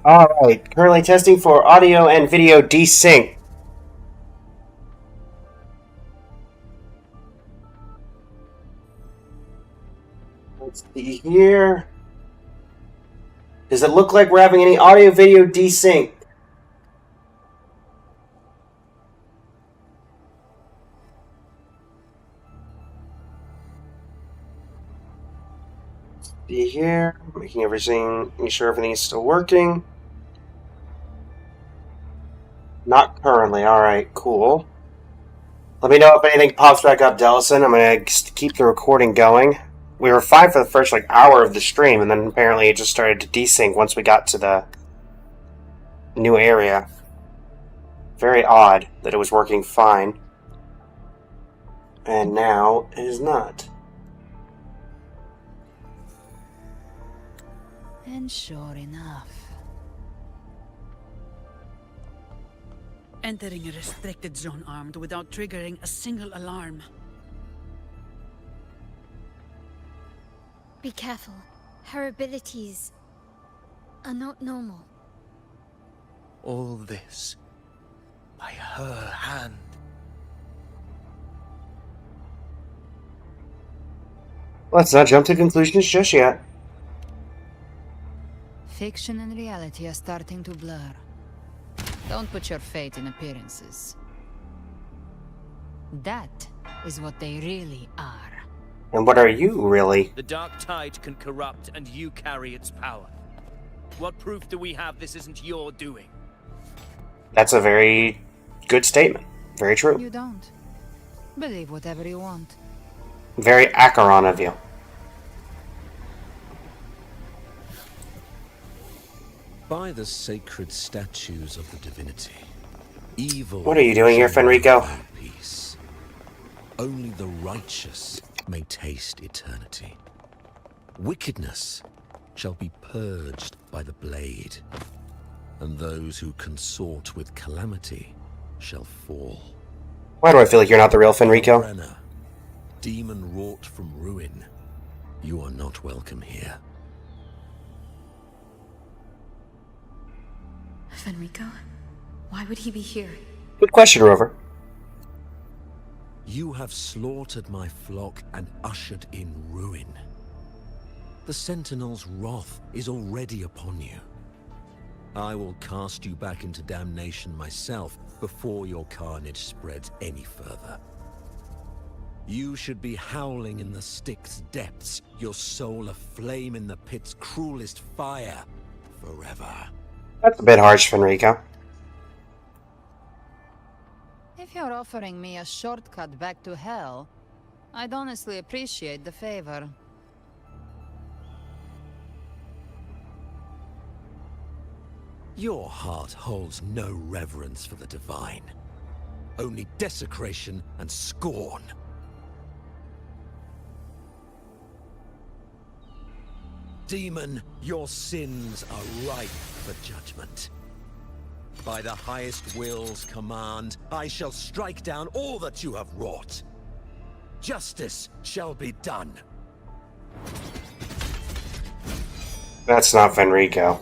Alright, currently testing for audio and video desync. Let's see here. Does it look like we're having any audio video desync? See here, making sure everything is still working. Not currently. Alright, cool. Let me know if anything pops back up, Dellison. I'm gonna keep the recording going. We were fine for the first hour of the stream, and then apparently it just started to desync once we got to the new area. Very odd that it was working fine. And now it is not. And sure enough. Entering a restricted zone armed without triggering a single alarm. Be careful. Her abilities are not normal. All this by her hand. Let's not jump to conclusions just yet. Fiction and reality are starting to blur. Don't put your faith in appearances. That is what they really are. And what are you, really? The dark tide can corrupt, and you carry its power. What proof do we have this isn't your doing? That's a very good statement. Very true. You don't. Believe whatever you want. Very Acheron of you. By the sacred statues of the divinity, evil... What are you doing here, Fenrico? Peace. Only the righteous may taste eternity. Wickedness shall be purged by the blade, and those who consort with calamity shall fall. Why do I feel like you're not the real Fenrico? Brenna, demon wrought from ruin, you are not welcome here. Fenrico? Why would he be here? Good question, Rover. You have slaughtered my flock and ushered in ruin. The Sentinel's wrath is already upon you. I will cast you back into damnation myself before your carnage spreads any further. You should be howling in the Styx's depths, your soul aflame in the pit's cruelest fire, forever. That's a bit harsh, Fenrico. If you're offering me a shortcut back to hell, I'd honestly appreciate the favor. Your heart holds no reverence for the divine. Only desecration and scorn. Demon, your sins are ripe for judgment. By the highest will's command, I shall strike down all that you have wrought. Justice shall be done. That's not Fenrico.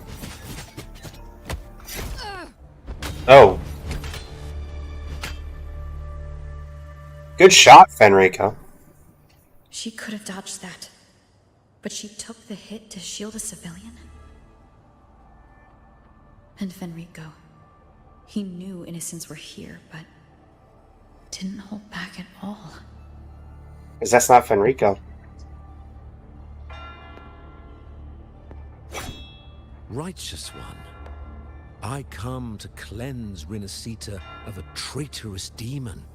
Oh. Good shot, Fenrico. She could have dodged that. But she took the hit to shield a civilian? And Fenrico. He knew innocents were here, but didn't hold back at all. Because that's not Fenrico. Righteous one, I come to cleanse Rinascita of a traitorous demon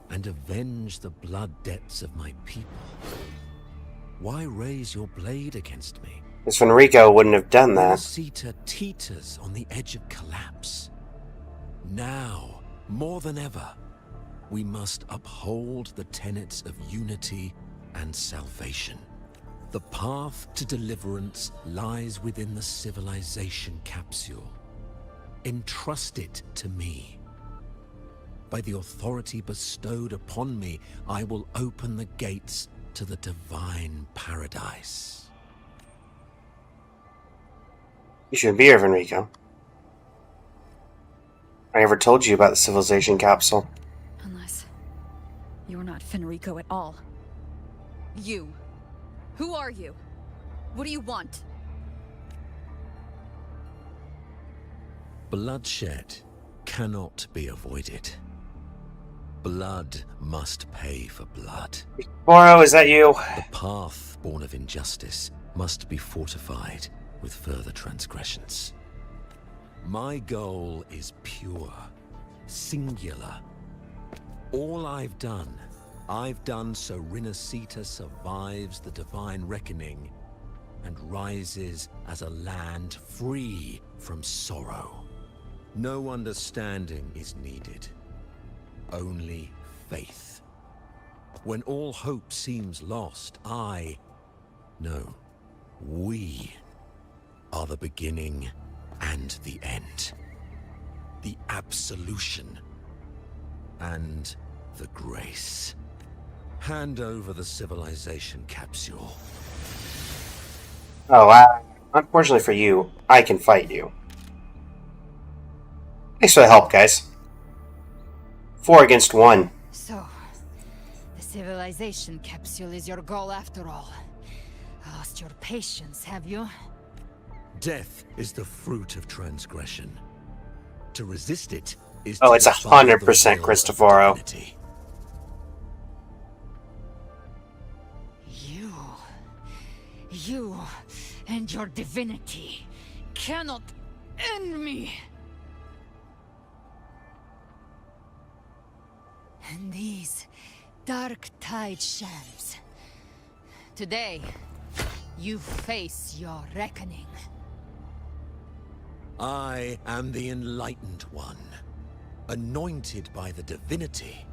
and avenge the blood debts of my people. Why raise your blade against me? Because Fenrico wouldn't have done that. Rinascita teeters on the edge of collapse. Now, more than ever, we must uphold the tenets of unity and salvation. The path to deliverance lies within the civilization capsule. Entrust it to me. By the authority bestowed upon me, I will open the gates to the divine paradise. You shouldn't be here, Fenrico. I never told you about the civilization capsule. Unless you're not Fenrico at all. You. Who are you? What do you want? Bloodshed cannot be avoided. Blood must pay for blood. Moro, is that you? The path born of injustice must be fortified with further transgressions. My goal is pure, singular. All I've done so Rinascita survives the divine reckoning and rises as a land free from sorrow. No understanding is needed, only faith. When all hope seems lost, we are the beginning and the end. The absolution and the grace. Hand over the civilization capsule. Oh, unfortunately for you, I can fight you. Thanks for the help, guys. 4 against 1. So, the civilization capsule is your goal after all. Lost your patience, have you? Death is the fruit of transgression. To resist it is Oh, to it's defy the 100% will of Cristoforo. divinity. You and your divinity cannot end me. And these dark tide shams. Today, you face your reckoning. I am the Enlightened One, anointed by the divinity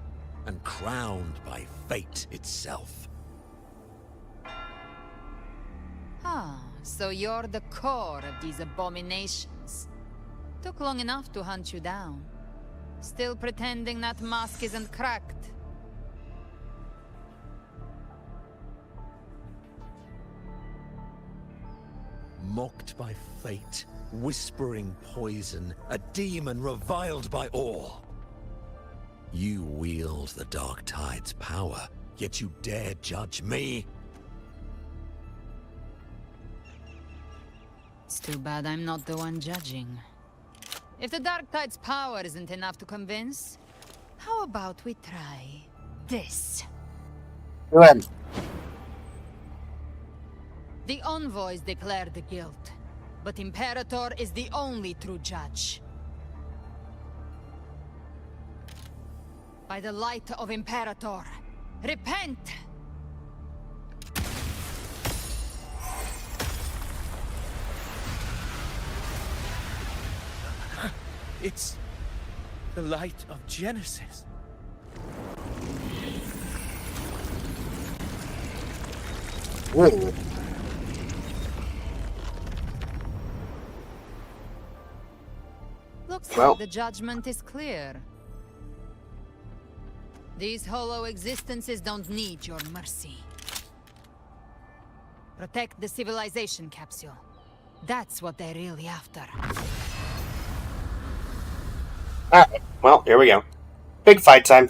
and crowned by fate itself. Ah, so you're the core of these abominations. Took long enough to hunt you down. Still pretending that mask isn't cracked. Mocked by fate, whispering poison, a demon reviled by all. You wield the Dark Tide's power, yet you dare judge me? It's too bad I'm not the one judging. If the Dark Tide's power isn't enough to convince, how about we try this? Go ahead. The envoys declare the guilt, but Imperator is the only true judge. By the light of Imperator, repent! It's the light of Genesis. Whoa. Looks Well. like the judgment is clear. These hollow existences don't need your mercy. Protect the civilization capsule. That's what they're really after. Alright, well, here we go. Big fight time.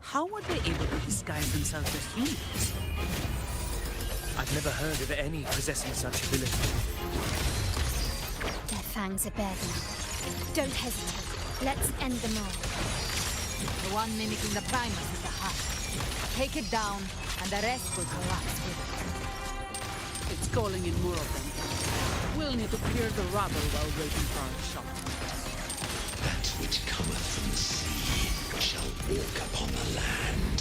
How were they able to disguise themselves as humans? I've never heard of any possessing such ability. Their fangs are bared now. Don't hesitate. Let's end them all. The one mimicking the Primus is the heart. Take it down, and the rest will collapse with it. It's calling in more of them. We'll need to clear the rubble while waiting for our shot. That which cometh from the sea shall walk upon the land.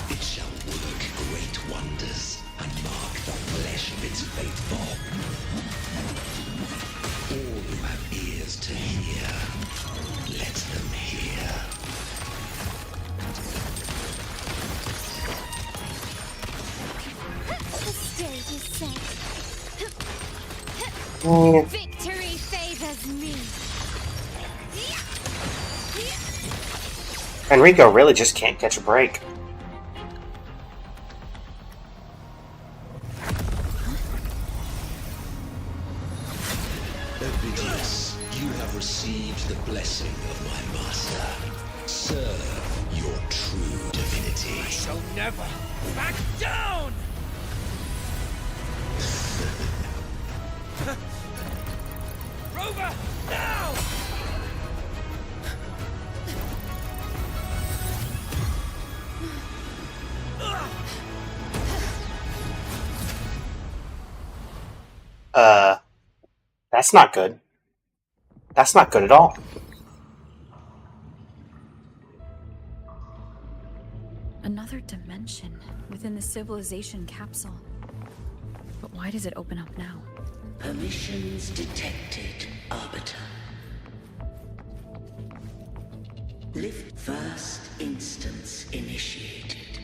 It shall work great wonders and mark the flesh of its faithful. All who have ears to hear, let them hear. The stage is set. Mm, Victory favors me. Enrico really just can't catch a break. Ovidius, You have received the blessing of my master. Serve your true divinity. I shall never back down! Rover, now! That's not good. That's not good at all. Another dimension within the civilization capsule. But why does it open up now? Permissions detected, Arbiter. Lift first instance initiated.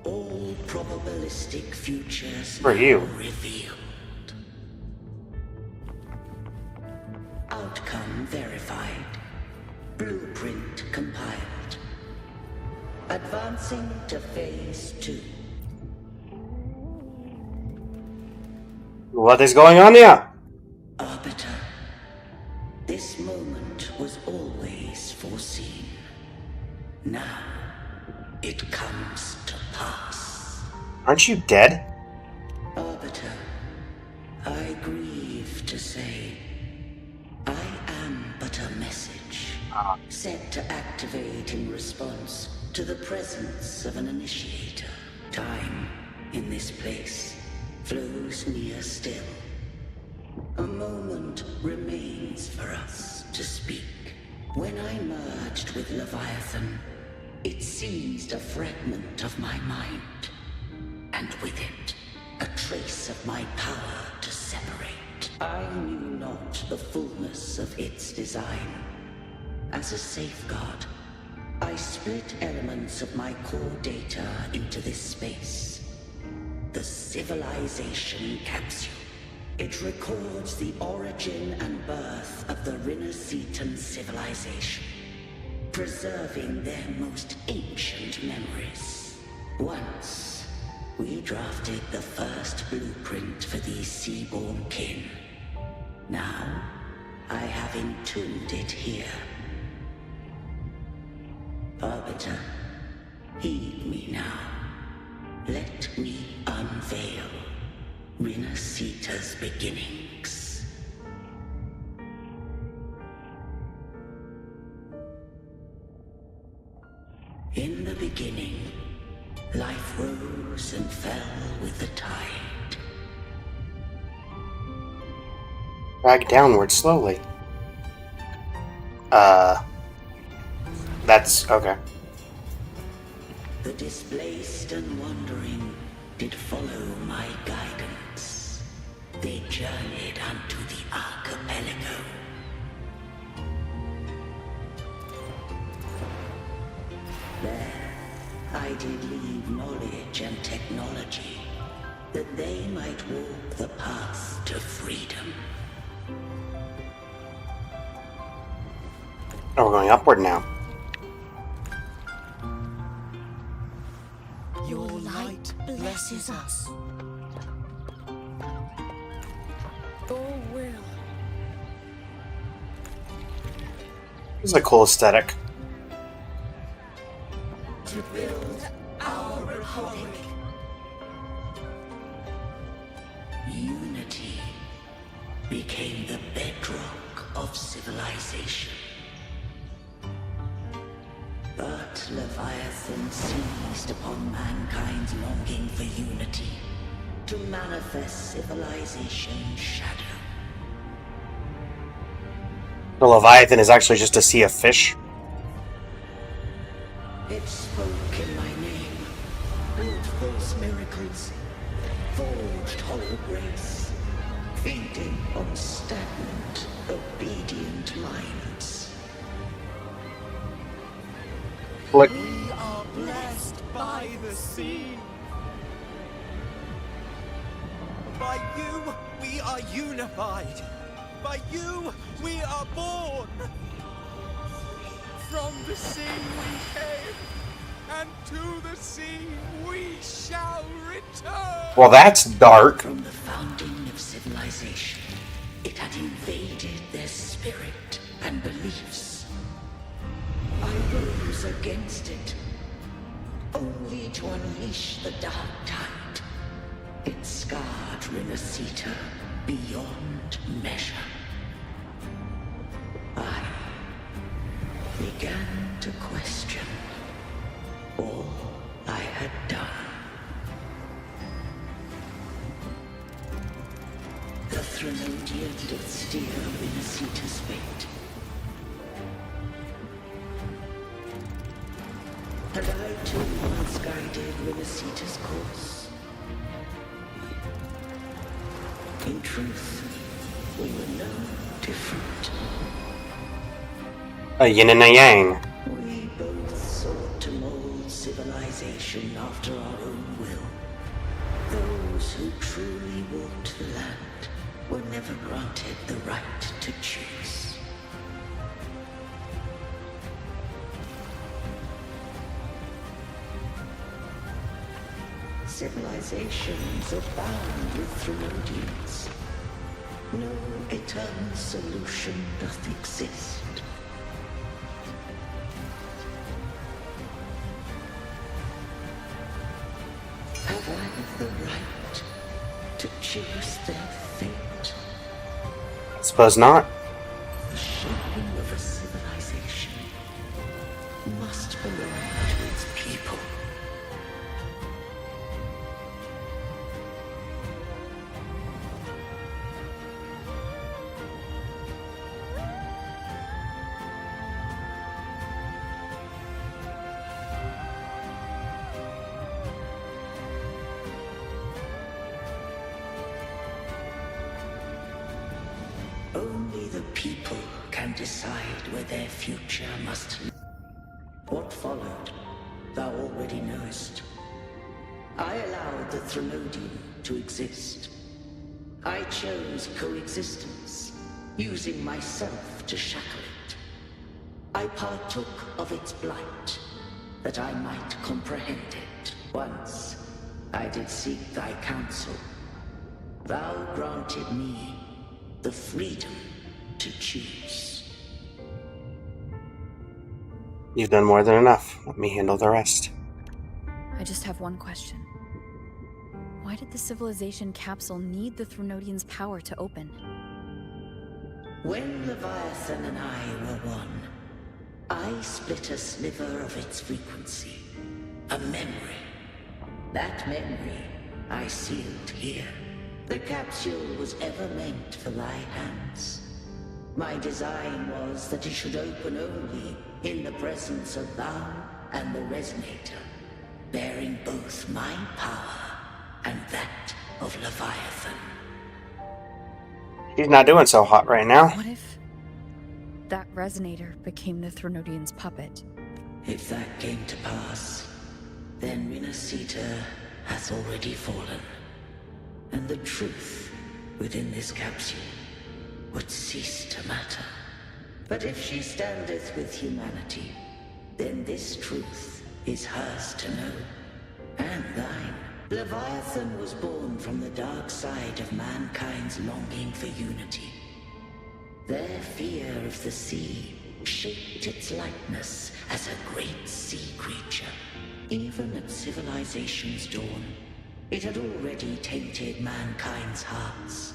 All probabilistic futures For you. revealed. Outcome verified. Blueprint compiled. Advancing to phase 2. What is going on here? Arbiter, this moment was always foreseen. Now, it comes to pass. Aren't you dead? Arbiter, I grieve to say, I am but a message, set to activate in response to the presence of an initiator. Time, in this place, flows near still. A moment remains for us to speak. When I merged with Leviathan, it seized a fragment of my mind, and with it, a trace of my power to separate. I knew not the fullness of its design. As a safeguard, I split elements of my core data into this space. The civilization capsule. It records the origin and birth of the Rinneseton civilization, preserving their most ancient memories. Once, we drafted the first blueprint for these seaborn kin. Now, I have entombed it here. Arbiter, heed me now. Let me unveil Rinneseta's beginnings. In the beginning, life rose and fell with the tide. Drag downward slowly. That's okay. The displaced and wandering did follow my guidance. They journeyed unto the archipelago. There, I did leave knowledge and technology, that they might walk the path to freedom. Oh, we're going upward now. Your light blesses us. Your will. This is a cool aesthetic. To build our republic. Unity became the bedrock of civilization. But Leviathan seized upon mankind's longing for unity to manifest civilization's shadow. The Leviathan is actually just a sea of fish. It spoke in my name, built false miracles, forged hollow grace, feeding on stagnant, obedient minds. Look, We are blessed by the sea. By you, we are unified. By you, we are born. From the sea we came, and to the sea we shall return. well, that's dark. From the founding of civilization, it had invaded their space. to unleash the dark tide. It scarred Renacita beyond measure. I began to question all I had done. The Threnodian did steer Renacita's fate. And I too once guided Renacita's course. In truth, we were no different. A yin and a yang. We both sought to mold civilization after our own will. Those who truly walked the land were never granted the right to choose. Civilizations abound with Threnodians. No eternal solution doth exist. Have I the right to choose their fate? Suppose not. The shaping of a civilization must belong to its people. Only the people can decide where their future must live. What followed, thou already knowest. I allowed the Threnodian to exist. I chose coexistence, using myself to shackle it. I partook of its blight, that I might comprehend it. Once, I did seek thy counsel. Thou granted me the freedom to choose. You've done more than enough. Let me handle the rest. I just have one question. Why did the civilization capsule need the Threnodian's power to open? When Leviathan and I were one, I split a sliver of its frequency. A memory. That memory I sealed here. The capsule was ever meant for thy hands. My design was that it should open only in the presence of thou and the Resonator, bearing both my power and that of Leviathan. He's not doing so hot right now. What if that Resonator became the Threnodian's puppet? If that came to pass, then Renacita hath already fallen. And the truth within this capsule would cease to matter. But if she standeth with humanity, then this truth is hers to know, and thine. Leviathan was born from the dark side of mankind's longing for unity. Their fear of the sea shaped its likeness as a great sea creature. Even at civilization's dawn, it had already tainted mankind's hearts.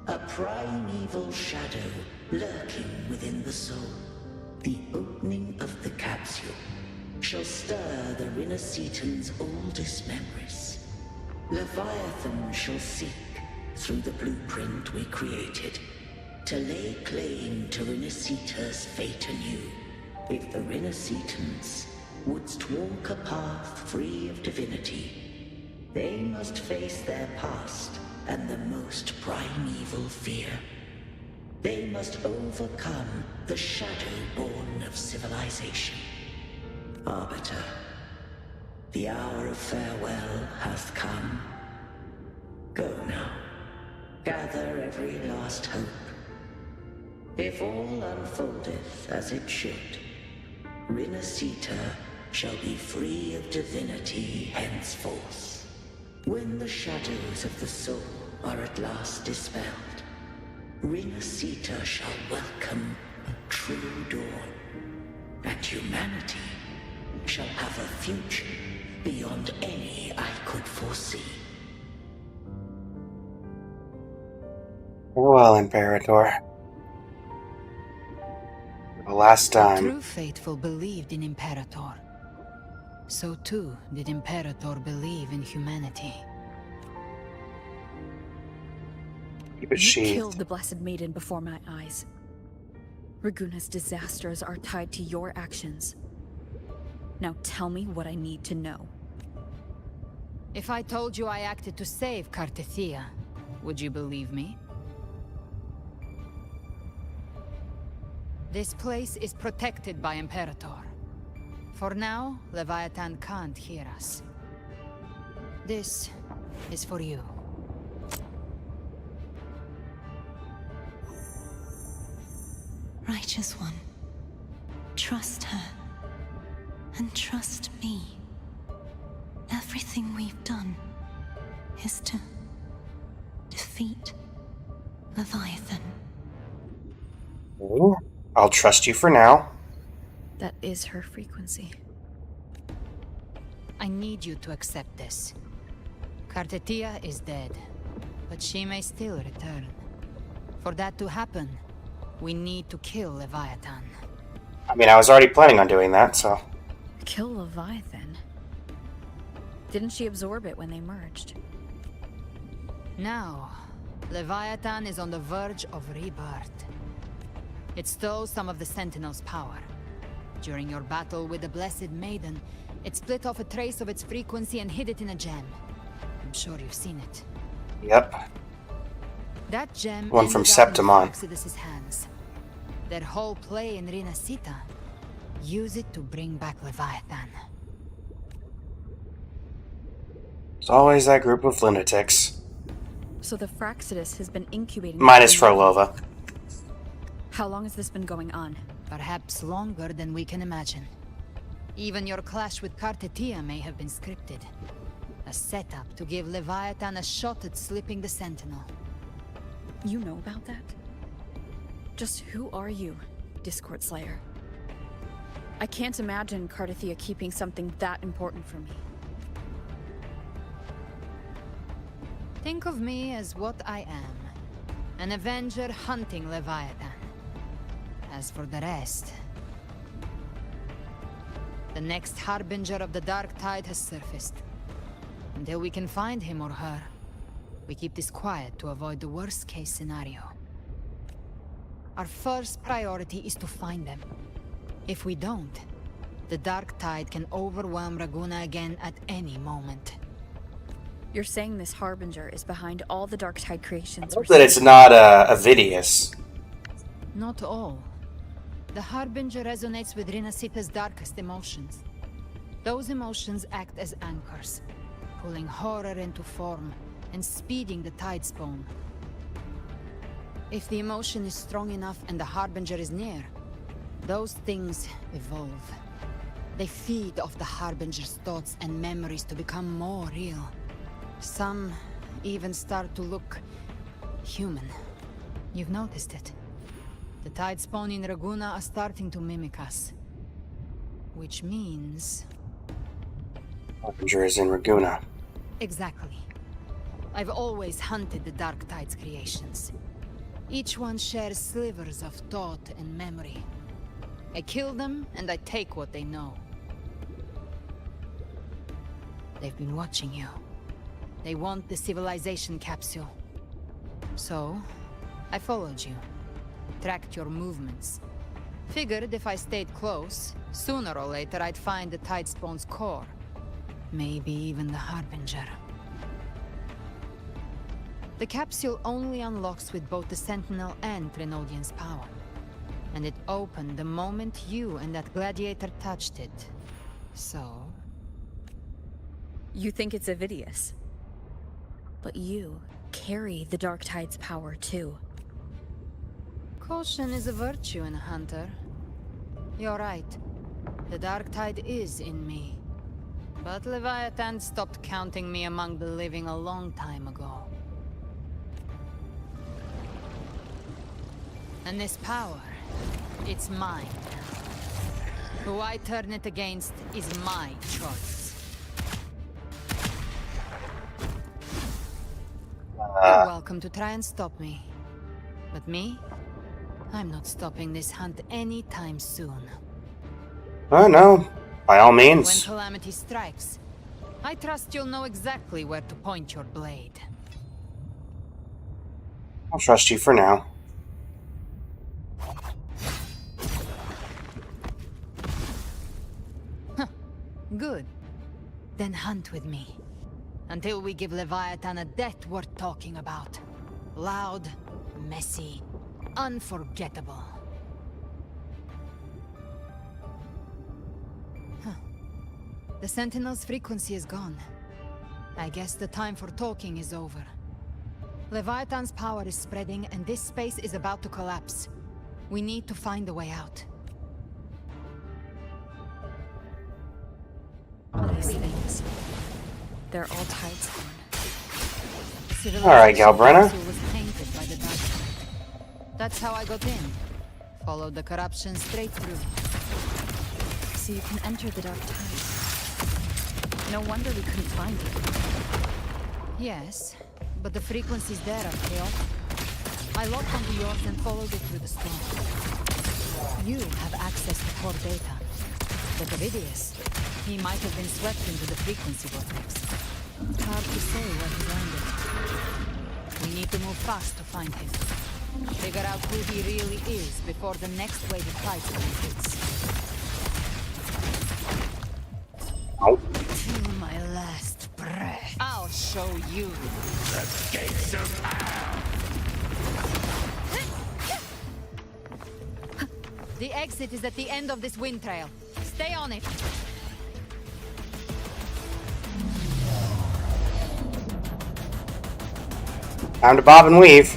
A primeval shadow lurking within the soul. The opening of the capsule shall stir the Renacitan's oldest memories. Leviathan shall seek, through the blueprint we created, to lay claim to Renacita's fate anew. If the Renacitans wouldst walk a path free of divinity, they must face their past and the most primeval fear. They must overcome the shadow born of civilization. Arbiter, the hour of farewell hath come. Go now, gather every last hope. If all unfoldeth as it should, Renacita shall be free of divinity henceforth. When the shadows of the soul are at last dispelled, Renacita shall welcome a true dawn, and humanity shall have a future beyond any I could foresee. Well, Imperator. The last The time. true faithful believed in Imperator. So too did Imperator believe in humanity. Keep it You sheathed. killed the Blessed Maiden before my eyes. Raguna's disasters are tied to your actions. Now tell me what I need to know. If I told you I acted to save Cartethia, would you believe me? This place is protected by Imperator. For now, Leviathan can't hear us. This is for you. Righteous One, trust her. And trust me. Everything we've done is to defeat Leviathan. Ooh, I'll trust you for now. That is her frequency. I need you to accept this. Cartethia is dead, but she may still return. For that to happen, we need to kill Leviathan. I mean, I was already planning on doing that, so... Kill Leviathan? Didn't she absorb it when they merged? Now, Leviathan is on the verge of rebirth. It stole some of the Sentinel's power. During your battle with the Blessed Maiden, it split off a trace of its frequency and hid it in a gem. I'm sure you've seen it. Yep. That gem One from ended up in Septimon. Exodus's hands. Their whole play in Rinasita. Use it to bring back Leviathan. There's always that group of lunatics. So the Fraxidus has been incubating... Minus Frolova. How long has this been going on? Perhaps longer than we can imagine. Even your clash with Cartethia may have been scripted. A setup to give Leviathan a shot at slipping the Sentinel. You know about that? Just who are you, Discord Slayer? I can't imagine Cartethia keeping something that important from me. Think of me as what I am. An Avenger hunting Leviathan. As for the rest... The next Harbinger of the Dark Tide has surfaced. Until we can find him or her, we keep this quiet to avoid the worst-case scenario. Our first priority is to find them. If we don't, the Dark Tide can overwhelm Raguna again at any moment. You're saying this Harbinger is behind all the Dark Tide creations we're That it's seeing? not Avidius. Not all. The Harbinger resonates with Rinasita's darkest emotions. Those emotions act as anchors, pulling horror into form and speeding the tide spawn. If the emotion is strong enough and the Harbinger is near, those things evolve. They feed off the Harbinger's thoughts and memories to become more real. Some even start to look human. You've noticed it. The tide spawn in Raguna are starting to mimic us. Which means... Harbinger is in Raguna. Exactly. I've always hunted the Dark Tide's creations. Each one shares slivers of thought and memory. I kill them, and I take what they know. They've been watching you. They want the civilization capsule. So, I followed you. Tracked your movements. Figured if I stayed close, sooner or later I'd find the Tidespawn's core. Maybe even the Harbinger. The capsule only unlocks with both the Sentinel and Trinodian's power. And it opened the moment you and that gladiator touched it. So... You think it's Avidius. But you carry the Dark Tide's power too. Caution is a virtue in a hunter. You're right. The Dark Tide is in me. But Leviathan stopped counting me among the living a long time ago. And this power, it's mine now. Who I turn it against is my choice. You're welcome to try and stop me. But me? I'm not stopping this hunt anytime soon. Oh, no. By all When means. calamity strikes, I trust you'll know exactly where to point your blade. I'll trust you for now. Good. Then hunt with me. Until we give Leviathan a death worth talking about. Loud, messy, unforgettable. The Sentinel's frequency is gone. I guess the time for talking is over. Leviathan's power is spreading, and this space is about to collapse. We need to find a way out. These things. They're all Tidesborn. Alright, Galbrenna. Was tainted by the dark side. That's how I got in. Followed the corruption straight through. So you can enter the Dark Tide. No wonder we couldn't find you. Yes, but the frequencies there are chaotic. I locked onto yours and followed it through the storm. You have access to core data. But Ovidius, he might have been swept into the frequency vortex. Hard to say where he landed. We need to move fast to find him. Figure out who he really is before the next wave of Tidesborn hits. Oh. To my last breath, I'll show you. The gates of hell! The exit is at the end of this wind trail. Stay on it. Time to bob and weave.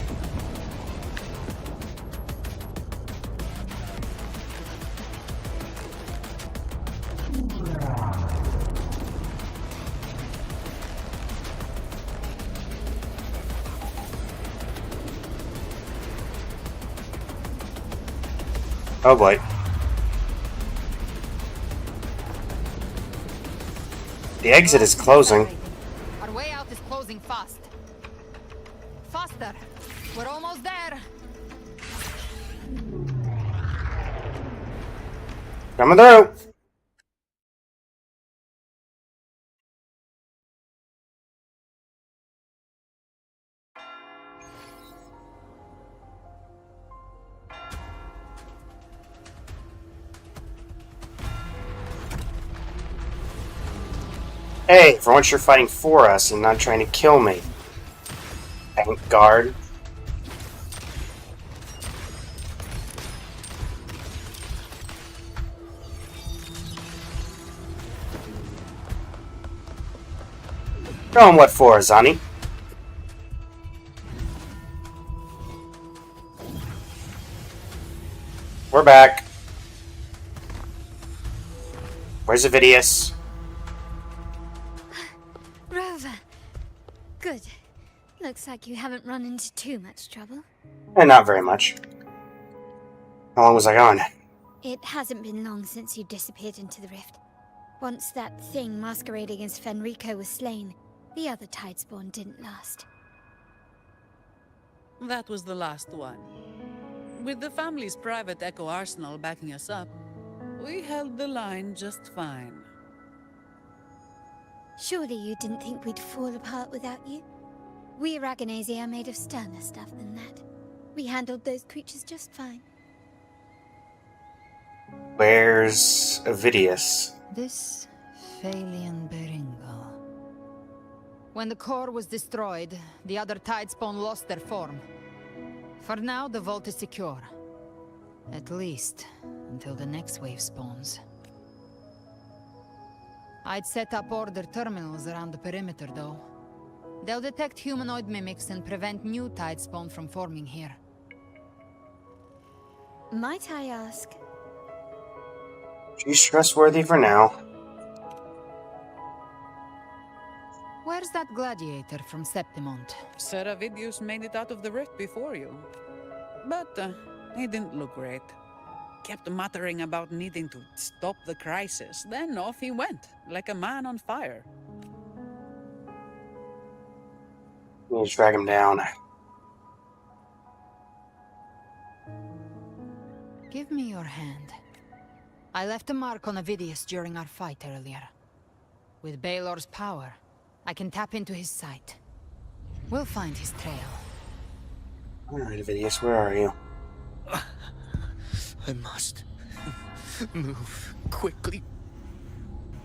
Oh boy. The exit is closing. Our way out is closing fast. Faster. We're almost there. Coming through. Hey, for once you're fighting for us and not trying to kill me. Thank guard. Going what for, Azani? We're back. Where's Ovidius? Rover. Good. Looks like you haven't run into too much trouble. And not very much. How long was I gone? It hasn't been long since you disappeared into the rift. Once that thing masquerading as Fenrico was slain, the other Tidesborn didn't last. That was the last one. With the family's private Echo Arsenal backing us up, we held the line just fine. Surely you didn't think we'd fall apart without you? We Raganesi are made of sterner stuff than that. We handled those creatures just fine. Where's Ovidius? This Phalian Beringal. When the core was destroyed, the other Tidespawn lost their form. For now, the vault is secure. At least, until the next wave spawns. I'd set up order terminals around the perimeter, though. They'll detect humanoid mimics and prevent new Tidespawn from forming here. Might I ask? She's trustworthy for now. Where's that gladiator from Septimont? Seravidius made it out of the rift before you. But he didn't look great. Kept muttering about needing to stop the crisis. Then off he went, like a man on fire. You just drag him down. Give me your hand. I left a mark on Avidius during our fight earlier. With Baelor's power, I can tap into his sight. We'll find his trail. Alright, Avidius, where are you? I must move quickly.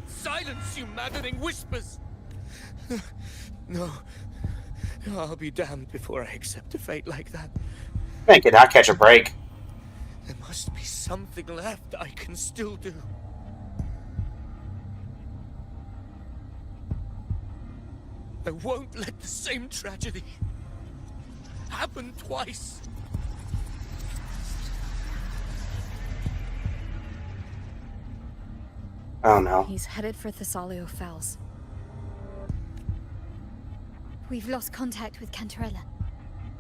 Silence, you maddening whispers! No, I'll be damned before I accept a fate like that. I cannot catch a break. There must be something left I can still do. I won't let the same tragedy happen twice. Oh no. He's headed for Thessalio Fells. We've lost contact with Cantarella.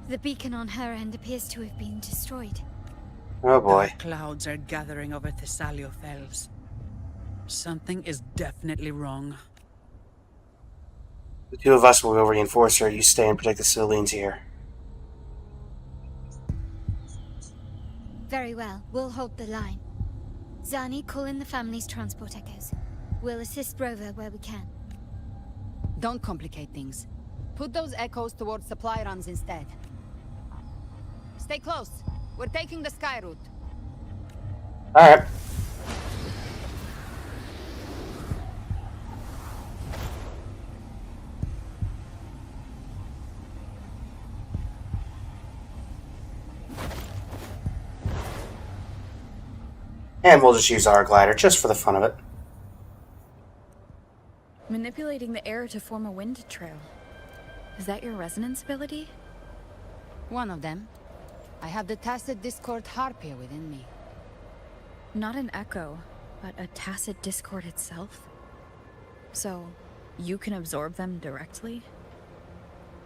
The beacon on her end appears to have been destroyed. Oh boy. Dark clouds are gathering over Thessalio Fells. Something is definitely wrong. The two of us will go reinforce her. You stay and protect the civilians here. Very well. We'll hold the line. Zani, call in the family's transport echoes. We'll assist Rover where we can. Don't complicate things. Put those echoes towards supply runs instead. Stay close. We're taking the sky route. Alright. And we'll just use our glider, just for the fun of it. Manipulating the air to form a wind trail. Is that your resonance ability? One of them. I have the tacit discord harpia within me. Not an echo, but a tacit discord itself? So, you can absorb them directly?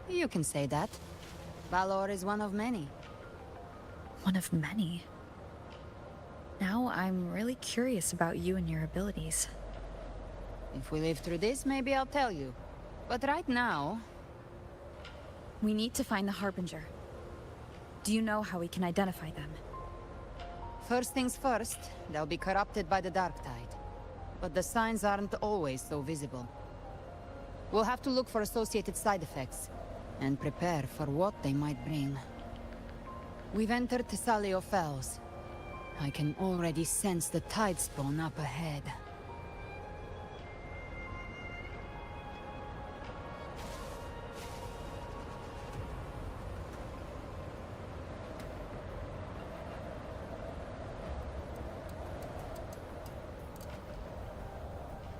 You can say that. Valor is one of many. One of many? Now I'm really curious about you and your abilities. If we live through this, maybe I'll tell you. But right now... We need to find the Harbinger. Do you know how we can identify them? First things first, they'll be corrupted by the Dark Tide. But the signs aren't always so visible. We'll have to look for associated side effects, and prepare for what they might bring. We've entered Thessalio Fells. I can already sense the tide spawn up ahead.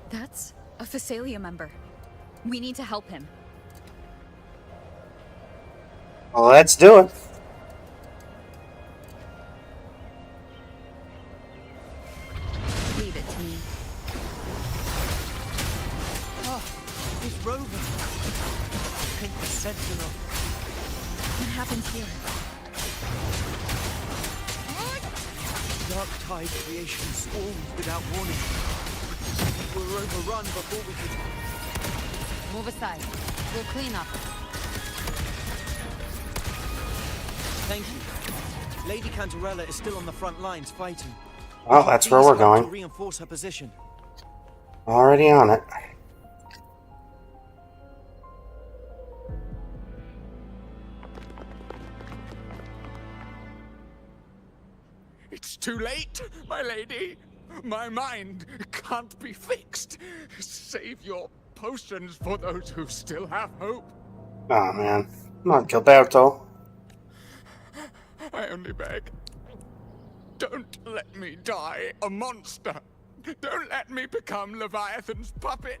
That's a Phasalia member. We need to help him. Well, let's do it. Leave it to me. Oh, it's Rover. I think the Sentinel. What happened here? Dark Tide creation swarmed without warning. We were overrun before we could... Move aside. We'll clean up. Thank you. Lady Cantarella is still on the front lines fighting. Well, that's where we're going. To reinforce her position. Already on it. It's too late, my lady. My mind can't be fixed. Save your potions for those who still have hope. Oh man. Come on, Gilberto. I only beg. Don't let me die a monster. Don't let me become Leviathan's puppet.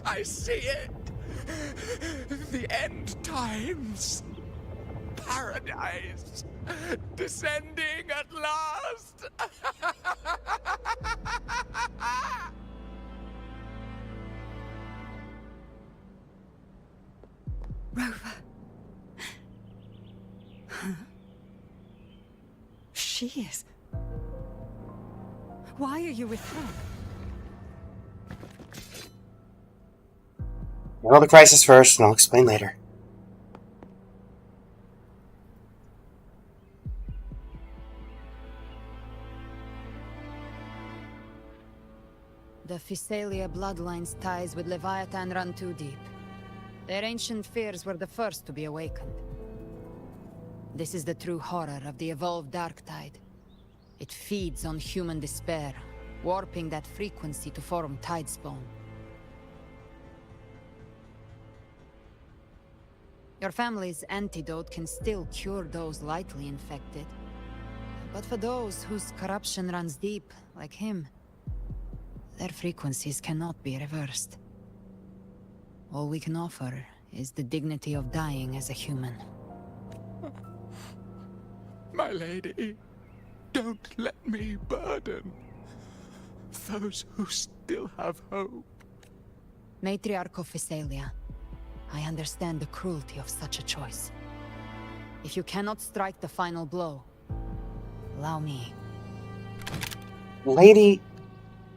I see it. The end times. Paradise. Descending at last. Rover. Huh? She is. Why are you with her? Handle the crisis first, and I'll explain later. The Physalia bloodline's ties with Leviathan run too deep. Their ancient fears were the first to be awakened. This is the true horror of the evolved Dark Tide. It feeds on human despair, warping that frequency to form Tidespawn. Your family's antidote can still cure those lightly infected. But for those whose corruption runs deep, like him, their frequencies cannot be reversed. All we can offer is the dignity of dying as a human. My lady, don't let me burden those who still have hope. Matriarch of Physalia, I understand the cruelty of such a choice. If you cannot strike the final blow, allow me. Lady,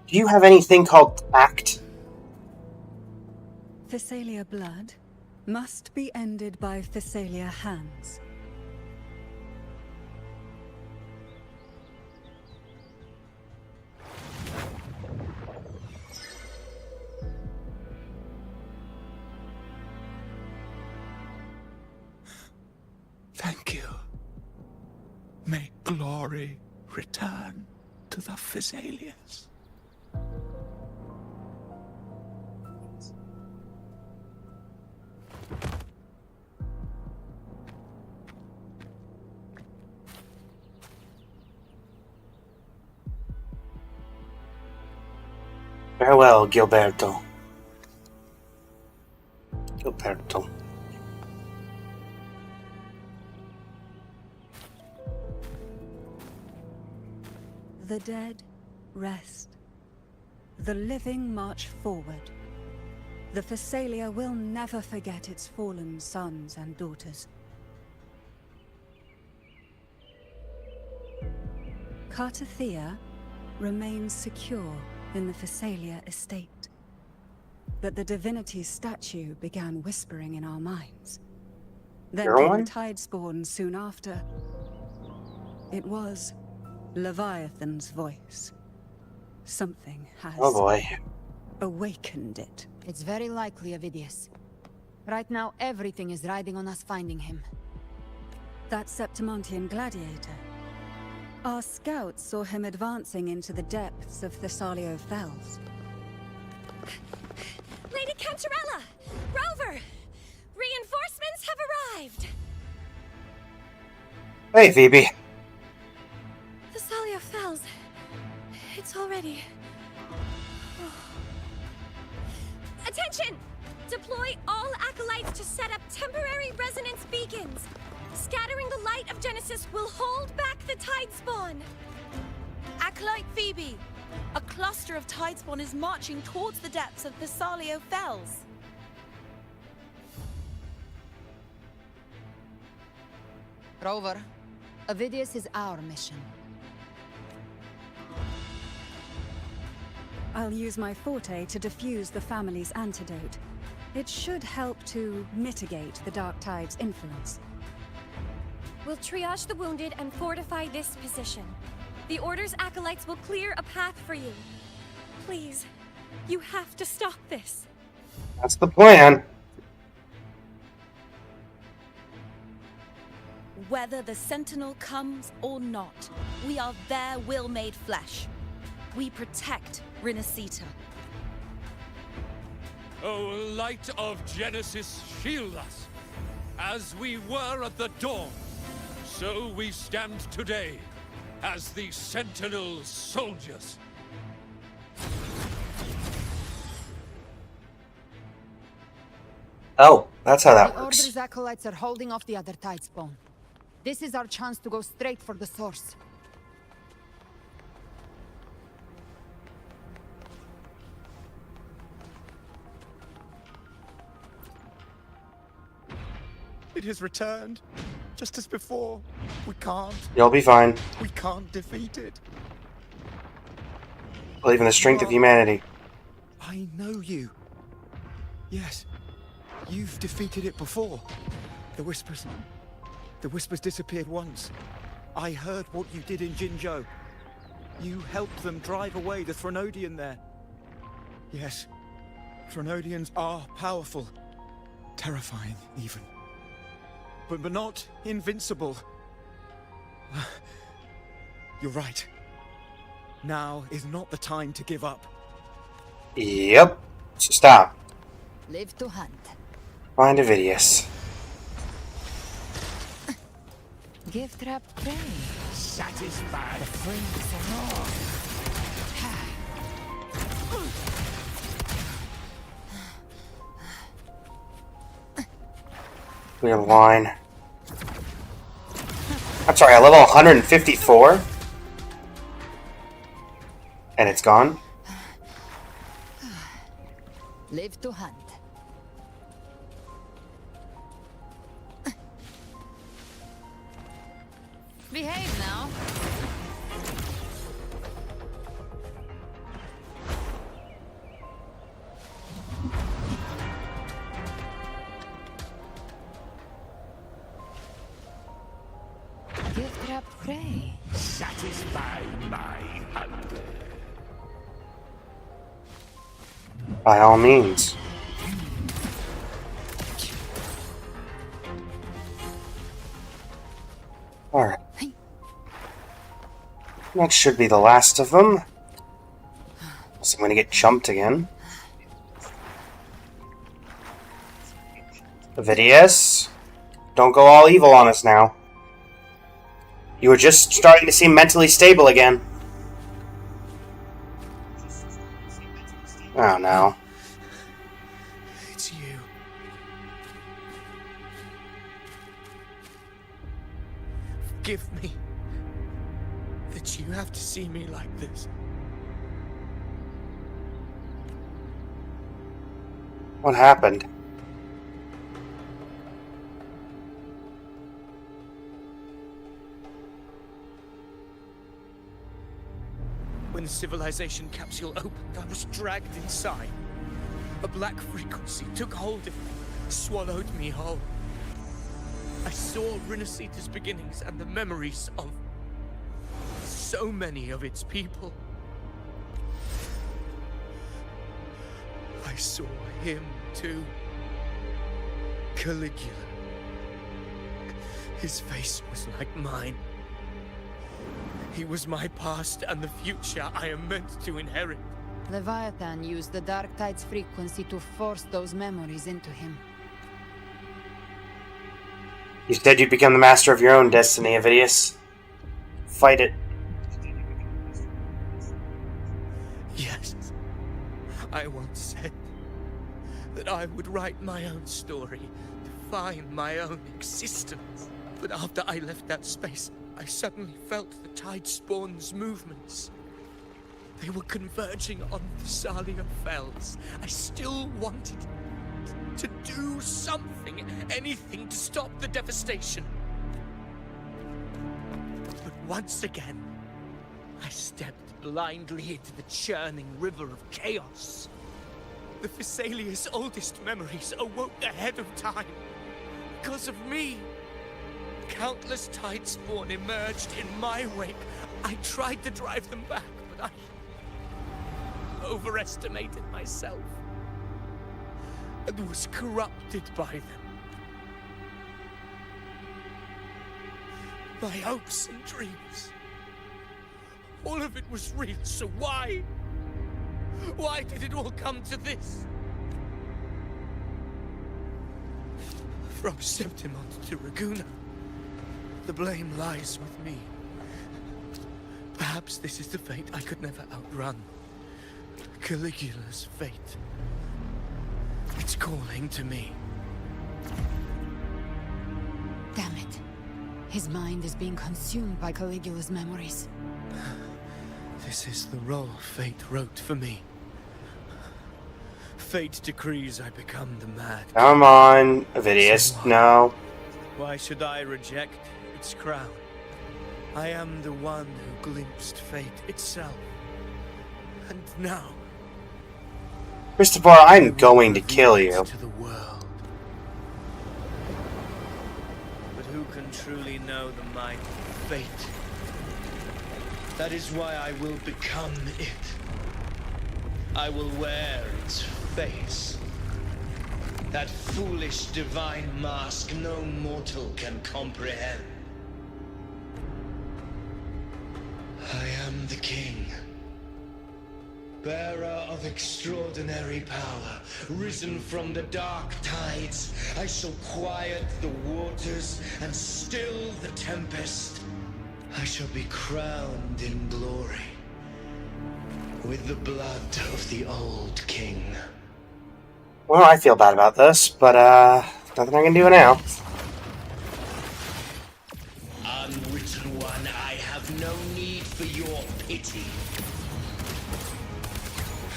do you have anything called tact? Physalia blood must be ended by Physalia hands. Thank you. May glory return to the Physalians. Farewell, Gilberto. Gilberto. The dead rest. The living march forward. The Physalia will never forget its fallen sons and daughters. Cartathea remains secure in the Physalia estate. But the divinity's statue began whispering in our minds. Then came the Tidespawn soon after. It was Leviathan's voice. Something has awakened it. It's very likely, Avidius. Right now, everything is riding on us finding him. That Septimontian gladiator. Our scouts saw him advancing into the depths of Thessalio Fells. Lady Cantarella! Rover! Reinforcements have arrived! Hey, Phoebe. Thessalio Fells. It's already... Attention! Deploy all acolytes to set up temporary resonance beacons. Scattering the light of Genesis will hold back the Tidespawn. Acolyte Phoebe, a cluster of Tidespawn is marching towards the depths of Thessalio Fells. Rover, Avidius is our mission. I'll use my forte to defuse the family's antidote. It should help to mitigate the Dark Tide's influence. We'll triage the wounded and fortify this position. The Order's acolytes will clear a path for you. Please, you have to stop this. That's the plan. Whether the Sentinel comes or not, we are their will made flesh. We protect Rinascita. O light of Genesis, shield us. As we were at the dawn, so we stand today as the Sentinel soldiers. Oh, that's how that The works. Order's acolytes are holding off the other Tidespawn. This is our chance to go straight for the source. It has returned, just as before. We can't. You'll be fine. We can't defeat it. Believe in the strength of humanity. I know you. Yes. You've defeated it before. The Whispers disappeared once. I heard what you did in Jinzhou. You helped them drive away the Threnodian there. Yes. Threnodians are powerful. Terrifying, even. But not invincible. You're right. Now is not the time to give up. Yep. So stop. Live to hunt. Find Avidius. Give trap prey. Satisfied. The flames are more. Clear the line. I'm sorry, a level 154? And it's gone? Live to hunt. Behave now. Give trap prey. Satisfy my hunger. By all means. Alright. That should be the last of them. So I'm gonna get jumped again. Avidius, don't go all evil on us now. You were just starting to seem mentally stable again. Oh no. It's you. Forgive me that you have to see me like this. What happened? When the civilization capsule opened, I was dragged inside. A black frequency took hold of me, swallowed me whole. I saw Rinasita's beginnings and the memories of so many of its people. I saw him too. Caligula. His face was like mine. He was my past and the future I am meant to inherit. Leviathan used the Dark Tide's frequency to force those memories into him. You said you'd become the master of your own destiny, Avidius. Fight it. Yes. I once said that I would write my own story, define my own existence. But after I left that space, I suddenly felt the Tidespawn's movements. They were converging on Thessalia Fells. I still wanted to do something, anything to stop the devastation. But once again, I stepped blindly into the churning river of chaos. The Thessalia's oldest memories awoke ahead of time. Because of me. Countless Tidespawn emerged in my wake. I tried to drive them back, but I overestimated myself and was corrupted by them. My hopes and dreams, all of it was real, so why? Why did it all come to this? From Septimont to Raguna, the blame lies with me. Perhaps this is the fate I could never outrun. Caligula's fate. It's calling to me. Damn it. His mind is being consumed by Caligula's memories. This is the role fate wrote for me. Fate decrees I become the mad. Come on, Avidius. No. Why should I reject its crown? I am the one who glimpsed fate itself. And now... Christopher, I'm going to kill you. To the world. But who can truly know the might of fate? That is why I will become it. I will wear its face. That foolish divine mask no mortal can comprehend. I am the king. Bearer of extraordinary power, risen from the dark tides, I shall quiet the waters and still the tempest. I shall be crowned in glory with the blood of the old king. Well, I feel bad about this, but nothing I can do now. Unwritten one, I have no need for your pity.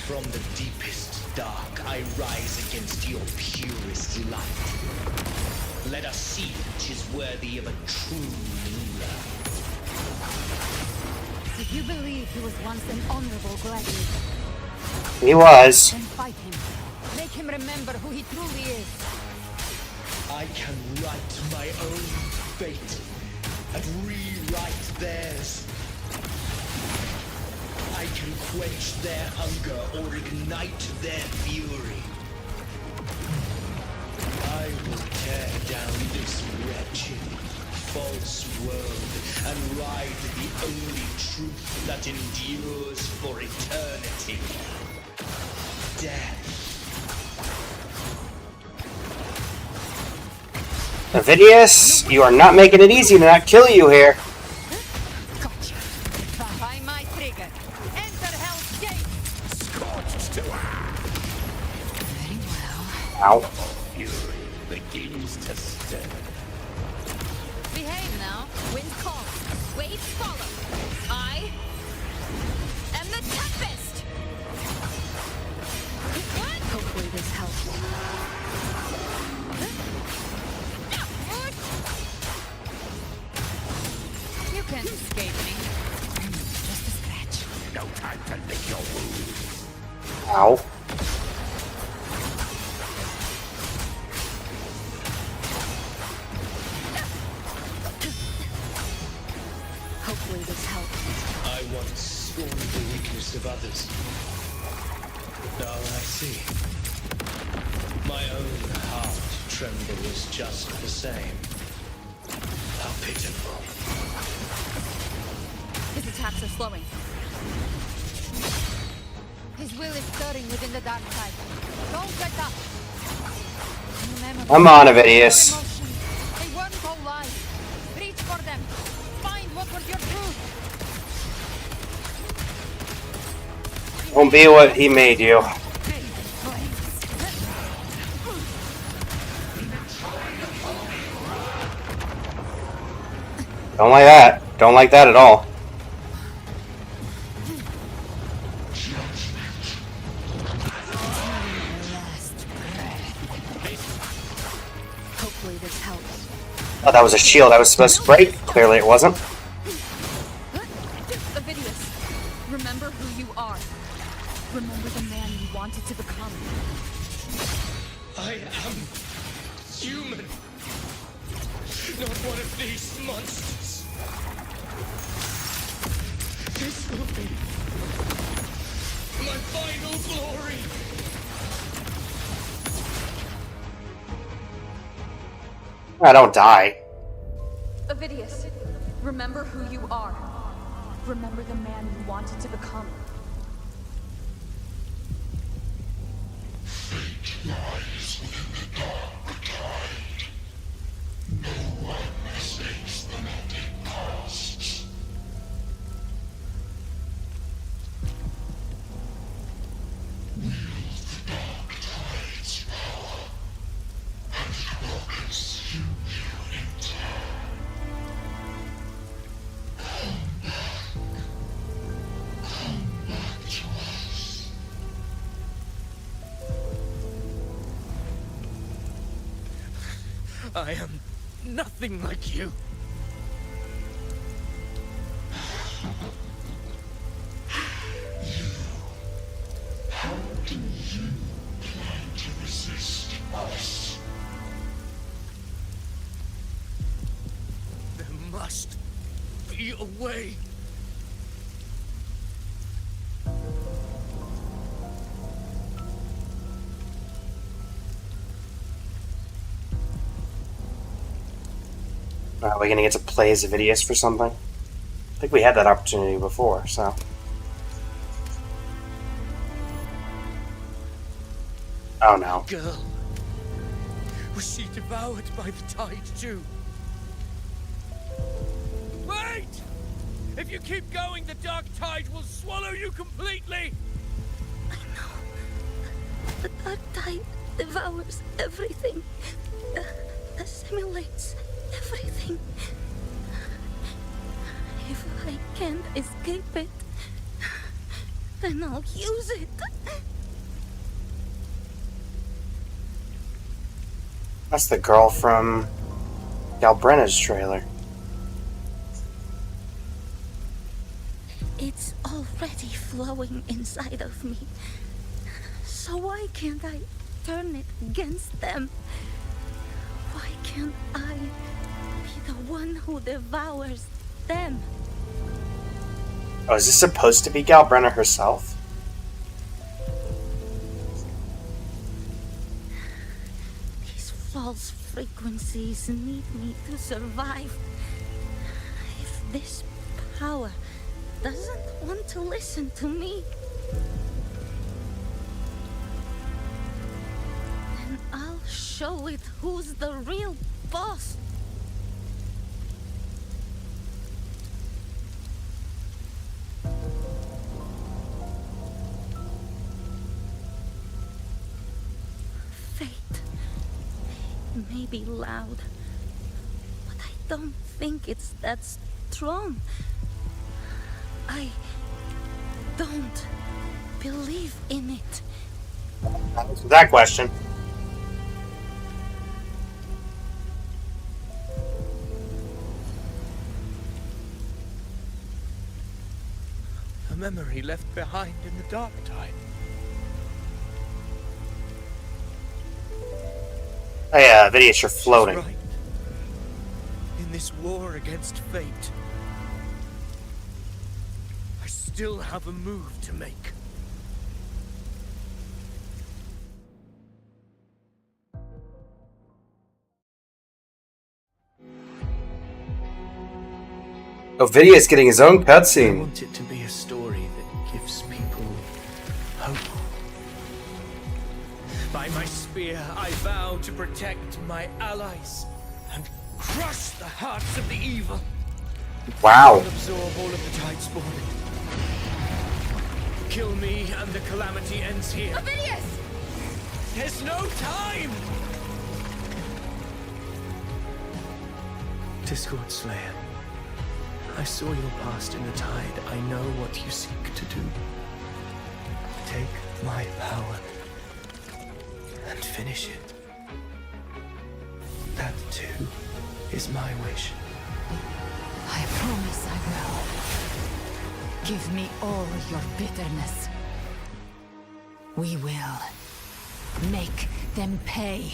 From the deepest dark, I rise against your purest light. Let us see which is worthy of a true ruler. If you believe he was once an honorable gladiator, He was. then fight him. Make him remember who he truly is. I can write my own fate and rewrite theirs. I can quench their hunger or ignite their fury. I will tear down this wretched, false world and ride the only truth that endures for eternity. Death. Avidius, you are not making it easy to not kill you here. Gotcha. Behind my trigger. Enter Hell's Gate. Scorched to Very well. Ow. fury begins to stir. Behave now. Wind calls. Waves follow. I am the Tempest! What? Hopefully this helps. You can't escape me. Just a scratch. No time to lick your wounds. Ow. Hopefully this helps. I once scorned the weakness of others. Now I see. My own heart trembles just the same. How pitiful. His attacks are slowing. His will is stirring within the dark side. Don't let up. Remember, I'm on, Avidius. they weren't all lies. Reach for them. Find what was your truth. Won't be what he made you. Don't like that. Don't like that at all. Hopefully this helps. Oh, that was a shield I was supposed to break. Clearly it wasn't. Avidius, remember who you are. Remember the man you wanted to become. I am human. Not one of these monsters. This will be my final glory. I don't die. Avidius, remember who you are. Remember the man you wanted to become. Fate lies within the dark tide. No one mistakes the net it casts. Wield the dark tide's power, and it will consume you in turn. Come back to us. I am nothing like you. How do you plan to resist us? There must be a way. Are we gonna get to play as Avidius for something? I think we had that opportunity before, so. Oh no. Girl. Was she devoured by the tide too? Wait! If you keep going, the dark tide will swallow you completely! I know. The dark tide devours everything. Assimilates everything. If I can't escape it, then I'll use it. That's the girl from Galbrenna's trailer. It's already flowing inside of me. So why can't I turn it against them? Why can't I be the one who devours them? Oh, is this supposed to be Galbrenna herself? These false frequencies need me to survive. If this power doesn't want to listen to me, then I'll show it who's the real boss. Fate may be loud, but I don't think it's that strong. I don't believe in it. Answer that question. A memory left behind in the dark tide. Oh yeah, Avidius, you're floating. She's right. In this war against fate, I still have a move to make. Avidius getting his own I cutscene. want it to be a story that gives people hope. By my spear, I vow to protect my allies and crush the hearts of the evil. Wow. I'll absorb all of the tide spawn. Kill me and the calamity ends here. Avidius! There's no time! Discord Slayer, I saw your past in the tide. I know what you seek to do. Take my power and finish it. That too is my wish. I promise I will. Give me all your bitterness. We will make them pay.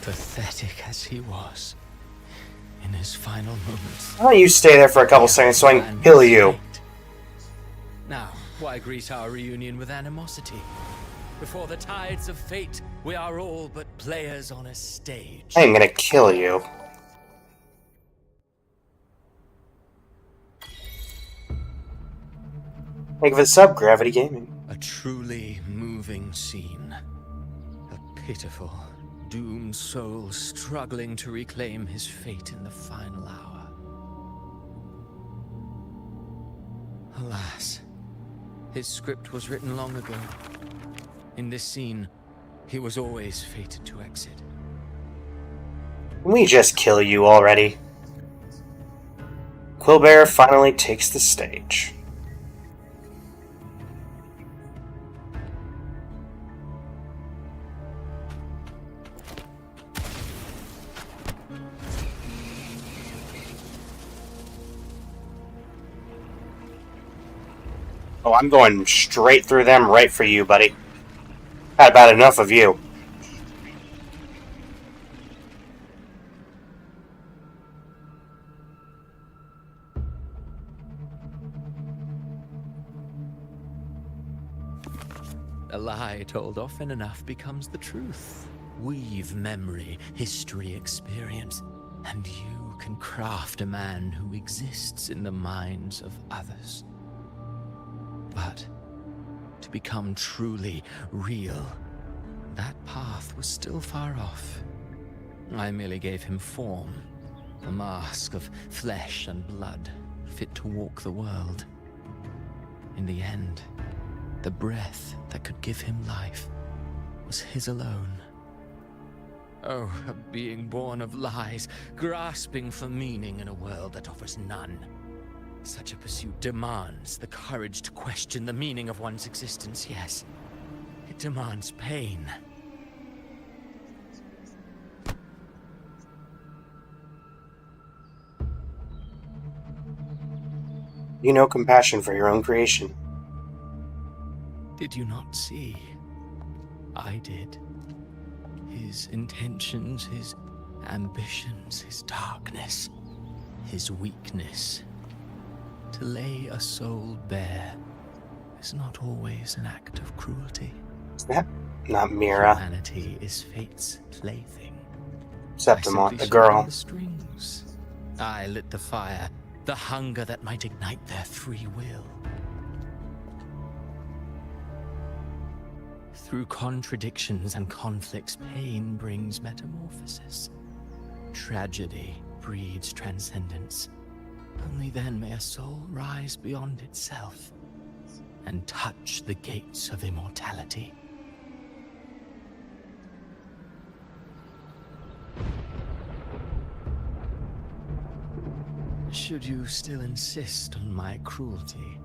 Pathetic as he was, in his final moments. Why don't you stay there for a couple seconds so I can kill you? Now, why greet our reunion with animosity? Before the tides of fate, we are all but players on a stage. I am gonna kill you. Think of it sub, Gravity Gaming. A truly moving scene. A pitiful, doomed soul struggling to reclaim his fate in the final hour. Alas, his script was written long ago. In this scene, he was always fated to exit. Can we just kill you already? Quillbear finally takes the stage. Oh, I'm going straight through them right for you, buddy. Had about enough of you. A lie told often enough becomes the truth. Weave memory, history, experience, and you can craft a man who exists in the minds of others. But to become truly real, that path was still far off. I merely gave him form, a mask of flesh and blood, fit to walk the world. In the end, the breath that could give him life was his alone. Oh, a being born of lies, grasping for meaning in a world that offers none. Such a pursuit demands the courage to question the meaning of one's existence, yes. It demands pain. You know compassion for your own creation. Did you not see? I did. His intentions, his ambitions, his darkness, his weakness. To lay a soul bare is not always an act of cruelty. Yeah, not Mira. Humanity is fate's plaything. Septimont, the girl. The strings. I lit the fire, the hunger that might ignite their free will. Through contradictions and conflicts, pain brings metamorphosis. Tragedy breeds transcendence. Only then may a soul rise beyond itself and touch the gates of immortality. Should you still insist on my cruelty?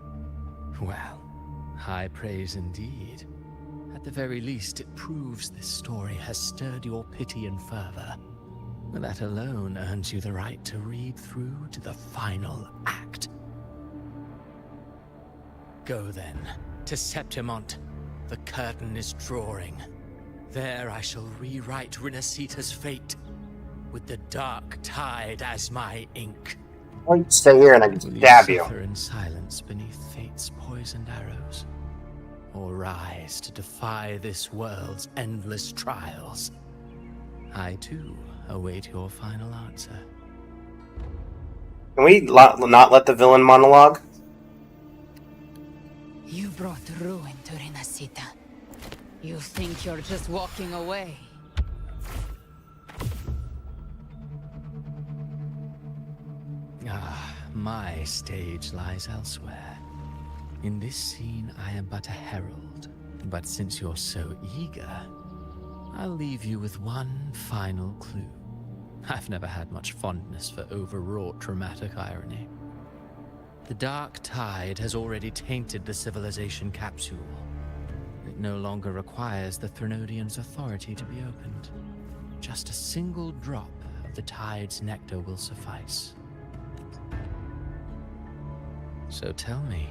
Well, high praise indeed. At the very least, it proves this story has stirred your pity and fervor. That alone earns you the right to read through to the final act. Go then, to Septimont. The curtain is drawing. There I shall rewrite Rinasita's fate, with the dark tide as my ink. Why don't you stay here and I can stab you? Suffer in silence beneath fate's poisoned arrows, or rise to defy this world's endless trials. I too await your final answer. Can we not let the villain monologue? You brought ruin to Rinasita. You think you're just walking away? Ah, my stage lies elsewhere. In this scene, I am but a herald. But since you're so eager, I'll leave you with one final clue. I've never had much fondness for overwrought dramatic irony. The dark tide has already tainted the civilization capsule. It no longer requires the Threnodians' authority to be opened. Just a single drop of the tide's nectar will suffice. So tell me,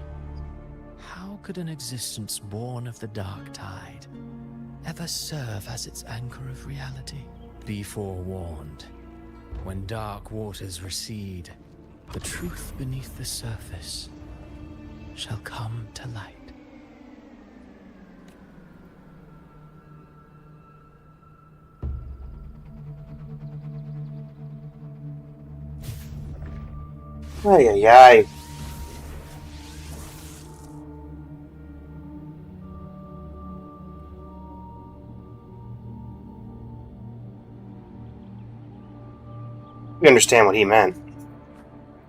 how could an existence born of the dark tide ever serve as its anchor of reality? Be forewarned. When dark waters recede, the truth beneath the surface shall come to light. Ay, ay, ay. You understand what he meant.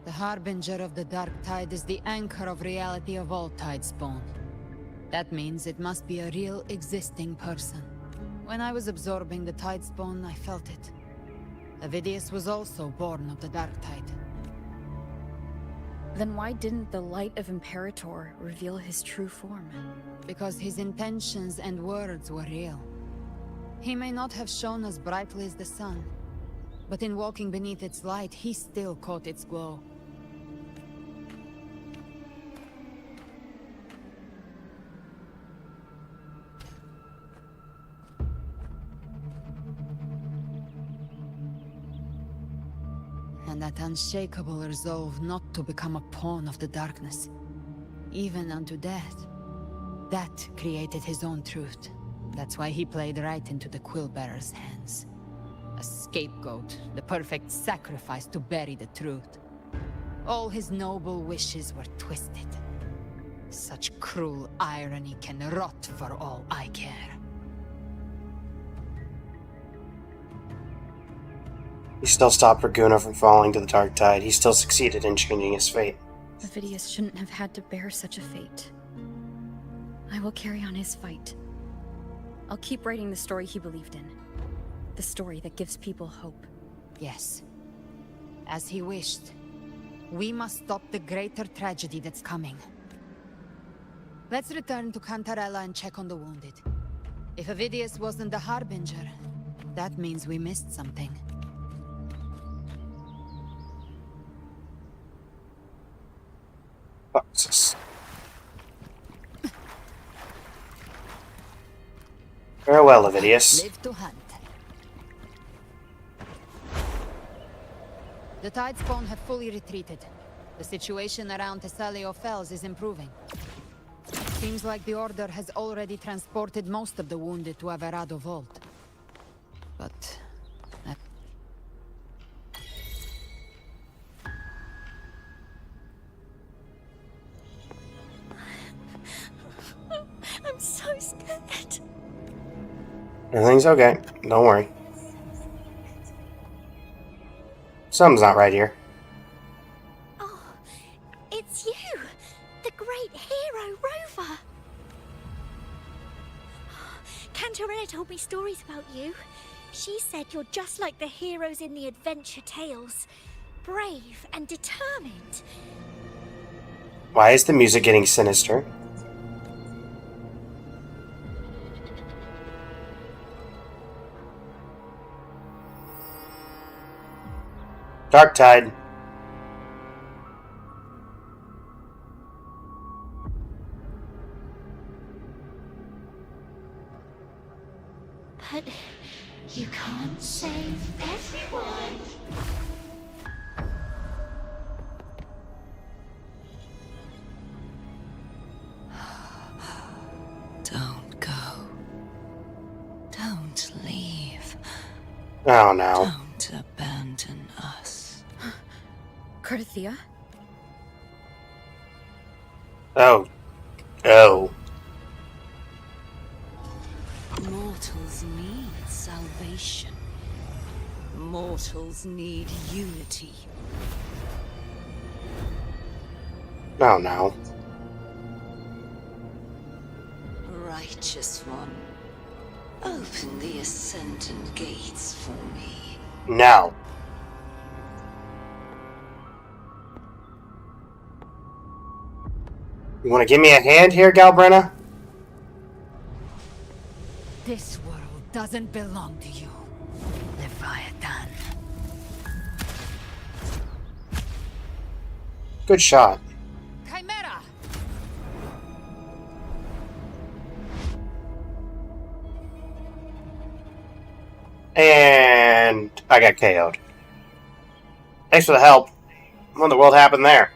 The Harbinger of the Dark Tide is the anchor of reality of all Tidespawn. That means it must be a real, existing person. When I was absorbing the Tidespawn, I felt it. Avidius was also born of the Dark Tide. Then why didn't the light of Imperator reveal his true form? Because his intentions and words were real. He may not have shone as brightly as the sun, but in walking beneath its light, he still caught its glow. and that unshakable resolve not to become a pawn of the darkness, even unto death. That created his own truth. That's why he played right into the Quill-Bearer's hands. A scapegoat, the perfect sacrifice to bury the truth. All his noble wishes were twisted. Such cruel irony can rot for all I care. He still stopped Raguna from falling to the dark tide. He still succeeded in changing his fate. Avidius shouldn't have had to bear such a fate. I will carry on his fight. I'll keep writing the story he believed in. The story that gives people hope. Yes. As he wished. We must stop the greater tragedy that's coming. Let's return to Cantarella and check on the wounded. If Avidius wasn't the Harbinger, that means we missed something. Boxes. Farewell, Avidius. Live to hunt. The Tidespawn have fully retreated. The situation around Thessalio Fells is improving. Seems like the Order has already transported most of the wounded to Averado Vault. But... I'm so scared. Everything's okay. Don't worry. Something's not right here. Oh, it's you! The great hero, Rover! Cantarella told me stories about you. She said you're just like the heroes in the adventure tales. Brave and determined. Why is the music getting sinister? Dark tide. But you can't save everyone. Don't go. Don't leave. Oh no. Don't abandon us. Cardathia? Oh. Oh. Mortals need salvation. Mortals need unity. Oh no. Righteous one, open the Ascendant gates for me. No. You want to give me a hand here, Galbrenna? This world doesn't belong to you, Leviathan. Good shot. Chimera! And I got KO'd. Thanks for the help. What in the world happened there?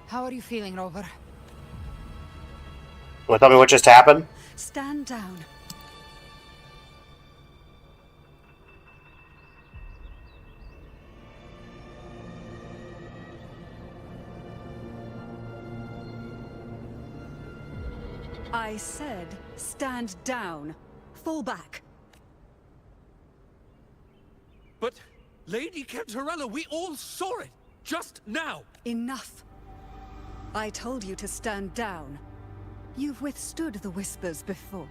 How are you feeling, Rover? Want to tell me what just happened? Stand down. I said, stand down. Fall back. But, Lady Cantarella, we all saw it! Just now! Enough. I told you to stand down. You've withstood the Whispers before.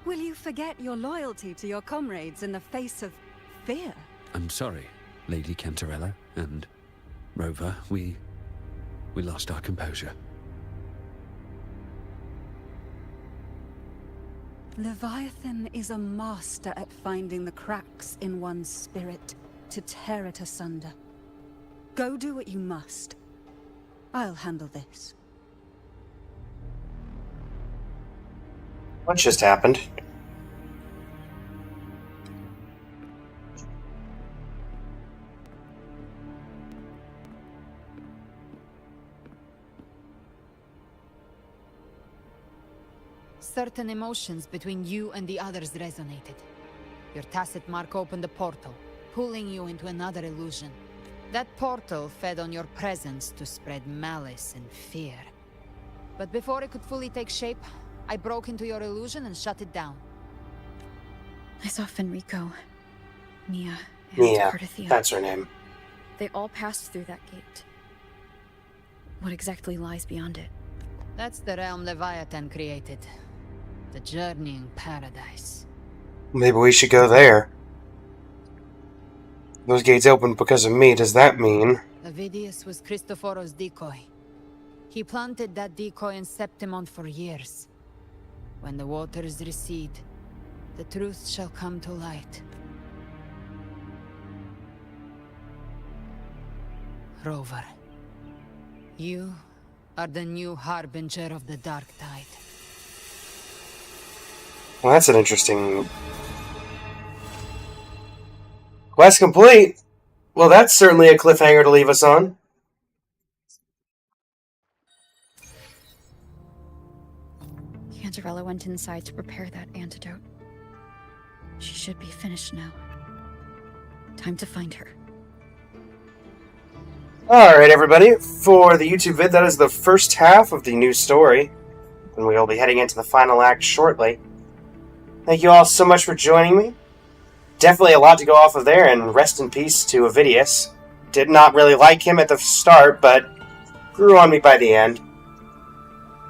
Will you forget your loyalty to your comrades in the face of fear? I'm sorry, Lady Cantarella and Rover. We lost our composure. Leviathan is a master at finding the cracks in one's spirit to tear it asunder. Go do what you must. I'll handle this. What just happened? certain emotions between you and the others resonated. Your tacit mark opened a portal, pulling you into another illusion. That portal fed on your presence to spread malice and fear. But before it could fully take shape, I broke into your illusion and shut it down. I saw Fenrico, Mia, and Mia, Cartithia. that's her name. They all passed through that gate. What exactly lies beyond it? That's the realm Leviathan created. The journeying paradise. Maybe we should go there. Those gates opened because of me. Does that mean... Avidius was Cristoforo's decoy. He planted that decoy in Septimont for years. When the waters recede, the truth shall come to light. Rover, you are the new harbinger of the Dark Tide. Well, that's an interesting... Quest complete! Well, that's certainly a cliffhanger to leave us on. Cantarella went inside to prepare that antidote. She should be finished now. Time to find her. Alright, everybody. For the YouTube vid, that is the first half of the new story. And we'll be heading into the final act shortly. Thank you all so much for joining me. Definitely a lot to go off of there, and rest in peace to Avidius. Did not really like him at the start, but grew on me by the end.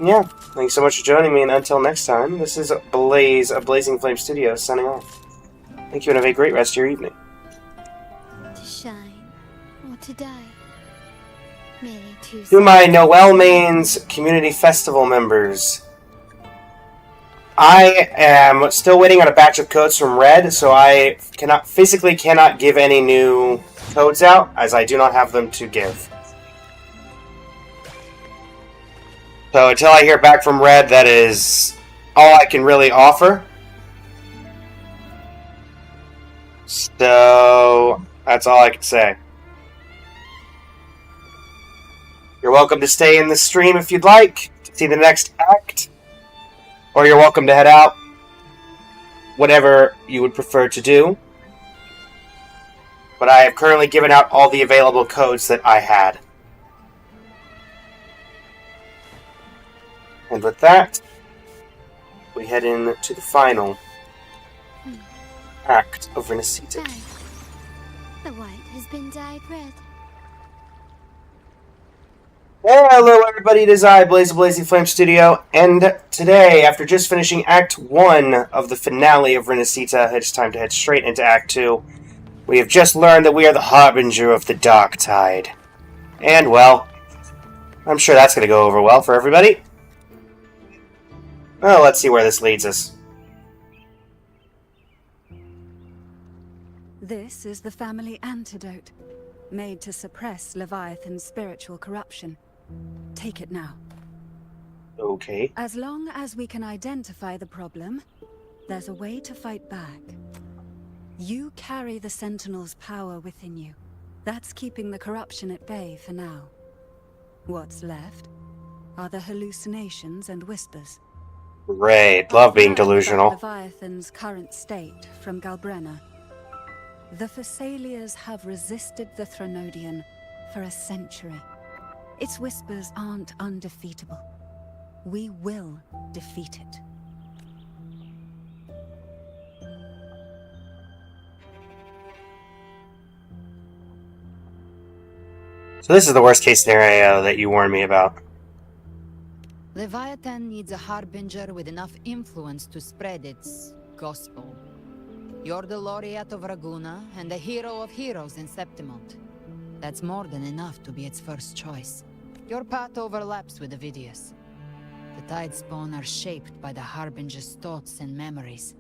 Yeah, thanks so much for joining me, and until next time, this is Blaze of Blazing Flame Studios signing off. Thank you, and have a great rest of your evening. To shine, or to die. Merely two To my Noel Mains Community Festival members, I am still waiting on a batch of codes from Red, so I physically cannot give any new codes out, as I do not have them to give. So until I hear back from Red, that is all I can really offer. So that's all I can say. You're welcome to stay in the stream if you'd like to see the next act, or you're welcome to head out. Whatever you would prefer to do. But I have currently given out all the available codes that I had. And with that, we head into the final act of Renacita. The white has been dyed red. Hello everybody, it is I, Blaze of Blazing Flame Studio, and today, after just finishing Act 1 of the finale of Renacita, it's time to head straight into Act 2. We have just learned that we are the Harbinger of the Dark Tide. And, well, I'm sure that's going to go over well for everybody. Well, let's see where this leads us. This is the family antidote, made to suppress Leviathan's spiritual corruption. Take it now. Okay. As long as we can identify the problem, there's a way to fight back. You carry the Sentinel's power within you. That's keeping the corruption at bay for now. What's left are the hallucinations and whispers. Great. Love being delusional. Leviathan's current state from Galbrenna. The Thessalians have resisted the Threnodian for a century. Its whispers aren't undefeatable. We will defeat it. So this is the worst case scenario that you warned me about. Leviathan needs a harbinger with enough influence to spread its gospel. You're the laureate of Raguna and the hero of heroes in Septimont. That's more than enough to be its first choice. Your path overlaps with Avidius. The Tidespawn are shaped by the harbinger's thoughts and memories.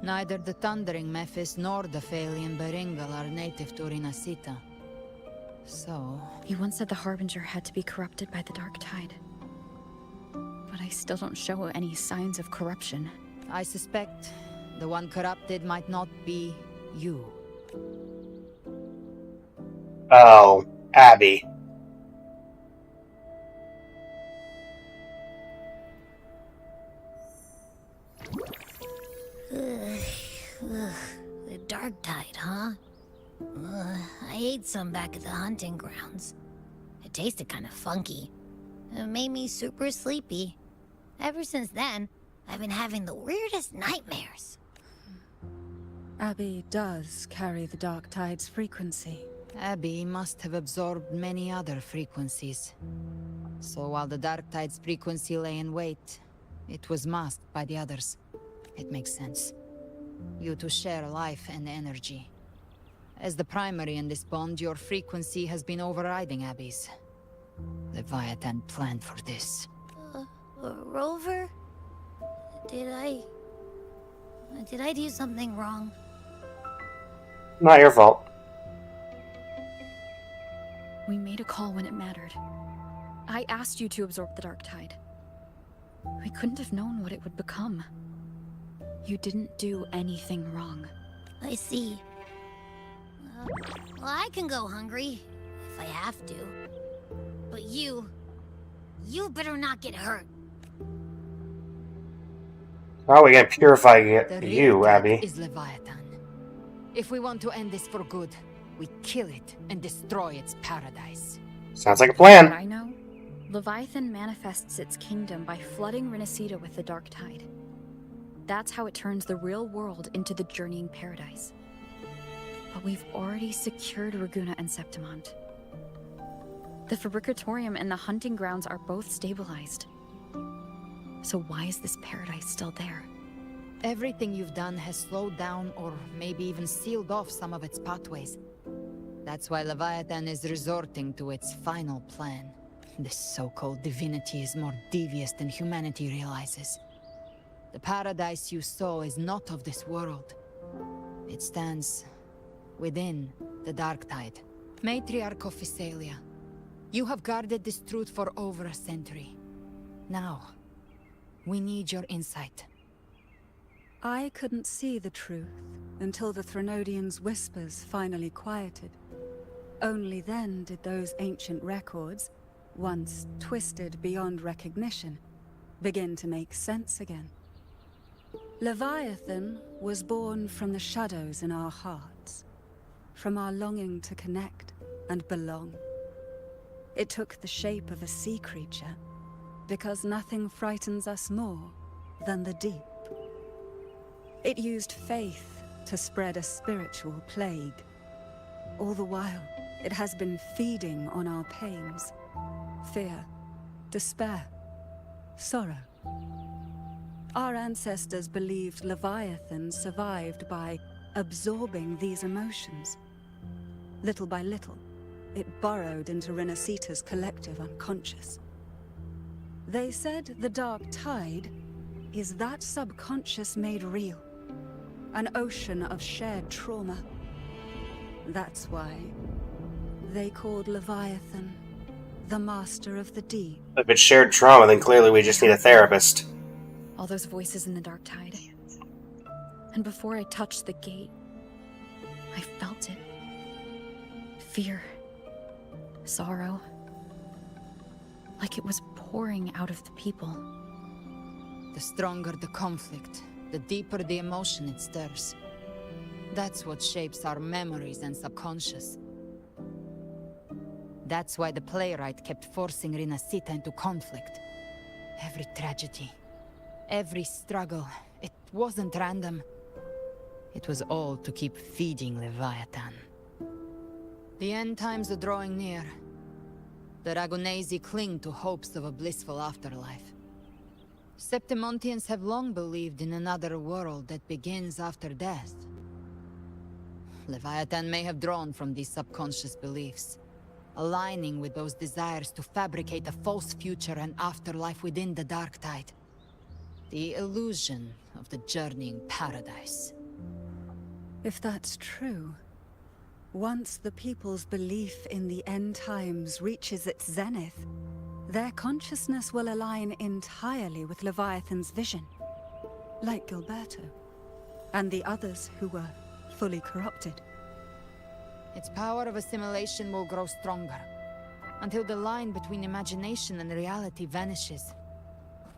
Neither the Thundering Mephis nor the Phalian Beringal are native to Renacita. So... You once said the harbinger had to be corrupted by the Dark Tide. But I still don't show any signs of corruption. I suspect the one corrupted might not be you. Oh, Abby. dark tide, huh? I ate some back at the hunting grounds. It tasted kind of funky. It made me super sleepy. Ever since then, I've been having the weirdest nightmares. Abby does carry the dark tide's frequency. Abby must have absorbed many other frequencies. So while the dark tide's frequency lay in wait, it was masked by the others. It makes sense. You two share life and energy. As the primary in this bond, your frequency has been overriding Abby's. Leviathan planned for this. Rover? Did I do something wrong? Not your fault. We made a call when it mattered. I asked you to absorb the dark tide. We couldn't have known what it would become. You didn't do anything wrong. I see. Well, I can go hungry, if I have to. But you better not get hurt. How are we gonna purify The you, real Abby? threat is Leviathan. If we want to end this for good, we kill it and destroy its paradise. Sounds like a What plan. I know, Leviathan manifests its kingdom by flooding Renacita with the dark tide. That's how it turns the real world into the journeying paradise. But we've already secured Raguna and Septimont. The Fabricatorium and the hunting grounds are both stabilized. So why is this paradise still there? Everything you've done has slowed down or maybe even sealed off some of its pathways. That's why Leviathan is resorting to its final plan. This so-called divinity is more devious than humanity realizes. The paradise you saw is not of this world. It stands within the dark tide. Matriarch of Physalia, you have guarded this truth for over a century. Now, we need your insight. I couldn't see the truth until the Threnodians' whispers finally quieted. Only then did those ancient records, once twisted beyond recognition, begin to make sense again. Leviathan was born from the shadows in our hearts, from our longing to connect and belong. It took the shape of a sea creature, because nothing frightens us more than the deep. It used faith to spread a spiritual plague. All the while, it has been feeding on our pains. Fear, despair, sorrow. Our ancestors believed Leviathan survived by absorbing these emotions. Little by little, it burrowed into Renacita's collective unconscious. They said the dark tide is that subconscious made real. An ocean of shared trauma. That's why they called Leviathan the Master of the Deep. If it's shared trauma, then clearly we just need a therapist. All those voices in the dark tide. And before I touched the gate, I felt it. Fear. Sorrow. Like it was pouring out of the people. The stronger the conflict, the deeper the emotion it stirs. That's what shapes our memories and subconscious. That's why the playwright kept forcing Renacita into conflict. Every tragedy, every struggle, it wasn't random. It was all to keep feeding Leviathan. The end times are drawing near. The Ragunesi cling to hopes of a blissful afterlife. Septimontians have long believed in another world that begins after death. Leviathan may have drawn from these subconscious beliefs, aligning with those desires to fabricate a false future and afterlife within the dark tide. The illusion of the journeying paradise. If that's true, once the people's belief in the end times reaches its zenith, their consciousness will align entirely with Leviathan's vision. Like Gilberto, and the others who were fully corrupted. Its power of assimilation will grow stronger, until the line between imagination and reality vanishes.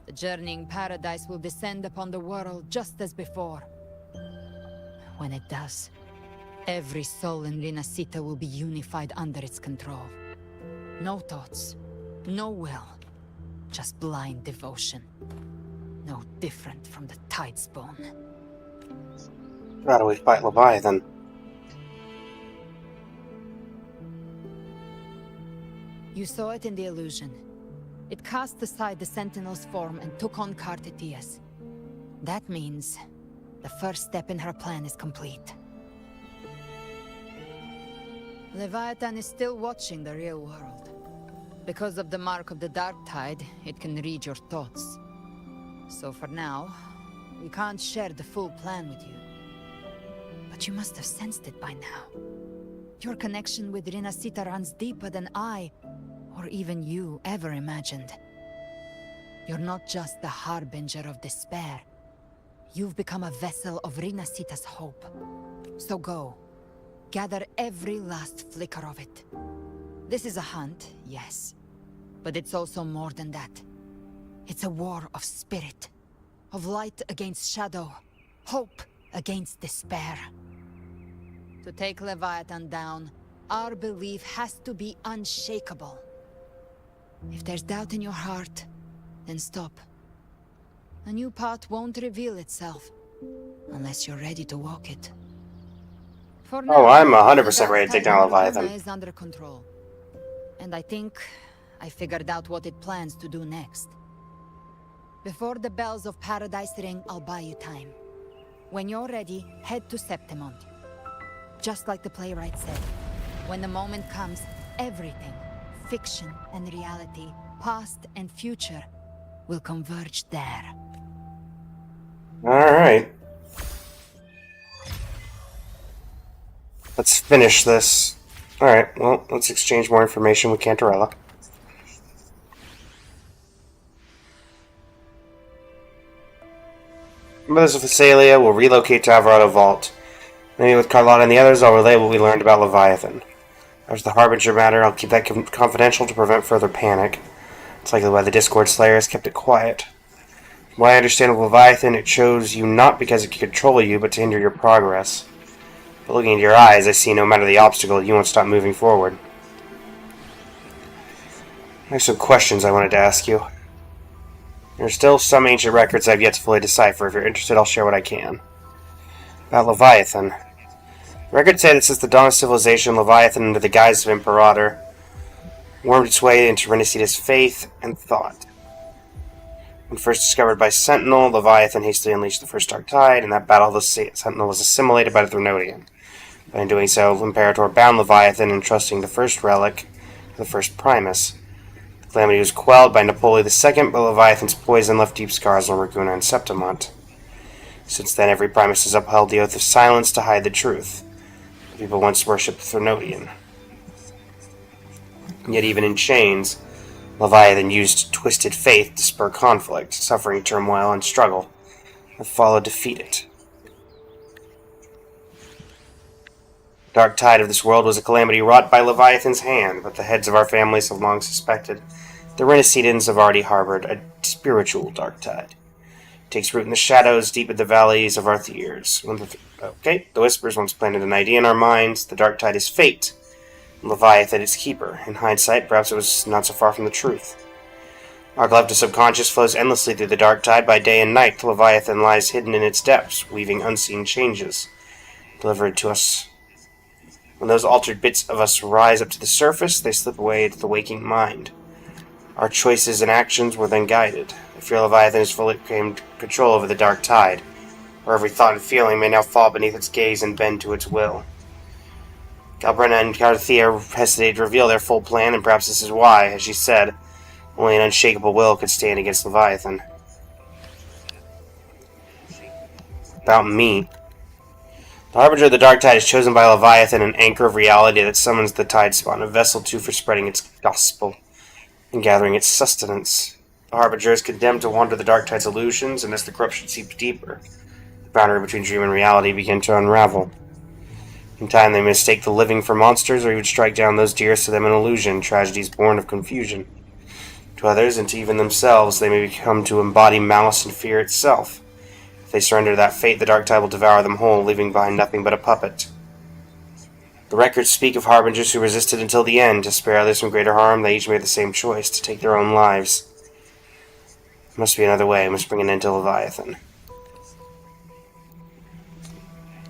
The journeying paradise will descend upon the world just as before. When it does, Every soul in Rinascita will be unified under its control. No thoughts, no will, just blind devotion. No different from the Tidespawn. How do we fight Leviathan? You saw it in the illusion. It cast aside the Sentinel's form and took on Cartetias. That means the first step in her plan is complete. Leviathan is still watching the real world. Because of the mark of the Dark Tide, it can read your thoughts. So for now, we can't share the full plan with you. But you must have sensed it by now. Your connection with Rinascita runs deeper than I, or even you, ever imagined. You're not just the harbinger of despair. You've become a vessel of Rinascita's hope. So go. Gather every last flicker of it. This is a hunt, yes. But it's also more than that. It's a war of spirit. Of light against shadow. Hope against despair. To take Leviathan down, our belief has to be unshakable. If there's doubt in your heart, then stop. A new path won't reveal itself, unless you're ready to walk it. For now, Oh, I'm 100% ready to take down Leviathan. is under control. And I think I figured out what it plans to do next. Before the bells of Paradise ring, I'll buy you time. When you're ready, head to Septimont. Just like the playwright said, when the moment comes, everything, fiction and reality, past and future, will converge there. Alright. Let's finish this. Alright, well, let's exchange more information with Cantarella. Members of Thessalia will relocate to Alvarado Vault. Maybe with Carlotta and the others, I'll relay what we learned about Leviathan. As the Harbinger matter, I'll keep that confidential to prevent further panic. It's likely why the Discord Slayer has kept it quiet. From what I understand of Leviathan, it chose you not because it could control you, but to hinder your progress. But looking into your eyes, I see no matter the obstacle, you won't stop moving forward. There's some questions I wanted to ask you. There are still some ancient records I've yet to fully decipher. If you're interested, I'll share what I can. About Leviathan. The records say that since the dawn of civilization, Leviathan, under the guise of Imperator, wormed its way into Rinascita's faith and thought. When first discovered by Sentinel, Leviathan hastily unleashed the first Dark Tide. In that battle, the Sentinel was assimilated by the Threnodian. But in doing so, Imperator bound Leviathan, entrusting the first relic to the first Primus. The calamity was quelled by Napoleon II, but Leviathan's poison left deep scars on Raguna and Septimont. Since then, every Primus has upheld the oath of silence to hide the truth. The people once worshipped the Threnodian. Yet even in chains, Leviathan used twisted faith to spur conflict, suffering, turmoil, and struggle that followed defeat it. The dark tide of this world was a calamity wrought by Leviathan's hand, but the heads of our families have long suspected the Rinascitans have already harbored a spiritual dark tide. It takes root in the shadows, deep in the valleys of our fears. The Whispers once planted an idea in our minds. The dark tide is fate. Leviathan its keeper. In hindsight, perhaps it was not so far from the truth. Our collective subconscious flows endlessly through the dark tide by day and night. Leviathan lies hidden in its depths, weaving unseen changes, delivered to us. When those altered bits of us rise up to the surface, they slip away to the waking mind. Our choices and actions were then guided. I fear Leviathan has fully claimed control over the dark tide, where every thought and feeling may now fall beneath its gaze and bend to its will. Galbrena and Carthea hesitated to reveal their full plan, and perhaps this is why, as she said, only an unshakable will could stand against Leviathan. About me. The Harbinger of the Dark Tide is chosen by Leviathan, an anchor of reality that summons the Tidespawn, a vessel too for spreading its gospel and gathering its sustenance. The Harbinger is condemned to wander the Dark Tide's illusions, and as the corruption seeps deeper, the boundary between dream and reality begin to unravel. In time, they mistake the living for monsters, or even strike down those dearest to them in illusion, tragedies born of confusion. To others, and to even themselves, they may become to embody malice and fear itself. If they surrender to that fate, the dark tide will devour them whole, leaving behind nothing but a puppet. The records speak of harbingers who resisted until the end. To spare others from greater harm, they each made the same choice, to take their own lives. There must be another way. I must bring an end to Leviathan.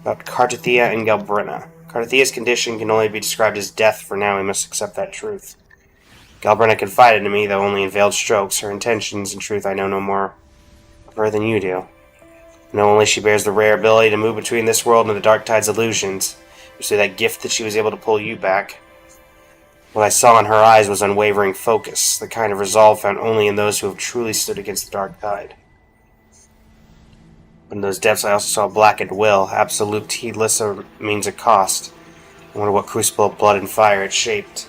About Cartathea and Galbrenna. Cartathea's condition can only be described as death. For now, we must accept that truth. Galbrenna confided to me, though only in veiled strokes. Her intentions, in truth, I know no more of her than you do. I know only she bears the rare ability to move between this world and the Dark Tide's illusions. You see that gift that she was able to pull you back. What I saw in her eyes was unwavering focus, the kind of resolve found only in those who have truly stood against the Dark Tide. But in those depths I also saw blackened will, absolute, heedless of means of cost. I wonder what crucible of blood and fire it shaped.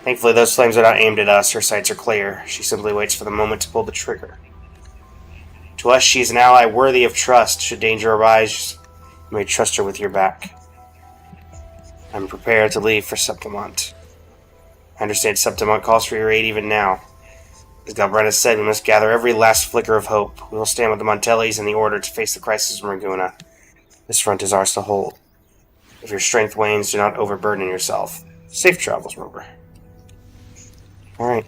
Thankfully, those flames are not aimed at us. Her sights are clear. She simply waits for the moment to pull the trigger. To us, she is an ally worthy of trust. Should danger arise, you may trust her with your back. I'm prepared to leave for Septimont. I understand Septimont calls for your aid even now. As Galbrenna said, we must gather every last flicker of hope. We will stand with the Montellis and the Order to face the crisis in Raguna. This front is ours to hold. If your strength wanes, do not overburden yourself. Safe travels, remember. Alright.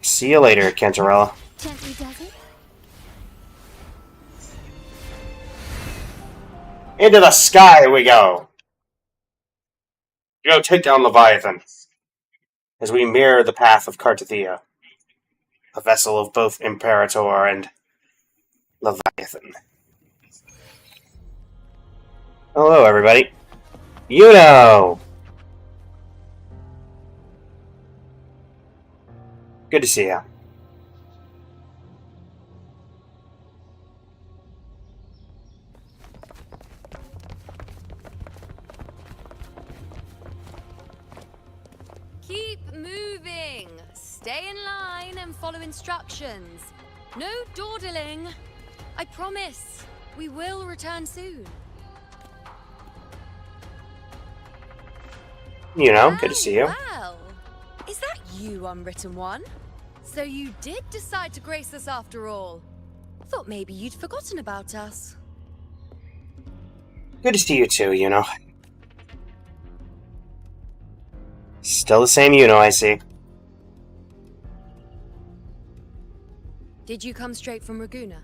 See you later, Cantarella. Gently does it? Into the sky we go! Go take down Leviathan. As we mirror the path of Cartathea. A vessel of both Imperator and Leviathan. Hello, everybody. Good to see you. Keep moving. Stay in line and follow instructions. No dawdling. I promise. We will return soon. Good to see you. Well, is that you, Unwritten One? So you did decide to grace us after all. Thought maybe you'd forgotten about us. Good to see you too, Still the same I see. Did you come straight from Raguna?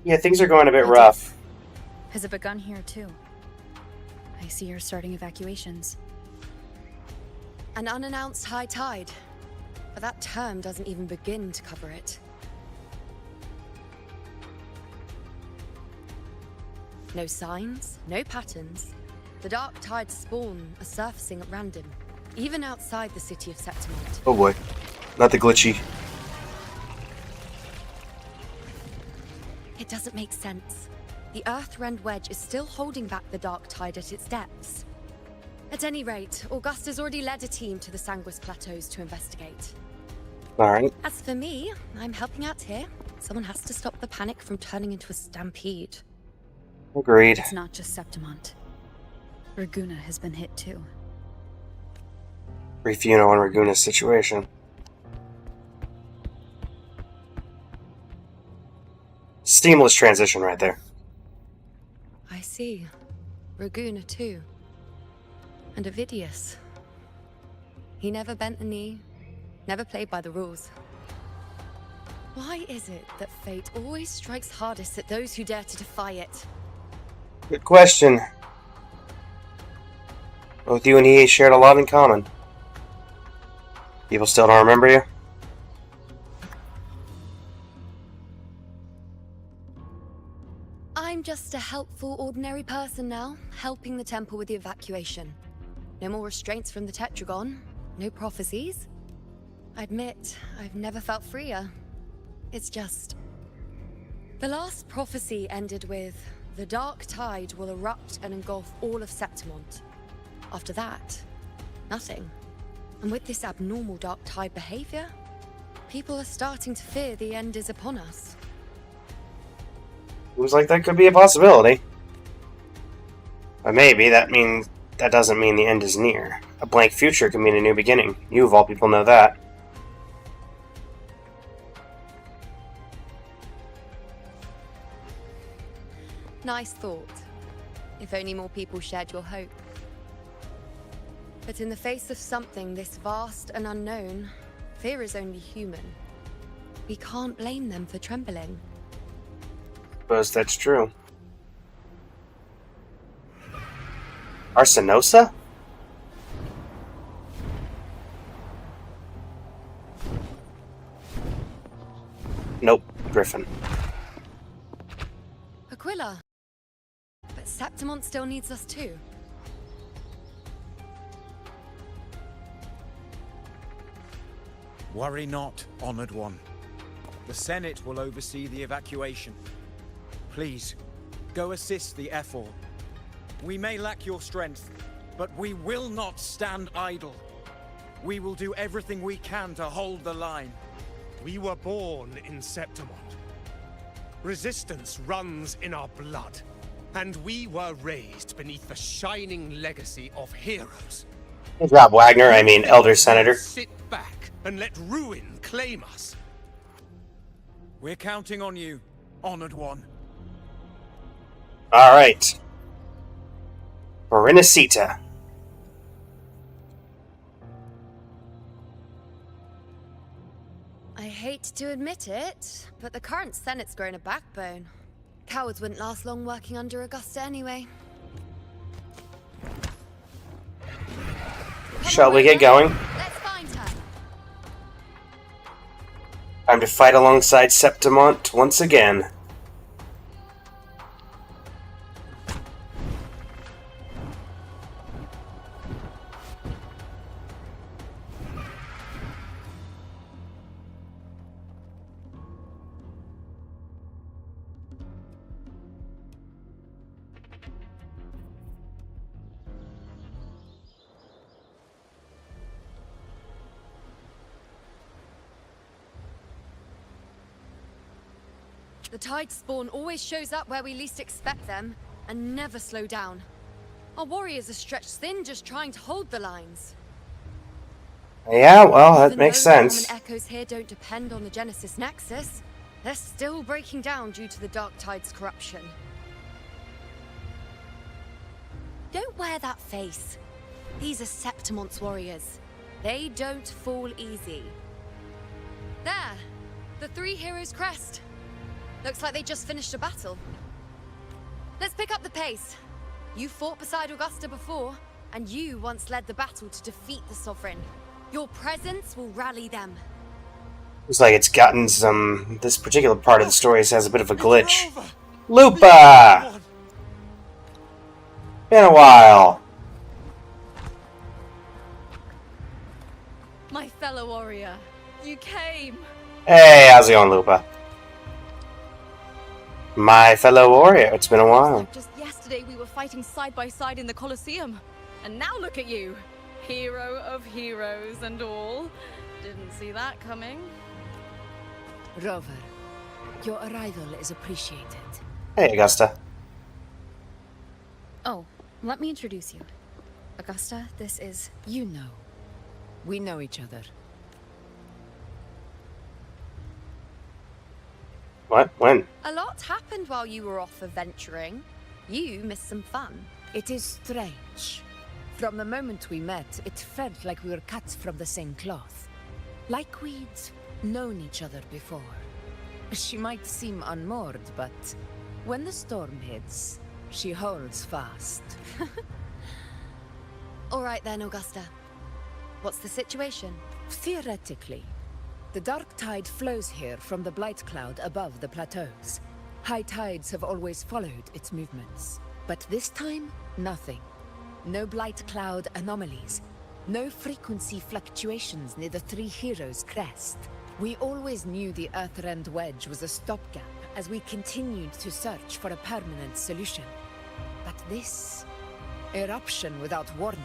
Yeah, things are going a bit rough. Has it begun here too? I see you're starting evacuations. An unannounced high tide. But that term doesn't even begin to cover it. No signs, no patterns. The Dark Tide's spawn are surfacing at random, even outside the city of Septimont. Oh boy. Not the glitchy. It doesn't make sense. The Earthrend Wedge is still holding back the Dark Tide at its depths. At any rate, Augusta's already led a team to the Sanguis Plateaus to investigate. Alright. As for me, I'm helping out here. Someone has to stop the panic from turning into a stampede. Agreed. It's not just Septimont. Raguna has been hit too. Brief on Raguna's situation. Seamless transition right there. I see. Raguna too. And Ovidius. He never bent the knee, never played by the rules. Why is it that fate always strikes hardest at those who dare to defy it? Good question. Both you and he shared a lot in common. People still don't remember you? I'm just a helpful, ordinary person now, helping the temple with the evacuation. No more restraints from the Tetragon, no prophecies. I admit, I've never felt freer. It's just... The last prophecy ended with, the Dark Tide will erupt and engulf all of Septimont. After that, nothing. And with this abnormal Dark Tide behavior, people are starting to fear the end is upon us. Seems like that could be a possibility. But maybe that doesn't mean the end is near. A blank future could mean a new beginning. You of all people know that. Nice thought. If only more people shared your hope. But in the face of something this vast and unknown, fear is only human. We can't blame them for trembling. Suppose that's true. Arsenosa? Nope, Griffin. Aquila. But Septimont still needs us too. Worry not, Honored One. The Senate will oversee the evacuation. Please, go assist the Ephor. We may lack your strength, but we will not stand idle. We will do everything we can to hold the line. We were born in Septimont. Resistance runs in our blood. And we were raised beneath the shining legacy of heroes. Good job, Wagner. I mean, Elder Senator. Sit back and let ruin claim us. We're counting on you, Honored One. Alright. Renacita. I hate to admit it, but the current Senate's grown a backbone. Cowards wouldn't last long working under Augusta anyway. Shall we get going? Let's find her. Time to fight alongside Septimont once again. The tide spawn always shows up where we least expect them, and never slow down. Our warriors are stretched thin just trying to hold the lines. Yeah, well, that makes Even though sense. the common echoes here don't depend on the Genesis Nexus, they're still breaking down due to the Dark Tide's corruption. Don't wear that face. These are Septimont's warriors. They don't fall easy. There! The three heroes' crest. Looks like they just finished a battle. Let's pick up the pace. You fought beside Augusta before, and you once led the battle to defeat the Sovereign. Your presence will rally them. Looks like it's gotten some... This particular part of the story has a bit of a glitch. Lupa! Been a while. My fellow warrior, you came. Hey, how's it going, Lupa? My fellow warrior, it's been a while. Just yesterday we were fighting side by side in the Colosseum. And now look at you. Hero of heroes and all. Didn't see that coming. Rover, your arrival is appreciated. Hey, Augusta. Oh, let me introduce you. Augusta, this is... You know. We know each other. What? When? A lot happened while you were off adventuring. You missed some fun. It is strange. From the moment we met, it felt like we were cut from the same cloth. Like we'd known each other before. She might seem unmoored, but when the storm hits, she holds fast. All right then, Augusta. What's the situation? Theoretically, the dark tide flows here from the blight cloud above the plateaus. High tides have always followed its movements. But this time, nothing. No blight cloud anomalies. No frequency fluctuations near the Three Heroes' crest. We always knew the Earthrend Wedge was a stopgap as we continued to search for a permanent solution. But this eruption without warning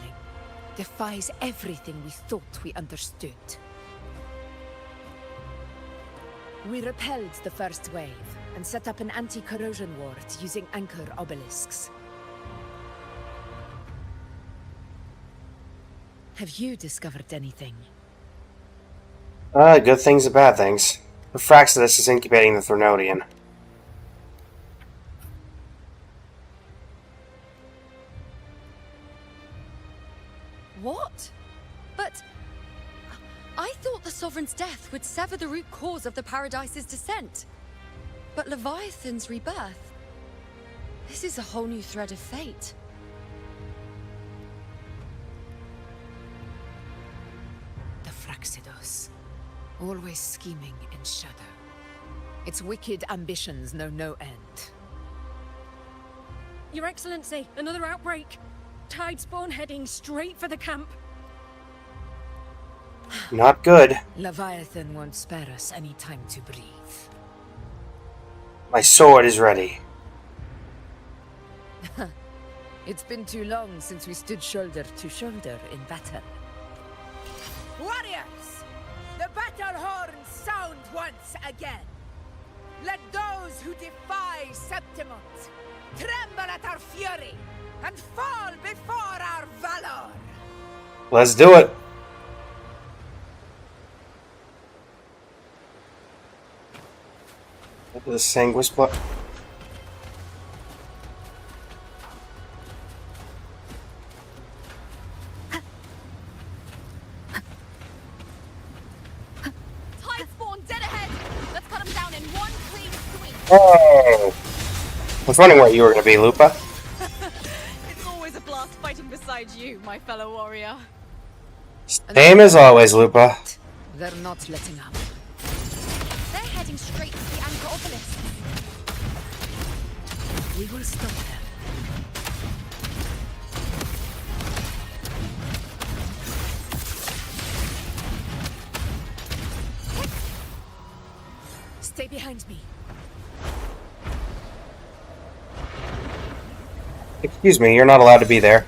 defies everything we thought we understood. We repelled the first wave and set up an anti-corrosion ward using anchor obelisks. Have you discovered anything? Good things and bad things. The Fraxidus is incubating the Threnodian. What? But I thought the Sovereign's death would sever the root cause of the Paradise's descent. But Leviathan's rebirth... This is a whole new thread of fate. The Fraxidos. Always scheming in shadow. Its wicked ambitions know no end. Your Excellency, another outbreak. Tidespawn heading straight for the camp. Not good. Leviathan won't spare us any time to breathe. My sword is ready. It's been too long since we stood shoulder to shoulder in battle. Warriors! The battle horns sound once again. Let those who defy Septimont tremble at our fury and fall before our valor. Let's do it. The Sanguis blood. Tidespawn dead ahead! Let's cut him down in one clean sweep! Oh! I was wondering what you were going to be, Lupa. It's always a blast fighting beside you, my fellow warrior. Same as always, Lupa. They're not letting up. They're heading straight to the Anchor Obelisk. We will stop them. Stay behind me. Excuse me, you're not allowed to be there.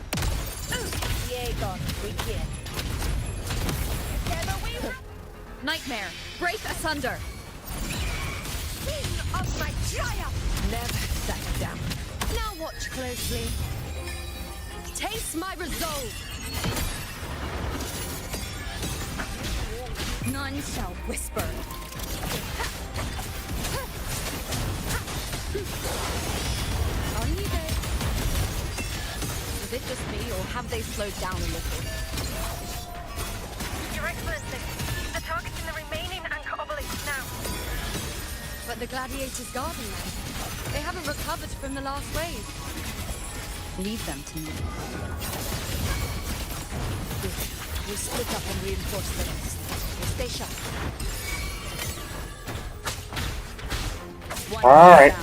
Nightmare, break asunder. Of my triumph! Never back down. Now watch closely. Taste my resolve. None shall whisper. Are you there? Is it just me, or have they slowed down a little? Your Excellency, the target's in the remaining Anchor Obelisk now. But the gladiators guarding them, they haven't recovered from the last wave. Leave them to me. We'll split up and reinforce the rest. Stay sharp. Alright.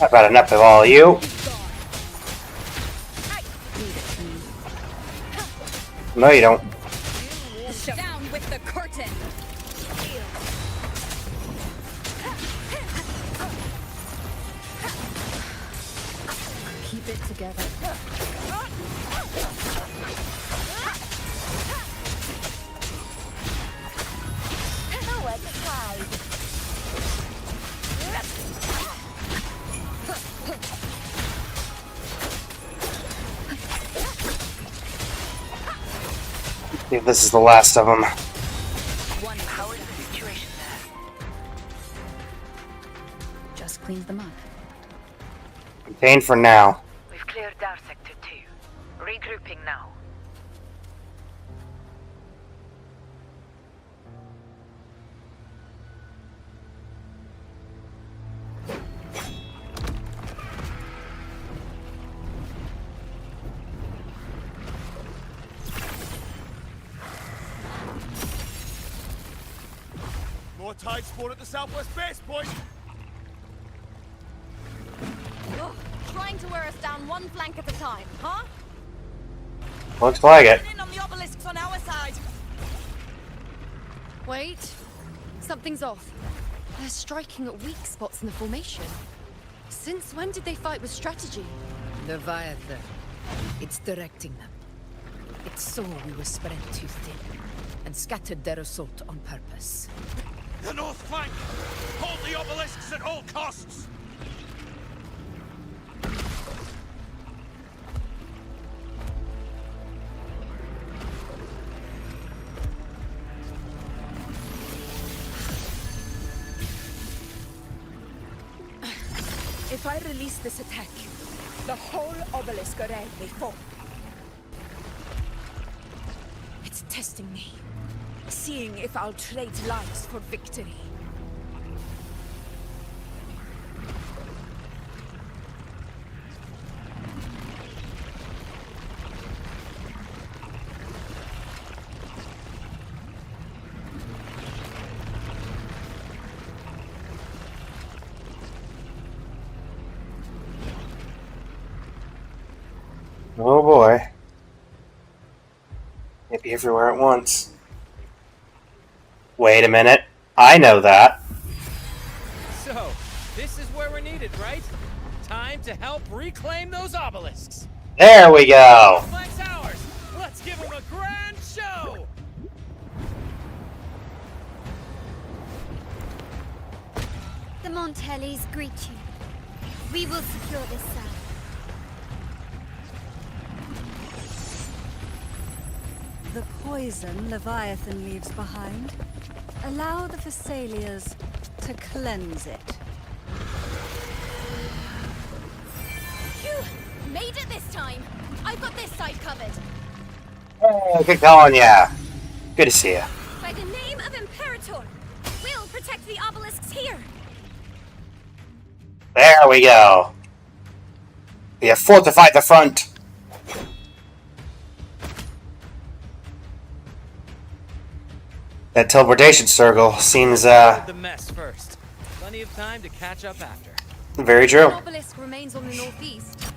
I've had enough of all of you. No, you don't. Down with the curtain. Keep it together. Nowhere to hide. I think this is the last of them. How is the situation there? Just cleaned them up. Contained for now. We've cleared our sector 2. Regrouping now. More Tidespawn at the southwest base point. Ugh, trying to wear us down one flank at a time, huh? Looks like it. In on the obelisks on our side. Wait, something's off. They're striking at weak spots in the formation. Since when did they fight with strategy? Leviathan. It's directing them. It saw we were spread too thin, and scattered their assault on purpose. The north flank! Hold the obelisks at all costs! If I release this attack, The whole obelisk array may fall. It's testing me, seeing if I'll trade lives for victory. Oh boy. Can't be everywhere at once. Wait a minute. I know that. So, this is where we're needed, right? Time to help reclaim those obelisks. There we go. Flank's ours. Let's give them a grand show. The Montellis greet you. We will secure this side. The poison Leviathan leaves behind, allow the Thessalians to cleanse it. Phew! Made it this time. I've got this side covered. Hey, good calling ya. Good to see ya. By the name of Imperator, we'll protect the obelisks here. There we go. We have fortified the front. That teleportation circle seems, The mess first. Plenty of time to catch up after. very true. The obelisk remains on the northeast.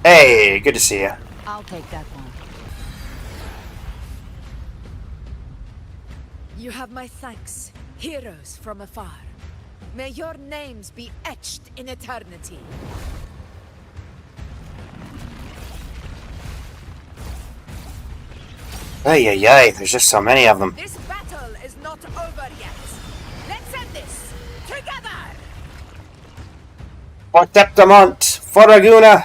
Hey, good to see ya. I'll take that one. You have my thanks, heroes from afar. May your names be etched in eternity. Ay, ay, ay, there's just so many of them. This battle is not over yet. Let's end this together! For Septimont, for Raguna.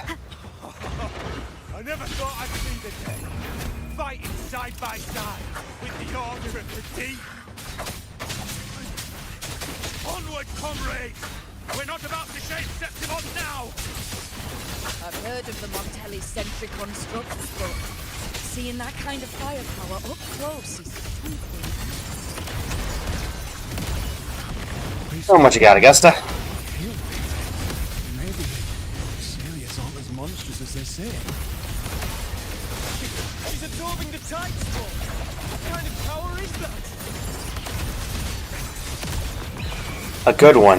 I never thought I'd see the day. Fighting side by side with the Order of the Deep. Onward, comrades! We're not about to shake Septimont now! I've heard of the Montelli-centric constructs, but seeing that kind of firepower up close is something. How much you got, Augusta? Maybe Celia's aren't as monstrous as they say. She's absorbing the tide storm. What kind of power is that? A good one.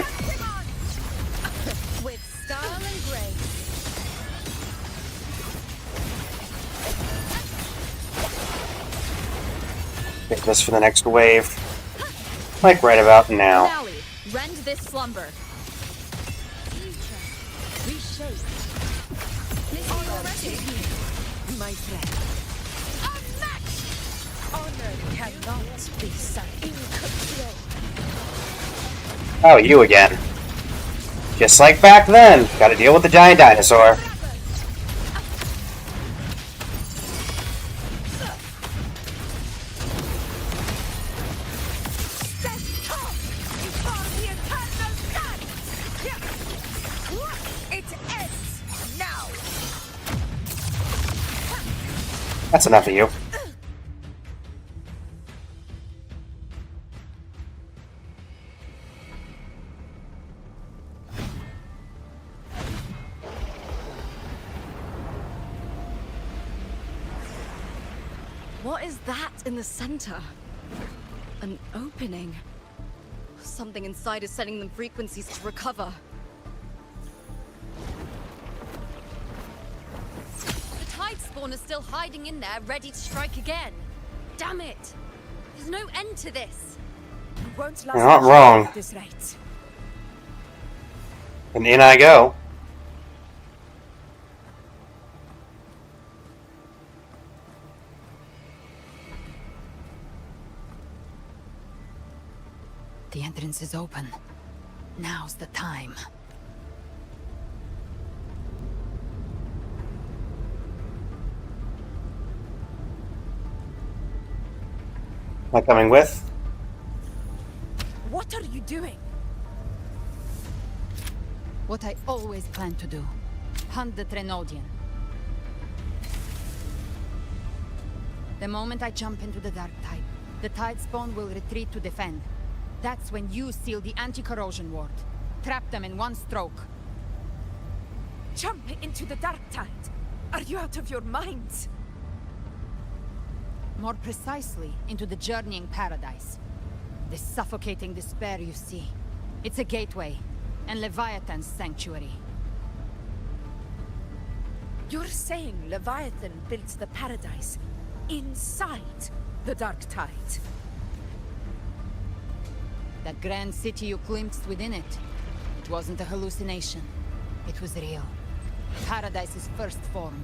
With style and grace. Get this for the next wave. Like right about now. Finale. Rend this slumber. Reshape. Are you ready? My friend. Honor cannot be sunk in control. Oh, you again. Just like back then. Gotta deal with the giant dinosaur. It ends now. That's enough of you. What is that in the center? An opening. Something inside is sending them frequencies to recover. The tide spawn is still hiding in there, ready to strike again. Damn it! There's no end to this. You won't last You're not long wrong. at this rate. And in I go. The entrance is open. Now's the time. Am I coming with? What are you doing? What I always planned to do. Hunt the Trenodian. The moment I jump into the dark tide, the tide spawn will retreat to defend. That's when you seal the anti-corrosion ward. Trap them in one stroke. Jump into the dark tide? Are you out of your minds? More precisely, into the journeying paradise. The suffocating despair you see. It's a gateway, and Leviathan's sanctuary. You're saying Leviathan built the paradise inside the dark tide? That grand city you glimpsed within it, it wasn't a hallucination. It was real. Paradise's first form.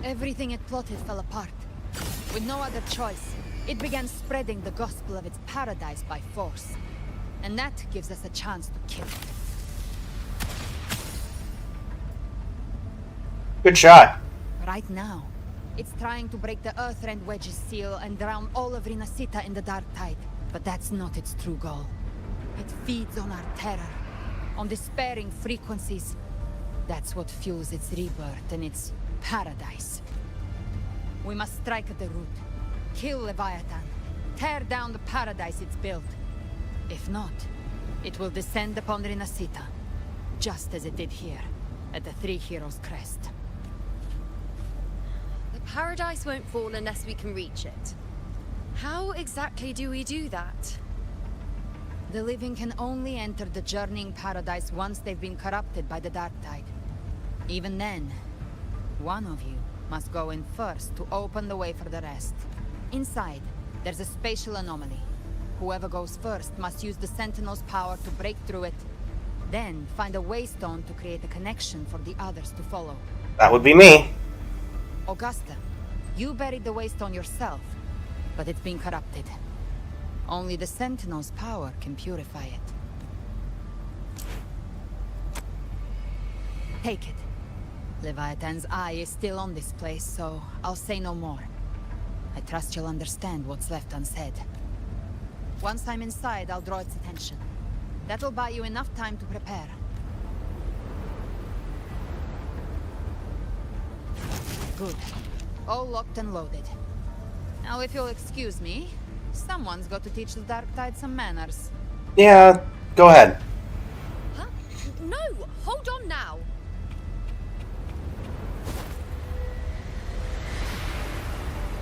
Everything it plotted fell apart. With no other choice, it began spreading the gospel of its paradise by force. And that gives us a chance to kill it. Good shot. Right now, it's trying to break the Earthrend Wedge's seal and drown all of Rinasita in the dark tide. But that's not its true goal. It feeds on our terror, on despairing frequencies. That's what fuels its rebirth and its paradise. We must strike at the root, kill Leviathan, tear down the paradise it's built. If not, it will descend upon Rinasita, just as it did here, at the Three Heroes Crest. The paradise won't fall unless we can reach it. How exactly do we do that? The living can only enter the journeying paradise once they've been corrupted by the dark tide. Even then, one of you must go in first to open the way for the rest. Inside, there's a spatial anomaly. Whoever goes first must use the Sentinel's power to break through it, then find a waystone to create a connection for the others to follow. That would be me. Augusta, you buried the waystone yourself, but it's been corrupted. Only the Sentinel's power can purify it. Take it. Leviathan's eye is still on this place, so I'll say no more. I trust you'll understand what's left unsaid. Once I'm inside, I'll draw its attention. That'll buy you enough time to prepare. Good. All locked and loaded. Now, if you'll excuse me, someone's got to teach the Dark Tide some manners. Yeah, go ahead. Huh? No! Hold on now!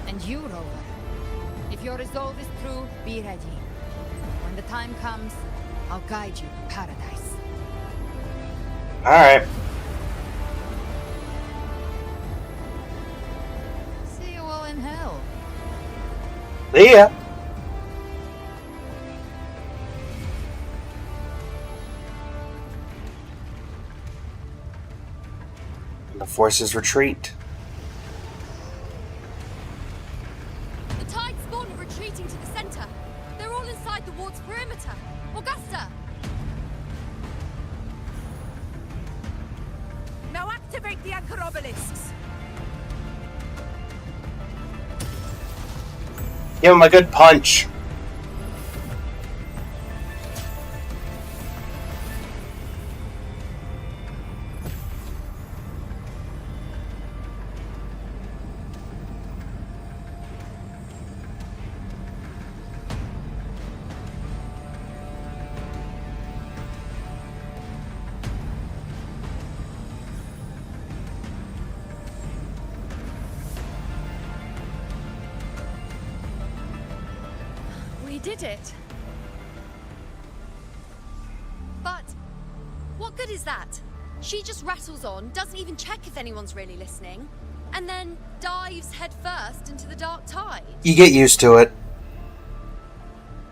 And you, Rover. If your resolve is true, be ready. When the time comes, I'll guide you to paradise. Alright. See you all in hell. See ya. The forces retreat. The tide spawn are retreating to the center. They're all inside the ward's perimeter. Augusta! Now activate the anchor obelisks. Give him a good punch. We did it. But what good is that? She just rattles on, doesn't even check if anyone's really listening, and then dives headfirst into the dark tide. You get used to it.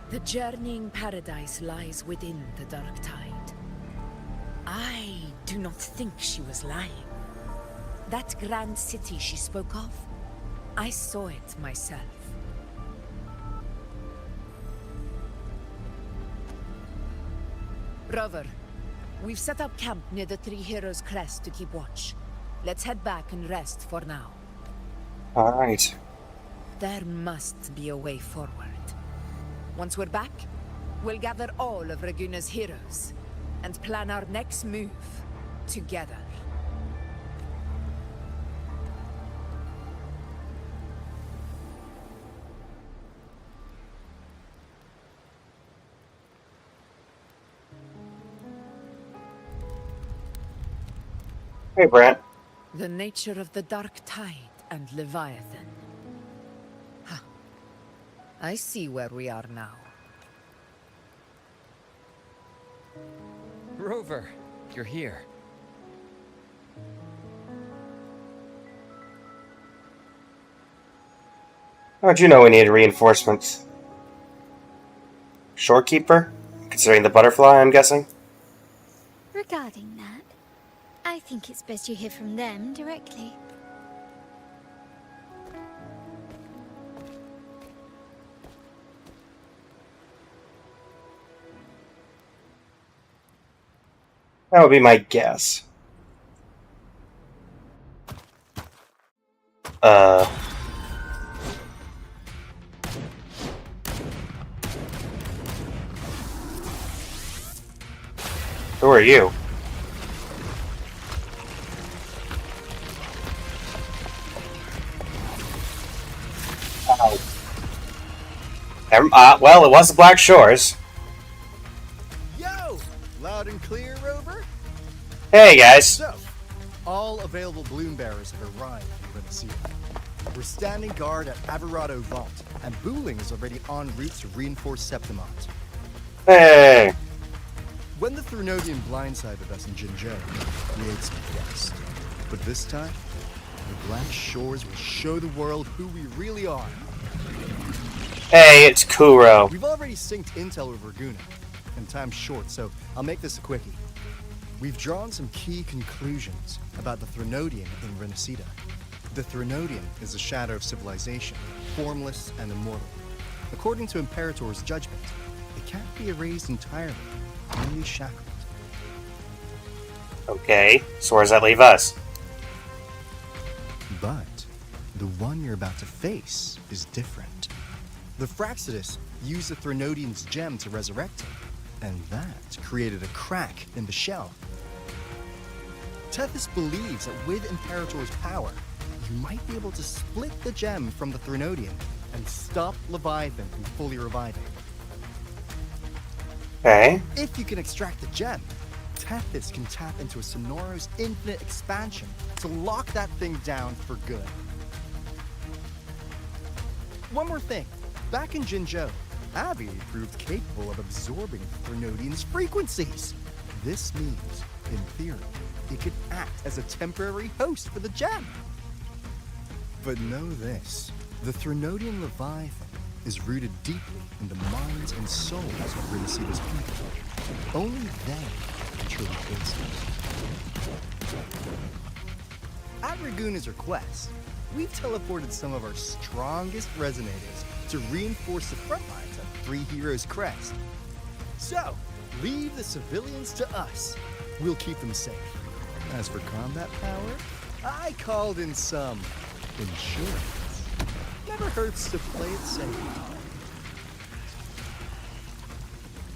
The journeying paradise lies within the dark tide. I do not think she was lying. That grand city she spoke of, I saw it myself. Rover, we've set up camp near the Three Heroes Crest to keep watch. Let's head back and rest for now. Alright. There must be a way forward. Once we're back, we'll gather all of Raguna's heroes and plan our next move together. Hey, Brent. The nature of the Dark Tide and Leviathan. Huh. I see where we are now. Rover, you're here. How'd you know we needed reinforcements? Shorekeeper? Considering the butterfly, I'm guessing? Regarding that, I think it's best you hear from them directly. That would be my guess. Who are you? Well, it was the Black Shores. Yo! Loud and clear, Rover? Hey, guys. So, all available balloon bearers have arrived in Renaissance. We're standing guard at Averado Vault, and Booling is already en route to reinforce Septimont. Hey! When the Threnodian blindsided us in Jinzhou, we ate some guests. But this time, the Black Shores will show the world who we really are. Hey, it's Kuro. We've already synced intel with Raguna, and time's short, so I'll make this a quickie. We've drawn some key conclusions about the Threnodian in Renaissance. The Threnodian is a shadow of civilization, formless and immortal. According to Imperator's judgment, it can't be erased entirely, only shackled. Okay, so where does that leave us? But the one you're about to face is different. The Fraxidus used the Threnodian's gem to resurrect him, and that created a crack in the shell. Tethys believes that with Imperator's power, you might be able to split the gem from the Threnodian and stop Leviathan from fully reviving. Okay. If you can extract the gem, Tethys can tap into a Sonoros infinite expansion to lock that thing down for good. One more thing. Back in Jinzhou, Abby proved capable of absorbing the Threnodian's frequencies. This means, in theory, it could act as a temporary host for the gem. But know this, the Threnodian Leviathan is rooted deeply in the minds and souls of Renaceda's people. Only they can truly face it. At Raguna's request, we've teleported some of our strongest resonators to reinforce the front lines of Three Heroes Crest. So, leave the civilians to us. We'll keep them safe. As for combat power, I called in some insurance. Never hurts to play it safe.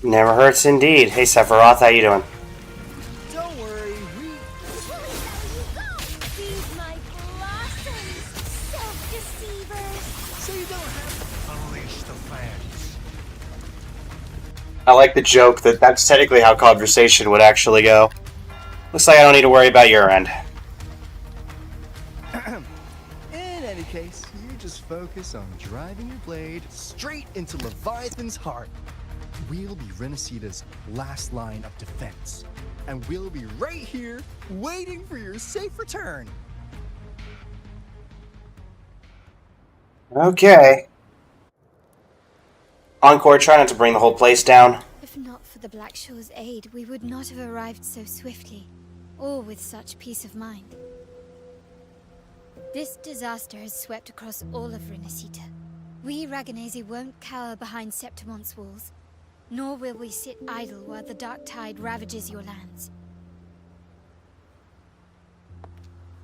Never hurts indeed. Hey, Sephiroth, how you doing? Don't worry, These my blossoms, self-deceivers. So you don't have to unleash the fans. I like the joke that that's technically how conversation would actually go. Looks like I don't need to worry about your end. In any case, you just focus on driving your blade straight into Leviathan's heart. We'll be Renaceda's last line of defense. And we'll be right here, waiting for your safe return. Okay. Encore, try not to bring the whole place down. If not for the Black Shore's aid, we would not have arrived so swiftly, or with such peace of mind. This disaster has swept across all of Renaissance. We Raganese won't cower behind Septimont's walls, nor will we sit idle while the dark tide ravages your lands.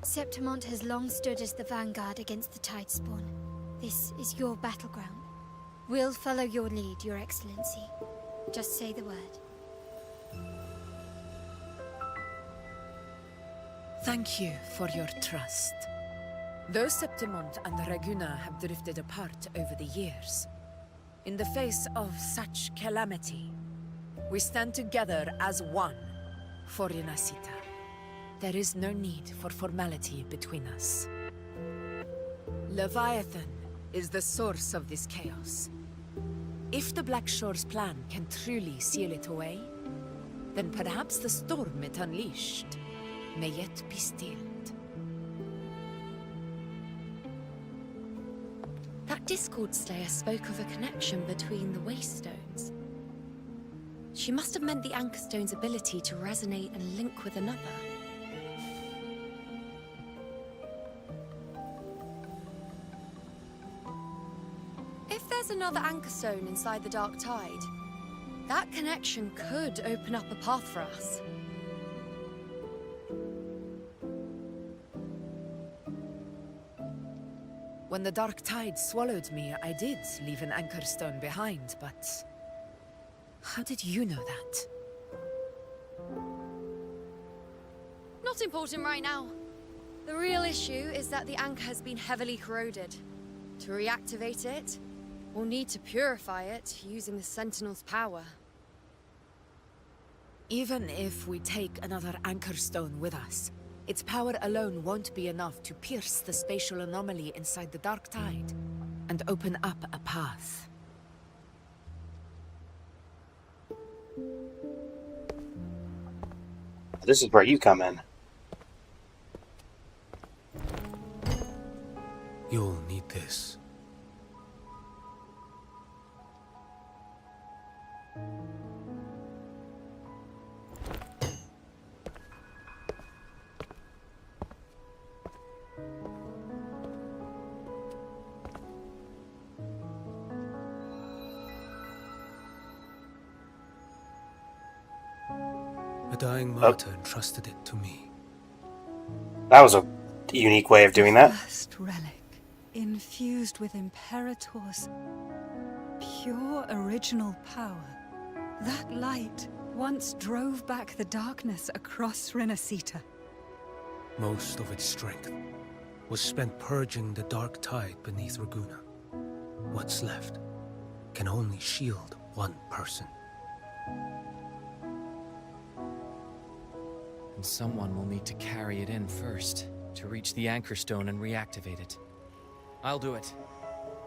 Septimont has long stood as the vanguard against the Tidespawn. This is your battleground. We'll follow your lead, Your Excellency. Just say the word. Thank you for your trust. Though Septimont and Raguna have drifted apart over the years, in the face of such calamity, we stand together as one for Renacita. There is no need for formality between us. Leviathan is the source of this chaos. If the Black Shore's plan can truly seal it away, then perhaps the storm it unleashed may yet be stilled. That Discord Slayer spoke of a connection between the Waystones. She must have meant the Anchorstone's ability to resonate and link with another. If there's another Anchorstone inside the Dark Tide, that connection could open up a path for us. When the Dark Tide swallowed me, I did leave an Anchorstone behind, but... how did you know that? Not important right now. The real issue is that the anchor has been heavily corroded. To reactivate it, we'll need to purify it using the Sentinel's power. Even if we take another Anchorstone with us, its power alone won't be enough to pierce the spatial anomaly inside the Dark Tide and open up a path. This is where you come in. You'll need this. A dying martyr entrusted it to me. That was a unique way of doing that. First relic, infused with Imperator's pure original power. That light once drove back the darkness across Renacita. Most of its strength was spent purging the Dark Tide beneath Raguna. What's left can only shield one person. And someone will need to carry it in first, to reach the Anchorstone and reactivate it. I'll do it.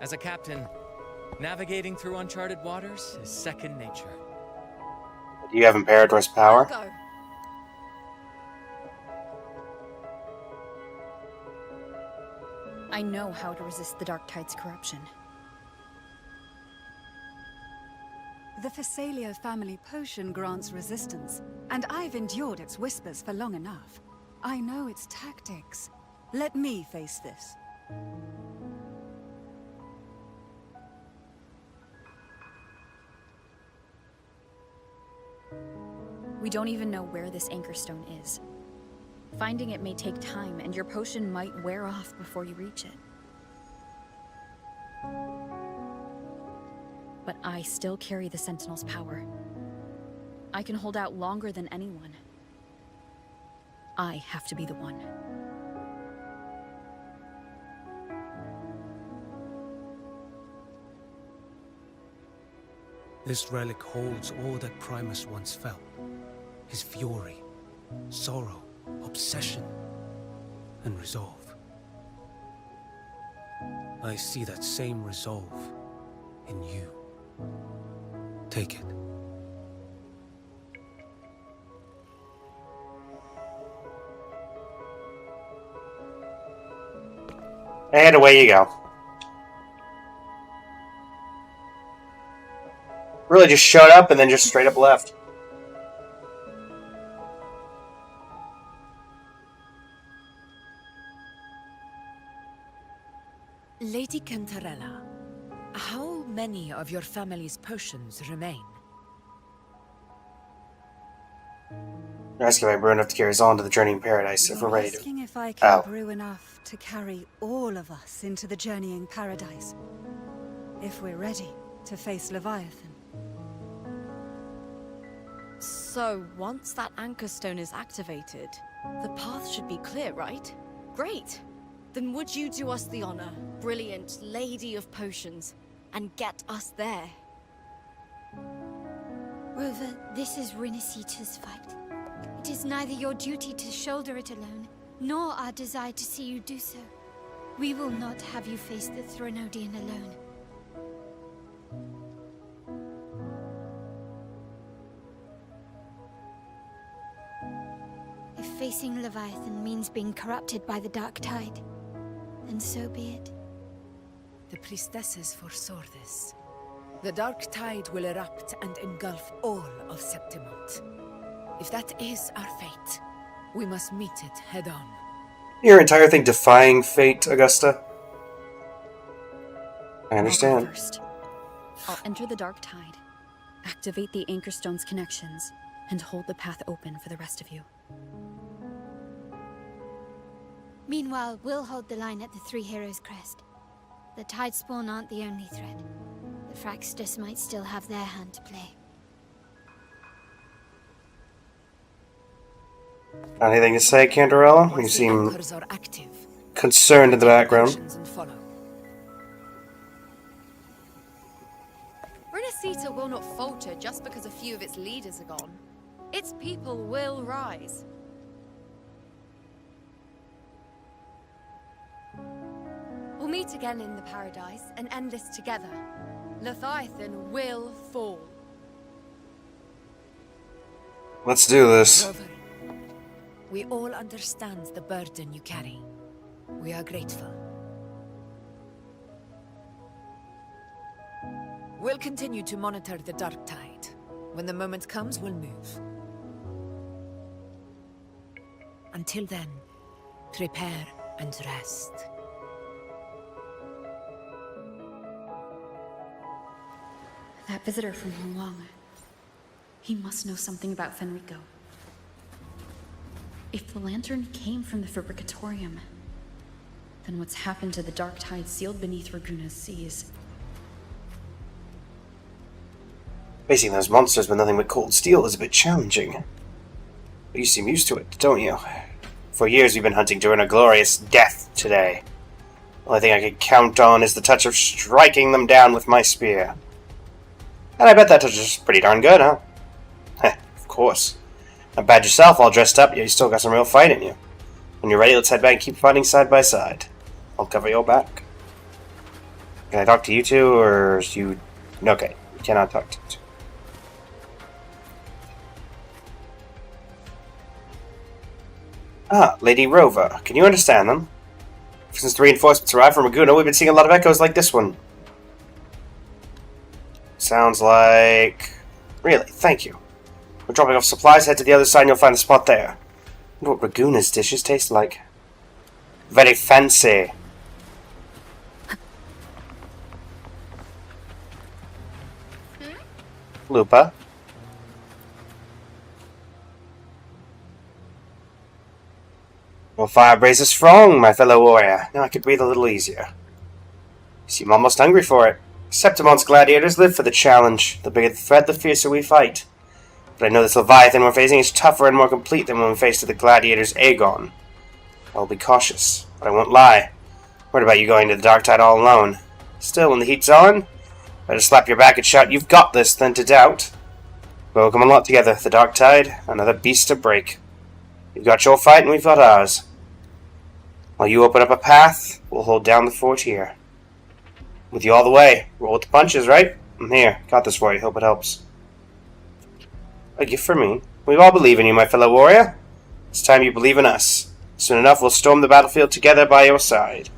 As a captain, navigating through uncharted waters is second nature. Do you have Imperator's power? Go. I know how to resist the Dark Tide's corruption. The Phasalia family potion grants resistance, and I've endured its whispers for long enough. I know its tactics. Let me face this. We don't even know where this Anchorstone is. Finding it may take time, and your potion might wear off before you reach it. But I still carry the Sentinel's power. I can hold out longer than anyone. I have to be the one. This relic holds all that Primus once felt. His fury, sorrow, obsession, and resolve. I see that same resolve in you. Take it. And away you go. Really just showed up and then just straight up left. Lady Cantarella, how many of your family's potions remain? Rescue may brew enough to carry us all into the journeying paradise if we're ready to. Asking if I can brew enough to carry all of us into the journeying paradise. If we're ready to face Leviathan. So, once that Anchorstone is activated, The path should be clear, right? Great. Then would you do us the honor, brilliant lady of potions, and get us there? Rover, this is Rinasita's fight. It is neither your duty to shoulder it alone, nor our desire to see you do so. We will not have you face the Threnodian alone. If facing Leviathan means being corrupted by the Dark Tide, then so be it. The priestesses foresaw this. The Dark Tide will erupt and engulf all of Septimont. If that is our fate, we must meet it head-on. Your entire thing defying fate, Augusta? I understand. First, I'll enter the Dark Tide, activate the Anchorstone's connections, and hold the path open for the rest of you. Meanwhile, we'll hold the line at the Three Heroes Crest. The Tidespawn aren't the only threat. The Fraxters might still have their hand to play. Anything to say, Canderella? You seem concerned in the background. Rinasita will not falter just because a few of its leaders are gone. Its people will rise. We'll meet again in the Paradise and end this together. Leviathan will fall. Let's do this. Rover, we all understand the burden you carry. We are grateful. We'll continue to monitor the Dark Tide. When the moment comes, we'll move. Until then, prepare and rest. That visitor from Huang, he must know something about Fenrico. If the lantern came from the Fabricatorium, then what's happened to the Dark Tide sealed beneath Raguna's seas? Facing those monsters with nothing but cold steel is a bit challenging. But you seem used to it, don't you? For years we've been hunting to earn a glorious death today. The only thing I could count on is the touch of striking them down with my spear. And I bet that touch is pretty darn good, huh? Heh, of course. Not bad yourself, all dressed up, yet you still got some real fight in you. When you're ready, let's head back and keep fighting side by side. I'll cover your back. Can I talk to you two, or you... Okay, you cannot talk to you two. Ah, Lady Rover. Can you understand them? Since the reinforcements arrived from Raguna, we've been seeing a lot of echoes like this one. Sounds like... Really, thank you. We're dropping off supplies, head to the other side and you'll find a spot there. I wonder what Raguna's dishes taste like. Very fancy. Lupa. Well, fire blazes strong, my fellow warrior. Now I can breathe a little easier. You seem almost hungry for it. Septimont's gladiators live for the challenge. The bigger the threat, the fiercer we fight. But I know this Leviathan we're facing is tougher and more complete than when we faced the gladiators Aegon. I'll be cautious, but I won't lie. What about you going to the Dark Tide all alone? Still, when the heat's on, better slap your back and shout, "You've got this," than to doubt. We'll come along together. The Dark Tide, another beast to break. You've got your fight and we've got ours. While you open up a path, we'll hold down the fort here. With you all the way. Roll with the punches, right? I'm here. Got this for you. Hope it helps. A gift for me. We all believe in you, my fellow warrior. It's time you believe in us. Soon enough, we'll storm the battlefield together by your side.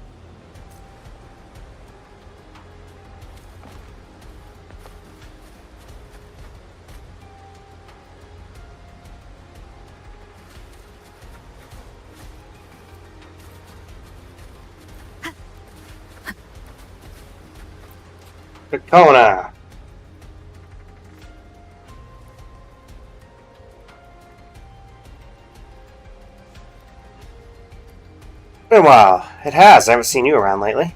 Kona. Been a while. It has. I haven't seen you around lately. I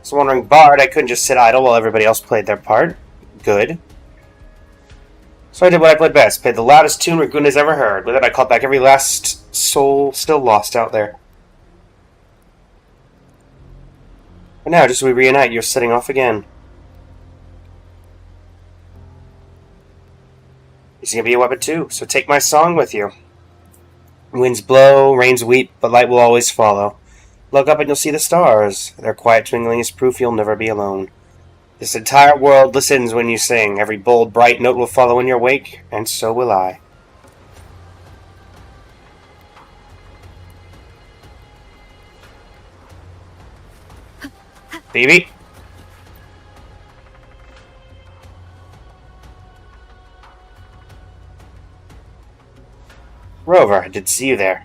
was wondering, Bard, I couldn't just sit idle while everybody else played their part. Good. So I did what I played best, played the loudest tune Raguna's ever heard. With it, I called back every last soul still lost out there. But now, just as we reunite, you're setting off again. It's gonna be a weapon too, so take my song with you. Winds blow, rains weep, but light will always follow. Look up and you'll see the stars. Their quiet twinkling is proof you'll never be alone. This entire world listens when you sing. Every bold, bright note will follow in your wake, and so will I. Phoebe? Rover, I did see you there.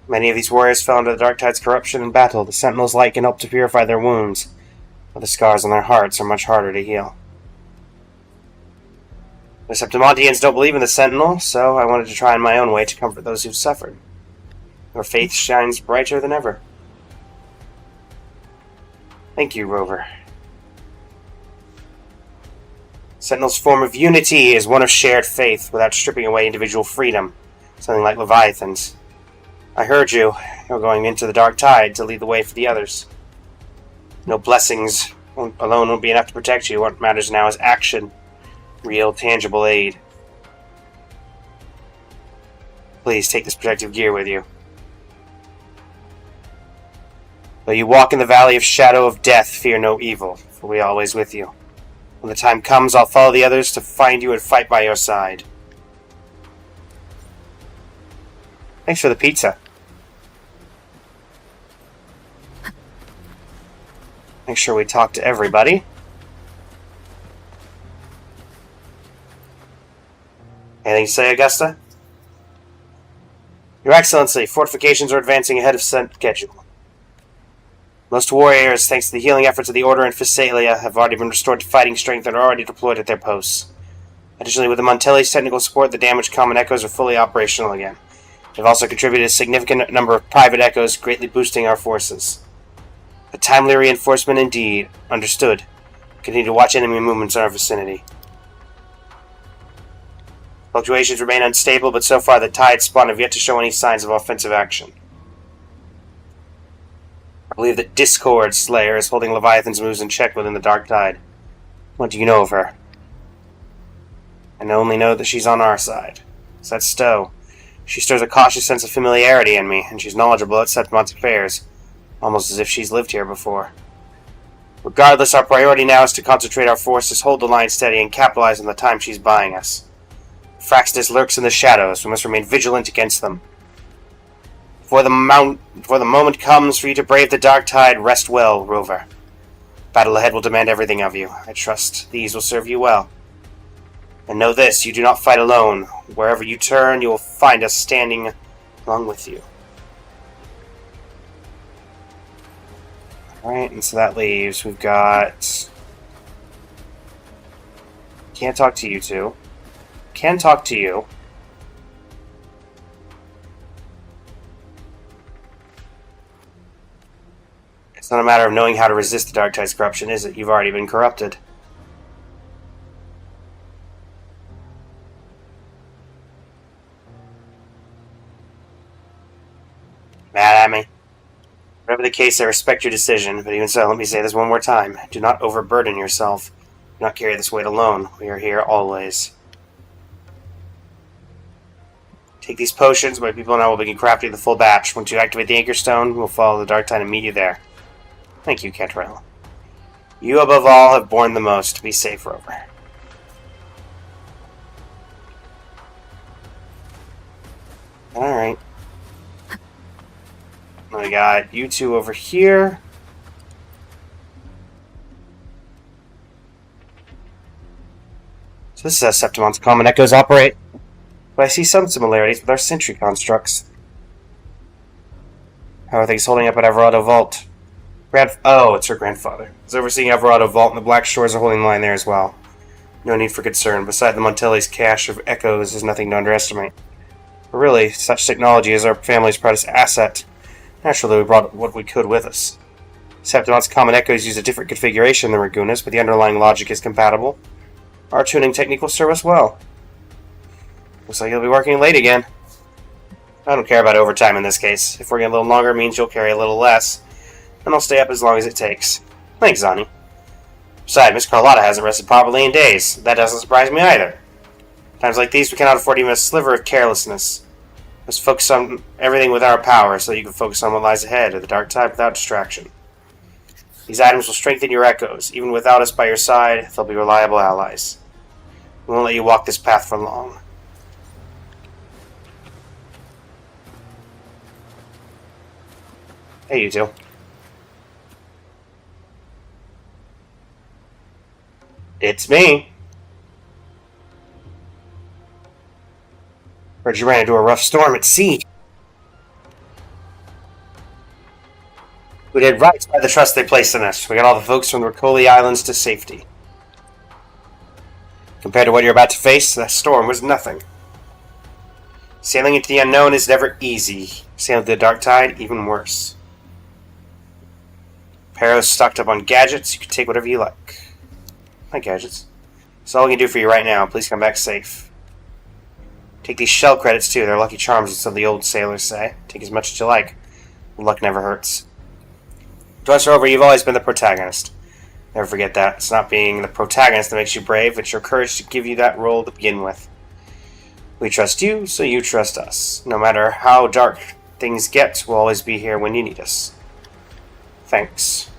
Many of these warriors fell under the Dark Tide's corruption in battle. The Sentinel's light can help to purify their wounds, but the scars on their hearts are much harder to heal. The Septimontians don't believe in the Sentinel, so I wanted to try in my own way to comfort those who've suffered. Your faith shines brighter than ever. Thank you, Rover. Sentinel's form of unity is one of shared faith without stripping away individual freedom, something like Leviathan's. I heard you. You're going into the Dark Tide to lead the way for the others. No blessings alone won't be enough to protect you. What matters now is action. Real, tangible aid. Please take this protective gear with you. Though you walk in the valley of shadow of death, fear no evil, for we are always with you. When the time comes, I'll follow the others to find you and fight by your side. Thanks for the pizza. Make sure we talk to everybody. Anything to say, Augusta? Your Excellency, fortifications are advancing ahead of schedule. Most warriors, thanks to the healing efforts of the Order and Physalia, have already been restored to fighting strength and are already deployed at their posts. Additionally, with the Montelli's technical support, the damaged common echoes are fully operational again. They've also contributed a significant number of private echoes, greatly boosting our forces. A timely reinforcement indeed. Understood. Continue to watch enemy movements in our vicinity. Fluctuations remain unstable, but so far the Tide spawn have yet to show any signs of offensive action. I believe that Discord Slayer is holding Leviathan's moves in check within the Dark Tide. What do you know of her? I only know that she's on our side. So that's Stowe. She stirs a cautious sense of familiarity in me, and she's knowledgeable at Septimont's affairs, almost as if she's lived here before. Regardless, our priority now is to concentrate our forces, hold the line steady, and capitalize on the time she's buying us. Fraxtus lurks in the shadows. We must remain vigilant against them. Before the moment comes for you to brave the Dark Tide, rest well, Rover. Battle ahead will demand everything of you. I trust these will serve you well. And know this, you do not fight alone. Wherever you turn, you will find us standing along with you. Alright, and so that leaves, we've got... Can't talk to you two. Can talk to you. It's not a matter of knowing how to resist the Dark Tide's corruption, is it? You've already been corrupted. Mad at me? Whatever the case, I respect your decision, but even so, let me say this one more time. Do not overburden yourself. Do not carry this weight alone. We are here always. Take these potions, my people and I will begin crafting the full batch. Once you activate the Anchor Stone, we'll follow the Dark Tide and meet you there. Thank you, Cantrell. You, above all, have borne the most. Be safe, Rover. Alright. We got you two over here. So this is how Septimon's common echoes operate. But I see some similarities with our sentry constructs. How are things holding up at Alvarado Vault? Oh, it's her grandfather. He's overseeing Alvarado Vault, and the Black Shores are holding the line there as well. No need for concern. Beside the Montelli's cache of echoes is nothing to underestimate. But really, such technology is our family's proudest asset. Naturally, we brought what we could with us. Septimon's common echoes use a different configuration than Raguna's, but the underlying logic is compatible. Our tuning technique will serve us well. Looks like you'll be working late again. I don't care about overtime in this case. If working a little longer means you'll carry a little less, then I'll stay up as long as it takes. Thanks, Zani. Besides, Miss Carlotta hasn't rested properly in days. That doesn't surprise me either. Times like these, we cannot afford even a sliver of carelessness. Let's focus on everything with our power so that you can focus on what lies ahead of the dark tide without distraction. These items will strengthen your echoes. Even without us by your side, they'll be reliable allies. We won't let you walk this path for long. Hey, you two. It's me. Heard you ran into a rough storm at sea. We did right by the trust they placed in us. We got all the folks from the Ricoli Islands to safety. Compared to what you're about to face, that storm was nothing. Sailing into the unknown is never easy. Sailing through the dark tide, even worse. Pero's stocked up on gadgets. You can take whatever you like. My gadgets. That's all we can do for you right now. Please come back safe. Take these shell credits too. They're lucky charms, as some of the old sailors say. Take as much as you like. Luck never hurts. Twice or over, you've always been the protagonist. Never forget that. It's not being the protagonist that makes you brave. It's your courage to give you that role to begin with. We trust you, so you trust us. No matter how dark things get, we'll always be here when you need us. Thanks.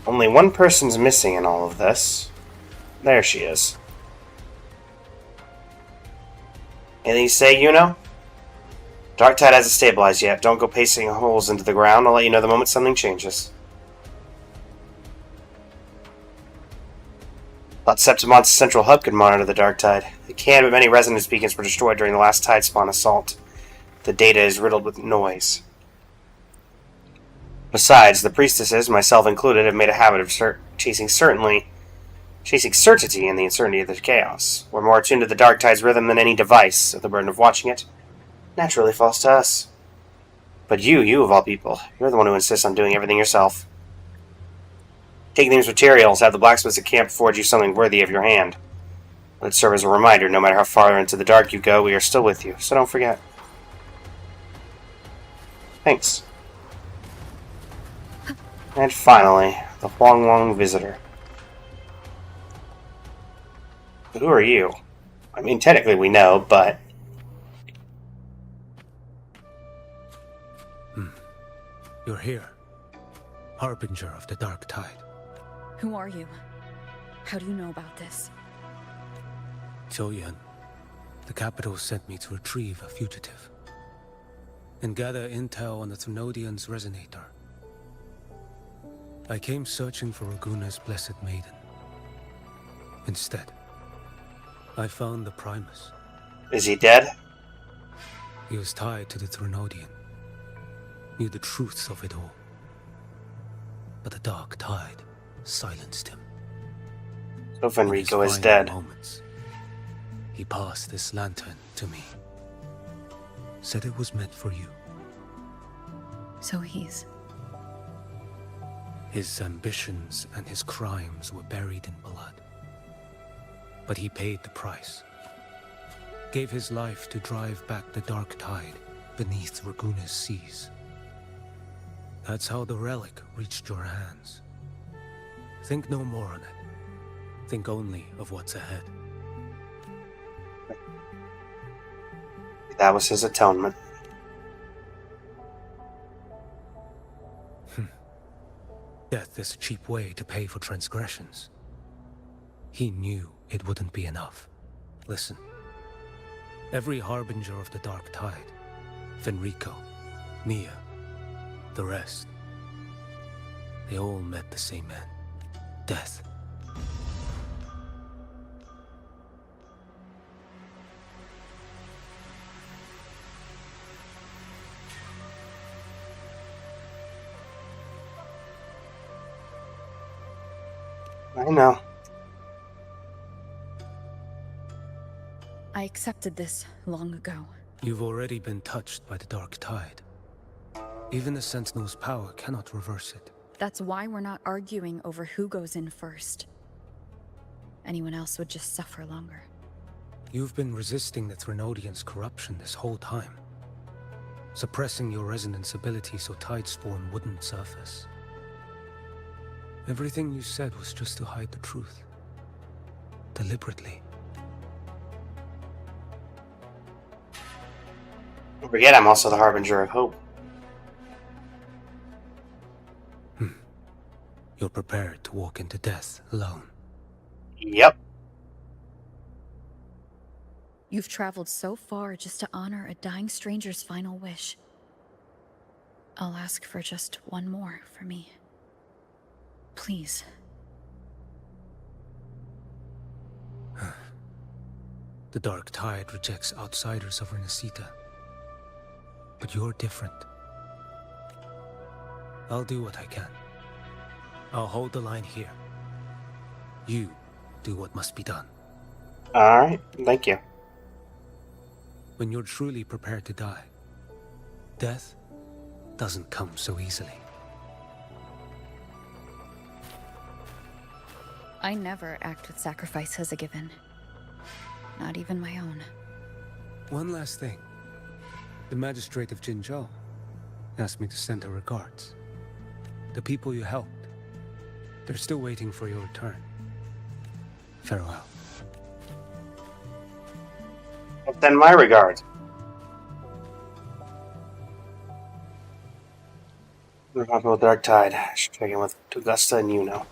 Only one person's missing in all of this. There she is. Anything you say, Yuno? Dark tide hasn't stabilized yet. Don't go pasting holes into the ground. I'll let you know the moment something changes. Thought Septimon's central hub could monitor the dark tide. It can, but many resonance beacons were destroyed during the last tide spawn assault. The data is riddled with noise. Besides, the priestesses, myself included, have made a habit of chasing certainty in the uncertainty of the chaos. We're more attuned to the dark tide's rhythm than any device, so the burden of watching it naturally falls to us. But you of all people, you're the one who insists on doing everything yourself. Take these materials, have the blacksmiths at camp forge you something worthy of your hand. Let it serve as a reminder, no matter how far into the dark you go, we are still with you, so don't forget. Thanks. And finally, the Huang Wang visitor. Who are you? I mean, technically we know, but... You're here. Harbinger of the Dark Tide. Who are you? How do you know about this? Choyan, the capital sent me to retrieve a fugitive. And gather intel on the Thenodian's resonator. I came searching for Raguna's Blessed Maiden. Instead, I found the Primus. Is he dead? He was tied to the Thenodian. Knew the truths of it all. But the dark tide silenced him. So Fenrico is dead. Moments, he passed this lantern to me. Said it was meant for you. So he's... His ambitions and his crimes were buried in blood. But he paid the price. Gave his life to drive back the dark tide beneath Raguna's seas. That's how the relic reached your hands. Think no more on it. Think only of what's ahead. That was his atonement. Death is a cheap way to pay for transgressions. He knew it wouldn't be enough. Listen. Every harbinger of the dark tide, Fenrico, Mia, the rest, they all met the same end. Death. I know. I accepted this long ago. You've already been touched by the dark tide. Even the Sentinel's power cannot reverse it. That's why we're not arguing over who goes in first. Anyone else would just suffer longer. You've been resisting the Threnodians' corruption this whole time. Suppressing your resonance ability so Tidespawn wouldn't surface. Everything you said was just to hide the truth. Deliberately. Don't forget, I'm also the Harbinger of Hope. You're prepared to walk into death alone. Yep. You've traveled so far just to honor a dying stranger's final wish. I'll ask for just one more for me. Please. The Dark Tide rejects outsiders of Renacita. But you're different. I'll do what I can. I'll hold the line here. You do what must be done. Alright, thank you. When you're truly prepared to die, death doesn't come so easily. I never act with sacrifice as a given. Not even my own. One last thing. The magistrate of Jinzhou asked me to send her regards. The people you helped, they're still waiting for your return. Farewell. Send my regards. We're talking about Dark Tide. I should check in with Augusta and Yuno.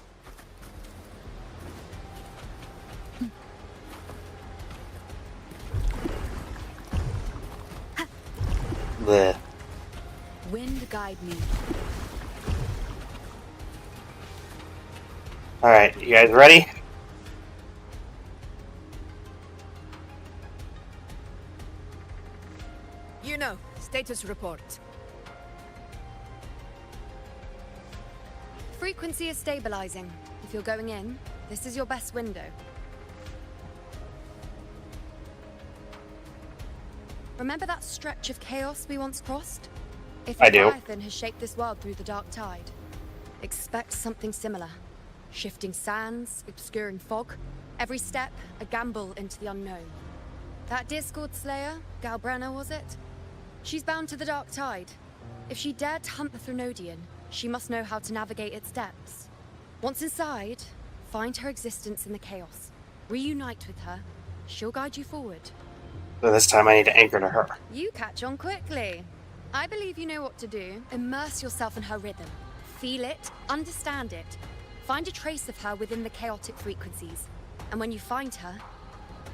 Bleh. Wind guide me. Alright, you guys ready? You know, status report. Frequency is stabilizing. If you're going in, this is your best window. Remember that stretch of chaos we once crossed? If I do. Leviathan has shaped this world through the Dark Tide, expect something similar. Shifting sands, obscuring fog, every step a gamble into the unknown. That Discord Slayer, Galbrenna was it? She's bound to the Dark Tide. If she dared to hunt the Threnodian, she must know how to navigate its depths. Once inside, find her existence in the chaos. Reunite with her. She'll guide you forward. So this time I need to anchor to her. You catch on quickly. I believe you know what to do. Immerse yourself in her rhythm. Feel it, understand it. Find a trace of her within the chaotic frequencies. And when you find her,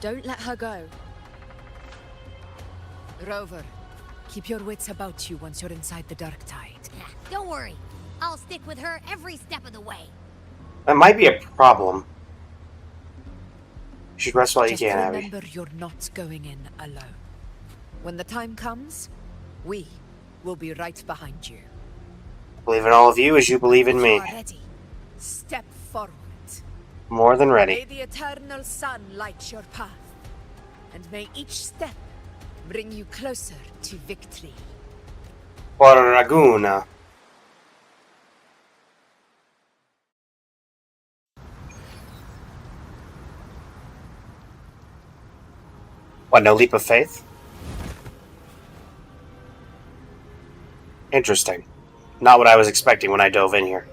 don't let her go. Rover, keep your wits about you once you're inside the Dark Tide. Don't worry. I'll stick with her every step of the way. That might be a problem. You should rest while you Just can, Abby. remember you're not going in alone. When the time comes, we will be right behind you. Believe in all of you as you believe in If me. you are ready, step forward. More than May ready. the eternal sun light your path, and may each step bring you closer to victory. For Raguna. What, no leap of faith? Interesting. Not what I was expecting when I dove in here.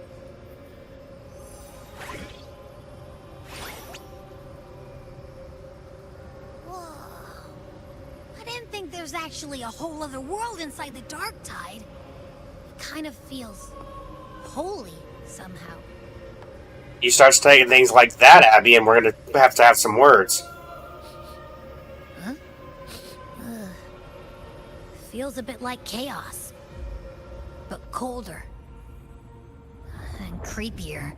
I didn't think there's actually a whole other world inside the Dark Tide. It kind of feels holy somehow. You start saying things like that, Abby, and we're gonna have to have some words. Huh? Ugh. Feels a bit like chaos. But colder. And creepier.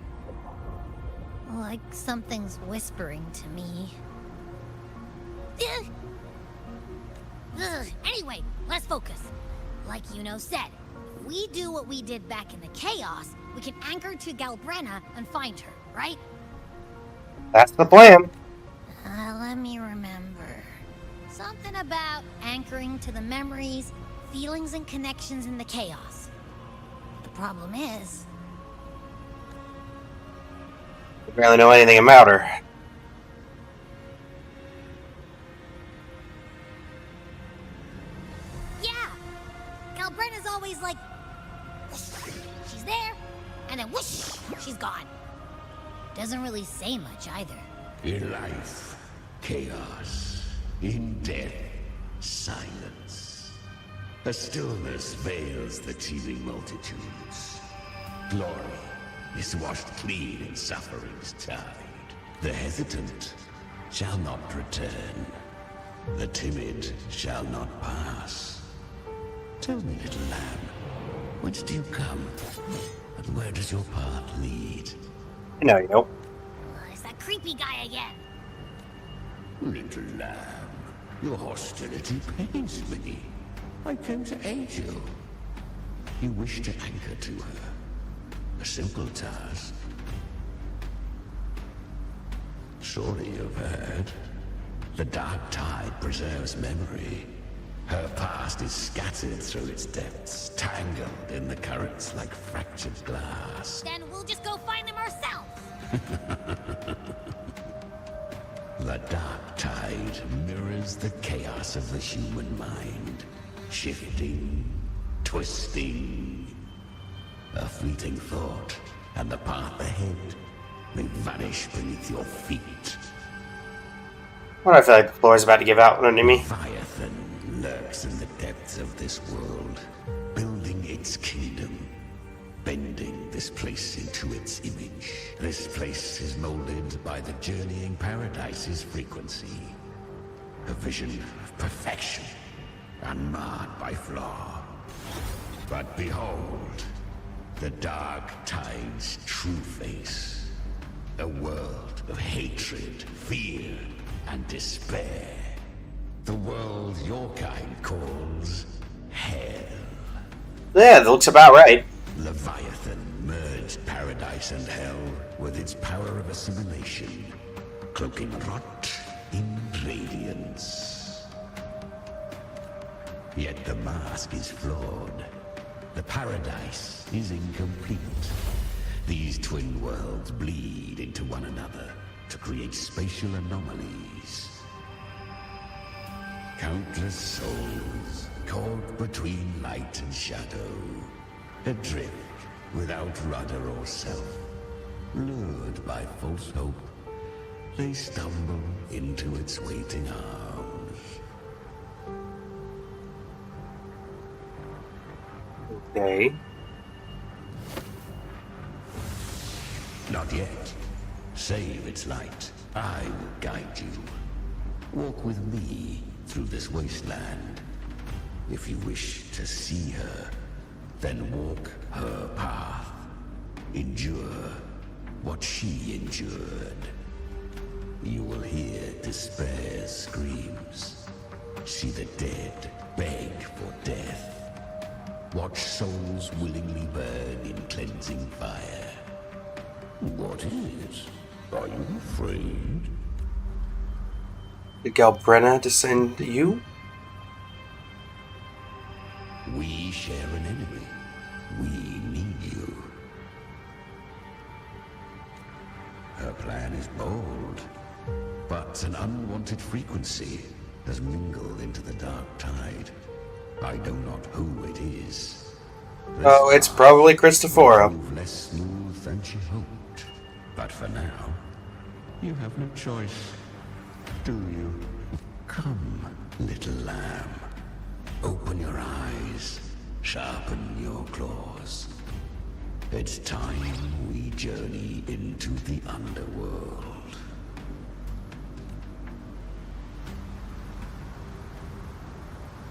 Like something's whispering to me. Ugh. Ugh. Anyway, let's focus. Like Yuno said, if we do what we did back in the chaos, we can anchor to Galbrenna and find her, right? That's the plan. Let me remember. Something about anchoring to the memories, feelings, and connections in the chaos. problem is. I barely know anything about her. Yeah! Galbrenna's always like... whoosh, she's there, and then whoosh, she's gone. Doesn't really say much either. In life, chaos. In death, silence. A stillness veils the teeming multitudes. Glory is washed clean in suffering's tide. The hesitant shall not return. The timid shall not pass. Tell me, little lamb, whence do you come? And where does your path lead? No, you know. It's that creepy guy again. Little lamb, your hostility pains me. I came to aid you. You wish to anchor to her. A simple task. Surely you've heard. The dark tide preserves memory. Her past is scattered through its depths, tangled in the currents like fractured glass. Then we'll just go find them ourselves. The dark tide mirrors the chaos of the human mind. Shifting, twisting. A fleeting thought, and the path ahead may vanish beneath your feet. What I feel like the floor is about to give out under me. Leviathan lurks in the depths of this world, building its kingdom, bending this place into its image. This place is molded by the journeying paradise's frequency. A vision of perfection, unmarred by flaw. But behold, the dark tide's true face. A world of hatred, fear, and despair. The world your kind calls hell. Yeah, that looks about right. Leviathan merged paradise and hell with its power of assimilation, cloaking rot in radiance. Yet the mask is flawed. The paradise is incomplete. These twin worlds bleed into one another to create spatial anomalies. Countless souls caught between light and shadow, adrift without rudder or self, lured by false hope, they stumble into its waiting arms. Okay. Not yet. Save its light. I will guide you. Walk with me through this wasteland. If you wish to see her, then walk her path. Endure what she endured. You will hear despair's screams. See the dead beg for death. Watch souls willingly burn in cleansing fire. What is it? Are you afraid? Did Galbrenna descend you? We share an enemy. We need you. Her plan is bold, but an unwanted frequency has mingled into the dark tide. I know not who it is. Oh, it's probably Christophora. Less smooth than she hoped. But for now, you have no choice, do you? Come, little lamb. Open your eyes, sharpen your claws. It's time we journey into the underworld.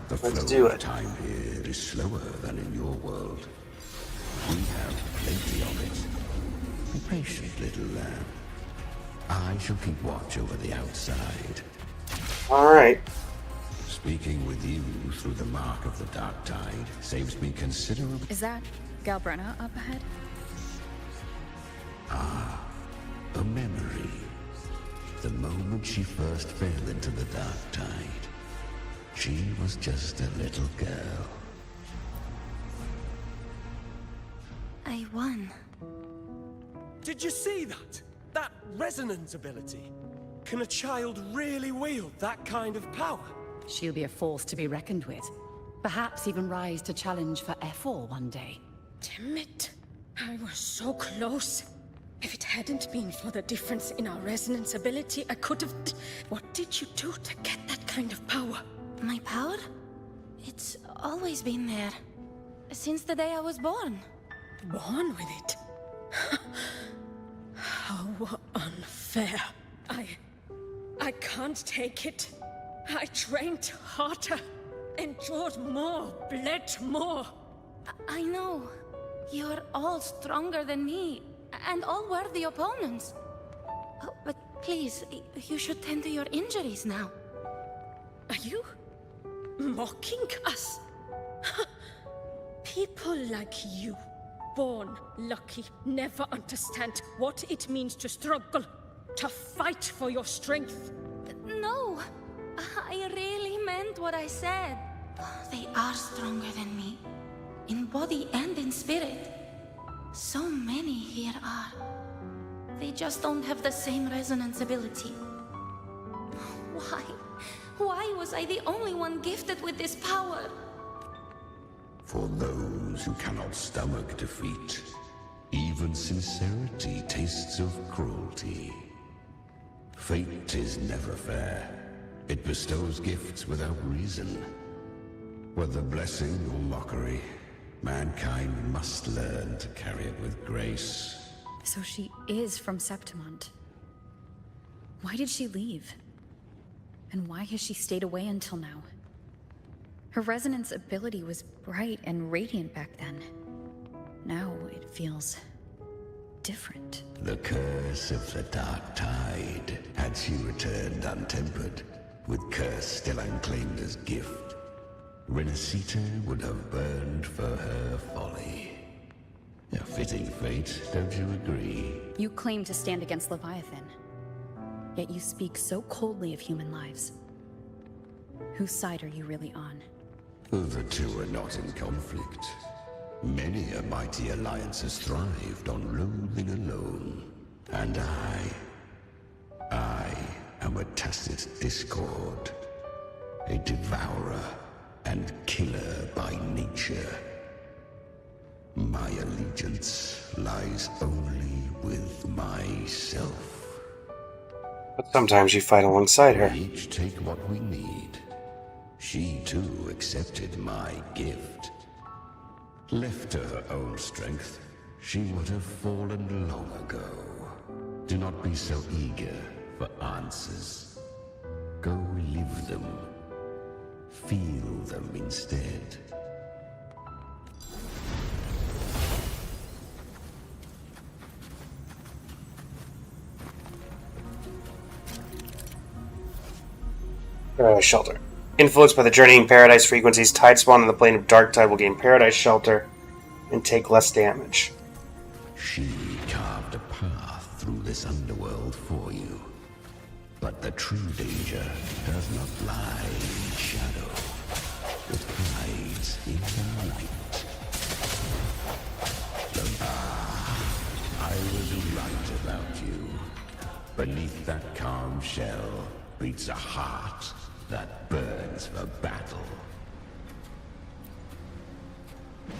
The flow of time here is slower than in your world. We have plenty of it. Be patient, little lamb. I shall keep watch over the outside. Alright. Speaking with you through the mark of the dark tide saves me considerable... Is that Galbrenna up ahead? Ah, a memory. The moment she first fell into the dark tide. She was just a little girl. I won. Did you see that? That resonance ability? Can a child really wield that kind of power? She'll be a force to be reckoned with. Perhaps even rise to challenge for F4 one day. Damn it. I was so close. If it hadn't been for the difference in our resonance ability, I could have... What did you do to get that kind of power? My power? It's always been there. Since the day I was born. Born with it? How unfair. I can't take it. I trained harder, endured more, bled more. I know. You're all stronger than me, and all worthy opponents. Oh, but please, you should tend to your injuries now. Are you mocking us? People like you, born lucky, never understand what it means to struggle, to fight for your strength. No, I really meant what I said. They are stronger than me, in body and in spirit. So many here are. They just don't have the same resonance ability. Why? Why was I the only one gifted with this power? For those who cannot stomach defeat, even sincerity tastes of cruelty. Fate is never fair. It bestows gifts without reason. Whether blessing or mockery, mankind must learn to carry it with grace. So she is from Septimont. Why did she leave? And why has she stayed away until now? Her resonance ability was bright and radiant back then. Now it feels different. The curse of the Dark Tide. Had she returned untempered, with curse still unclaimed as gift, Renacita would have burned for her folly. A fitting fate, don't you agree? You claim to stand against Leviathan, yet you speak so coldly of human lives. Whose side are you really on? The two are not in conflict. Many a mighty alliance has thrived on loathing alone. And I am a tacit discord. A devourer and killer by nature. My allegiance lies only with myself. But sometimes you fight alongside her. We each take what we need. She too accepted my gift. Left to her own strength, she would have fallen long ago. Do not be so eager for answers. Go live them. Feel them instead. Shelter. Influenced by the journeying paradise frequencies, tide spawn on the plane of dark tide will gain paradise shelter and take less damage. She carved a path through this underworld for you. But the true danger does not lie in shadow. It hides in the light. I was right about you. Beneath that calm shell beats a heart that burns for battle.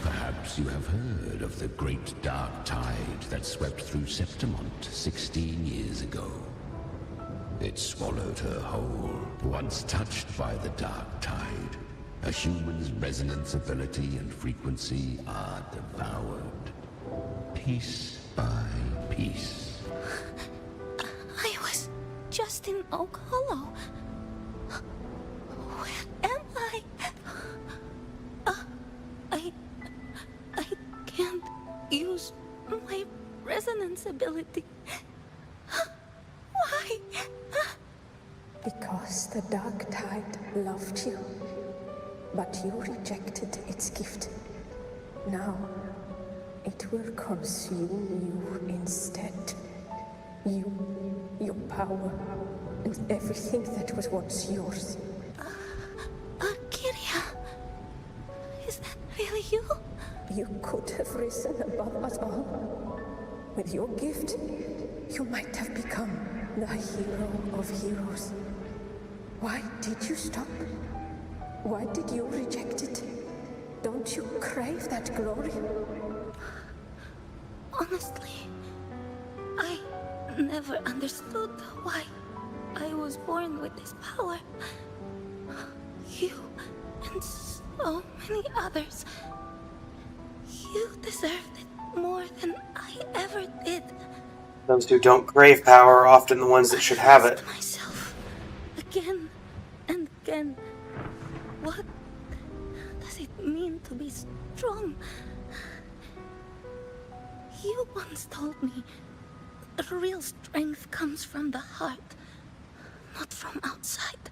Perhaps you have heard of the great dark tide that swept through Septimont 16 years ago. It swallowed her whole. Once touched by the dark tide, a human's resonance ability and frequency are devoured. Piece by piece. I was just in Oak Hollow. Where am I? I can't use my resonance ability. Why? Because the Dark Tide loved you, but you rejected its gift. Now, it will consume you instead. You, your power, and everything that was once yours. Kiria, is that really you? You could have risen above us all. With your gift, you might have become the hero of heroes. Why did you stop? Why did you reject it? Don't you crave that glory? Honestly, I never understood why I was born with this power. You and so many others, you deserved it more than I ever did. Those who don't crave power are often the ones that should have it. Myself again and again. What does it mean to be strong? You once told me real strength comes from the heart, not from outside.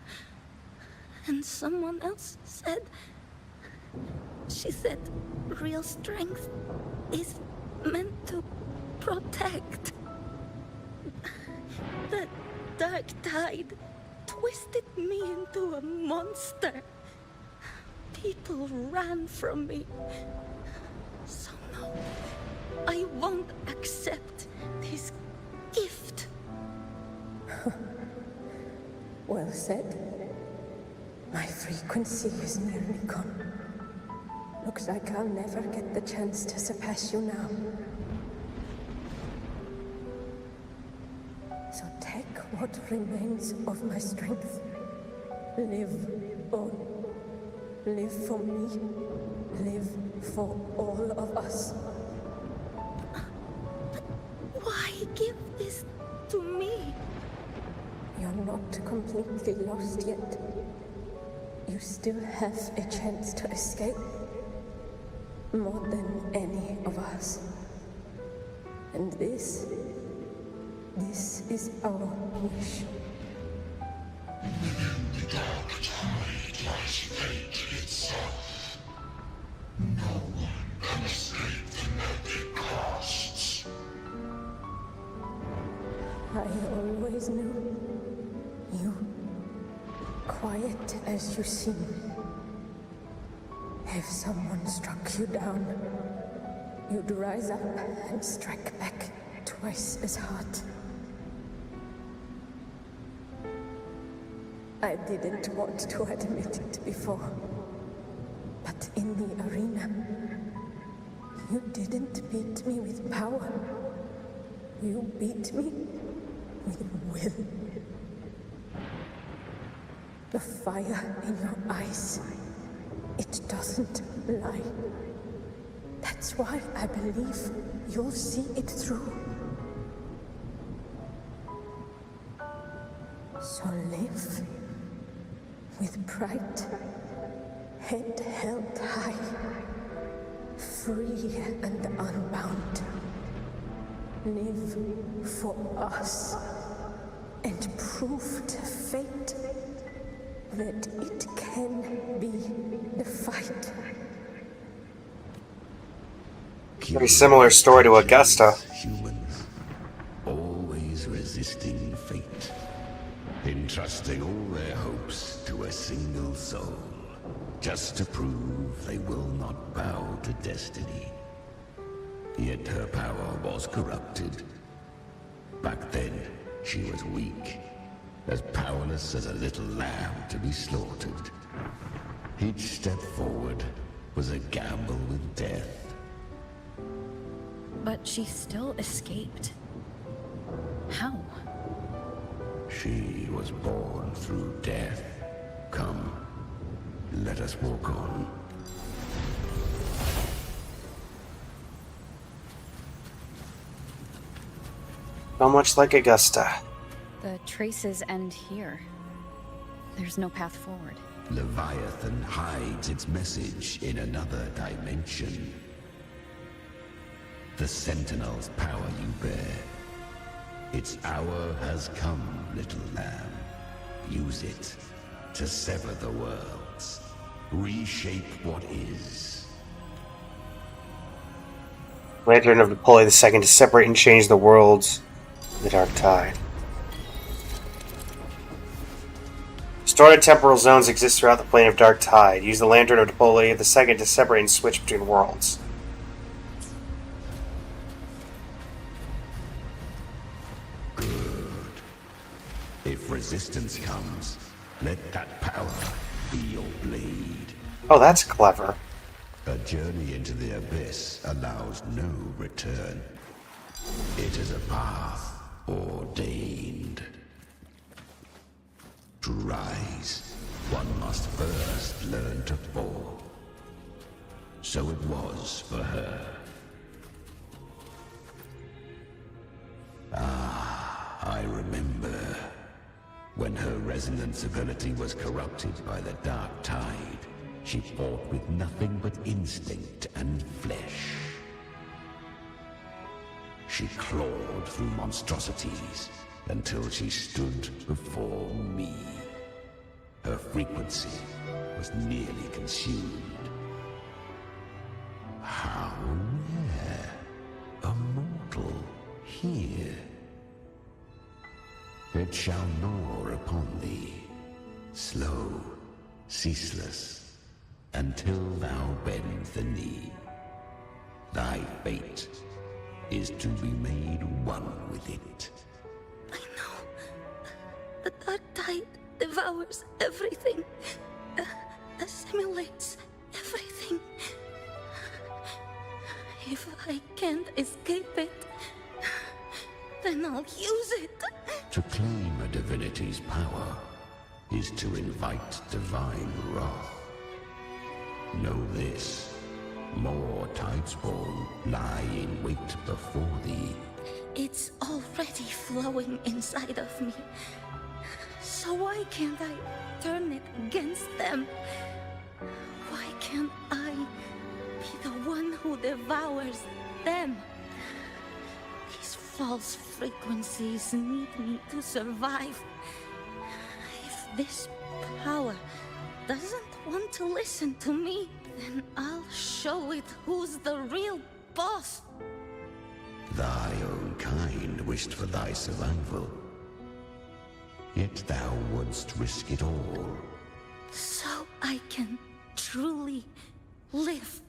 And someone else said, she said real strength is meant to protect. The dark tide twisted me into a monster. People ran from me. So no, I won't accept this gift. Well said. My frequency is nearly gone. Looks like I'll never get the chance to surpass you now. So take what remains of my strength. Live on. Live for me. Live for all of us. Why give this to me? You're not completely lost yet. You still have a chance to escape. More than any of us. And this is our wish. Within the dark tide lies fate itself. No one can escape the net it casts. I always knew you, quiet as you seem. If someone struck you down, you'd rise up and strike back twice as hard. I didn't want to admit it before, but in the arena, you didn't beat me with power. You beat me with will. The fire in your eyes, it doesn't lie. That's why I believe you'll see it through. So live with pride, head held high, free and unbound. Live for us and prove to fate that it can be the fight. Very similar story to Augusta. Humans, always resisting fate, entrusting all their hopes to a single soul, just to prove they will not bow to destiny. Yet her power was corrupted. Back then, she was weak, as powerless as a little lamb to be slaughtered. Each step forward was a gamble with death. But she still escaped. How? She was born through death. Come, let us walk on. Not much like Augusta. The traces end here. There's no path forward. Leviathan hides its message in another dimension. The Sentinel's power you bear. Its hour has come, little lamb. Use it to sever the worlds. Reshape what is. Lantern of Napoleon II to separate and change the worlds. The Dark Tide. Distorted temporal zones exist throughout the plane of Dark Tide. Use the Lantern of Napoleon II to separate and switch between worlds. resistance comes, let that power be your blade. Oh, that's clever. A journey into the abyss allows no return. It is a path ordained. To rise, one must first learn to fall. So it was for her. I remember when her resonance ability was corrupted by the dark tide. She fought with nothing but instinct and flesh. She clawed through monstrosities until she stood before me. Her frequency was nearly consumed. How rare a mortal here. It shall gnaw upon thee, slow, ceaseless, until thou bend the knee. Thy fate is to be made one with it. I know. The dark tide devours everything, assimilates everything. If I can't escape it, then I'll use it. To claim a divinity's power is to invite divine wrath. Know this, more tidespawn lie in wait before thee. It's already flowing inside of me. So why can't I turn it against them? Why can't I be the one who devours them? These false frequencies need me to survive. If this power doesn't want to listen to me, then I'll show it who's the real boss. Thy own kind wished for thy survival. Yet thou wouldst risk it all. So I can truly live.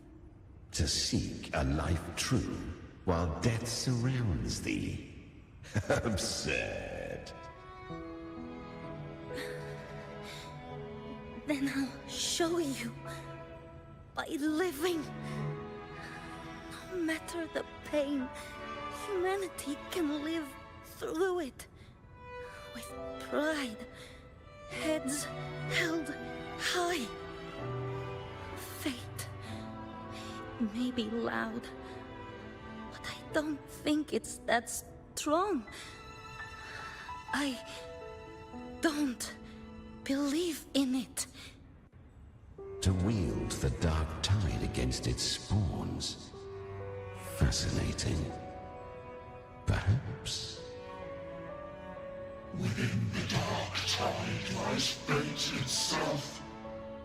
To seek a life true while death surrounds thee. Absurd. Then I'll show you. By living. No matter the pain, humanity can live through it. With pride. Heads held high. Fate may be loud, but I don't think it's that strong. I don't believe in it. To wield the dark tide against its spawns. Fascinating. Perhaps. Within the dark tide lies fate itself.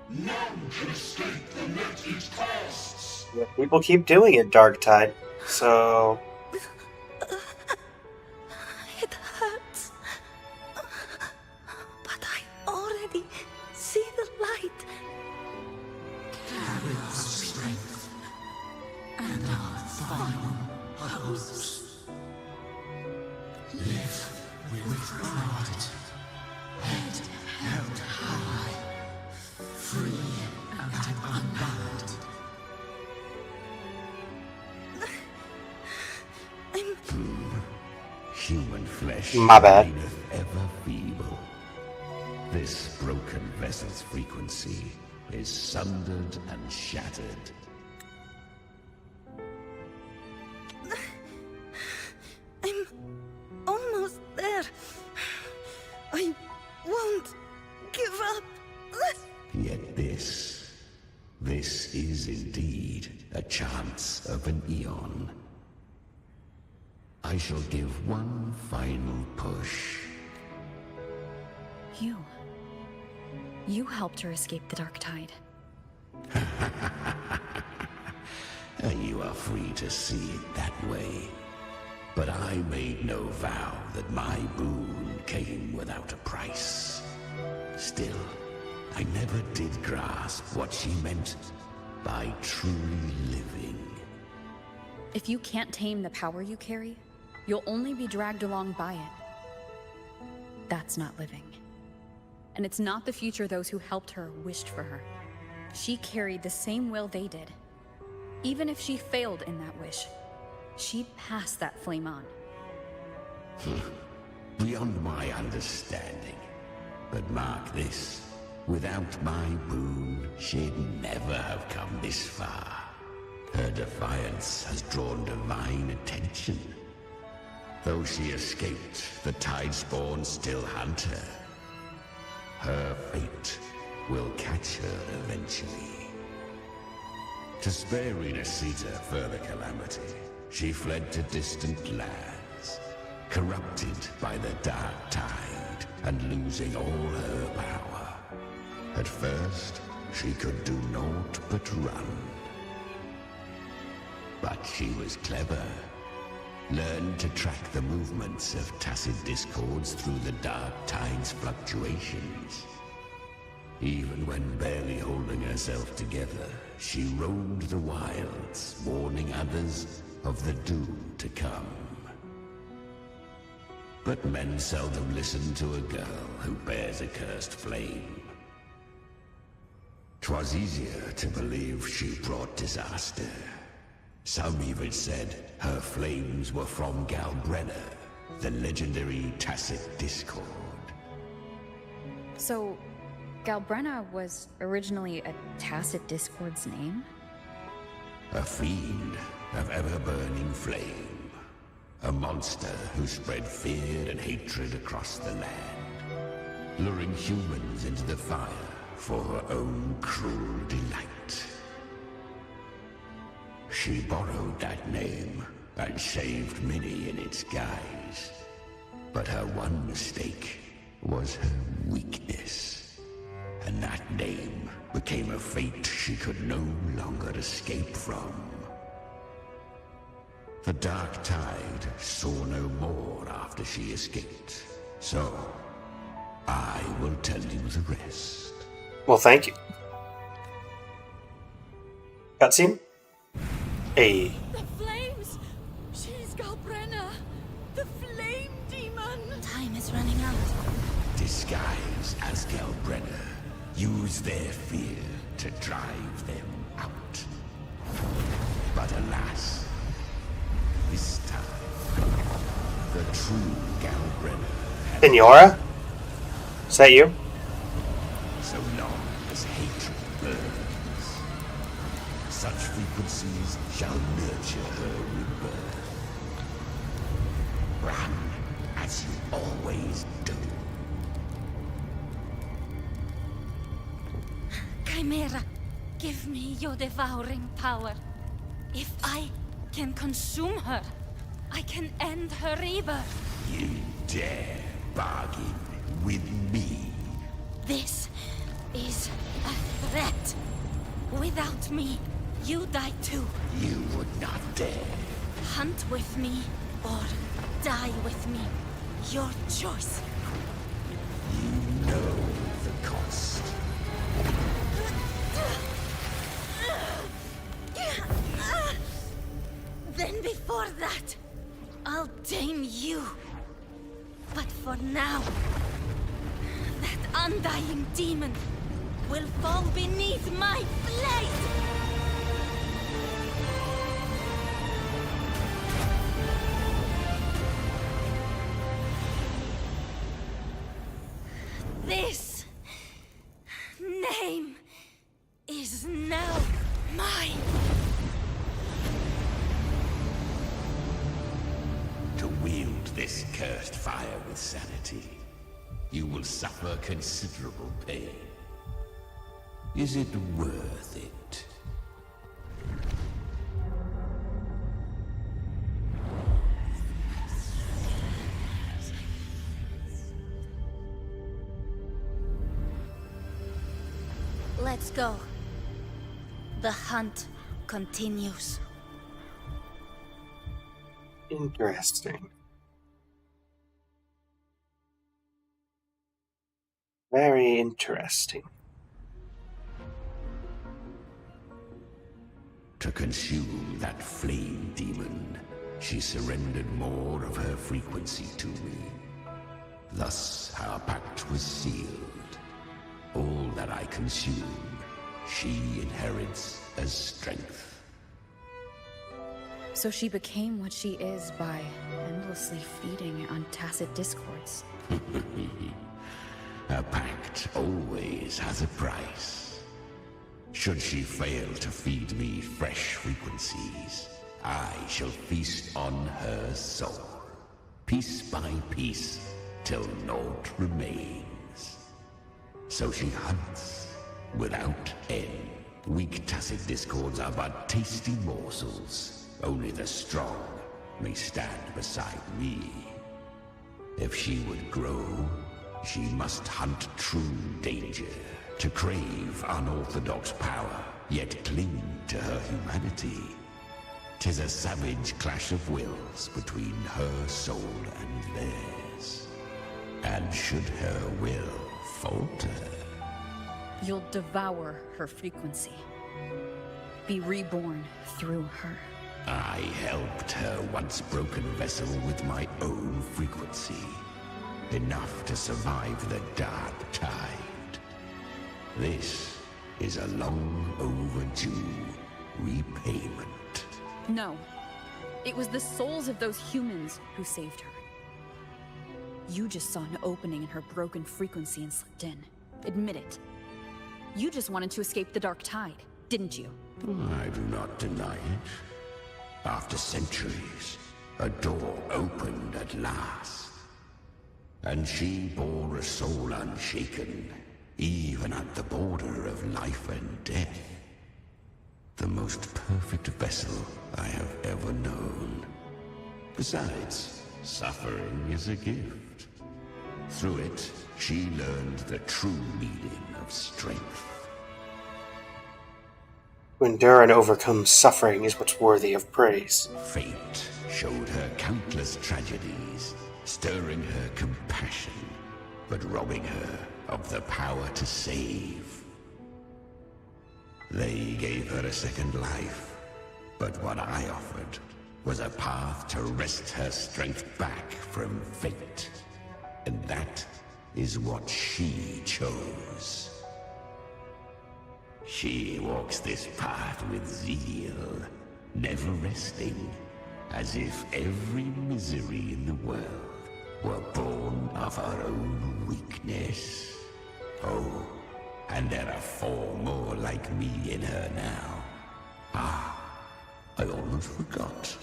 None can escape the net it casts. Yeah, people keep doing it, Dark Tide. So It hurts. But I already see the light. Carry our strength and our final hopes. Live with pride, head held high, free and unbound. Human flesh My bad. remaineth ever feeble. This broken vessel's frequency is sundered and shattered. I'm almost there. I won't give up. Yet this is indeed a chance of an eon. I shall give one final push. You helped her escape the dark tide. You are free to see it that way. But I made no vow that my boon came without a price. Still, I never did grasp what she meant by truly living. If you can't tame the power you carry, you'll only be dragged along by it. That's not living. and it's not the future those who helped her wished for her. She carried the same will they did. Even if she failed in that wish, she'd pass that flame on. Beyond my understanding. But mark this, without my boon, she'd never have come this far. Her defiance has drawn divine attention. Though she escaped, the Tidespawn still hunt her. Her fate will catch her eventually. To spare Renacita further calamity, she fled to distant lands, corrupted by the Dark Tide and losing all her power. At first, she could do naught but run. But she was clever. Learned to track the movements of tacit discords through the Dark Tide's fluctuations. Even when barely holding herself together, she roamed the wilds, warning others of the doom to come. But men seldom listen to a girl who bears a cursed flame. 'Twas easier to believe she brought disaster. Some even said her flames were from Galbrenna, the legendary tacit discord. So, Galbrenna was originally a tacit discord's name? A fiend of ever-burning flame. A monster who spread fear and hatred across the land, luring humans into the fire for her own cruel delight. She borrowed that name and saved many in its guise. But her one mistake was her weakness. And that name became a fate she could no longer escape from. The Dark Tide saw no more after she escaped. So, I will tell you the rest. Well, thank you. Cutscene? Hey. The flames! She's Galbrenna! The flame demon! Time is running out. Disguised as Galbrenna, use their fear to drive them out. But alas, this time, the true Galbrenna... Senora? Is that you? So long as hatred burns, such frequencies shall nurture her rebirth. Run, as you always do. Chimera, give me your devouring power. If I can consume her, I can end her rebirth. You dare bargain with me? This is a threat. Without me, you die too. You would not dare. Hunt with me or die with me. Your choice. You know the cost. Then before that, I'll tame you. But for now, that undying demon will fall beneath my blade! This name is now mine. To wield this cursed fire with sanity, you will suffer considerable pain. Is it worth it? Let's go. The hunt continues. Interesting. Very interesting. To consume that flame demon, she surrendered more of her frequency to me. Thus, our pact was sealed. All that I consume, she inherits as strength. So she became what she is by endlessly feeding on tacit discords. A pact always has a price. Should she fail to feed me fresh frequencies, I shall feast on her soul, piece by piece, till naught remains. So she hunts without end. Weak tacit discords are but tasty morsels. Only the strong may stand beside me. If she would grow, she must hunt true danger, to crave unorthodox power, yet cling to her humanity. 'Tis a savage clash of wills between her soul and theirs. And should her will falter, You'll devour her frequency. Be reborn through her. I helped her once broken vessel with my own frequency. Enough to survive the dark tide. This is a long overdue repayment. No. It was the souls of those humans who saved her. You just saw an opening in her broken frequency and slipped in. Admit it. You just wanted to escape the dark tide, didn't you? I do not deny it. After centuries, a door opened at last. And she bore a soul unshaken, even at the border of life and death. The most perfect vessel I have ever known. Besides, suffering is a gift. Through it, she learned the true meaning of strength. To endure and overcome suffering is what's worthy of praise. Fate showed her countless tragedies, stirring her compassion, but robbing her of the power to save. They gave her a second life, but what I offered was a path to wrest her strength back from fate. And that is what she chose. She walks this path with zeal, never resting, as if every misery in the world were born of her own weakness. Oh, and there are 4 more like me in her now. Ah, I almost forgot.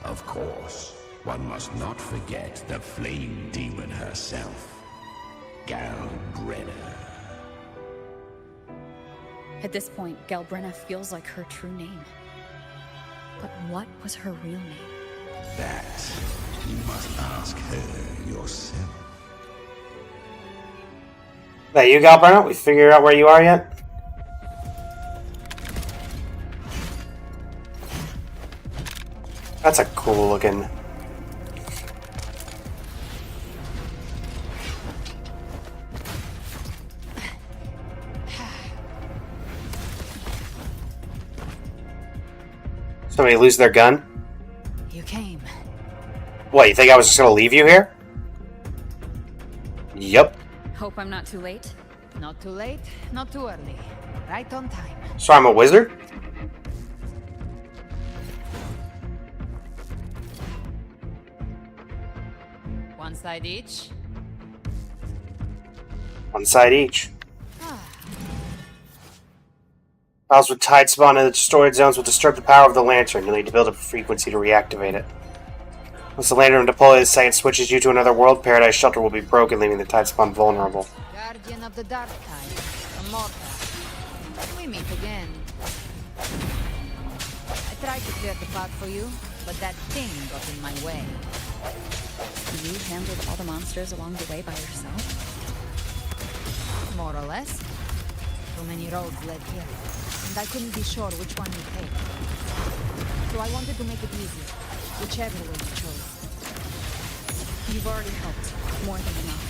Of course, one must not forget the flame demon herself, Galbrenna. At this point, Galbrenna feels like her true name. But what was her real name? That you must ask her yourself. That you, Galbrenna? We figured out where you are yet? That's a cool looking... Somebody lose their gun? You came. What, you think I was just gonna leave you here? Yep. Hope I'm not too late. Not too late, not too early. Right on time. So I'm a wizard? One side each. One side each. Files with tide spawn in the storage zones will disturb the power of the lantern. You'll need to build up a frequency to reactivate it. Once the lantern deploys, the second switches you to another world, Paradise Shelter will be broken, leaving the tide spawn vulnerable. Guardian of the Dark Tide. Immortal. We meet again. I tried to clear the path for you, but that thing got in my way. You handled all the monsters along the way by yourself? More or less. Too many roads led here, and I couldn't be sure which one to take. So I wanted to make it easy, whichever way you chose. You've already helped. More than enough.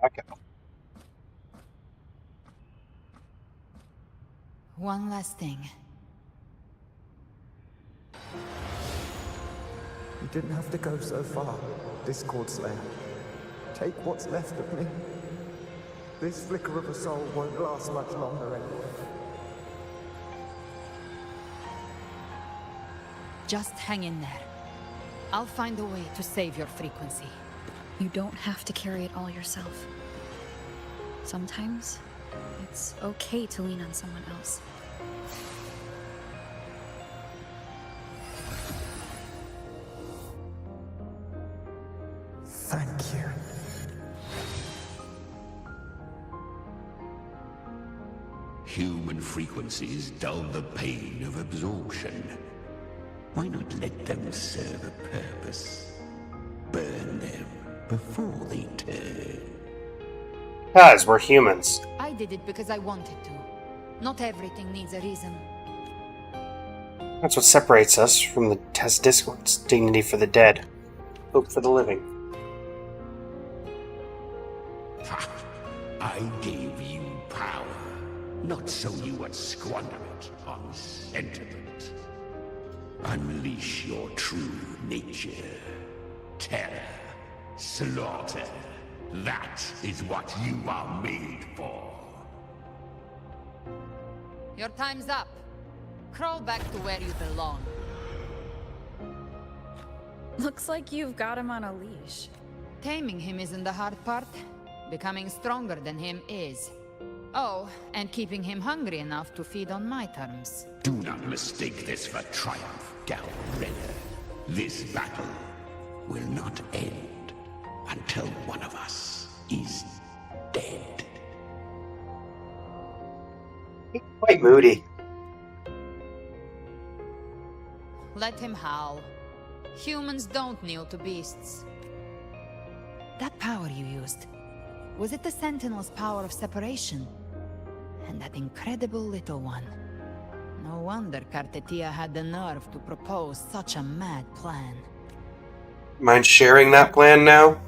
Okay. One last thing. You didn't have to go so far, Discord Slayer. Take what's left of me. This flicker of a soul won't last much longer anyway. Just hang in there. I'll find a way to save your frequency. You don't have to carry it all yourself. Sometimes, it's okay to lean on someone else. Thank you. Human frequencies dull the pain of absorption. Why not let them serve a purpose? Burn them before they turn. Guys, we're humans. I did it because I wanted to. Not everything needs a reason. That's what separates us from the test Discord's dignity for the dead. Hope for the living. Ha! I gave you power, not so you would squander it on sentiment. Unleash your true nature. Terror, slaughter. That is what you are made for. Your time's up. Crawl back to where you belong. Looks like you've got him on a leash. Taming him isn't the hard part. Becoming stronger than him is. Oh, and keeping him hungry enough to feed on my terms. Do not mistake this for triumph, Gal Renner. This battle will not end until one of us is dead. He's quite moody. Let him howl. Humans don't kneel to beasts. That power you used, was it the Sentinel's power of separation? And that incredible little one. No wonder Cartetia had the nerve to propose such a mad plan. Mind sharing that plan now?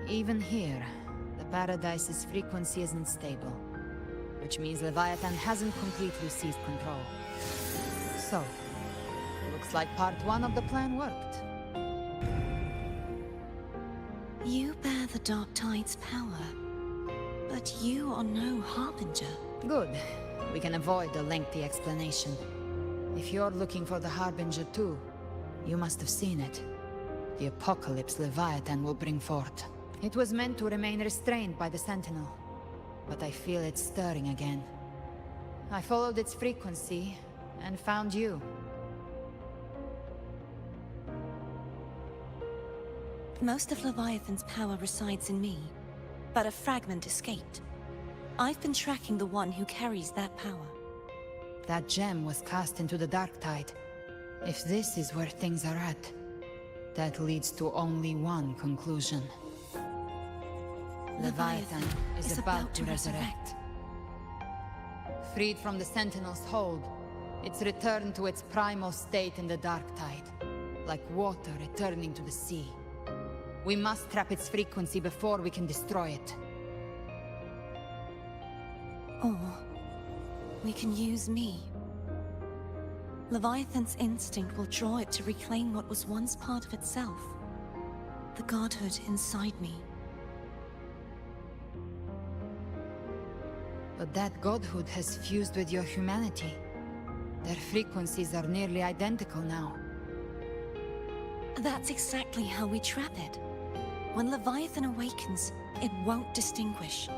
Even here, the Paradise's frequency isn't stable. Which means Leviathan hasn't completely seized control. So, looks like part one of the plan worked. You bear the Dark Tide's power, but you are no Harbinger. Good. We can avoid a lengthy explanation. If you're looking for the Harbinger too, you must have seen it. The apocalypse Leviathan will bring forth. It was meant to remain restrained by the Sentinel, but I feel it stirring again. I followed its frequency and found you. Most of Leviathan's power resides in me, but a fragment escaped. I've been tracking the one who carries that power. That gem was cast into the Dark Tide. If this is where things are at, that leads to only one conclusion. Leviathan is about to resurrect. Freed from the Sentinel's hold, it's returned to its primal state in the Dark Tide, like water returning to the sea. We must trap its frequency before we can destroy it. Or we can use me. Leviathan's instinct will draw it to reclaim what was once part of itself. The godhood inside me. But that godhood has fused with your humanity. Their frequencies are nearly identical now. That's exactly how we trap it. When Leviathan awakens, it won't distinguish.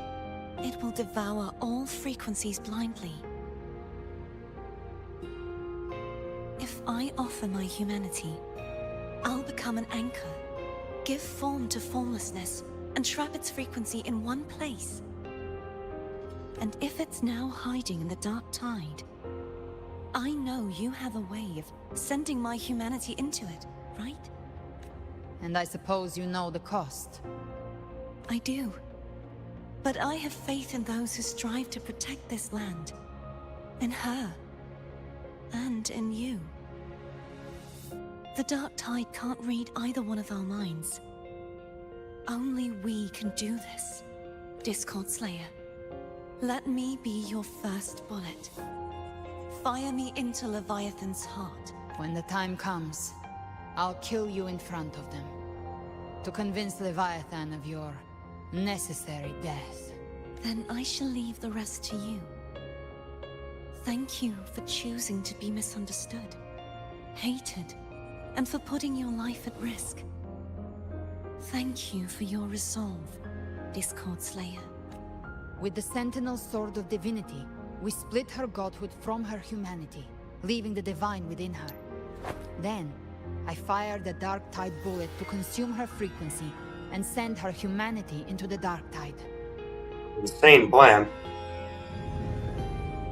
It will devour all frequencies blindly. If I offer my humanity, I'll become an anchor, give form to formlessness, and trap its frequency in one place. And if it's now hiding in the Dark Tide, I know you have a way of sending my humanity into it, right? And I suppose you know the cost. I do. But I have faith in those who strive to protect this land. In her. And in you. The Dark Tide can't read either one of our minds. Only we can do this, Discord Slayer. Let me be your first bullet. Fire me into Leviathan's heart. When the time comes, I'll kill you in front of them. To convince Leviathan of your necessary death. Then I shall leave the rest to you. Thank you for choosing to be misunderstood, hated, and for putting your life at risk. Thank you for your resolve, Discord Slayer. With the Sentinel Sword of Divinity, we split her godhood from her humanity, leaving the divine within her. Then, I fired the Dark Tide bullet to consume her frequency and send her humanity into the Dark Tide. Insane plan.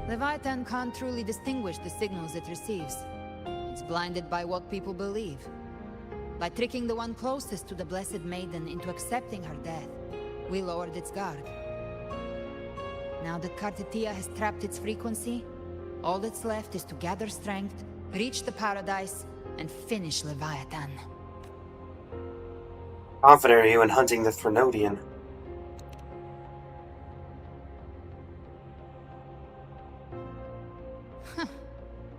Leviathan can't truly distinguish the signals it receives. It's blinded by what people believe. By tricking the one closest to the Blessed Maiden into accepting her death, we lowered its guard. Now that Kartetia has trapped its frequency, all that's left is to gather strength, reach the Paradise, and finish Leviathan. Confident are you in hunting the Threnodian?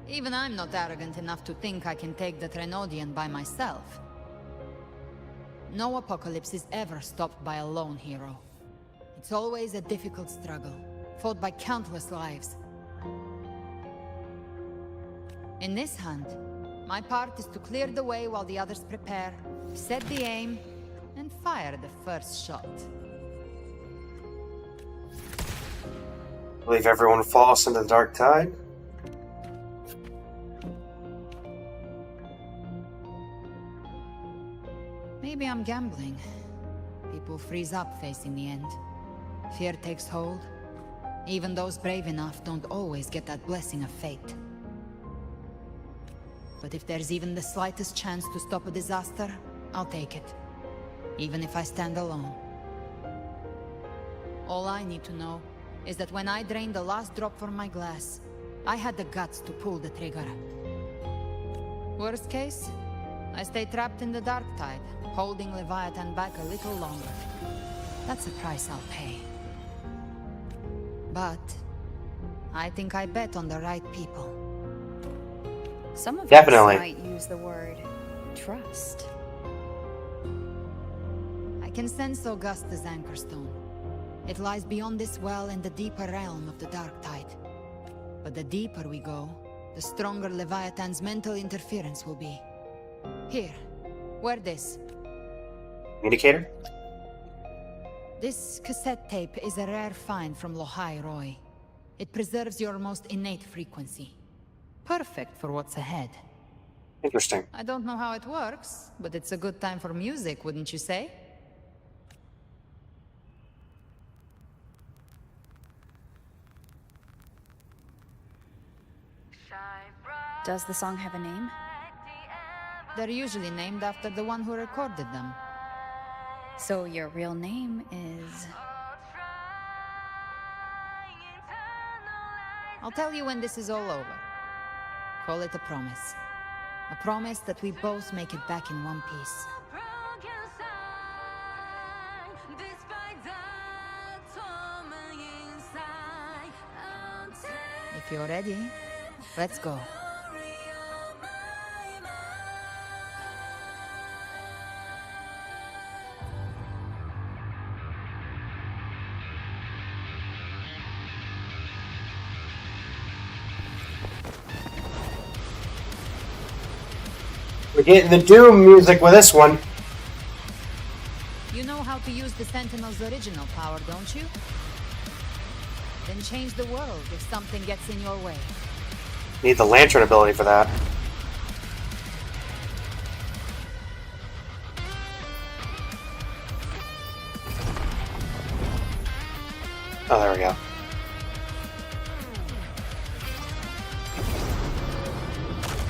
Even I'm not arrogant enough to think I can take the Threnodian by myself. No apocalypse is ever stopped by a lone hero. It's always a difficult struggle, fought by countless lives. In this hunt, my part is to clear the way while the others prepare, set the aim, and fire the first shot. Believe everyone falls into the Dark Tide? Maybe I'm gambling. People freeze up facing the end. Fear takes hold. Even those brave enough don't always get that blessing of fate. But if there's even the slightest chance to stop a disaster, I'll take it. Even if I stand alone. All I need to know is that when I drained the last drop from my glass, I had the guts to pull the trigger. Worst case, I stay trapped in the Dark Tide, holding Leviathan back a little longer. That's the price I'll pay. But I think I bet on the right people. Some of Definitely. us might use the word trust. I can sense Augusta's Anchorstone. It lies beyond this well in the deeper realm of the Dark Tide. But the deeper we go, the stronger Leviathan's mental interference will be. Here, wear this. Indicator? This cassette tape is a rare find from Lohai Roy. It preserves your most innate frequency. Perfect for what's ahead. Interesting. I don't know how it works, but it's a good time for music, wouldn't you say? Does the song have a name? They're usually named after the one who recorded them. So your real name is... I'll tell you when this is all over. Call it a promise. A promise that we both make it back in one piece. If you're ready, let's go. We're getting the Doom music with this one. You know how to use the Sentinel's original power, don't you? Then change the world if something gets in your way. Need the Lantern ability for that. Oh, there we go.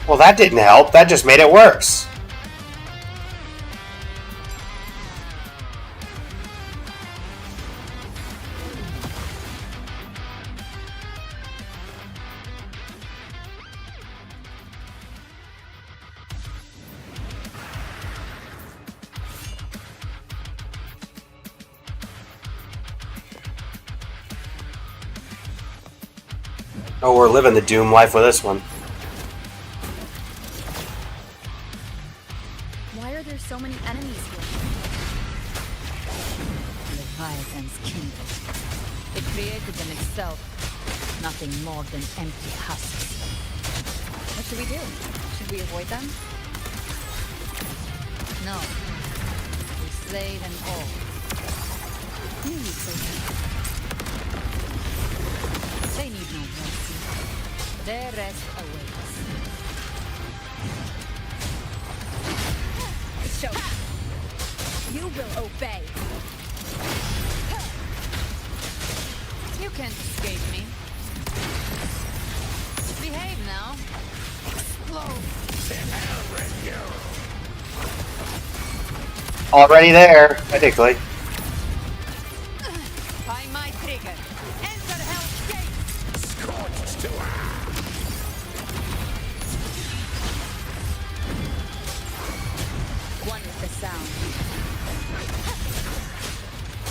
Well, that didn't help. That just made it worse. Oh, we're living the Doom life with this one. Why are there so many enemies here? Leviathan's kingdom. It created them itself. Nothing more than empty husks. What should we do? Should we avoid them? No. We slay them all. You need saving. They need no mercy. Their rest awaits. Show. You will obey. You can't escape me. Behave now. Explode. Already there, technically. By my trigger. Enter Hell's Gate. Scorched to One with the sound.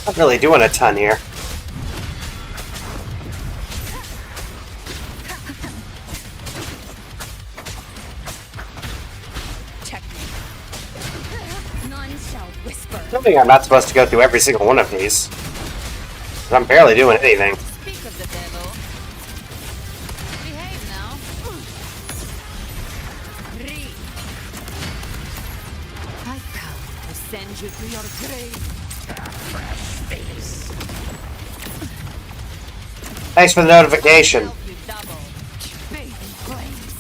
Not really doing a ton here. None shall whisper. I think I'm not supposed to go through every single one of these. I'm barely doing anything. Speak of the devil. Behave now. Read. I come to send you to your grave. Fresh face. Thanks for the notification. You double. Bathe in flames.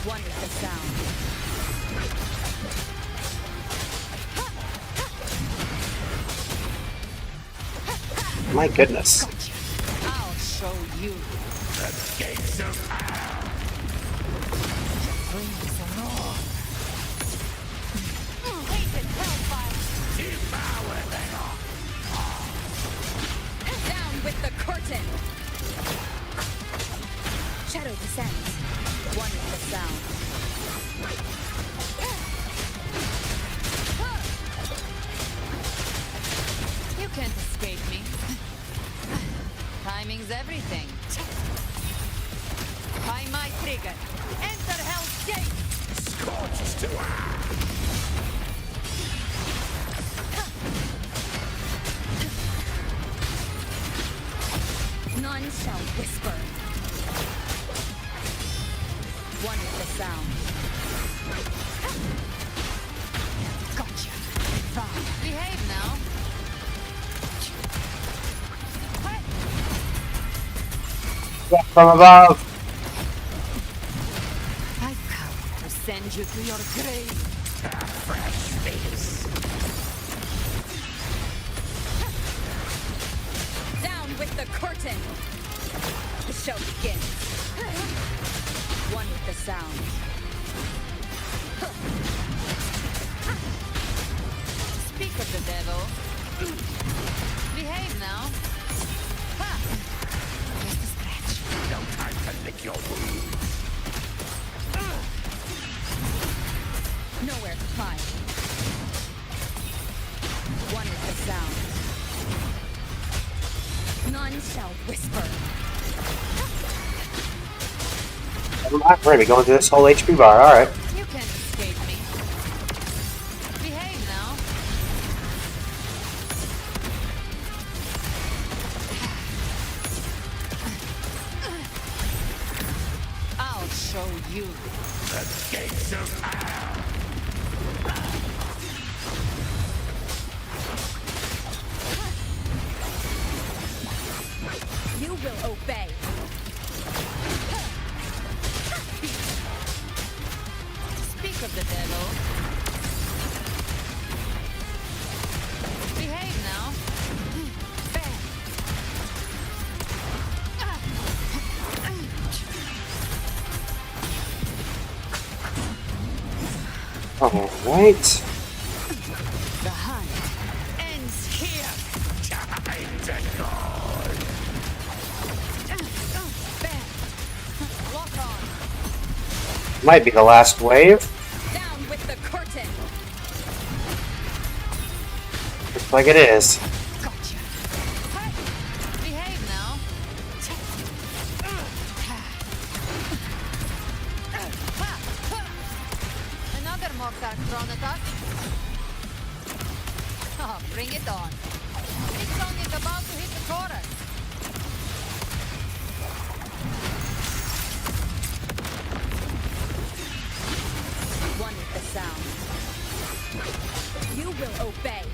One with the sound. My goodness. I'll show you the gates of hell. Flames and all. Hated hellfire. Devour them all. Down with the curtain. Shadow descends. One with the sound. You can't escape me. Timing's everything. By my trigger. Enter Hell's Gate. Scorched to None shall whisper. One with the sound. Gotcha. Behave now. From above. I've come to send you to your grave. A fresh face. Down with the curtain. The show begins. One with the sound. Speak of the devil. Behave now. Ha! Just a scratch. No time to lick your wounds. Nowhere to hide. One with the sound. None shall whisper. I'm not ready going through this whole HP bar, alright. You can't escape me. Behave now. I'll show you the gates of hell. You will obey. Speak of the devil. Behave now. Alright. The hunt ends here. Time to go. Might be the last wave. Down with the curtain. Looks like it is. Gotcha. Hey, behave now. Another Mortar thrown at us. Oh, bring it on. This song is about to hit the chorus. One with the sound. You will obey.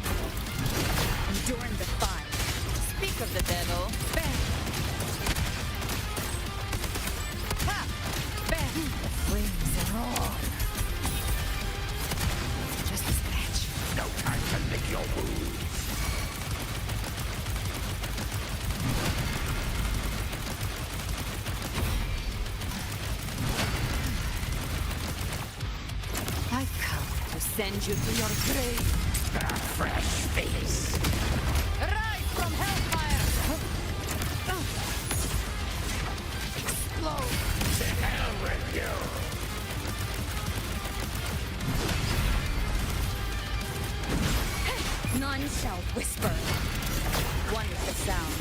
Endure the fire. Speak of the devil. Bang. Ha! Bang. The flames are on. Just a scratch. No time to lick your wounds. I've come to send you to your grave. A fresh face. Rise from hellfire! Explode! To hell with you! None shall whisper. One with the sound.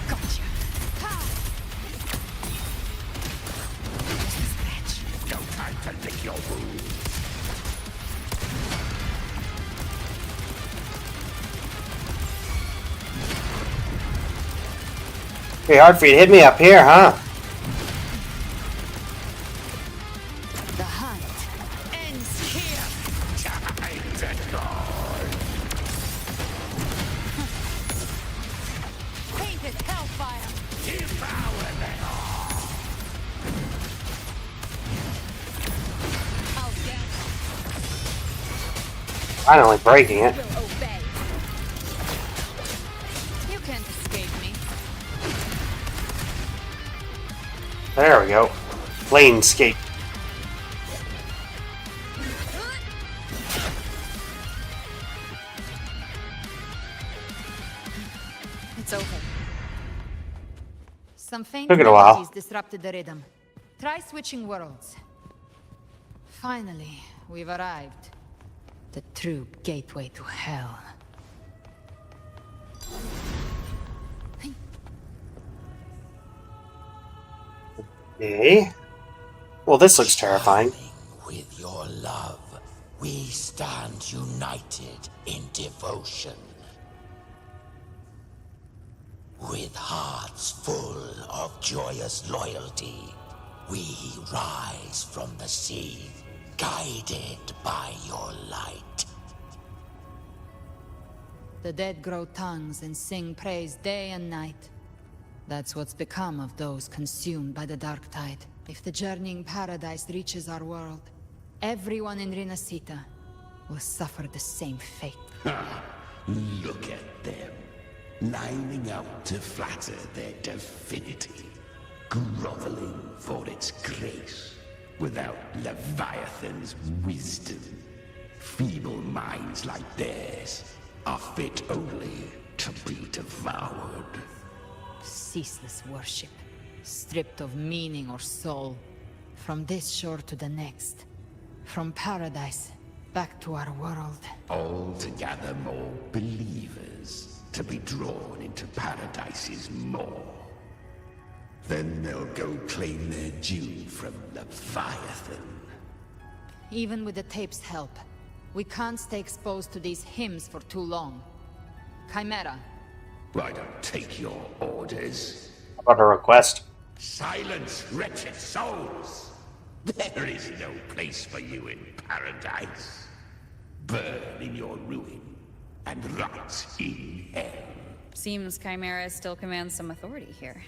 Gotcha. Ha! Just a scratch. No time to lick your wounds. Pretty hard for you to hit me up here, huh? The hunt ends here. Time to guard. Painted hellfire. Devour them all. I'll dance. Finally breaking it. Will obey. You can't escape me. There we go. Planescape. It's over. Some faint Took it a while. melodies disrupted the rhythm. Try switching worlds. Finally, we've arrived. The true gateway to hell. Okay. Well, this looks terrifying. With your love, we stand united in devotion. With hearts full of joyous loyalty, we rise from the sea, guided by your light. The dead grow tongues and sing praise day and night. That's what's become of those consumed by the dark tide. If the journeying paradise reaches our world, everyone in Rinascita will suffer the same fate. Look at them, lining up to flatter their divinity, groveling for its grace, without Leviathan's wisdom. Feeble minds like theirs are fit only to be devoured. Ceaseless worship, stripped of meaning or soul, from this shore to the next, from paradise back to our world. All to gather more believers, to be drawn into Paradise's maw. Then they'll go claim their due from Leviathan. Even with the tape's help, we can't stay exposed to these hymns for too long. Chimera. I don't take your orders. How about a request? Silence, wretched souls! There is no place for you in paradise. Burn in your ruin, and rot in hell. Seems Chimera still commands some authority here.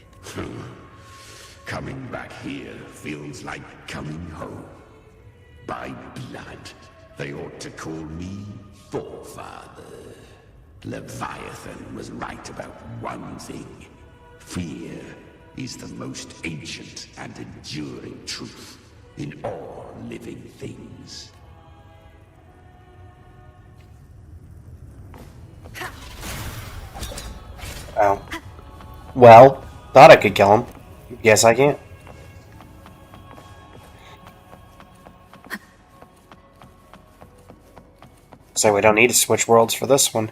Coming back here feels like coming home. By blood, they ought to call me Forefather. Leviathan was right about one thing. Fear is the most ancient and enduring truth in all living things. Oh. Well, thought I could kill him. Guess I can't. So we don't need to switch worlds for this one.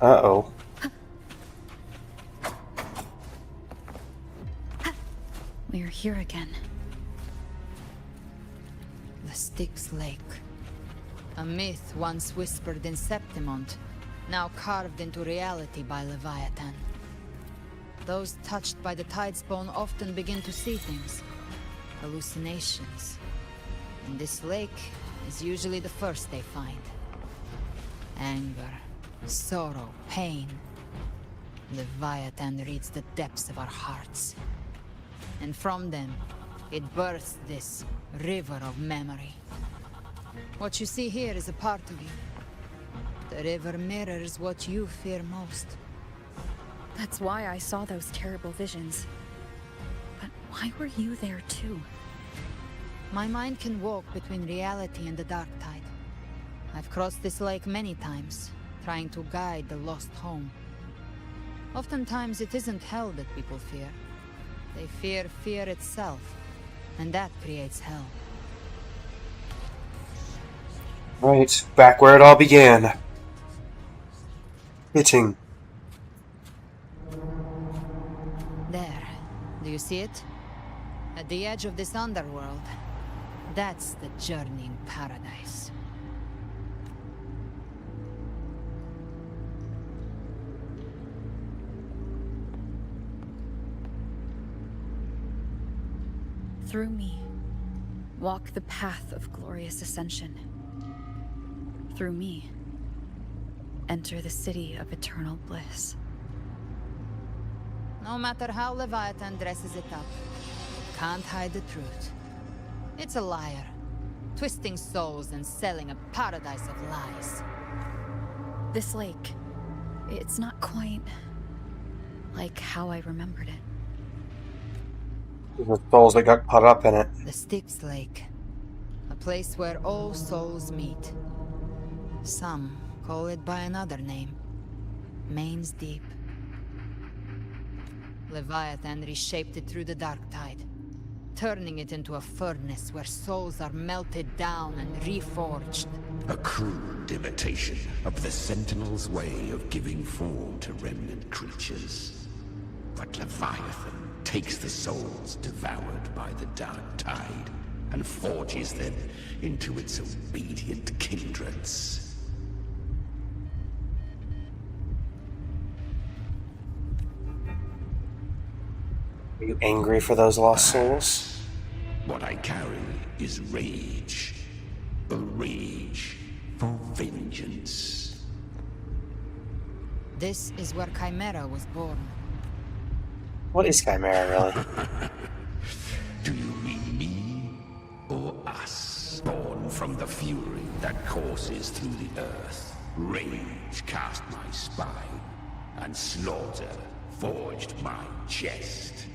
Uh-oh. We're here again. The Styx Lake. A myth once whispered in Septimont, now carved into reality by Leviathan. Those touched by the Tidespawn often begin to see things. Hallucinations. And this lake is usually the first they find. Anger, sorrow, pain. Leviathan reads the depths of our hearts. And from them, it births this river of memory. What you see here is a part of you. The river mirrors what you fear most. That's why I saw those terrible visions. But why were you there too? My mind can walk between reality and the dark tide. I've crossed this lake many times, trying to guide the lost home. Oftentimes it isn't hell that people fear. They fear fear itself, and that creates hell. Right, back where it all began. Hitting. There. Do you see it? At the edge of this underworld. That's the journeying paradise. Through me, walk the path of glorious ascension. Through me, enter the city of eternal bliss. No matter how Leviathan dresses it up, it can't hide the truth. It's a liar, twisting souls and selling a paradise of lies. This lake, it's not quite like how I remembered it. The souls that got caught up in it. The Styx Lake. A place where all souls meet. Some call it by another name. Main's Deep. Leviathan reshaped it through the dark tide, turning it into a furnace where souls are melted down and reforged. A crude imitation of the Sentinel's way of giving form to remnant creatures. But Leviathan takes the souls devoured by the dark tide and forges them into its obedient kindreds. Are you angry for those lost souls? What I carry is rage. A rage for vengeance. This is where Chimera was born. What is Chimera, really? Do you mean me or us? Born from the fury that courses through the earth, rage cast my spine, and slaughter forged my chest.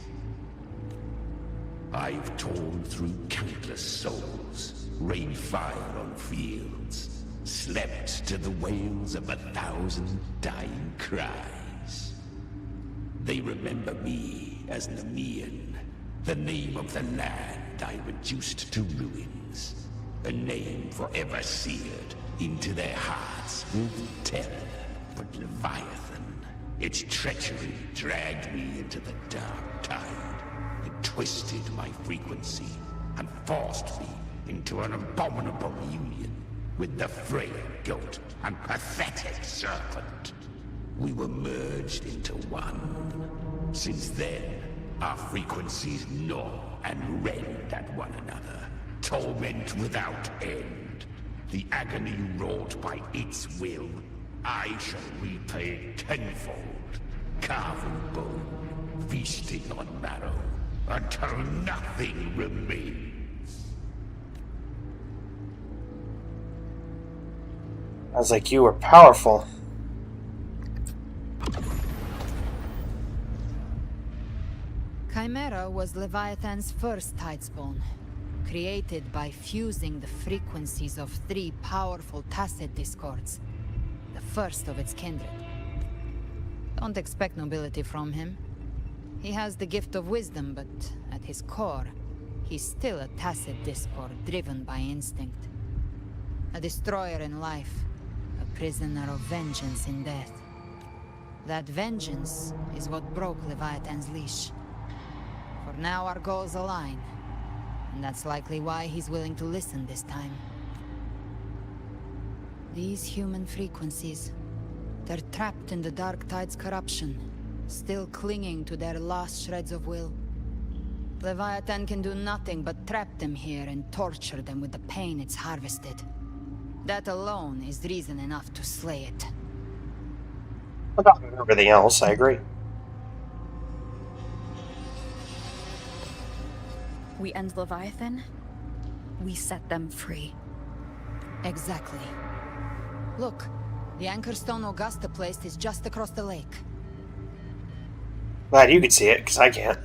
I've torn through countless souls, rained fire on fields, slept to the wails of 1,000 dying cries. They remember me as Nemean, the name of the land I reduced to ruins, a name forever seared into their hearts with terror. But Leviathan, its treachery dragged me into the dark tide. It twisted my frequency and forced me into an abominable union with the frail goat and pathetic serpent. We were merged into one. Since then, our frequencies gnaw and rend at one another, torment without end. The agony wrought by its will, I shall repay tenfold, carving bone, feasting on marrow, until nothing remains. I was like, you were powerful. Chimera was Leviathan's first Tidespawn, created by fusing the frequencies of 3 powerful tacit discords, the first of its kindred. Don't expect nobility from him. He has the gift of wisdom, but at his core, he's still a tacit discord driven by instinct. A destroyer in life, a prisoner of vengeance in death. That vengeance is what broke Leviathan's leash. For now our goals align, and that's likely why he's willing to listen this time. These human frequencies, they're trapped in the Dark Tide's corruption, still clinging to their last shreds of will. Leviathan can do nothing but trap them here and torture them with the pain it's harvested. That alone is reason enough to slay it. About everything else, I agree. We end Leviathan, we set them free. Exactly. Look, the Anchorstone Augusta placed is just across the lake. Glad you can see it, because I can't.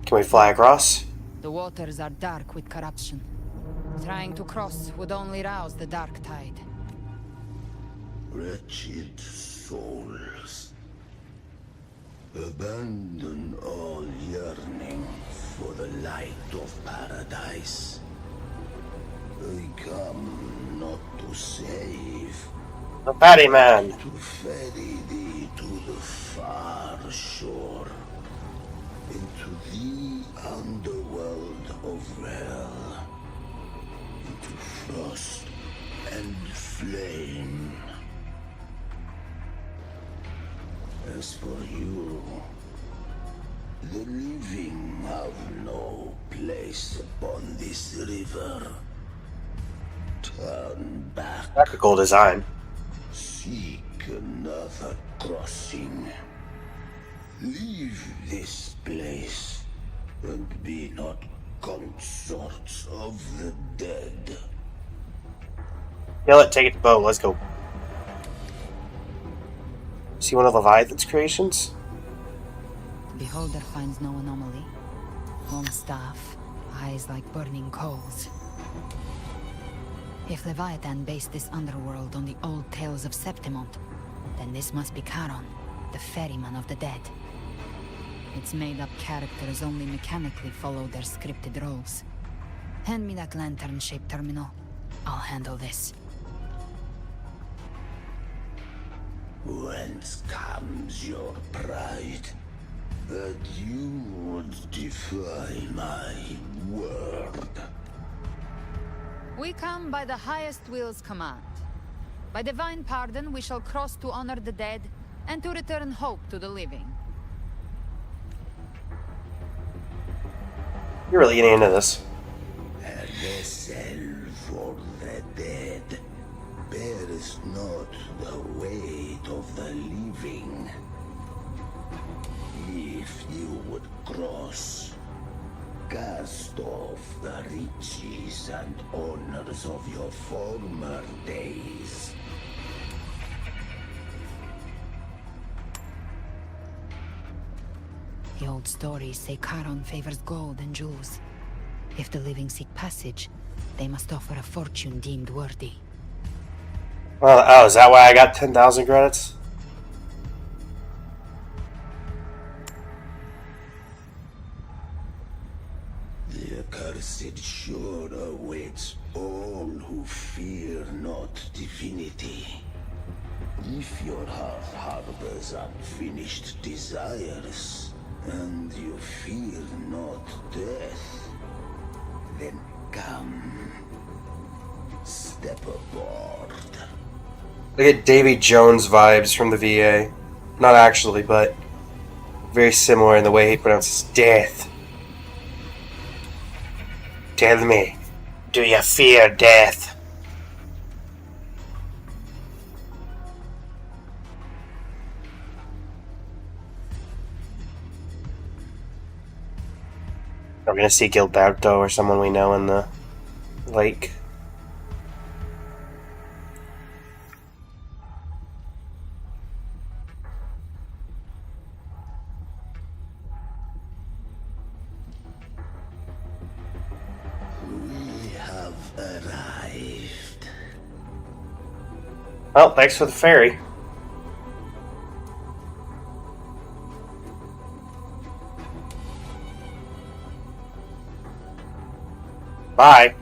Can we fly across? The waters are dark with corruption. Trying to cross would only rouse the Dark Tide. Wretched souls, abandon all yearning for the light of paradise. I come not to save, The fatty man. to ferry thee to the far shore, into the underworld of hell, into frost and flame. As for you, the living have no place upon this river. Turn back. Technical design. Seek another crossing. Leave this place, and be not consorts of the dead. Yeah, take it to boat. Let's go. See one of Leviathan's creations? Beholder finds no anomaly. Long staff, eyes like burning coals. If Leviathan based this underworld on the old tales of Septimont, then this must be Charon, the ferryman of the dead. Its made-up characters only mechanically follow their scripted roles. Hand me that lantern-shaped terminal. I'll handle this. Whence comes your pride? That you would defy my word? We come by the highest will's command. By divine pardon, we shall cross to honor the dead, and to return hope to the living. You're really getting into this. A vessel for the dead bears not the weight of the living. If you would cross, cast off the riches and honors of your former days. The old stories say Charon favors gold and jewels. If the living seek passage, they must offer a fortune deemed worthy. Well, oh, is that why I got 10,000 credits? The accursed shore awaits all who fear not divinity. If your heart harbors unfinished desires, and you fear not death, then come. Step aboard. I get Davy Jones vibes from the VA. Not actually, but very similar in the way he pronounces death. Tell me, do you fear death? We're gonna see Gilberto or someone we know in the lake. We have arrived. Well, thanks for the ferry. Bye.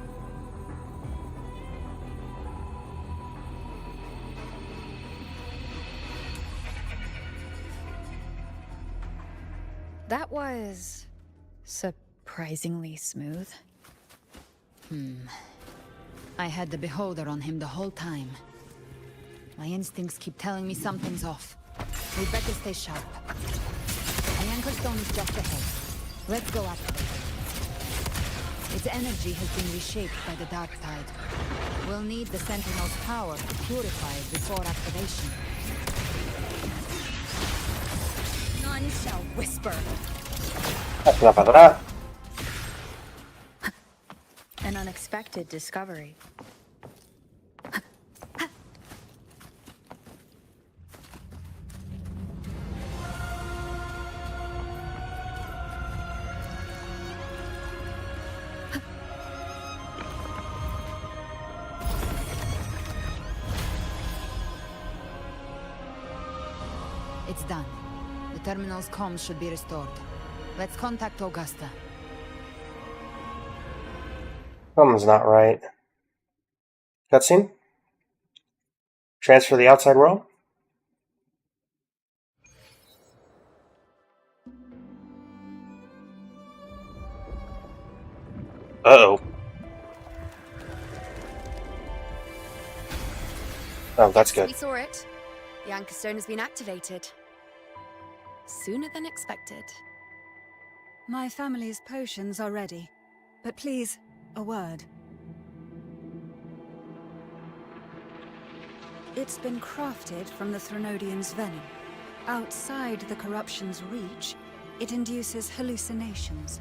That was surprisingly smooth. I had the beholder on him the whole time. My instincts keep telling me something's off. We'd better stay sharp. The anchor stone is just ahead. Let's go activate it. Its energy has been reshaped by the dark tide. We'll need the Sentinel's power to purify it before activation. None shall whisper. That's enough of that. An unexpected discovery. It's done. The terminal's comms should be restored. Let's contact Augusta. Something's not right. Cutscene? Transfer to the outside world? Uh-oh. Oh, that's good. We saw it. The anchor stone has been activated. Sooner than expected. My family's potions are ready. But please, a word. It's been crafted from the Threnodian's venom. Outside the corruption's reach, it induces hallucinations,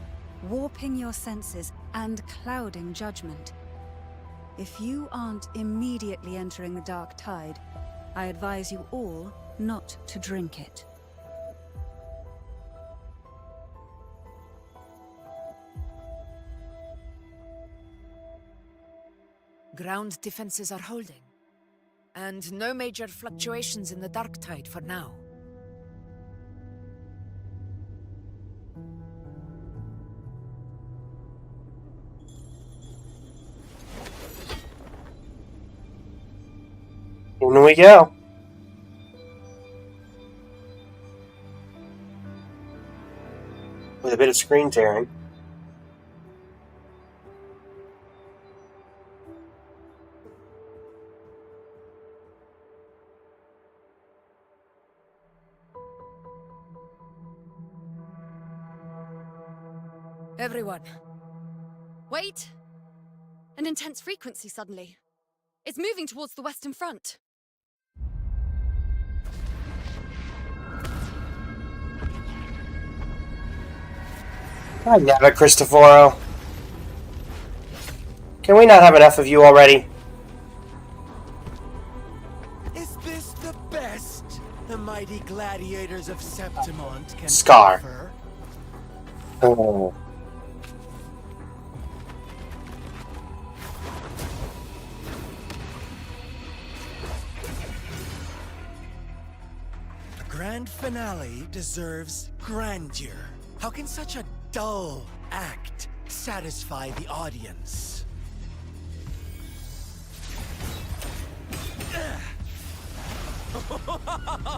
warping your senses and clouding judgment. If you aren't immediately entering the dark tide, I advise you all not to drink it. Ground defenses are holding. And no major fluctuations in the dark tide for now. In we go. With a bit of screen tearing. Everyone. Wait! An intense frequency suddenly. It's moving towards the Western Front. God damn it, Cristoforo. Can we not have enough of you already? Is this the best the mighty gladiators of Septimont can Scar. offer? Oh. The grand finale deserves grandeur. How can such a dull act satisfy the audience?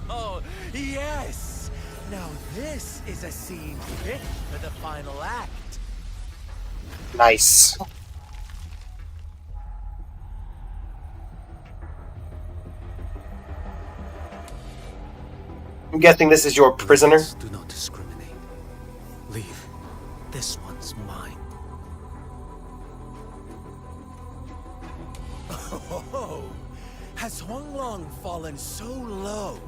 Oh, yes! Now this is a scene fit for the final act. Nice. I'm guessing this is your prisoner? Do not discriminate. Leave. This one's mine. Oh, has Huanglong fallen so low,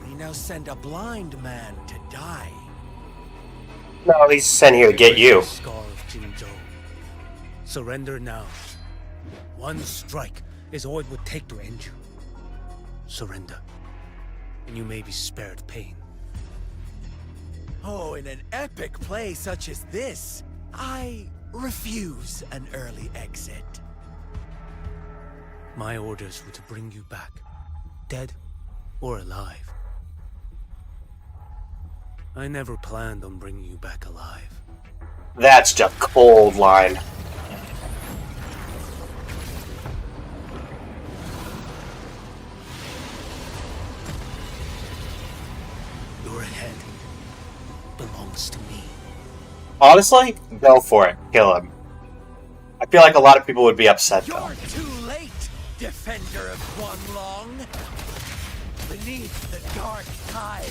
they now send a blind man to die? No, he's sent here to get you. Scar of Jinzhou. Surrender now. One strike is all it would take to end you. Surrender, and you may be spared pain. Oh, in an epic play such as this, I refuse an early exit. My orders were to bring you back, dead or alive. I never planned on bringing you back alive. That's just a cold line. Honestly, go for it. Kill him. I feel like a lot of people would be upset, though. You're too late, defender of Guanlong. Beneath the dark tide,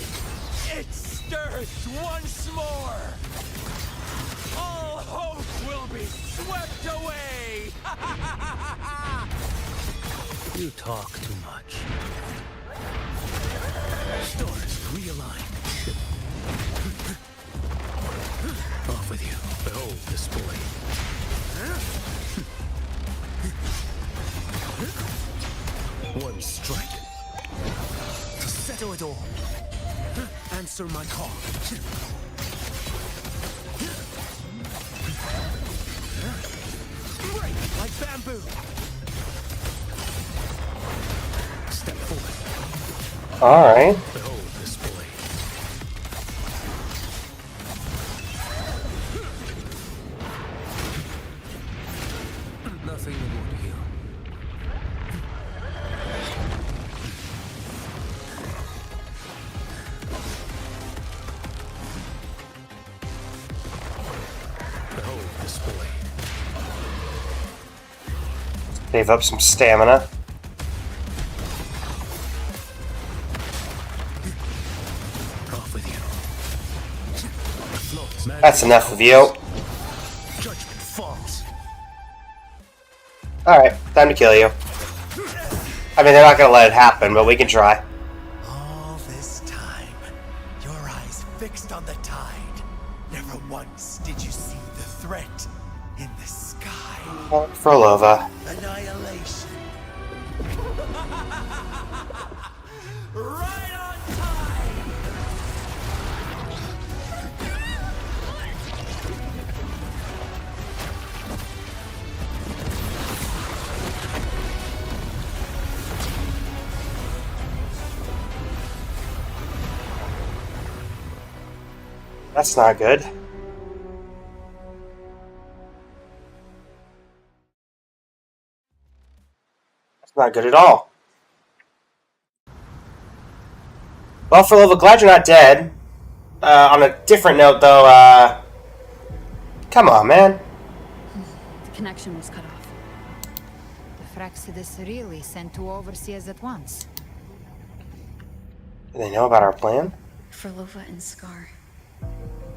it stirs once more. All hope will be swept away. You talk too much. Stars realign. Off with you. Behold this boy. One strike. To settle it all. Answer my call. Break like bamboo. Step forward. Alright. Behold this boy. Nothing more to heal. Behold this boy. Save up some stamina. Off with you. That's enough of you. Judgment falls. Alright, time to kill you. I mean, they're not gonna let it happen, but we can try. All this time, your eyes fixed on the tide. Never once did you see the threat in the sky. Frolova. Annihilation. Right on time. That's not good. That's not good at all. Well, Frolova, glad you're not dead. On a different note, though, come on, man. The connection was cut off. The Fraxidus really sent two overseers at once. Do they know about our plan? Frolova and Scar.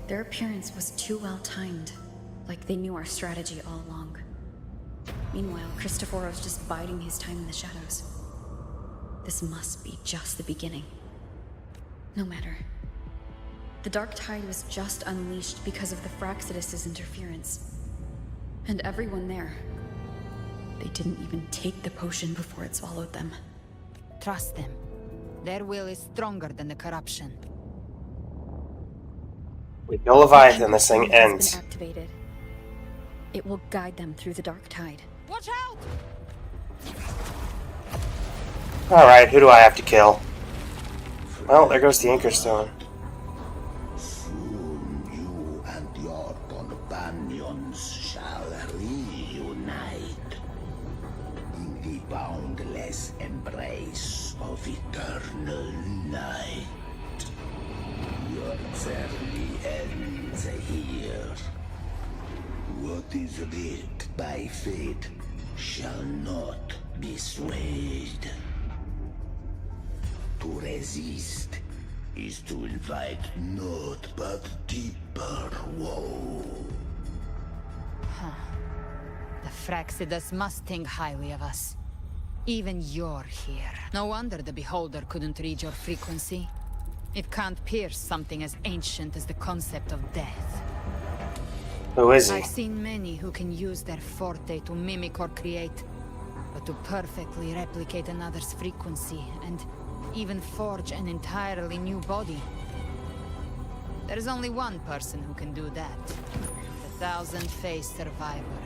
Their appearance was too well timed, like they knew our strategy all along. Meanwhile, Christopher was just biding his time in the shadows. This must be just the beginning. No matter. The Dark Tide was just unleashed because of the Fraxidus' interference. And everyone there, they didn't even take the potion before it swallowed them. Trust them. Their will is stronger than the corruption. We kill Leviathan, this thing ends. Has been activated. It will guide them through the Dark Tide. Watch out! Alright, who do I have to kill? Well, there goes the Anchor Stone. Soon you and your companions shall reunite in the boundless embrace of eternal night. Your journey ends here. What is writ by fate shall not be swayed. To resist is to invite naught but deeper woe. The Fraxidus must think highly of us. Even you're here. No wonder the Beholder couldn't read your frequency. It can't pierce something as ancient as the concept of death. Who is he? I've seen many who can use their forte to mimic or create, but to perfectly replicate another's frequency and even forge an entirely new body. There's only one person who can do that. The thousand-faced survivor.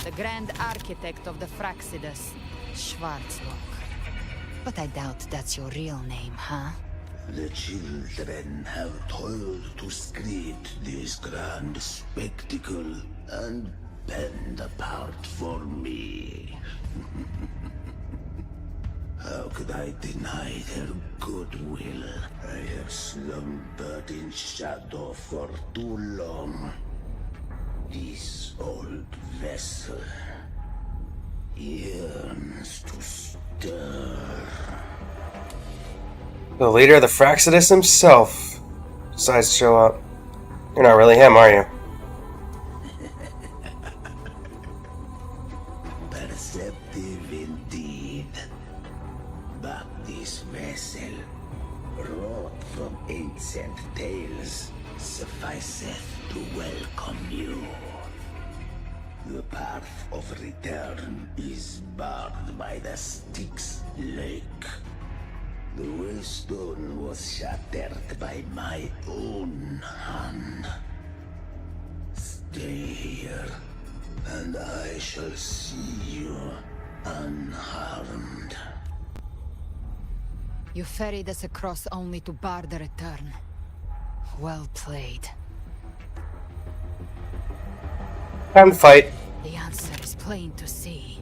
The grand architect of the Fraxidus, Schwarzlock. But I doubt that's your real name, huh? The children have toiled to script this grand spectacle and bend apart for me. How could I deny their goodwill? I have slumbered in shadow for too long. This old vessel yearns to stir. The leader of the Fraxidus himself decides to show up. You're not really him, are you? Perceptive indeed. But this vessel, wrought from ancient tales, sufficeth to welcome you. The path of return is barred by the Styx Lake. The waystone was shattered by my own hand. Stay here, and I shall see you unharmed. You ferried us across only to bar the return. Well played. Time to fight. The answer is plain to see.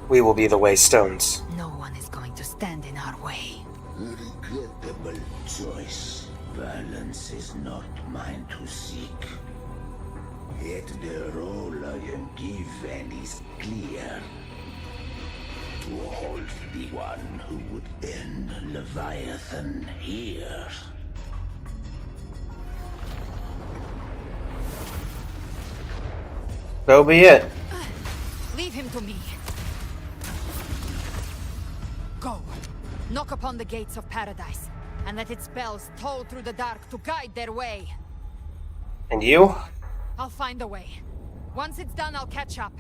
We will be the Waystones. No one is going to stand in our way. A regrettable choice. Violence is not mine to seek. Yet the role I am given is clear. To hold the one who would end Leviathan here. So be it. Leave him to me. Go. Knock upon the gates of paradise, and let its bells toll through the dark to guide their way. And you? I'll find a way. Once it's done, I'll catch up.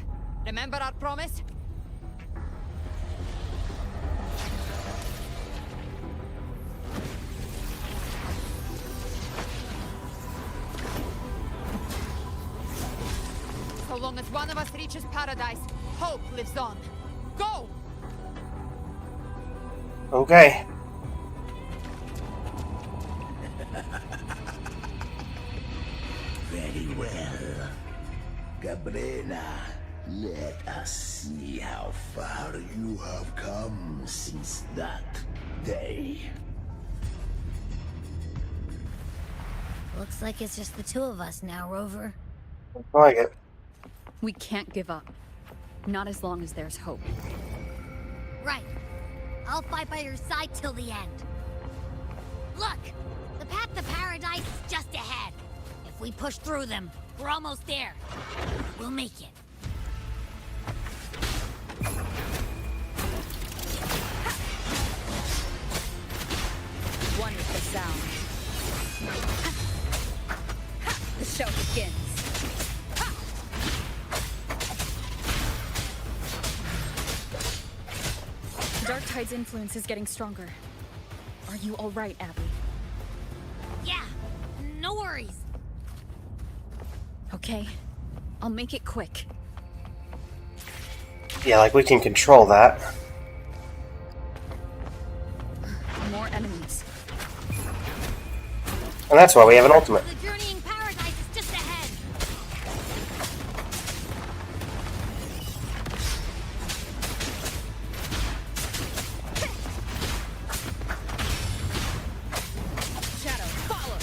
Remember our promise? So long as one of us reaches paradise, hope lives on. Go! Okay. Very well. Cabrera, let us see how far you have come since that day. Looks like it's just the two of us now, Rover. I like it. We can't give up. Not as long as there's hope. Right. I'll fight by your side till the end. Look! The path to paradise is just ahead. If we push through them, we're almost there. We'll make it. One with the sound. The show begins. Dark Tide's influence is getting stronger. Are you all right, Abby? Yeah, no worries. Okay, I'll make it quick. Yeah, like we can control that. More enemies. And that's why we have an ultimate. The journeying paradise is just ahead. Shadow, follow!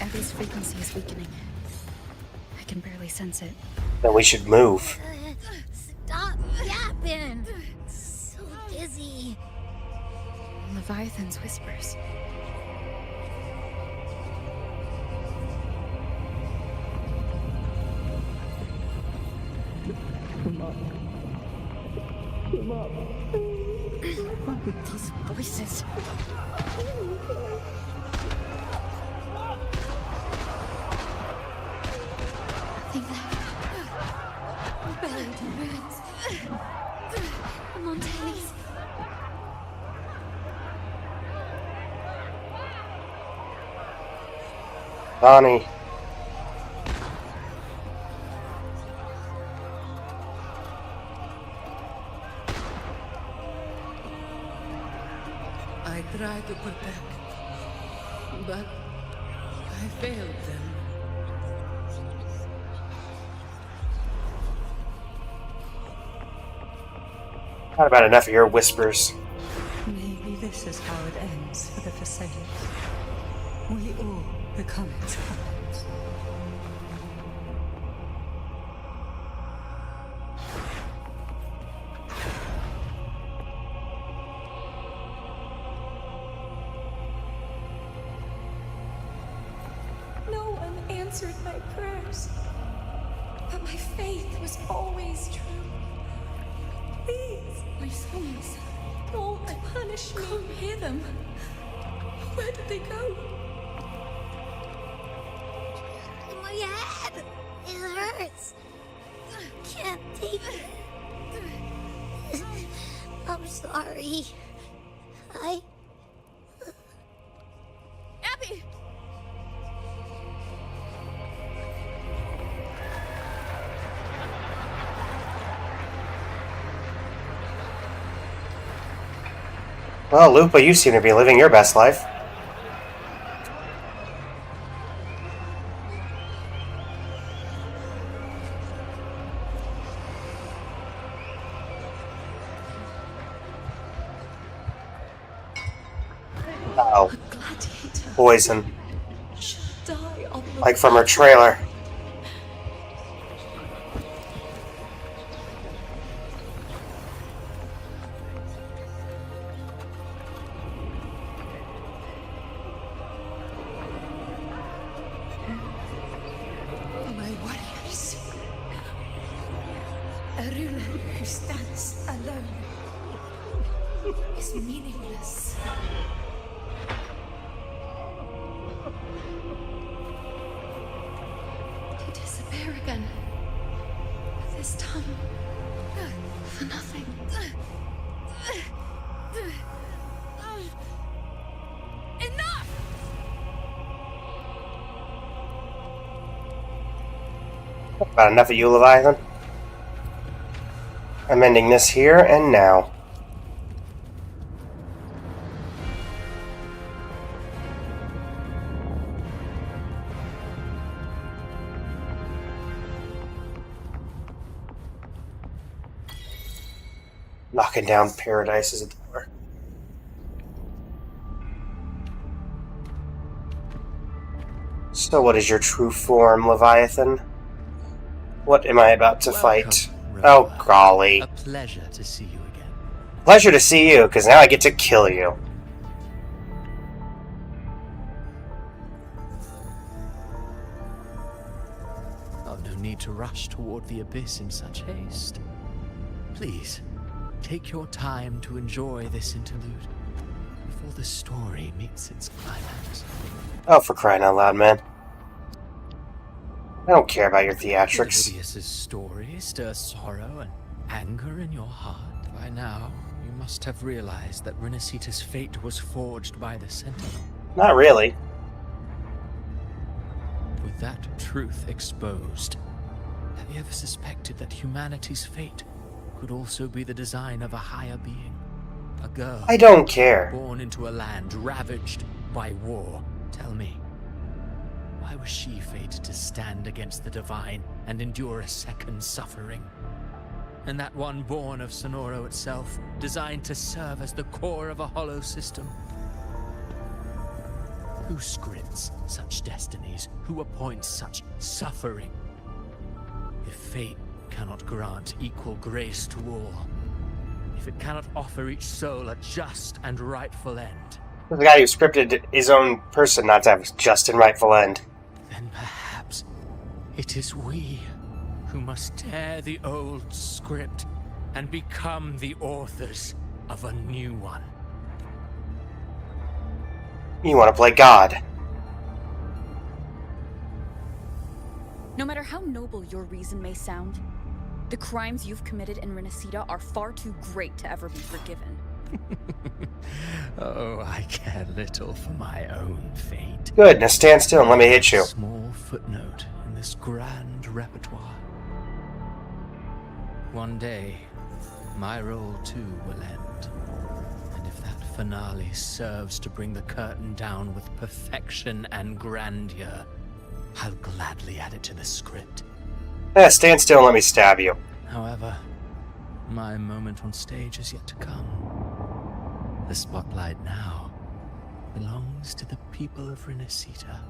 Abby's frequency is weakening. I can barely sense it. Then we should move. Stop yapping. So dizzy. Leviathan's whispers. What with these voices? Nothing there. Buried in ruins. Montelli's. Bonnie. I tried to protect, but I failed them. Not about enough of your whispers. Maybe this is how it ends for the Phasaelus. We all become its puppets. No one answered my prayers, but my faith was always true. Please, my sons, don't punish me. Come hear them. Where did they go? My head! It hurts. I can't take it. I'm sorry. Abby! Well, Lupa, you seem to be living your best life. Oh. Poison. Like from her trailer. My warriors. A ruler who stands alone is meaningless. To disappear again. This time, for nothing. Enough! About enough of you, Leviathan. I'm ending this here and now. Knocking down paradise is a door. So what is your true form, Leviathan? What am I about to fight? Oh, golly. A pleasure to see you again. Pleasure to see you, because now I get to kill you. Oh, no need to rush toward the abyss in such haste. Please, take your time to enjoy this interlude before the story meets its climax. Oh, for crying out loud, man. I don't care about your theatrics. Hideous's story stirs sorrow and anger in your heart. By now, you must have realized that Renacita's fate was forged by the Sentinel. Not really. With that truth exposed, have you ever suspected that humanity's fate could also be the design of a higher being? A girl. I don't care. Born into a land ravaged by war. Tell me, why was she fated to stand against the divine and endure a second suffering? And that one born of Sonoro itself, designed to serve as the core of a hollow system? Who scripts such destinies? Who appoints such suffering? If fate cannot grant equal grace to all, if it cannot offer each soul a just and rightful end, The guy who scripted his own person not to have a just and rightful end. then perhaps it is we who must tear the old script and become the authors of a new one. You want to play God. No matter how noble your reason may sound, the crimes you've committed in Renacita are far too great to ever be forgiven. Oh, I care little for my own fate. Good, now stand still and let me hit you. A small footnote in this grand repertoire. One day, my role too will end. And if that finale serves to bring the curtain down with perfection and grandeur, I'll gladly add it to the script. Yeah, stand still and let me stab you. However, my moment on stage is yet to come. The spotlight now belongs to the people of Renacita.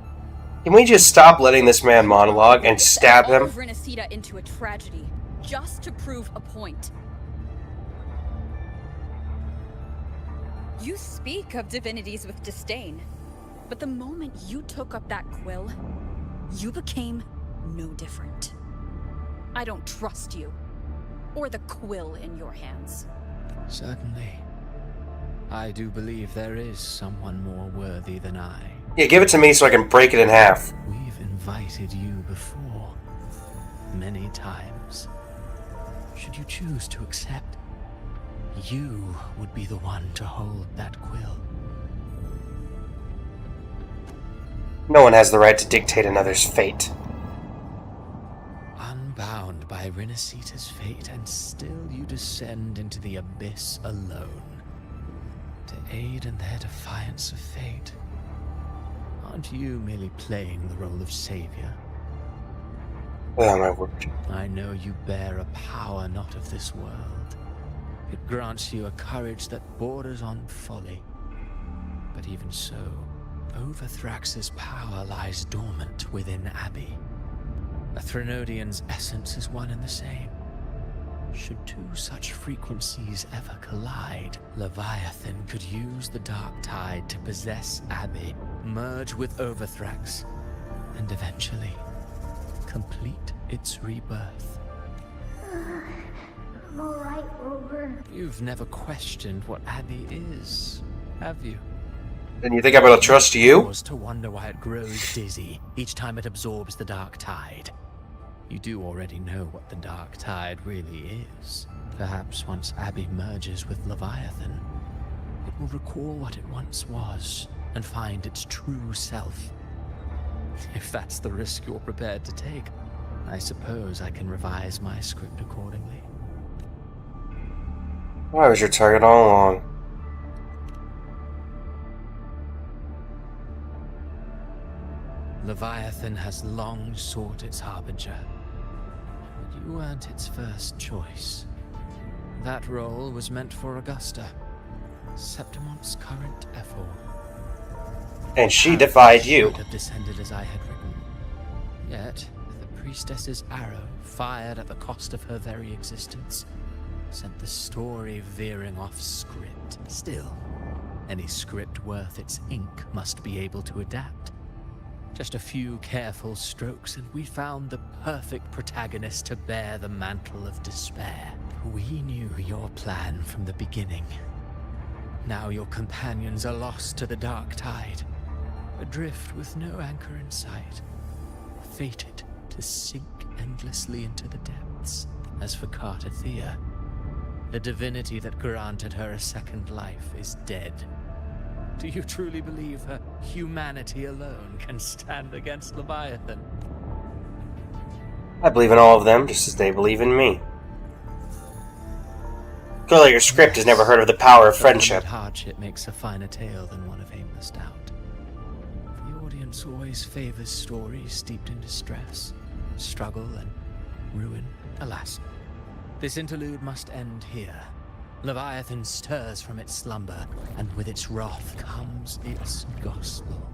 Can we just stop letting this man monologue and stab All him? of Renacita into a tragedy, just to prove a point. You speak of divinities with disdain, but the moment you took up that quill, you became no different. I don't trust you, or the quill in your hands. Certainly. I do believe there is someone more worthy than I. Yeah, give it to me so I can break it in half. We've invited you before, many times. Should you choose to accept, you would be the one to hold that quill. No one has the right to dictate another's fate. Unbound by Renacita's fate, and still you descend into the abyss alone, to aid in their defiance of fate. Aren't you merely playing the role of savior? Oh my word. I know you bear a power not of this world. It grants you a courage that borders on folly. But even so, Overthrax's power lies dormant within Abbey. A Threnodian's essence is one and the same. Should two such frequencies ever collide, Leviathan could use the dark tide to possess Abbey, merge with Overthrax, and eventually complete its rebirth. I'm alright, Rover. You've never questioned what Abbey is, have you? Then you think I'm gonna trust you? Pause to wonder why it grows dizzy each time it absorbs the dark tide. You do already know what the dark tide really is. Perhaps once Abbey merges with Leviathan, it will recall what it once was and find its true self. If that's the risk you're prepared to take, I suppose I can revise my script accordingly. I was your target all along. Leviathan has long sought its harbinger, but you weren't its first choice. That role was meant for Augusta, Septimon's current Ephor. And she defied you. Should have descended as I had written. Yet, the priestess's arrow, fired at the cost of her very existence, sent the story veering off script. Still, any script worth its ink must be able to adapt. Just a few careful strokes, and we found the perfect protagonist to bear the mantle of despair. We knew your plan from the beginning. Now your companions are lost to the dark tide, adrift with no anchor in sight, fated to sink endlessly into the depths. As for Cartathea, the divinity that granted her a second life is dead. Do you truly believe her humanity alone can stand against Leviathan? I believe in all of them, just as they believe in me. Clearly your script has never heard of the power of friendship. Hardship makes a finer tale than one of aimless doubt. The audience always favors stories steeped in distress, struggle, and ruin. Alas, this interlude must end here. Leviathan stirs from its slumber, and with its wrath comes its gospel.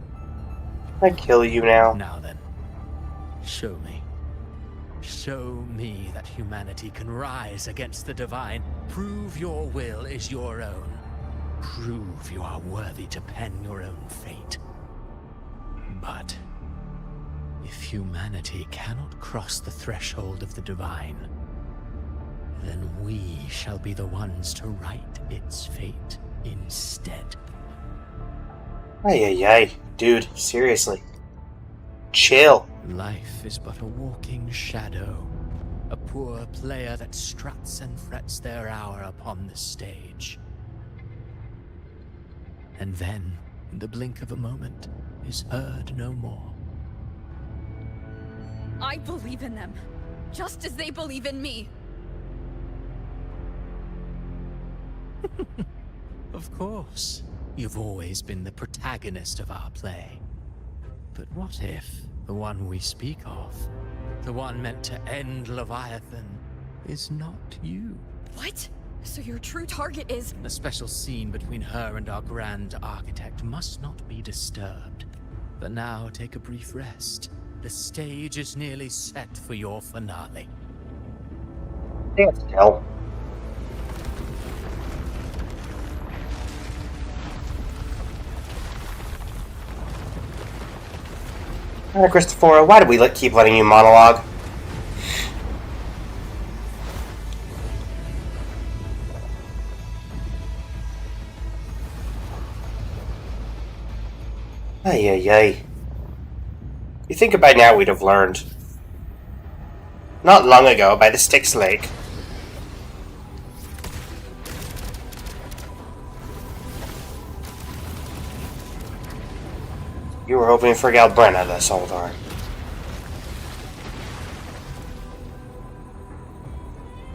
I kill you now. Now then, show me. Show me that humanity can rise against the divine. Prove your will is your own. Prove you are worthy to pen your own fate. But if humanity cannot cross the threshold of the divine, then we shall be the ones to write its fate instead. Ay. Dude, seriously. Chill. Life is but a walking shadow, a poor player that struts and frets their hour upon the stage. And then, in the blink of a moment, is heard no more. I believe in them, just as they believe in me. Of course. You've always been the protagonist of our play. But what if the one we speak of, the one meant to end Leviathan, is not you? What? So your true target is... The special scene between her and our grand architect must not be disturbed. But now take a brief rest. The stage is nearly set for your finale. Stand still. Alright, Christopher, why do we keep letting you monologue? Ay, ay, ay. You think by now we'd have learned. Not long ago, by the Styx Lake. You were hoping for Galbrenna this whole time.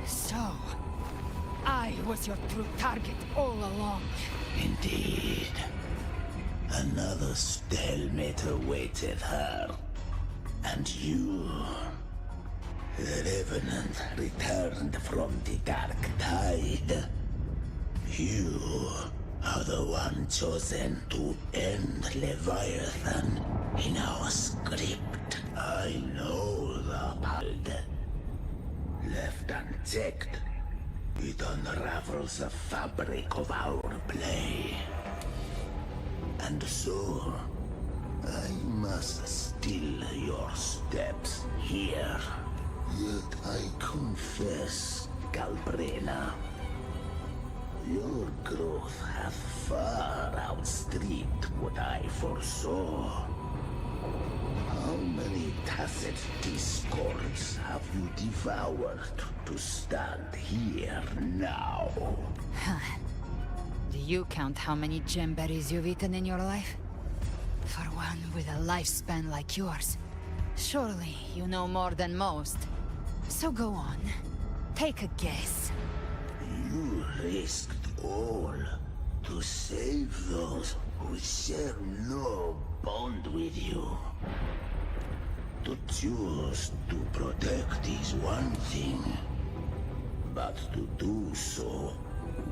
So, I was your true target all along. Indeed. Another stalemate awaited her. And you... The Revenant returned from the Dark Tide. You are the one chosen to end Leviathan in our script. I know the part. Left unchecked, it unravels the fabric of our play. And so, I must still your steps here. Yet I confess, Galbrenna, your growth hath far outstripped what I foresaw. How many tacit discords have you devoured to stand here now? Do you count how many gemberries you've eaten in your life? For one with a lifespan like yours, surely you know more than most. So go on, take a guess. You risked all to save those who share no bond with you. To choose to protect is one thing, but to do so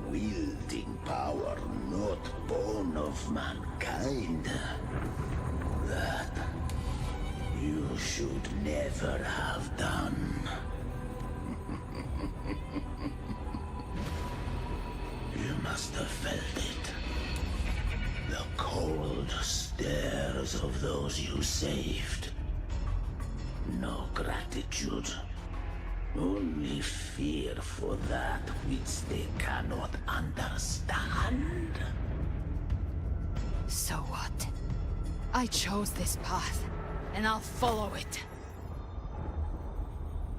wielding power not born of mankind, that you should never have done. You must have felt it. The cold stares of those you saved. No gratitude. Only fear for that which they cannot understand. So what? I chose this path, and I'll follow it.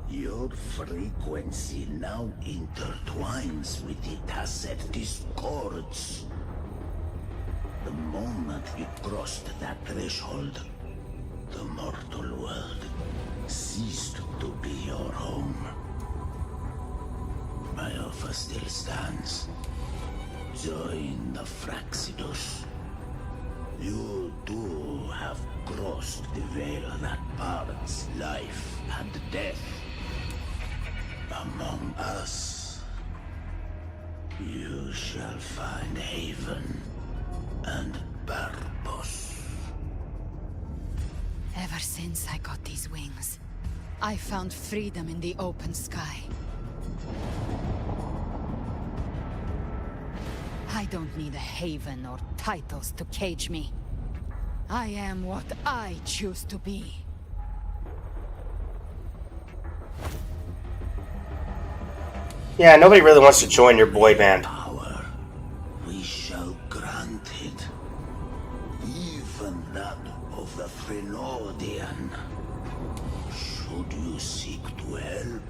Your frequency now intertwines with the tacit discords. The moment you crossed that threshold, the mortal world ceased to be your home. My offer still stands. Join the Fraxidus. You too have crossed the veil that parts life and death. Among us, you shall find haven and purpose. Ever since I got these wings, I found freedom in the open sky. I don't need a haven or titles to cage me. I am what I choose to be. Yeah, nobody really wants to join your boy band. Power, we shall grant it. Even that of the Trinodian. Should you seek to help,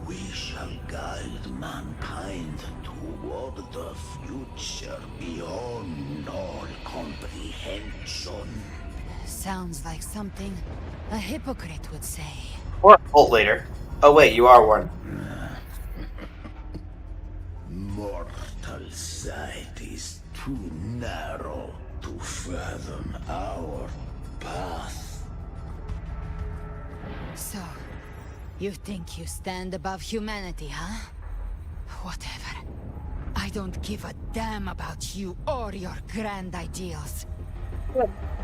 we shall guide mankind toward the future beyond all comprehension. Sounds like something a hypocrite would say. Or a cult leader. Oh wait, you are one. Mortal sight is too narrow to fathom our path. So, you think you stand above humanity, huh? Whatever. I don't give a damn about you or your grand ideals.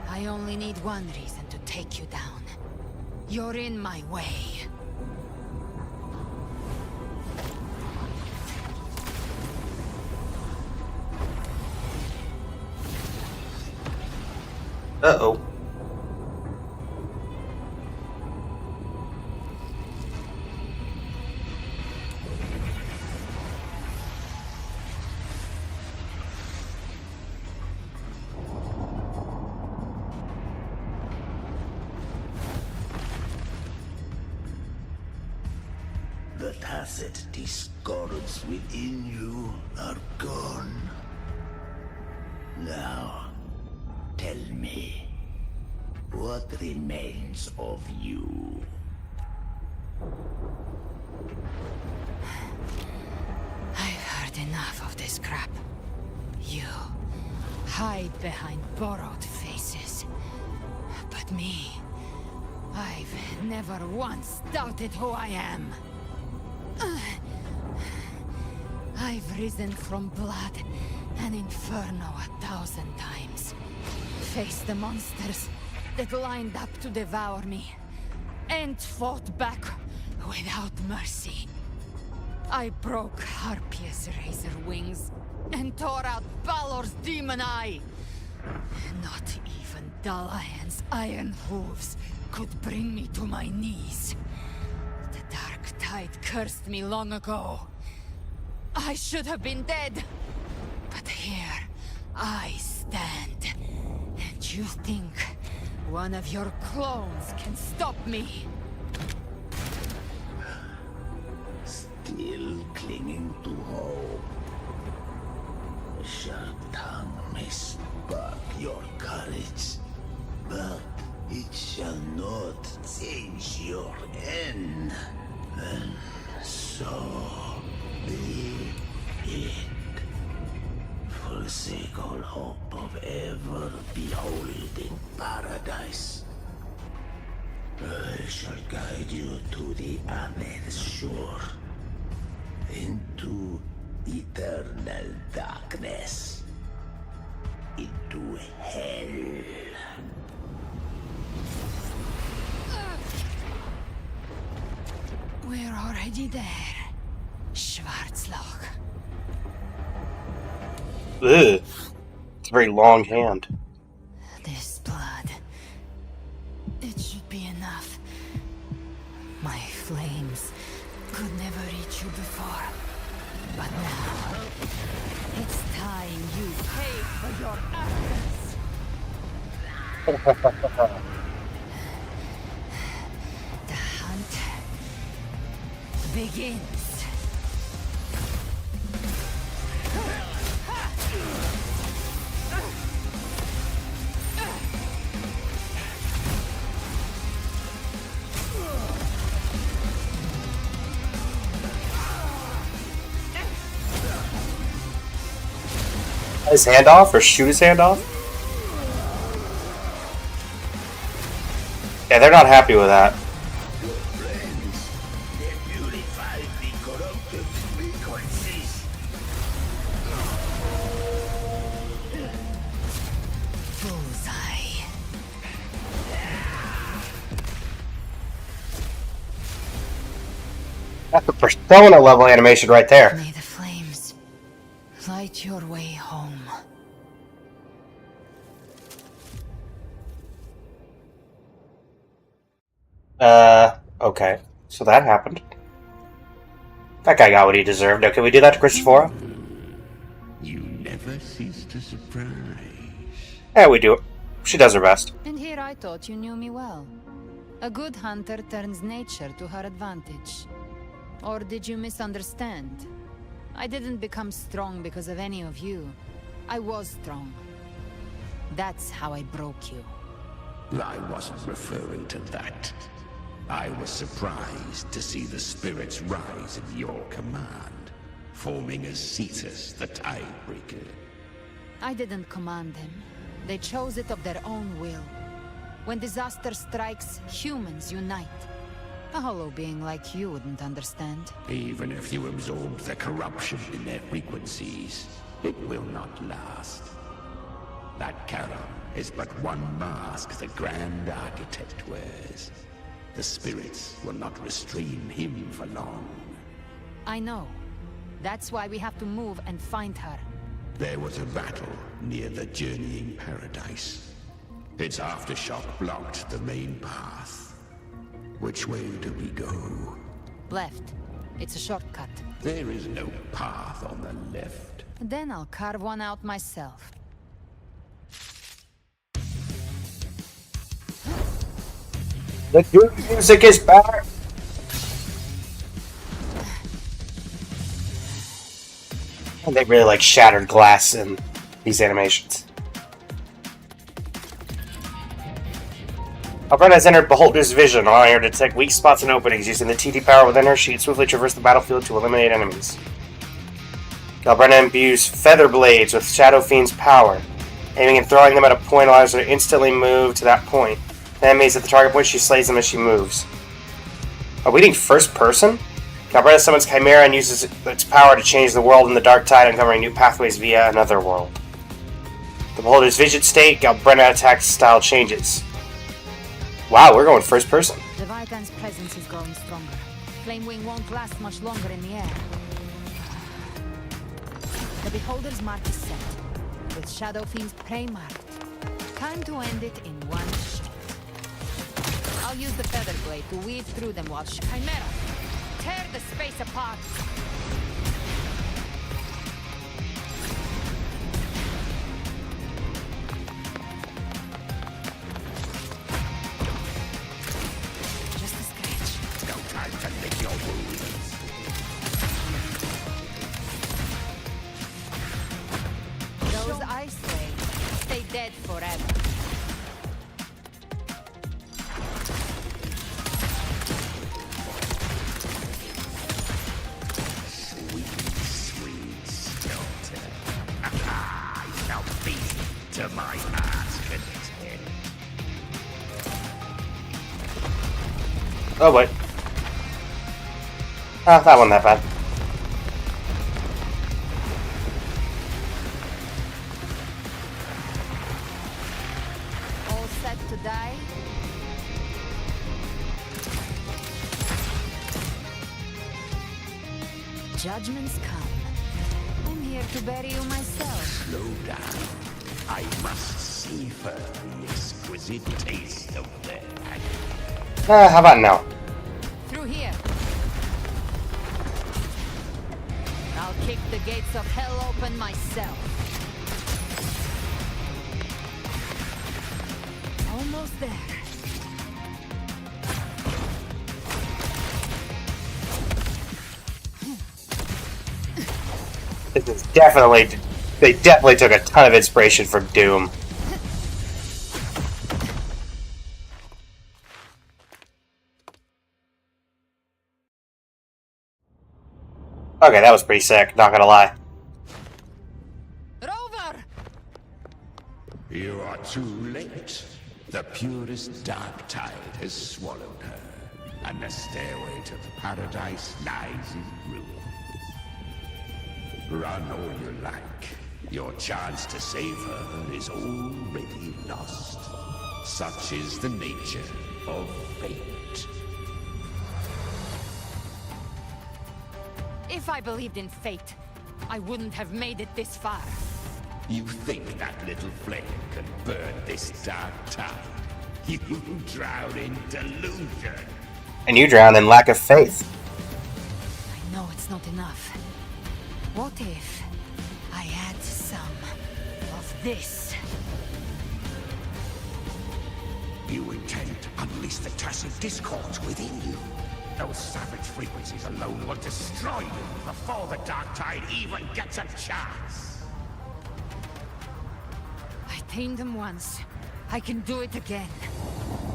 I only need one reason to take you down. You're in my way. Uh-oh. The tacit discords within you are gone. Now, tell me, what remains of you? I've heard enough of this crap. You hide behind borrowed faces. But me, I've never once doubted who I am. I've risen from blood and inferno 1,000 times. Faced the monsters that lined up to devour me, and fought back without mercy. I broke Harpia's razor wings and tore out Balor's demon eye. Not even Dalahan's iron hooves could bring me to my knees. The dark tide cursed me long ago. I should have been dead. But here I stand. And you think one of your clones can stop me? Still clinging to hope. A sharp tongue may spark your courage, but it shall not change your end. And so be it. Forsake all hope of ever beholding paradise. I shall guide you to the other shore, into eternal darkness, into hell. We're already there, Schwarzloch. Ugh. It's a very long hand. This blood, it should be enough. My flames could never reach you before, but now it's time you pay for your actions. The hunt begins. His hand off or shoot his hand off? Yeah, they're not happy with that. Bullseye. That's a Persona level animation right there. May the flames light your way home. Okay. So that happened. That guy got what he deserved. Now, can we do that to Christophora? You never cease to surprise. Yeah, we do it. She does her best. And here I thought you knew me well. A good hunter turns nature to her advantage. Or did you misunderstand? I didn't become strong because of any of you. I was strong. That's how I broke you. I wasn't referring to that. I was surprised to see the spirits rise at your command, forming a Cetus, the Tidebreaker. I didn't command them. They chose it of their own will. When disaster strikes, humans unite. A hollow being like you wouldn't understand. Even if you absorb the corruption in their frequencies, it will not last. That Charon is but one mask the Grand Architect wears. The spirits will not restrain him for long. I know. That's why we have to move and find her. There was a battle near the Journeying Paradise. Its aftershock blocked the main path. Which way do we go? Left. It's a shortcut. There is no path on the left. Then I'll carve one out myself. The good music is back! And they really like shattered glass in these animations. Alberta has entered Beholder's vision, allowing her to detect weak spots and openings. Using the TT power within her, she can swiftly traverse the battlefield to eliminate enemies. Galbrena imbues feather blades with Shadow Fiend's power. Aiming and throwing them at a point allows her to instantly move to that point. The enemies at the target point, she slays them as she moves. Are we doing first person? Galbrena summons Chimera and uses its power to change the world in the Dark Tide, uncovering new pathways via another world. The Beholder's vision state, Galbrena attack style changes. Wow, we're going first person. Leviathan's presence is growing stronger. Flame Wing won't last much longer in the air. The Beholder's mark is set, with Shadow Fiend's prey marked. Time to end it in one shot. I'll use the feather blade to weave through them while Chimera, tear the space apart. Those ice blades stay dead forever. Sweet skelter. I shall feast to my heart's content. Oh wait. Ah, that wasn't that bad. All set to die? Judgments come. I'm here to bury you myself. Slow down. I must savor the exquisite taste of their agony. How about now? Through here. I'll kick the gates of hell open myself. Almost there. This is definitely... They definitely took a ton of inspiration from Doom. Okay, that was pretty sick, not gonna lie. Rover! You are too late. The purest dark tide has swallowed her, and the stairway to paradise lies in ruins. Run all you like. Your chance to save her is already lost. Such is the nature of fate. If I believed in fate, I wouldn't have made it this far. You think that little flame can burn this dark tide? You drown in delusion. And you drown in lack of faith. I know it's not enough. What if I add some of this? You intend to unleash the tacit discords within you. Those savage frequencies alone will destroy you before the Dark Tide even gets a chance. I tamed them once. I can do it again.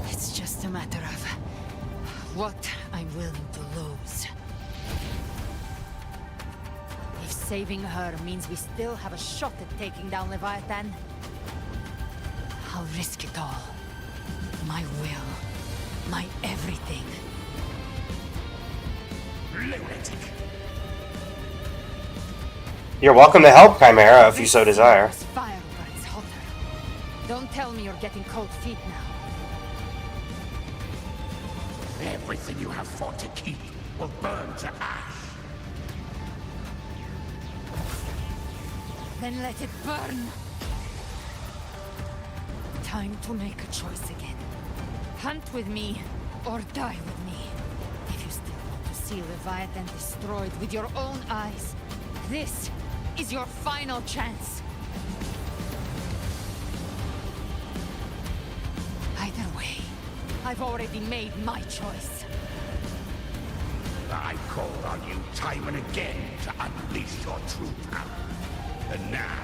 It's just a matter of what I'm willing to lose. If saving her means we still have a shot at taking down Leviathan, I'll risk it all. My will, my everything. lunatic. You're welcome to help, Chimera, if you so desire. Fire burns hotter. Don't tell me you're getting cold feet now. Everything you have fought to keep will burn to ash. Then let it burn. Time to make a choice again. Hunt with me, or die with me. If you still want to see Leviathan destroyed with your own eyes, this is your final chance. Either way, I've already made my choice. I called on you time and again to unleash your true power. And now,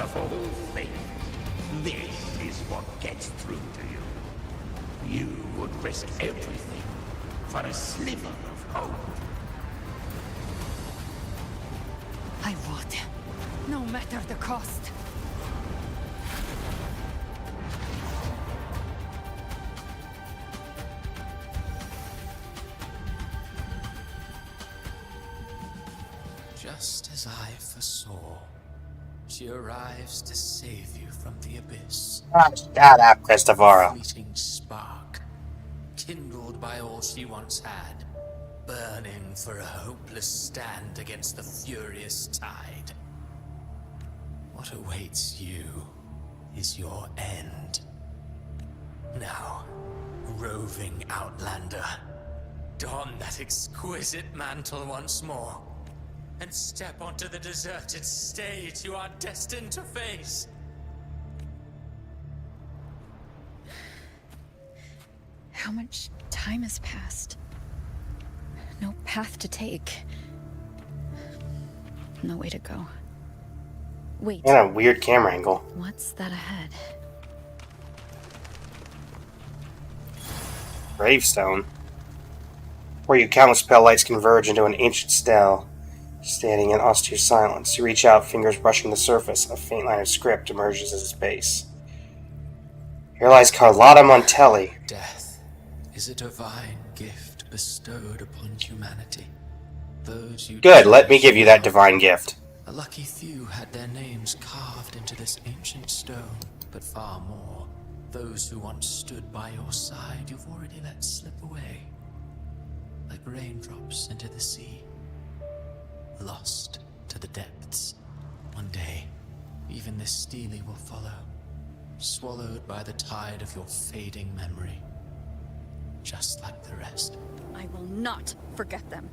of all things, this is what gets through to you. You would risk everything for a sliver of hope. I would, no matter the cost. Just as I foresaw, she arrives to save you from the abyss. Shut up, Christopher. Fleeting spark, kindled by all she once had, burning for a hopeless stand against the furious tide. What awaits you is your end. Now, roving outlander, don that exquisite mantle once more, and step onto the deserted stage you are destined to face. How much time has passed? No path to take. No way to go. Wait. And a weird camera angle. What's that ahead? Gravestone. Where you countless pale lights converge into an ancient stele. Standing in austere silence, you reach out, fingers brushing the surface. A faint line of script emerges at its base. Here lies Carlotta Montelli. Death is a divine gift bestowed upon humanity. Those you Good, let me give you that divine gift. A lucky few had their names carved into this ancient stone, but far more, those who once stood by your side you've already let slip away. Like raindrops into the sea. Lost to the depths. One day, even this stele will follow, swallowed by the tide of your fading memory. Just like the rest. I will not forget them.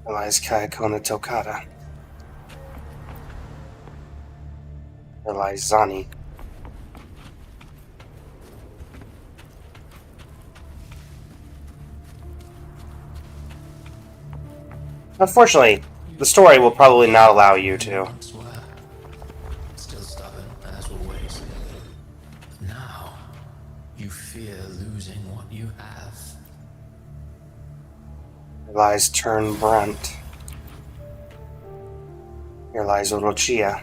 Here lies Kayakona Tokata. Here lies Zani. Unfortunately, the story will probably not allow you to. Still stubborn, as always. But now, you fear losing what you have. Here lies Turn Brunt. Here lies Orochia.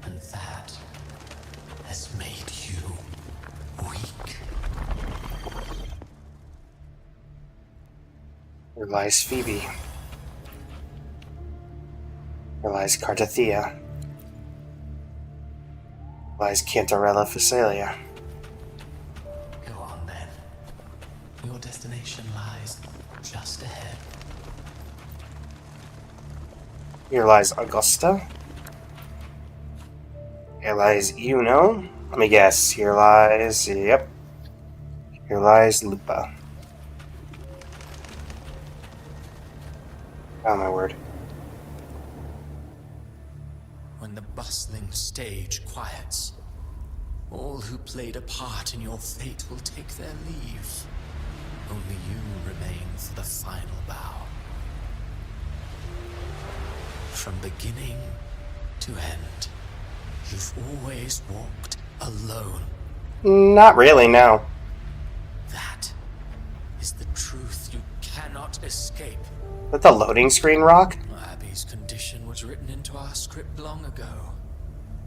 And that has made you weak. Here lies Phoebe. Here lies Cartathea. Here lies Cantarella Phasalia. Go on then. Your destination lies just ahead. Here lies Augusta. Here lies Uno. Let me guess. Here lies... Yep. Here lies Lupa. Oh my word. When the bustling stage quiets, all who played a part in your fate will take their leave. Only you remain for the final bow. From beginning to end, you've always walked alone. Not really, no. That is the truth you cannot escape. Let the loading screen rock? Abby's condition was written into our script long ago.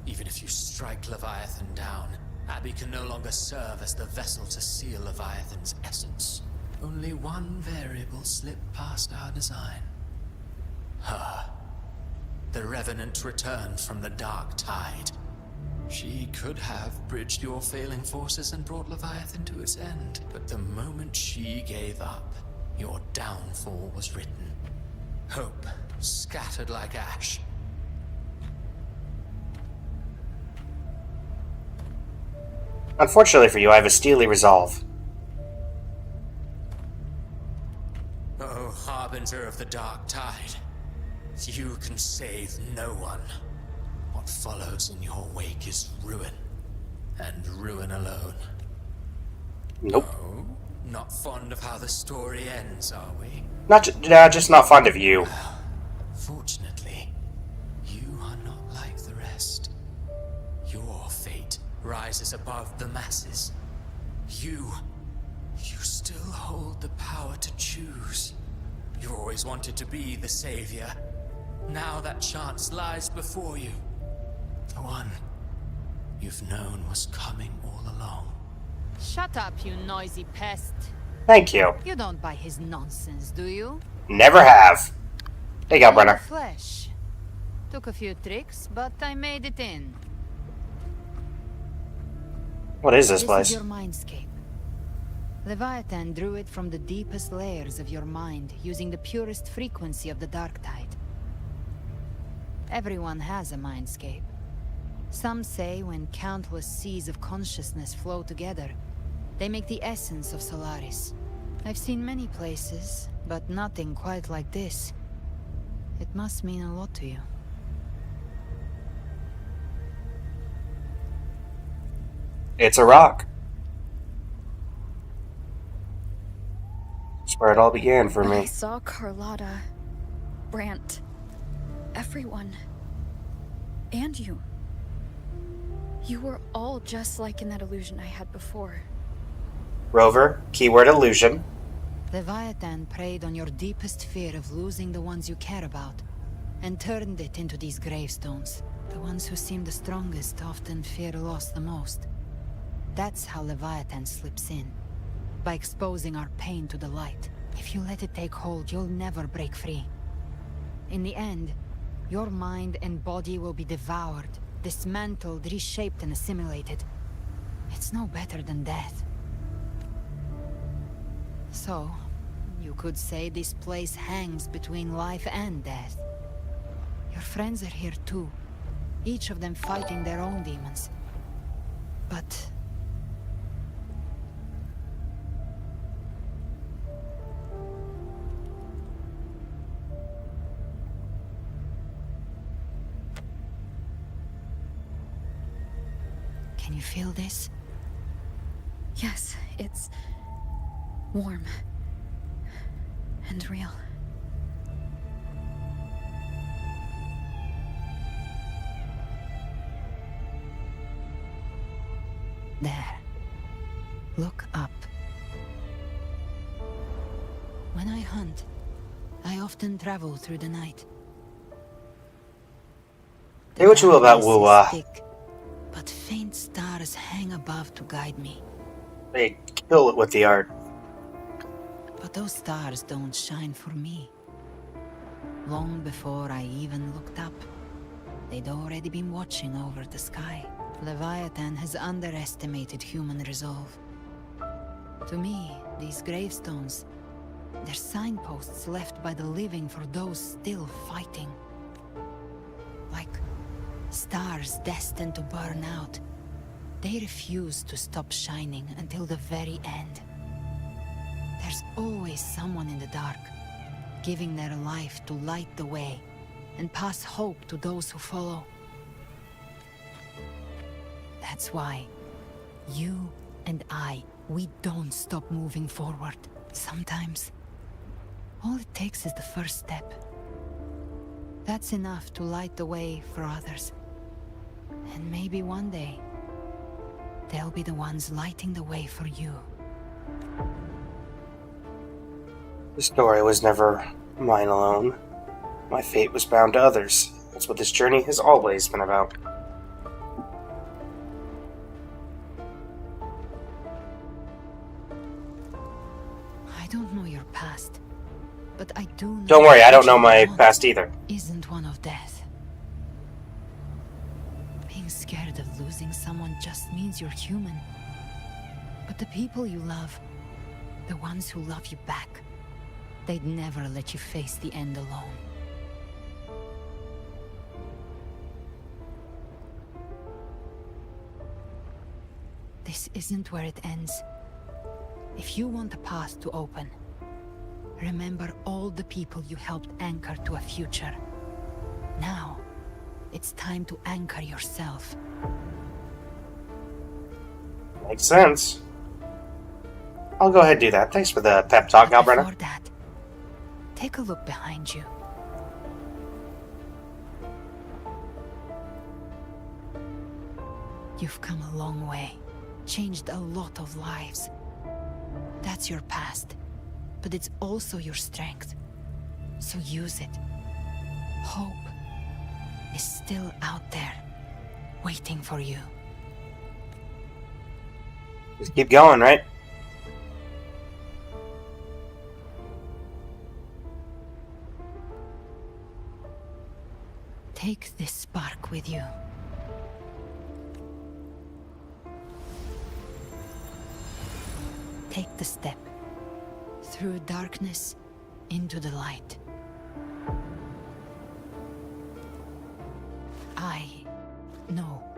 Even if you strike Leviathan down, Abby can no longer serve as the vessel to seal Leviathan's essence. Only one variable slipped past our design. Her. The Revenant returned from the Dark Tide. She could have bridged your failing forces and brought Leviathan to its end. But the moment she gave up, your downfall was written. Hope scattered like ash. Unfortunately for you, I have a steely resolve. Oh, Harbinger of the Dark Tide. You can save no one. What follows in your wake is ruin. And ruin alone. Nope. No? Not fond of how the story ends, are we? Just not fond of you. Fortunately, you are not like the rest. Your fate rises above the masses. You still hold the power to choose. You always wanted to be the savior. Now that chance lies before you. The one you've known was coming all along. Shut up, you noisy pest. Thank you. You don't buy his nonsense, do you? Never have. There you go, Brenner. Flesh. Took a few tricks, but I made it in. What is this place? This is your mindscape. Leviathan drew it from the deepest layers of your mind, using the purest frequency of the Dark Tide. Everyone has a mindscape. Some say when countless seas of consciousness flow together, they make the essence of Solaris. I've seen many places, but nothing quite like this. It must mean a lot to you. It's a rock. That's where it all began for I me. saw Carlotta, Brant, everyone. And you. You were all just like in that illusion I had before. Rover, keyword illusion. Leviathan preyed on your deepest fear of losing the ones you care about, and turned it into these gravestones. The ones who seem the strongest often fear loss the most. That's how Leviathan slips in, by exposing our pain to the light. If you let it take hold, you'll never break free. In the end, your mind and body will be devoured, dismantled, reshaped, and assimilated. It's no better than death. So, you could say this place hangs between life and death. Your friends are here too, each of them fighting their own demons. But... can you feel this? Yes, it's warm and real. There. Look up. When I hunt, I often travel through the night. Hey, what you will about Wua? Thick, but faint stars hang above to guide me. They kill it with the art. But those stars don't shine for me. Long before I even looked up, they'd already been watching over the sky. Leviathan has underestimated human resolve. To me, these gravestones, they're signposts left by the living for those still fighting. Like stars destined to burn out. They refuse to stop shining until the very end. There's always someone in the dark, giving their life to light the way and pass hope to those who follow. That's why you and I, we don't stop moving forward. Sometimes, all it takes is the first step. That's enough to light the way for others. And maybe one day, they'll be the ones lighting the way for you. The story was never mine alone. My fate was bound to others. That's what this journey has always been about. past, but I do know. Don't worry, I don't know my past either. Isn't one of death. Being scared of losing someone just means you're human. But the people you love, the ones who love you back, they'd never let you face the end alone. This isn't where it ends. If you want the path to open, remember all the people you helped anchor to a future. Now, it's time to anchor yourself. Makes sense. I'll go ahead and do that. Thanks for the pep talk, Alberta. Before that, take a look behind you. You've come a long way, changed a lot of lives. That's your past, but it's also your strength. So use it. Hope is still out there, waiting for you. Just keep going, right? Take this spark with you. Take the step. Through darkness, into the light.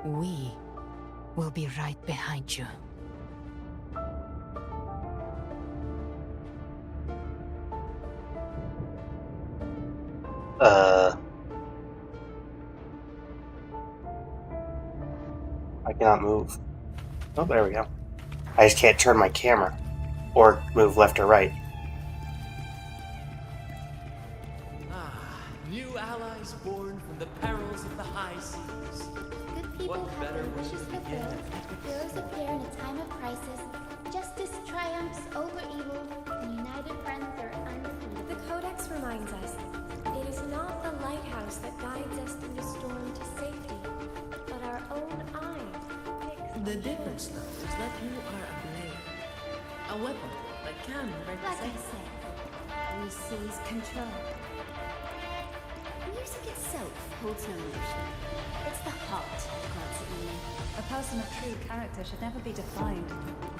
We will be right behind you. I cannot move. Oh, there we go. I just can't turn my camera. Or move left or right. New allies born from the perils of the high seas. Good people What have better their way wishes to begin? fulfilled. Heroes appear in a time of crisis. Justice triumphs over evil, and united friends are undefeated. The Codex reminds us, it is not the lighthouse that guides us through the storm to safety, but our own eye. The difference, though, is that you are a blade. A weapon that can Like I represent. said, we seize control. Music itself holds no emotion. It's the heart that grants it meaning. A person of true character should never be defined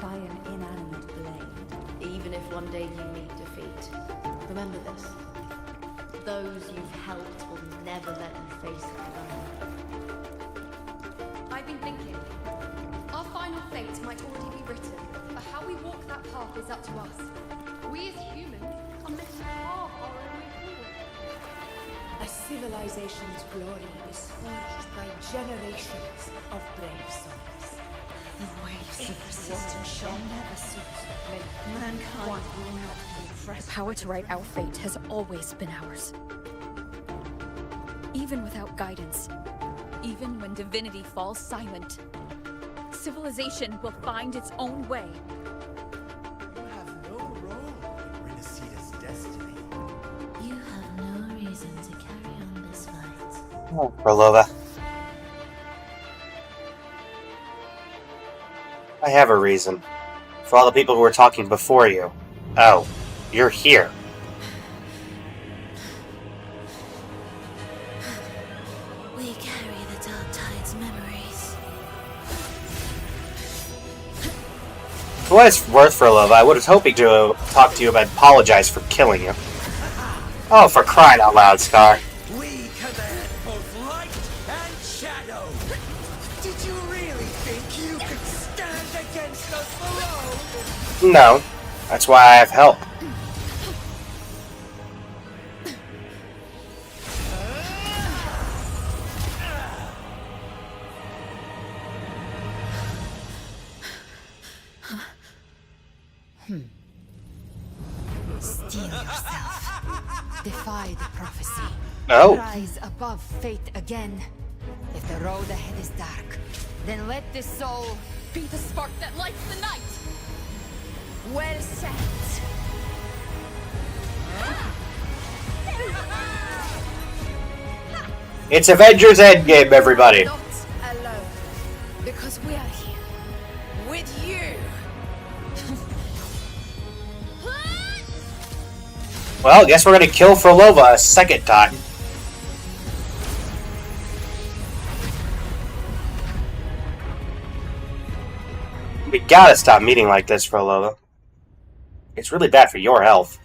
by an inanimate blade. Even if one day you meet defeat, remember this. Those you've helped will never let you face it alone. I've been thinking. Our final fate might already be written, but how we walk that path is up to us. We as humans are meant to carve our own way forward. A civilization's glory is forged by generations of brave souls. The waves of resistance shall never cease. Mankind will not be oppressed. The power to write our fate has always been ours. Even without guidance, even when divinity falls silent, civilization will find its own way. You have no role in Renacita's destiny. You have no reason to carry on this fight. Oh, Prolova. I have a reason. For all the people who were talking before you. Oh, you're here. We carry the Dark Tide's memories. For what it's worth, Prolova, I was hoping to talk to you about apologize for killing you. Oh, for crying out loud, Scar. We command both light and shadow. Did you really think you could stand against us alone? No. That's why I have help. Steel yourself. Defy the prophecy. Oh. Rise above fate again. If the road ahead is dark, then let this soul be the spark that lights the night. Well said. It's Avengers Endgame, everybody. Not alone, because we are here with you. Well, I guess we're gonna kill Frolova a second time. We gotta stop meeting like this, Frolova. It's really bad for your health.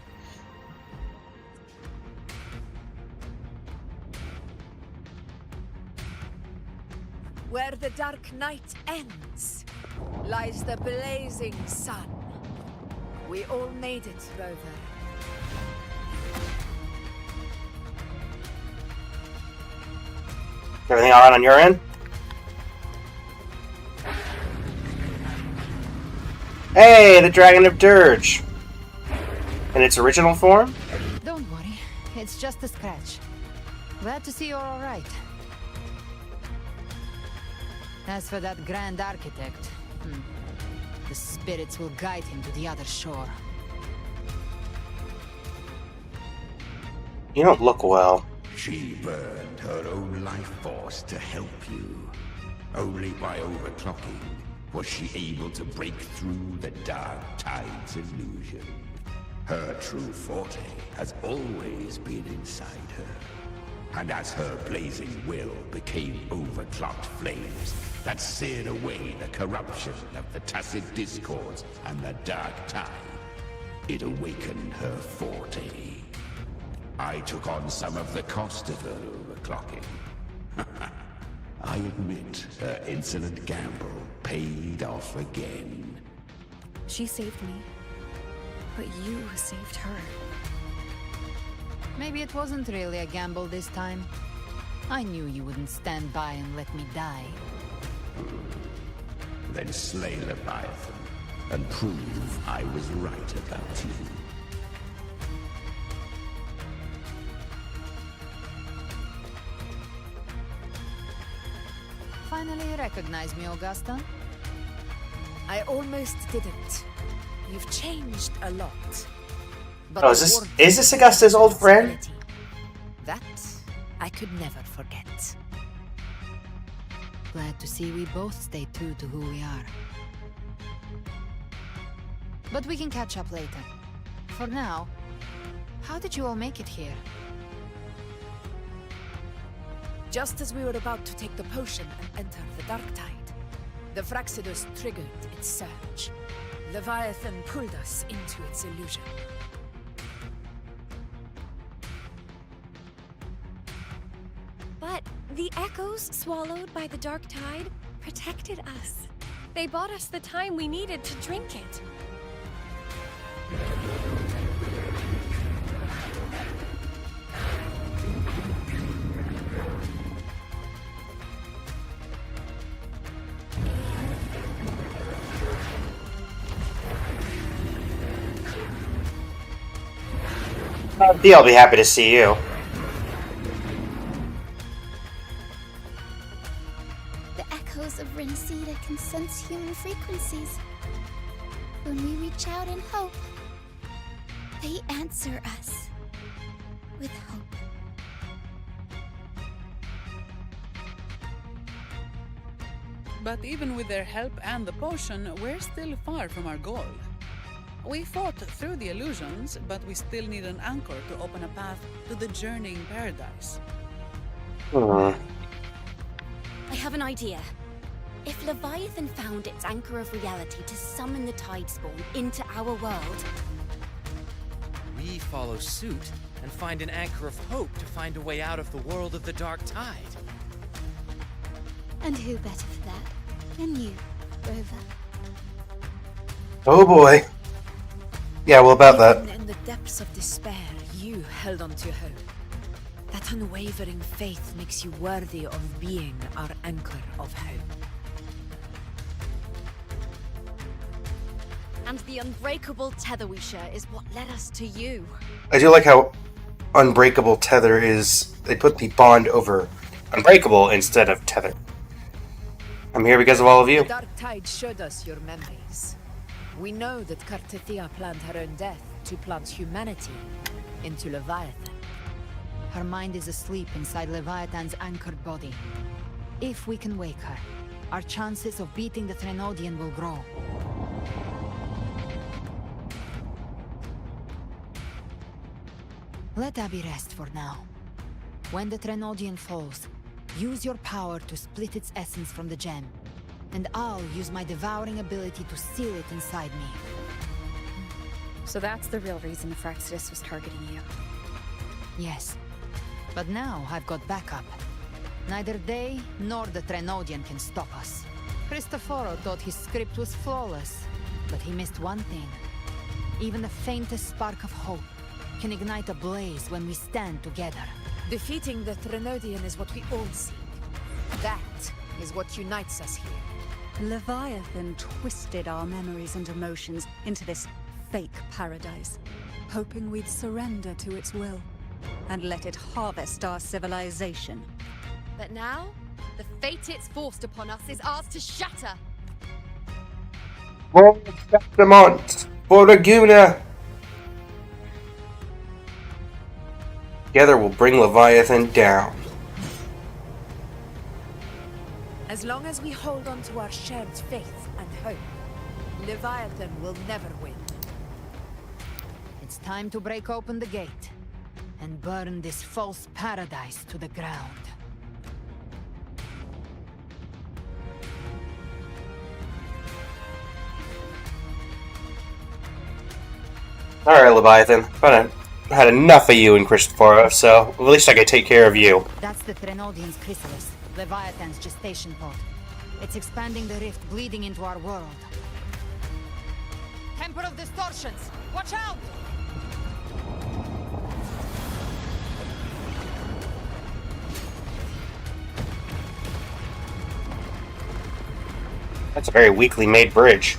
Where the dark night ends, lies the blazing sun. We all made it, Rover. Everything alright on your end? Hey, the Dragon of Dirge! In its original form? Don't worry, it's just a scratch. Glad to see you're alright. As for that Grand Architect, the spirits will guide him to the other shore. You don't look well. She burned her own life force to help you. Only by overclocking was she able to break through the Dark Tide's illusion. Her true forte has always been inside her. And as her blazing will became overclocked flames that seared away the corruption of the tacit discords and the Dark Tide, it awakened her forte. I took on some of the cost of her overclocking. I admit her insolent gamble paid off again. She saved me, but you saved her. Maybe it wasn't really a gamble this time. I knew you wouldn't stand by and let me die. Then slay Leviathan and prove I was right about you. Finally recognize me, Augusta? I almost didn't. You've changed a lot. But Oh, is this Augusta's old friend? that I could never forget. Glad to see we both stay true to who we are. But we can catch up later. For now, how did you all make it here? Just as we were about to take the potion and enter the Dark Tide, the Fraxidus triggered its surge. Leviathan pulled us into its illusion. But the echoes swallowed by the Dark Tide protected us. They bought us the time we needed to drink it. I'll be happy to see you. The echoes of Renacida can sense human frequencies. When we reach out in hope, they answer us with hope. But even with their help and the potion, we're still far from our goal. We fought through the illusions, but we still need an anchor to open a path to the journeying paradise. I have an idea. If Leviathan found its anchor of reality to summon the Tidespawn into our world, We follow suit and find an anchor of hope to find a way out of the world of the Dark Tide. And who better for that than you, Rover? Oh boy. Yeah, well, about that. Even in the depths of despair, you held on to hope. That unwavering faith makes you worthy of being our anchor of hope. and the unbreakable tether we share is what led us to you. I do like how unbreakable tether is. They put the bond over unbreakable instead of tether. I'm here because of all of you. The Dark Tide showed us your memories. We know that Kartithia planned her own death to plant humanity into Leviathan. Her mind is asleep inside Leviathan's anchored body. If we can wake her, our chances of beating the Threnodian will grow. Let Abby rest for now. When the Trenodian falls, use your power to split its essence from the gem. And I'll use my devouring ability to seal it inside me. So that's the real reason Fraxidus was targeting you. Yes. But now I've got backup. Neither they nor the Trenodian can stop us. Cristoforo thought his script was flawless, but he missed one thing. Even the faintest spark of hope can ignite a blaze when we stand together. Defeating the Trenodian is what we all seek. That is what unites us here. Leviathan twisted our memories and emotions into this fake paradise, hoping we'd surrender to its will and let it harvest our civilization. But now, the fate it's forced upon us is ours to shatter. Voldemort! Vortiguna! Together we'll bring Leviathan down. As long as we hold on to our shared faith and hope, Leviathan will never win. It's time to break open the gate and burn this false paradise to the ground. Alright, Leviathan. I've had enough of you and Cristoforo, so at least I can take care of you. That's the Trenodian's chrysalis, Leviathan's gestation pod. It's expanding the rift, bleeding into our world. Temper of Distortions! Watch out! That's a very weakly made bridge.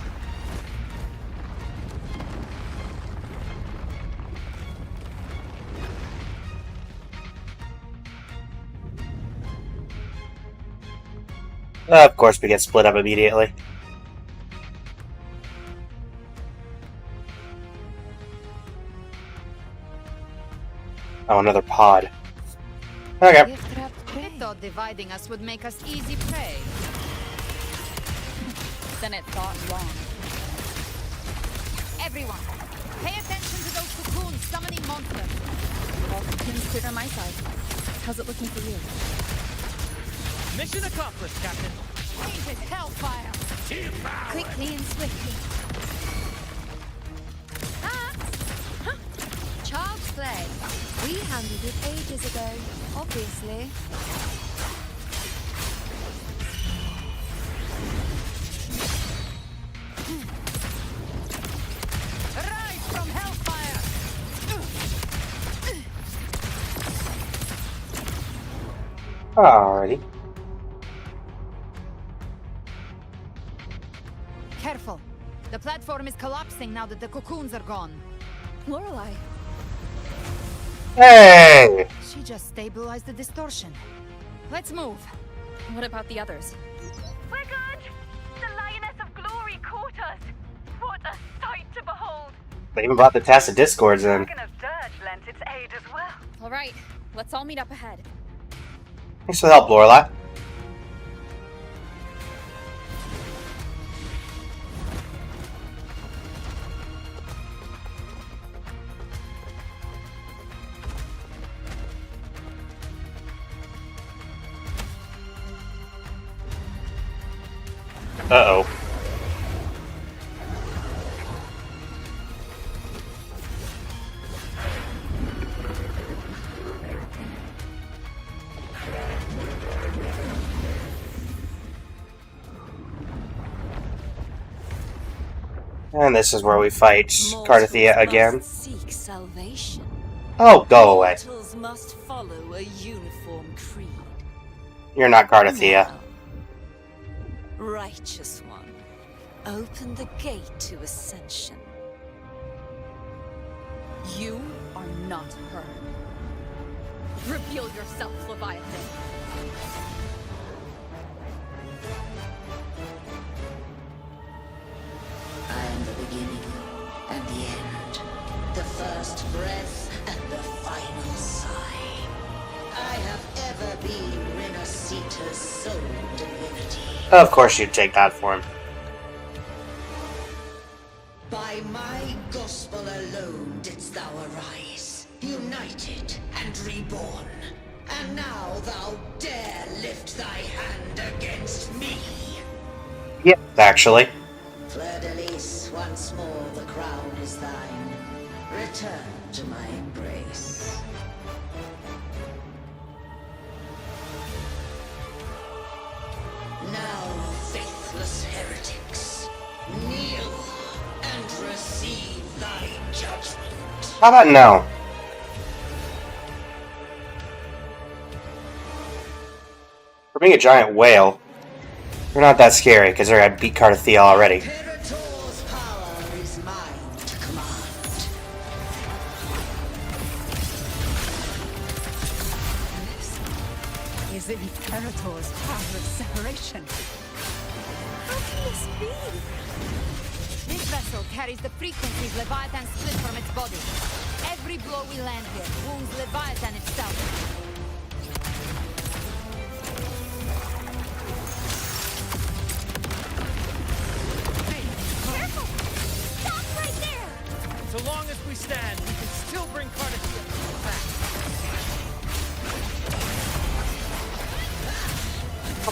Of course we get split up immediately. Oh, another pod. Okay. I thought dividing us would make us easy prey. Then it thought wrong. Everyone, pay attention to those cocoons summoning monsters. All cocoons cleared on my side. How's it looking for you? Mission accomplished, Captain. Painted hellfire. Quickly and swiftly. Child's play. We handled it ages ago, obviously. Rise from hellfire! Alrighty. Careful. The platform is collapsing now that the cocoons are gone. Lorelei. Hey! She just stabilized the distortion. Let's move. What about the others? We're good! The Lioness of Glory caught us! What a sight to behold! They even brought the Tacit Discords in. Dragon of Dirge lent its aid as well. Alright, let's all meet up ahead. Thanks for the help, Lorelei. Uh-oh. And this is where we fight Cardathia again. Seek salvation. Oh, go away. Mortals must follow a uniform creed. You're not Cardathia. Righteous one, open the gate to ascension. You are not her. Reveal yourself, Leviathan. I am the beginning and the end, the first breath and the final sigh. I have ever been Renacita's sole divinity. Of course you'd take that for him. By my gospel alone didst thou arise, united united and reborn. And now thou dare lift thy hand against me. Yep, actually. Fleur-de-Lis, once more the crown is thine. Return to my embrace. Now, faithless heretics, kneel and receive thy judgment. How about no? For being a giant whale, they're not that scary, because they're gonna beat Cardathia already. Imperator's power is mine to command. Is Imperator's power of separation? How can this be? This vessel carries the frequencies Leviathan split from its body. Every blow we land here wounds Leviathan itself. Careful! Stop right there! So long as we stand, we can still bring Cardathia back.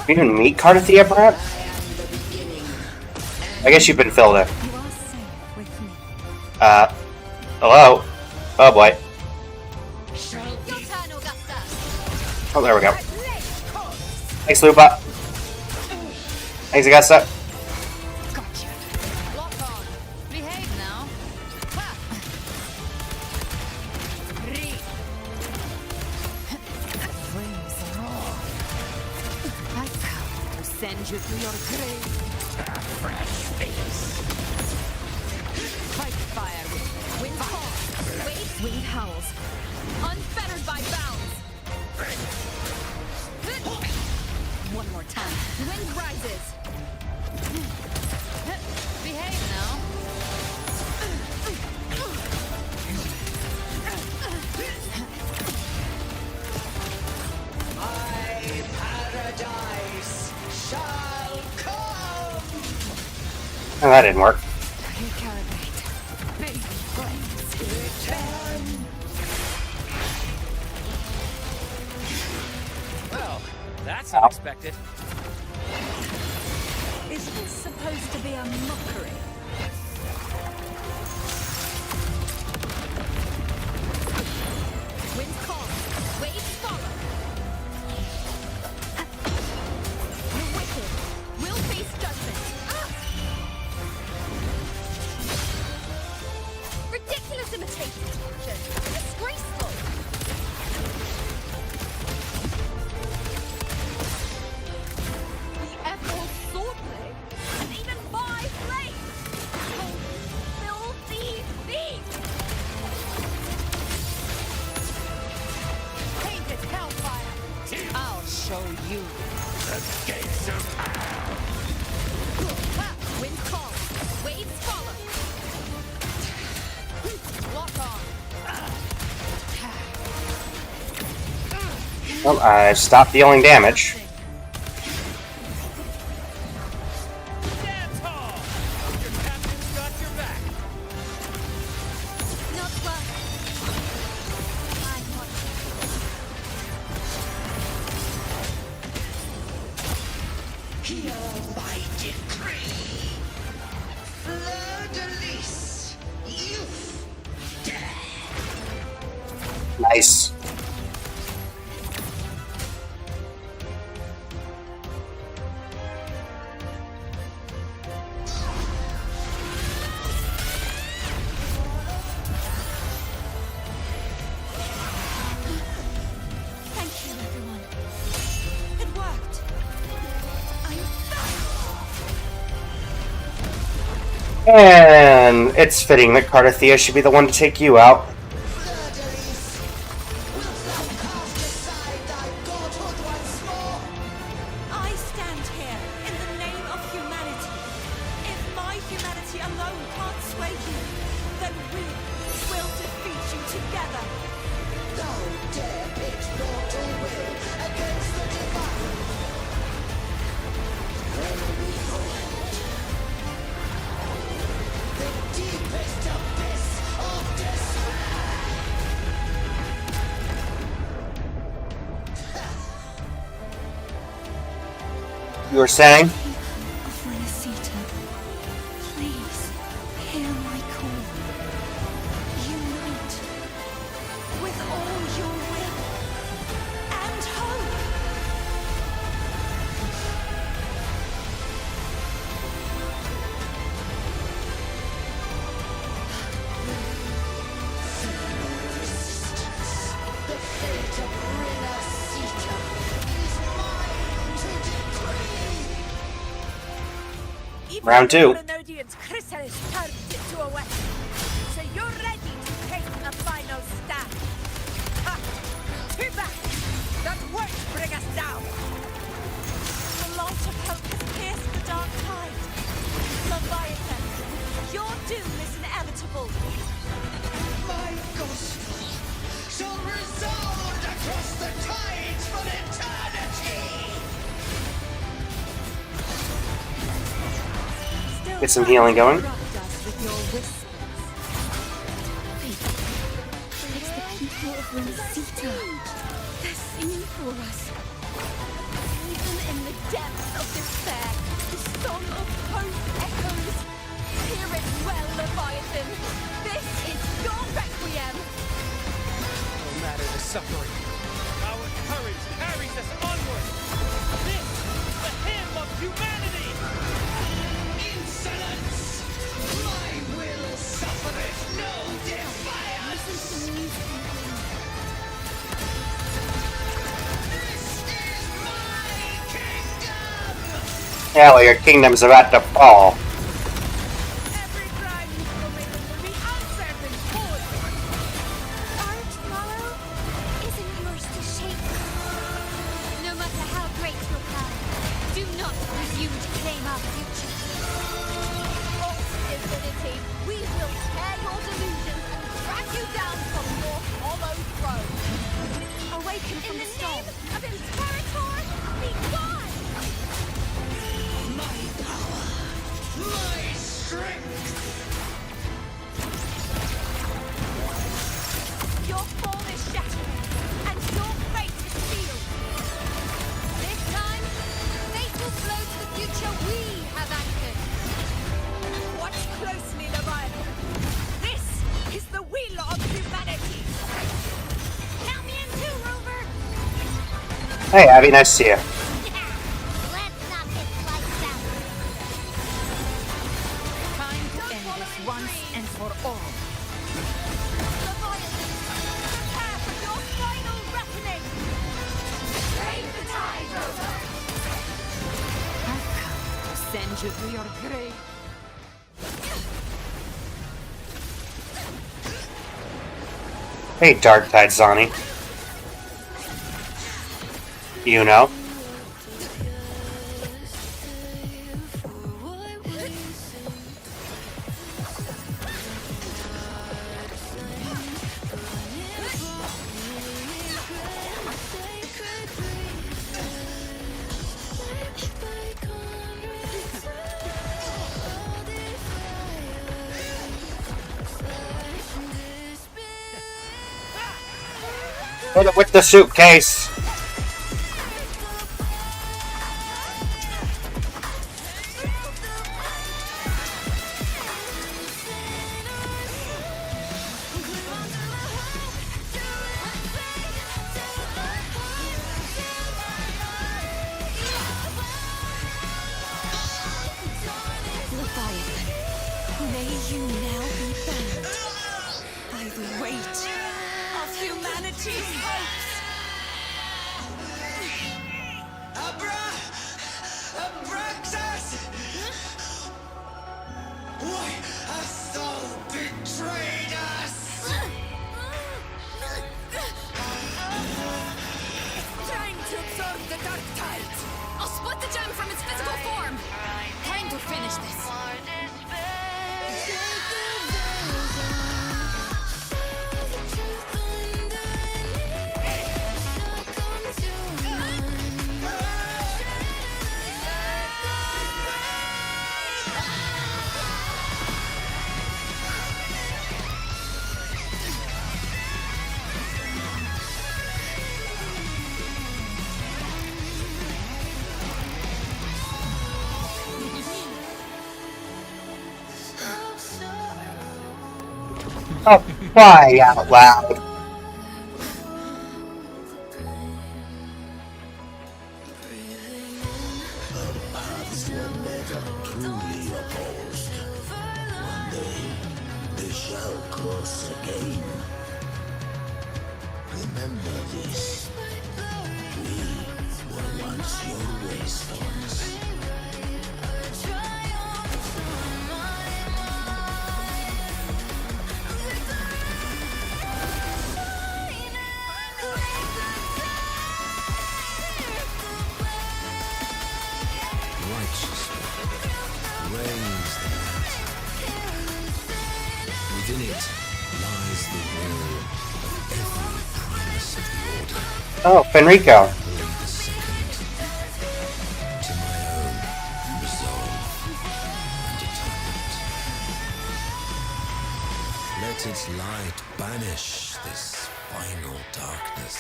You didn't meet Cardathia, perhaps? I guess you've been filled in. You are safe with me. Hello? Oh boy. Oh, there we go. Thanks, Lupa. Thanks, Augusta. Gotcha. Lock on. Behave now. Ha! Read. Flames roar. I vow to send you to your grave. Fresh face. Fight fire with wind calls, waves, wind howls, unfettered by bounds. One more time. Wind rises. Behave now. My paradise shall come. Oh, that didn't work. Well, that's unexpected. Is this supposed to be a mockery? Wind calls, waves follow. You're wicked. We'll face judgment. Ridiculous imitation! Disgraceful! The echo swordplay, and even my blade! Oh, filthy thief! Painted hellfire. I'll show you. The gates of hell. Ha! Wind calls, waves follow. Lock on. Well, I've stopped dealing damage. Dance hall! Your captain's got your back. Not well. I'm watching. Hear my decree. Fleur-de-Lis, youth, death. Nice. Thank you, everyone. It worked. I'm back. And it's fitting that Cardathia should be the one to take you out. I stand here in the name of humanity. If my humanity alone can't sway you, then we will defeat you together. Thou dare pit mortal will against the divine. Then behold the deepest abyss of despair. You were saying? Of Renesita, please hear my call. Unite with all your will and hope. The fate of Renesita is mine to decree. Round two. Plenodian's chrysalis turned into a weapon. So you're ready to take a final stand. Ha! Too bad! That won't bring us down! The light of hope has pierced the dark tide. Leviathan, your doom is inevitable. My gospel shall resound across the tides for eternity! Get some healing going. It's the people of Renesita. They're singing for us. Even in the depths of despair, the song of hope echoes. Hear it well, Leviathan. This is your requiem. No matter the suffering, our courage carries us onward. This is the hymn of humanity. Insolence! My will suffereth no defiance! This is my kingdom! Yeah, well, your kingdom's about to fall. Every crime you commit will be answered in full. Our tomorrow isn't yours to shape. No matter how great your power, do not presume to claim our future. False divinity, we will tear your delusions and drag you down from your hollow throne. Awaken from In the the storm. name of Imperator, be gone! My power! My strength! Your form is shattering, and your fate is sealed. This time, fate will flow to the future we have anchored. Watch closely, Leviathan. This is the will of humanity. Count me in too, Rover! Hey, Abby, nice to see you. Let's not get lights out. Time to end this once and for all. Leviathan, prepare for your final reckoning. Brave the tide, Rover! I've come to send you to your grave. Hey, Dark Tide Zani. You know? Hit it with the suitcase. Leviathan, may you now be bound by the weight of humanity's hopes. Abraxas! Why hast thou betrayed us? Trying to absorb the dark tide. I'll split the gem from its physical form. Time to finish this. Oh, crying out loud. Paths were never truly opposed. One day, they shall cross again. Remember this. We were once your wastelands. Righteousness reigns the land. Within it lies the will of every primus of the order. Oh, Fenrico. The second to my own resolve and atonement. Let its light banish this final darkness.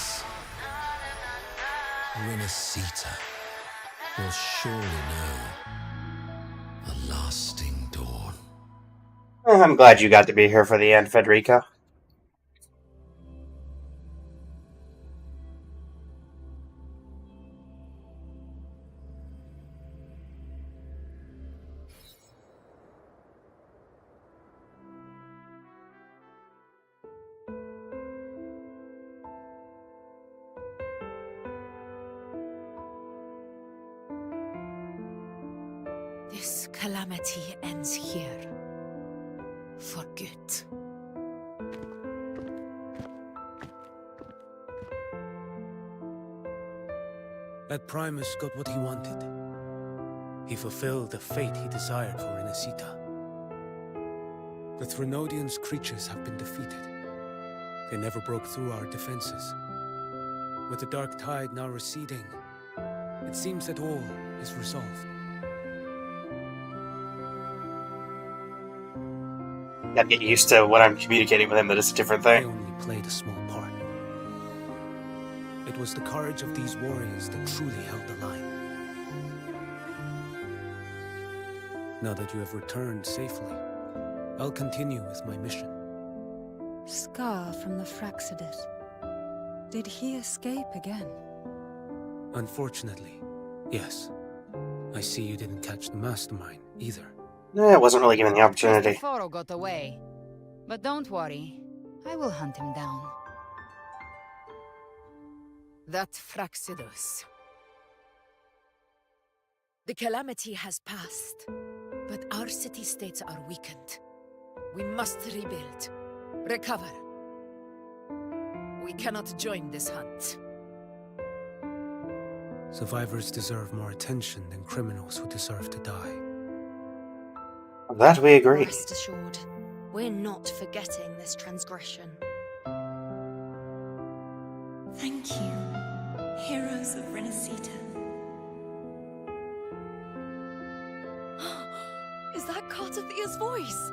Renacita will surely know a lasting dawn. I'm glad you got to be here for the end, Federico. This calamity ends here. For good. That Primus got what he wanted. He fulfilled the fate he desired for Renacita. The Threnodians' creatures have been defeated. They never broke through our defenses. With the dark tide now receding, it seems that all is resolved. Gotta get used to when I'm communicating with him that it's a different I thing. only played a small part. It was the courage of these warriors that truly held the line. Now that you have returned safely, I'll continue with my mission. Scar from the Fraxidus. Did he escape again? Unfortunately, yes. I see you didn't catch the mastermind either. I wasn't really given the opportunity. Cristoforo got away. But don't worry, I will hunt him down. That Fraxidus. The calamity has passed, but our city-states are weakened. We must rebuild, recover. We cannot join this hunt. Survivors deserve more attention than criminals who deserve to die. That we agree. Rest assured, we're not forgetting this transgression. Thank you, heroes of Renacita. Is that Cartathea's voice?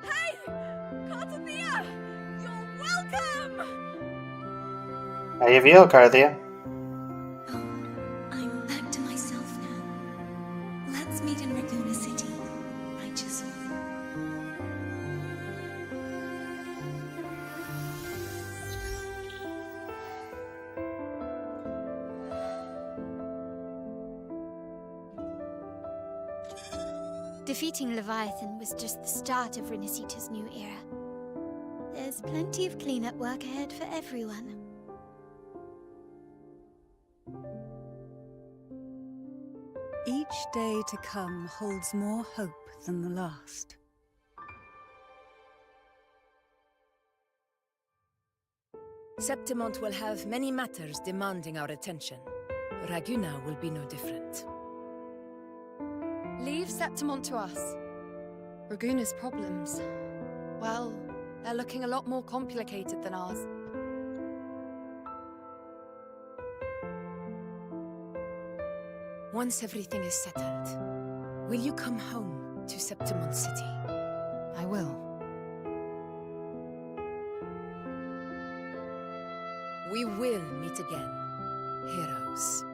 Hey! Cartathea! You're welcome! How you feel, Carthia? I'm back to myself now. Let's meet in Raguna City, righteous one. Defeating Leviathan was just the start of Renacita's new era. There's plenty of cleanup work ahead for everyone. Each day to come holds more hope than the last. Septimont will have many matters demanding our attention. Raguna will be no different. Leave Septimont to us. Raguna's problems, well, they're looking a lot more complicated than ours. Once everything is settled, will you come home to Septimont City? I will. We will meet again, heroes.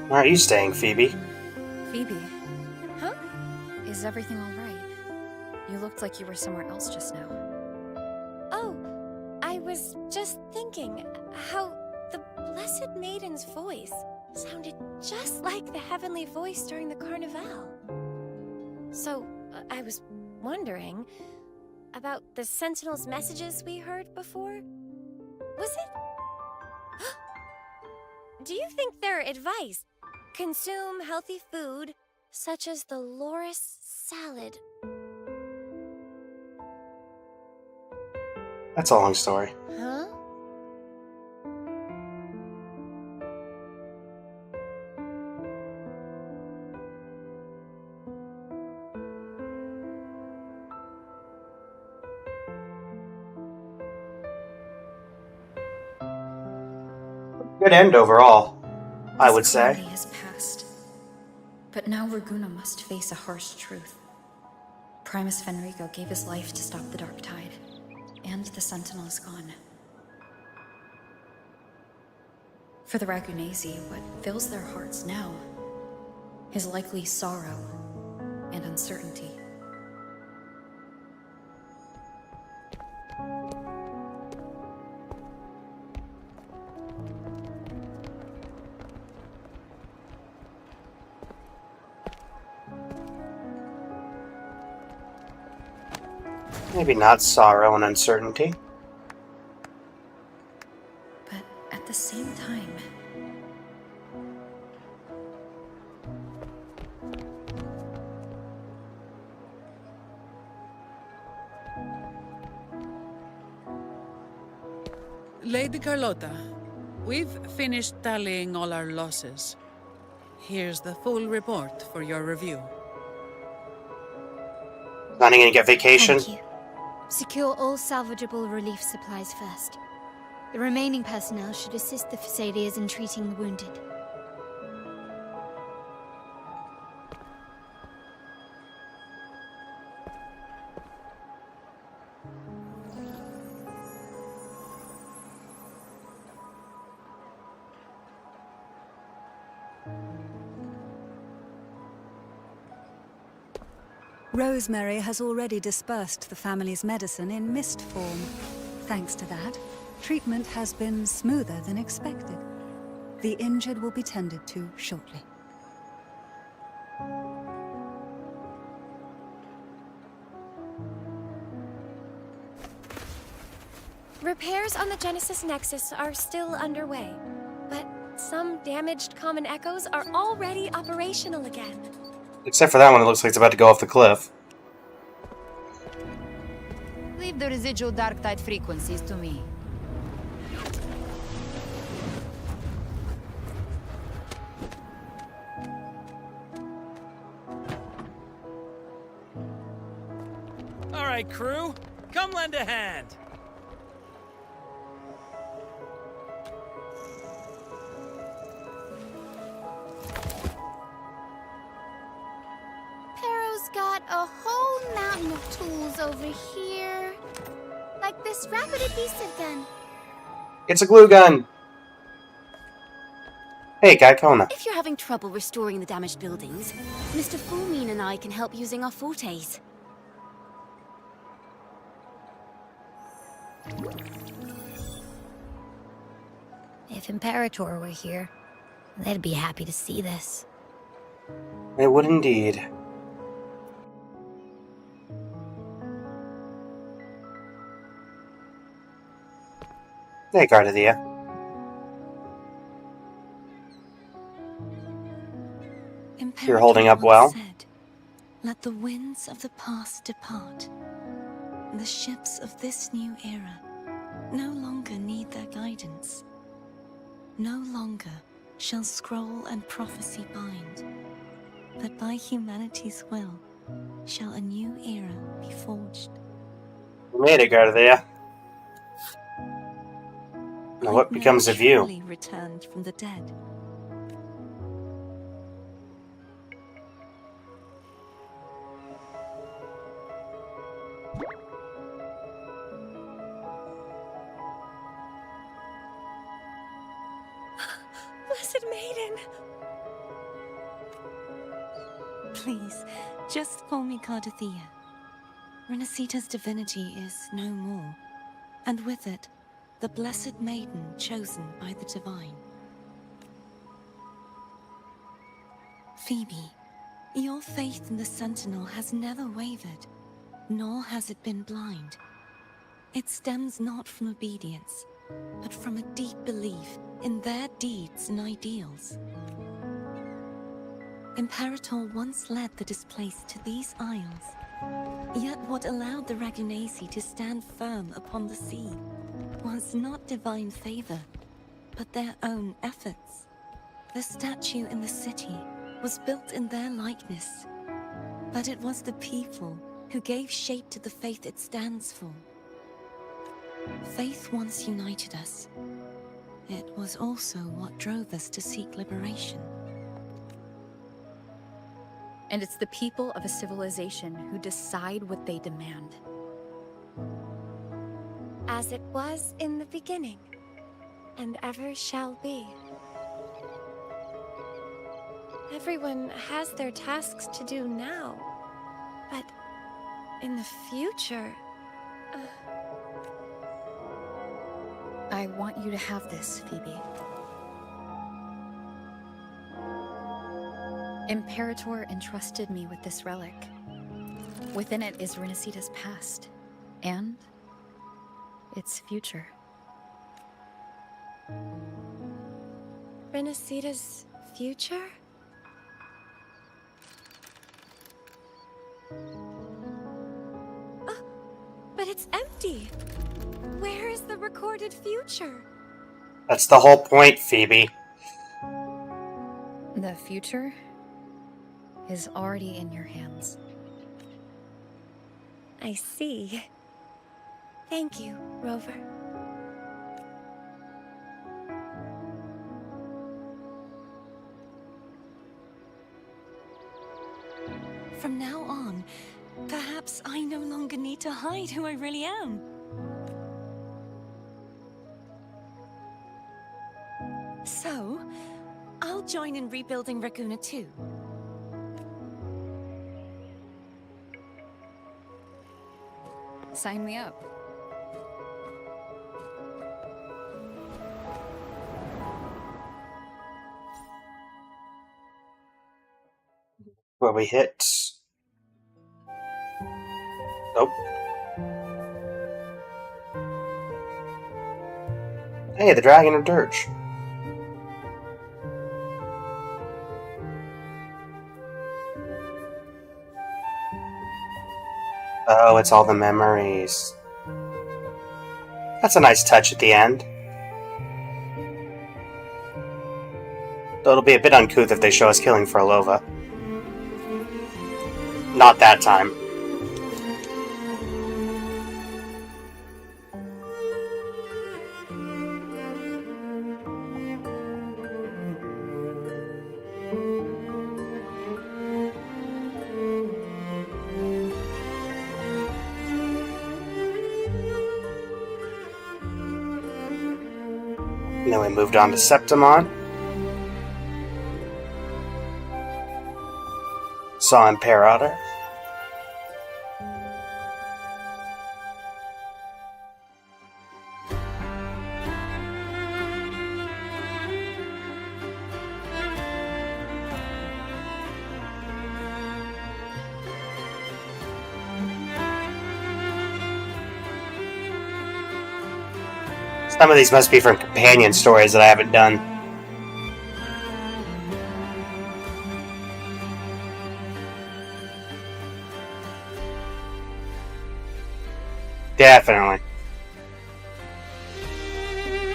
Why are you staying, Phoebe? Phoebe. Huh? Is everything alright? You looked like you were somewhere else just now. Oh, I was just thinking how the Blessed Maiden's voice sounded just like the heavenly voice during the Carnival. So, I was wondering about the Sentinel's messages we heard before. Was it? Do you think their advice? Consume healthy food, such as the loris salad. That's a long story. Huh? Good end overall, I would This say. calamity has passed. But now Raguna must face a harsh truth. Primus Fenrico gave his life to stop the Dark Tide, and the Sentinel is gone. For the Ragunesi, what fills their hearts now is likely sorrow and uncertainty. Maybe not sorrow and uncertainty. But at the same time, Lady Carlotta, we've finished tallying all our losses. Here's the full report for your review. Planning to get vacation? Thank you. Secure all salvageable relief supplies first. The remaining personnel should assist the Phasaelians in treating the wounded. Rosemary has already dispersed the family's medicine in mist form. Thanks to that, treatment has been smoother than expected. The injured will be tended to shortly. Repairs on the Genesis Nexus are still underway, but some damaged common echoes are already operational again. Except for that one, it looks like it's about to go off the cliff. Leave the residual dark tide frequencies to me. All right, crew, come lend a hand. Pero's got a whole mountain of tools over here. Like this rapid adhesive gun. It's a glue gun! Hey, Guy Kona. If you're having trouble restoring the damaged buildings, Mr. Fulmine and I can help using our fortes. If Imperator were here, they'd be happy to see this. It would indeed. Hey, Gardadia. You're holding up well. Said, "Let the winds of the past depart. The ships of this new era no longer need their guidance. No longer shall scroll and prophecy bind, but by humanity's will shall a new era be forged." You made it, Gardadia. Now what becomes of you? Truly returned from the dead. Blessed Maiden, Please, just call me Cardathea. Renacita's divinity is no more, and with it, the blessed maiden chosen by the divine. Phoebe, your faith in the Sentinel has never wavered, nor has it been blind. It stems not from obedience, but from a deep belief in their deeds and ideals. Imperator once led the displaced to these isles, yet what allowed the Ragunasi to stand firm upon the sea was not divine favor, but their own efforts. The statue in the city was built in their likeness, but it was the people who gave shape to the faith it stands for. Faith once united us. It was also what drove us to seek liberation. And it's the people of a civilization who decide what they demand. As it was in the beginning, and ever shall be. Everyone has their tasks to do now, but in the future... I want you to have this, Phoebe. Imperator entrusted me with this relic. Within it is Renacita's past, and its future. Renacita's future? Oh, but it's empty! Where is the recorded future? That's the whole point, Phoebe. The future is already in your hands. I see. Thank you, Rover. From now on, perhaps I no longer need to hide who I really am. So, I'll join in rebuilding Raguna too. Sign me up. Where we hit. Nope. Hey, the Dragon of Dirge. Oh, it's all the memories. That's a nice touch at the end. Though it'll be a bit uncouth if they show us killing Frolova. Not that time. And then we moved on to Septimon. Saw Imperator. Some of these must be from companion stories that I haven't done. Definitely.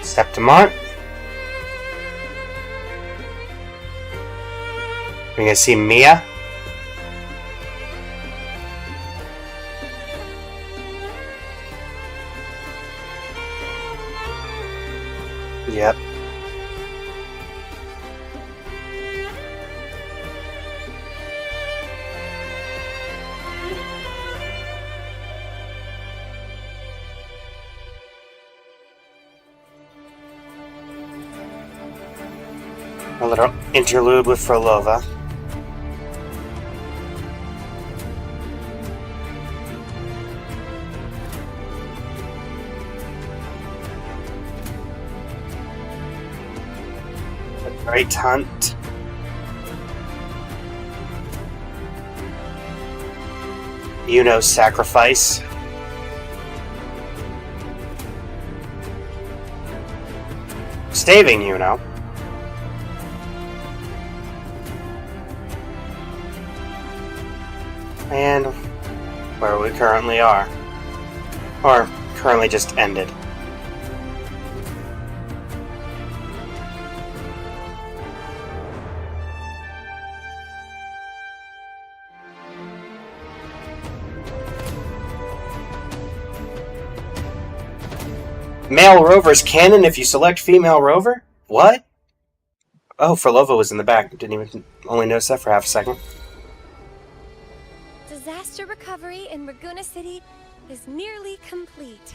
Septimont. We're gonna see Mia. Yep. A little interlude with Frolova. Great hunt. Sacrifice. Staving, And where we currently are. Or currently just ended. Male rovers canon if you select female rover? What? Oh, Frolova was in the back. Didn't even only notice that for half a second. Disaster recovery in Raguna City is nearly complete.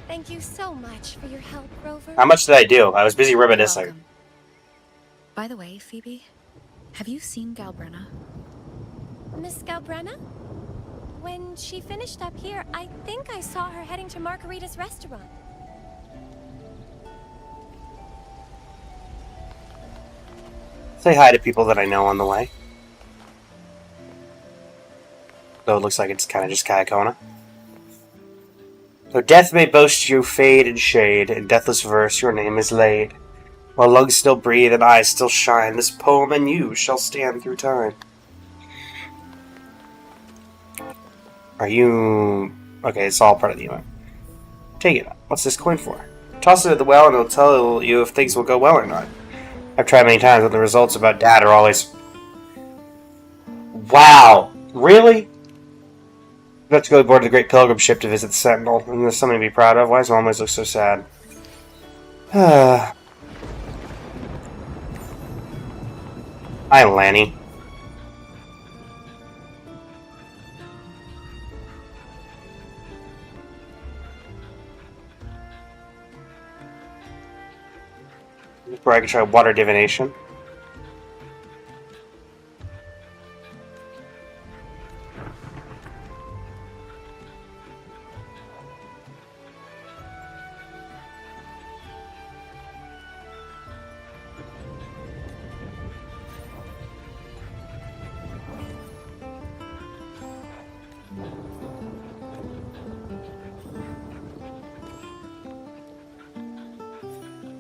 Thank you so much for your help, Rover. How much did I do? I was busy reminiscing. By the way, Phoebe, have you seen Galbrenna? Miss Galbrenna? When she finished up here, I think I saw her heading to Margarita's restaurant. Say hi to people that I know on the way. Though it looks like it's kind of just Kayakona. So death may boast you fade and shade, in deathless verse your name is laid. While lungs still breathe and eyes still shine, this poem and you shall stand through time. Are you... Okay, it's all part of the event. Take it. What's this coin for? Toss it at the well and it'll tell you if things will go well or not. I've tried many times, but the results about Dad are always... Wow! Really? I'm about to go aboard the Great Pilgrim ship to visit the Sentinel, and there's something to be proud of. Why does Mom always look so sad? Hi, Lanny. Where I can try water divination.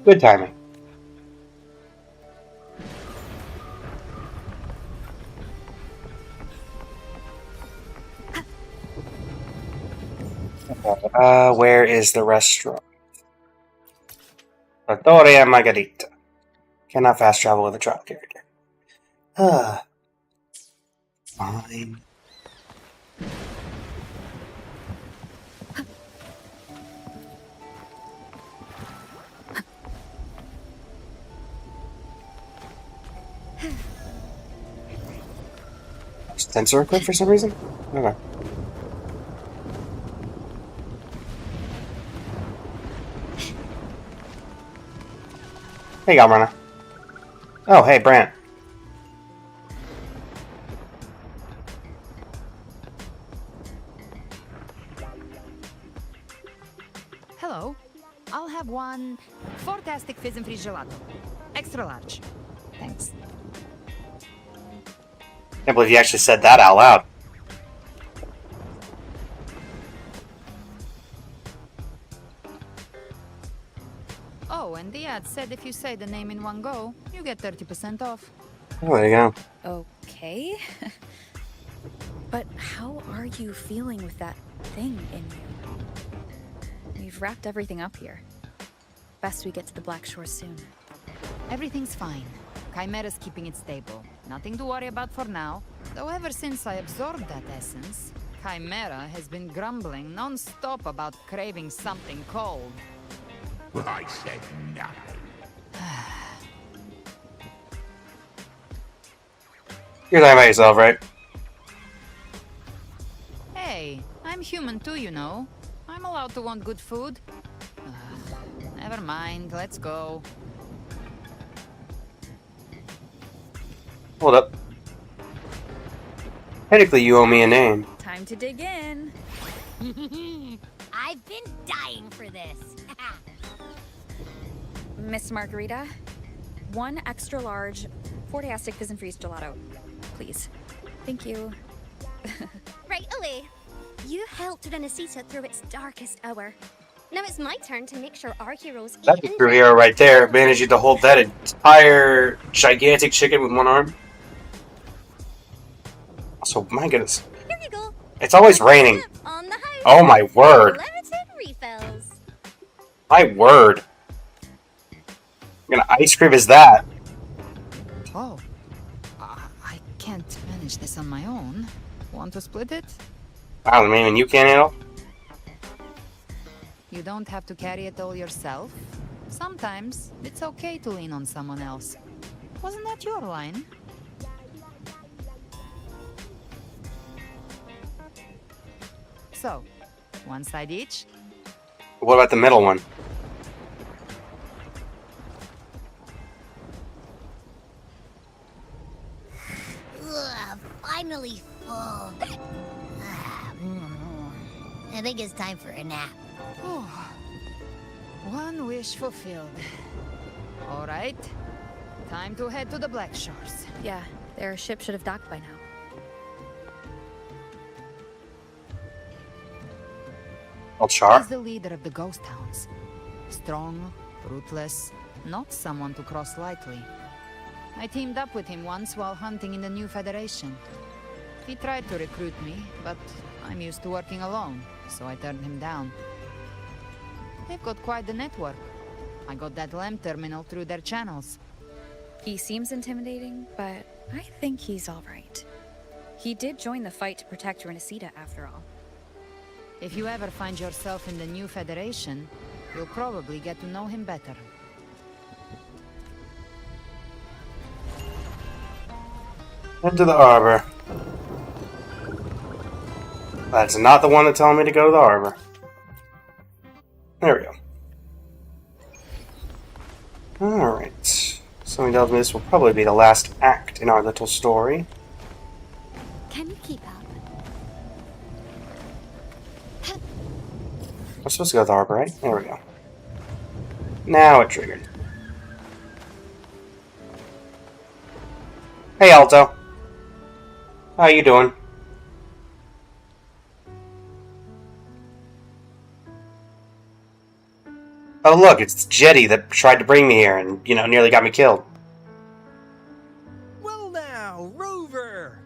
Good timing. Where is the restaurant? Story And Bayonetta. Cannot fast travel with a child character. Fine. Sensor equipped for some reason? Okay. Hey, Galbrenna. Oh, hey, Brant. Hello. I'll have one fantastic fizz and free gelato. Extra large. Thanks. Can't believe you actually said that out loud. Oh, and the ad said if you say the name in one go, you get 30% off. Oh, there you go. Okay. But how are you feeling with that thing in you? You've wrapped everything up here. Best we get to the Black Shore soon. Everything's fine. Chimera's keeping it stable. Nothing to worry about for now. Though ever since I absorbed that essence, Chimera has been grumbling non-stop about craving something cold. I said nothing. You're talking about yourself, right? Hey, I'm human too, you know. I'm allowed to want good food. Never mind, let's go. Hold up. Technically, you owe me a name. Time to dig in. I've been dying for this. Miss Margarita, 1 extra large Fortiastic Fizz and Freeze gelato, please. Thank you. Right away. You helped Renesita through its darkest hour. Now it's my turn to make sure our heroes That's eat a and true drink. hero right there, managing to hold that entire gigantic chicken with one arm. Also, my goodness. Here you go. It's always raining. On the house. Oh my word. Limited refills. My word. What kind of ice cream is that? Oh. I can't manage this on my own. Want to split it? I don't mean you can't handle. You don't have to carry it all yourself. Sometimes it's okay to lean on someone else. Wasn't that your line? So, one side each? What about the middle one? Ugh, finally full. I think it's time for a nap. Oh, one wish fulfilled. All right, time to head to the Black Shores. Yeah, their ship should have docked by now. Char? He's the leader of the ghost towns. Strong, ruthless, not someone to cross lightly. I teamed up with him once while hunting in the New Federation. He tried to recruit me, but I'm used to working alone, so I turned him down. They've got quite the network. I got that LEM terminal through their channels. He seems intimidating, but I think he's alright. He did join the fight to protect Renesita after all. If you ever find yourself in the New Federation, you'll probably get to know him better. Into the harbor. That's not the one that's telling me to go to the harbor. There we go. Alright. Something tells me this will probably be the last act in our little story. Can you keep up? I'm supposed to go to the harbor, right? There we go. Now it triggered. Hey, Alto. How you doing? Oh look, it's Jetty that tried to bring me here and, nearly got me killed. Well now, Rover!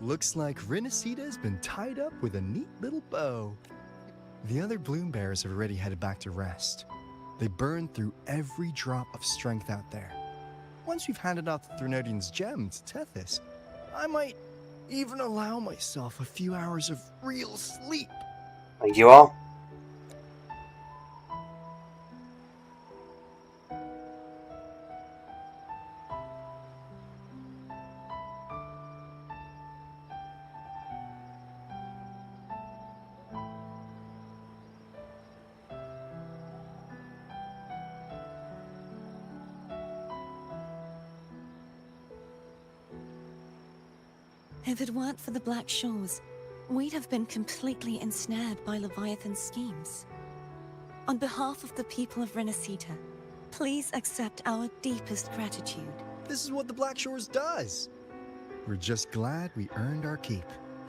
Looks like Renesita's been tied up with a neat little bow. The other Bloom Bears have already headed back to rest. They burned through every drop of strength out there. Once we've handed out the Threnodian's gem to Tethys, I might even allow myself a few hours of real sleep. Thank you all. If it weren't for the Black Shores, we'd have been completely ensnared by Leviathan's schemes. On behalf of the people of Renesita, please accept our deepest gratitude. This is what the Black Shores does. We're just glad we earned our keep.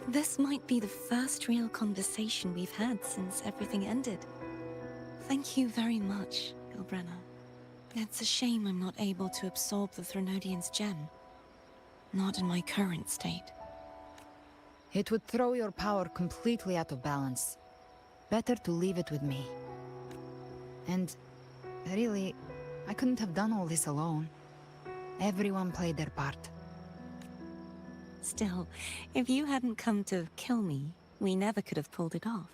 This might be the first real conversation we've had since everything ended. Thank you very much, Ilbrenna. It's a shame I'm not able to absorb the Threnodian's gem. Not in my current state. It would throw your power completely out of balance. Better to leave it with me. And really, I couldn't have done all this alone. Everyone played their part. Still, if you hadn't come to kill me, we never could have pulled it off.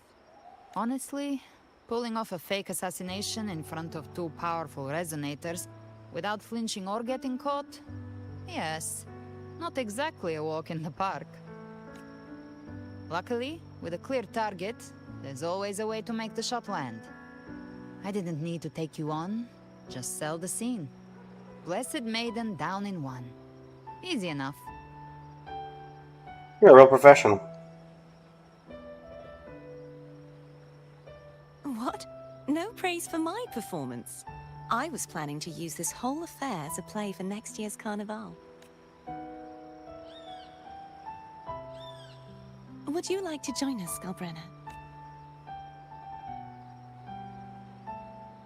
Honestly, pulling off a fake assassination in front of 2 powerful resonators without flinching or getting caught? Yes, not exactly a walk in the park. Luckily, with a clear target, there's always a way to make the shot land. I didn't need to take you on, just sell the scene. Blessed Maiden down in 1. Easy enough. You're a real professional. What? No praise for my performance? I was planning to use this whole affair as a play for next year's Carnival. Would you like to join us, Galbrenna?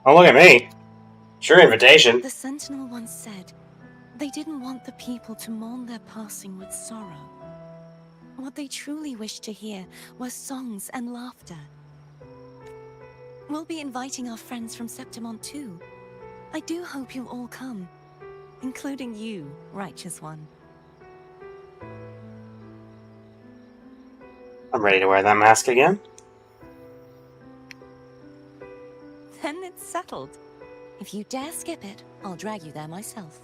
Oh, look at me. Sure invitation. The Sentinel once said they didn't want the people to mourn their passing with sorrow. What they truly wished to hear were songs and laughter. We'll be inviting our friends from Septimont too. I do hope you'll all come, including you, Righteous One. I'm ready to wear that mask again. Then it's settled. If you dare skip it, I'll drag you there myself.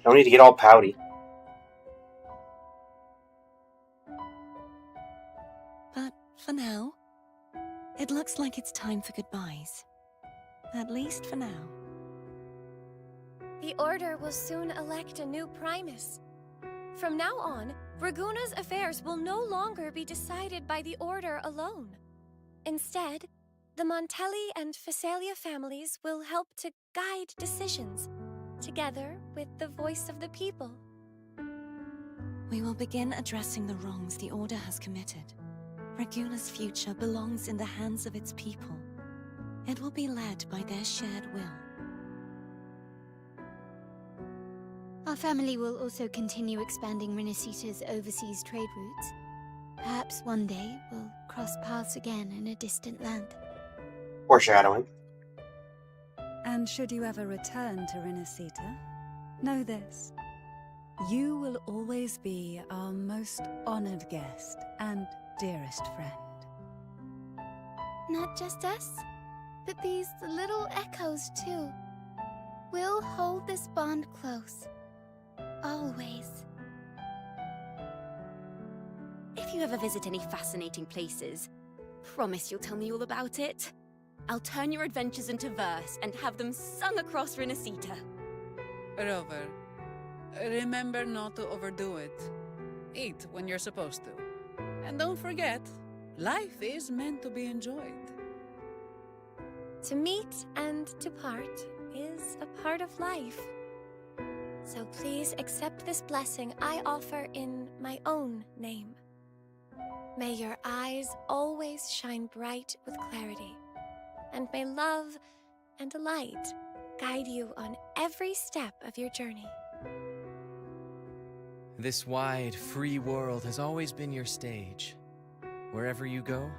Don't need to get all pouty. But for now, it looks like it's time for goodbyes. At least for now. The Order will soon elect a new Primus. From now on, Raguna's affairs will no longer be decided by the Order alone. Instead, the Montelli and Phasalia families will help to guide decisions, together with the voice of the people. We will begin addressing the wrongs the Order has committed. Raguna's future belongs in the hands of its people. It will be led by their shared will. Our family will also continue expanding Renacita's overseas trade routes. Perhaps one day we'll cross paths again in a distant land. Foreshadowing. And should you ever return to Renacita, know this. You will always be our most honored guest and dearest friend. Not just us, but these little echoes too. We'll hold this bond close. Always. If you ever visit any fascinating places, promise you'll tell me all about it. I'll turn your adventures into verse and have them sung across Renacita. Rover, remember not to overdo it. Eat when you're supposed to. And don't forget, life is meant to be enjoyed. To meet and to part is a part of life. So please accept this blessing I offer in my own name. May your eyes always shine bright with clarity, and may love and light guide you on every step of your journey. This wide, free world has always been your stage. Wherever you go,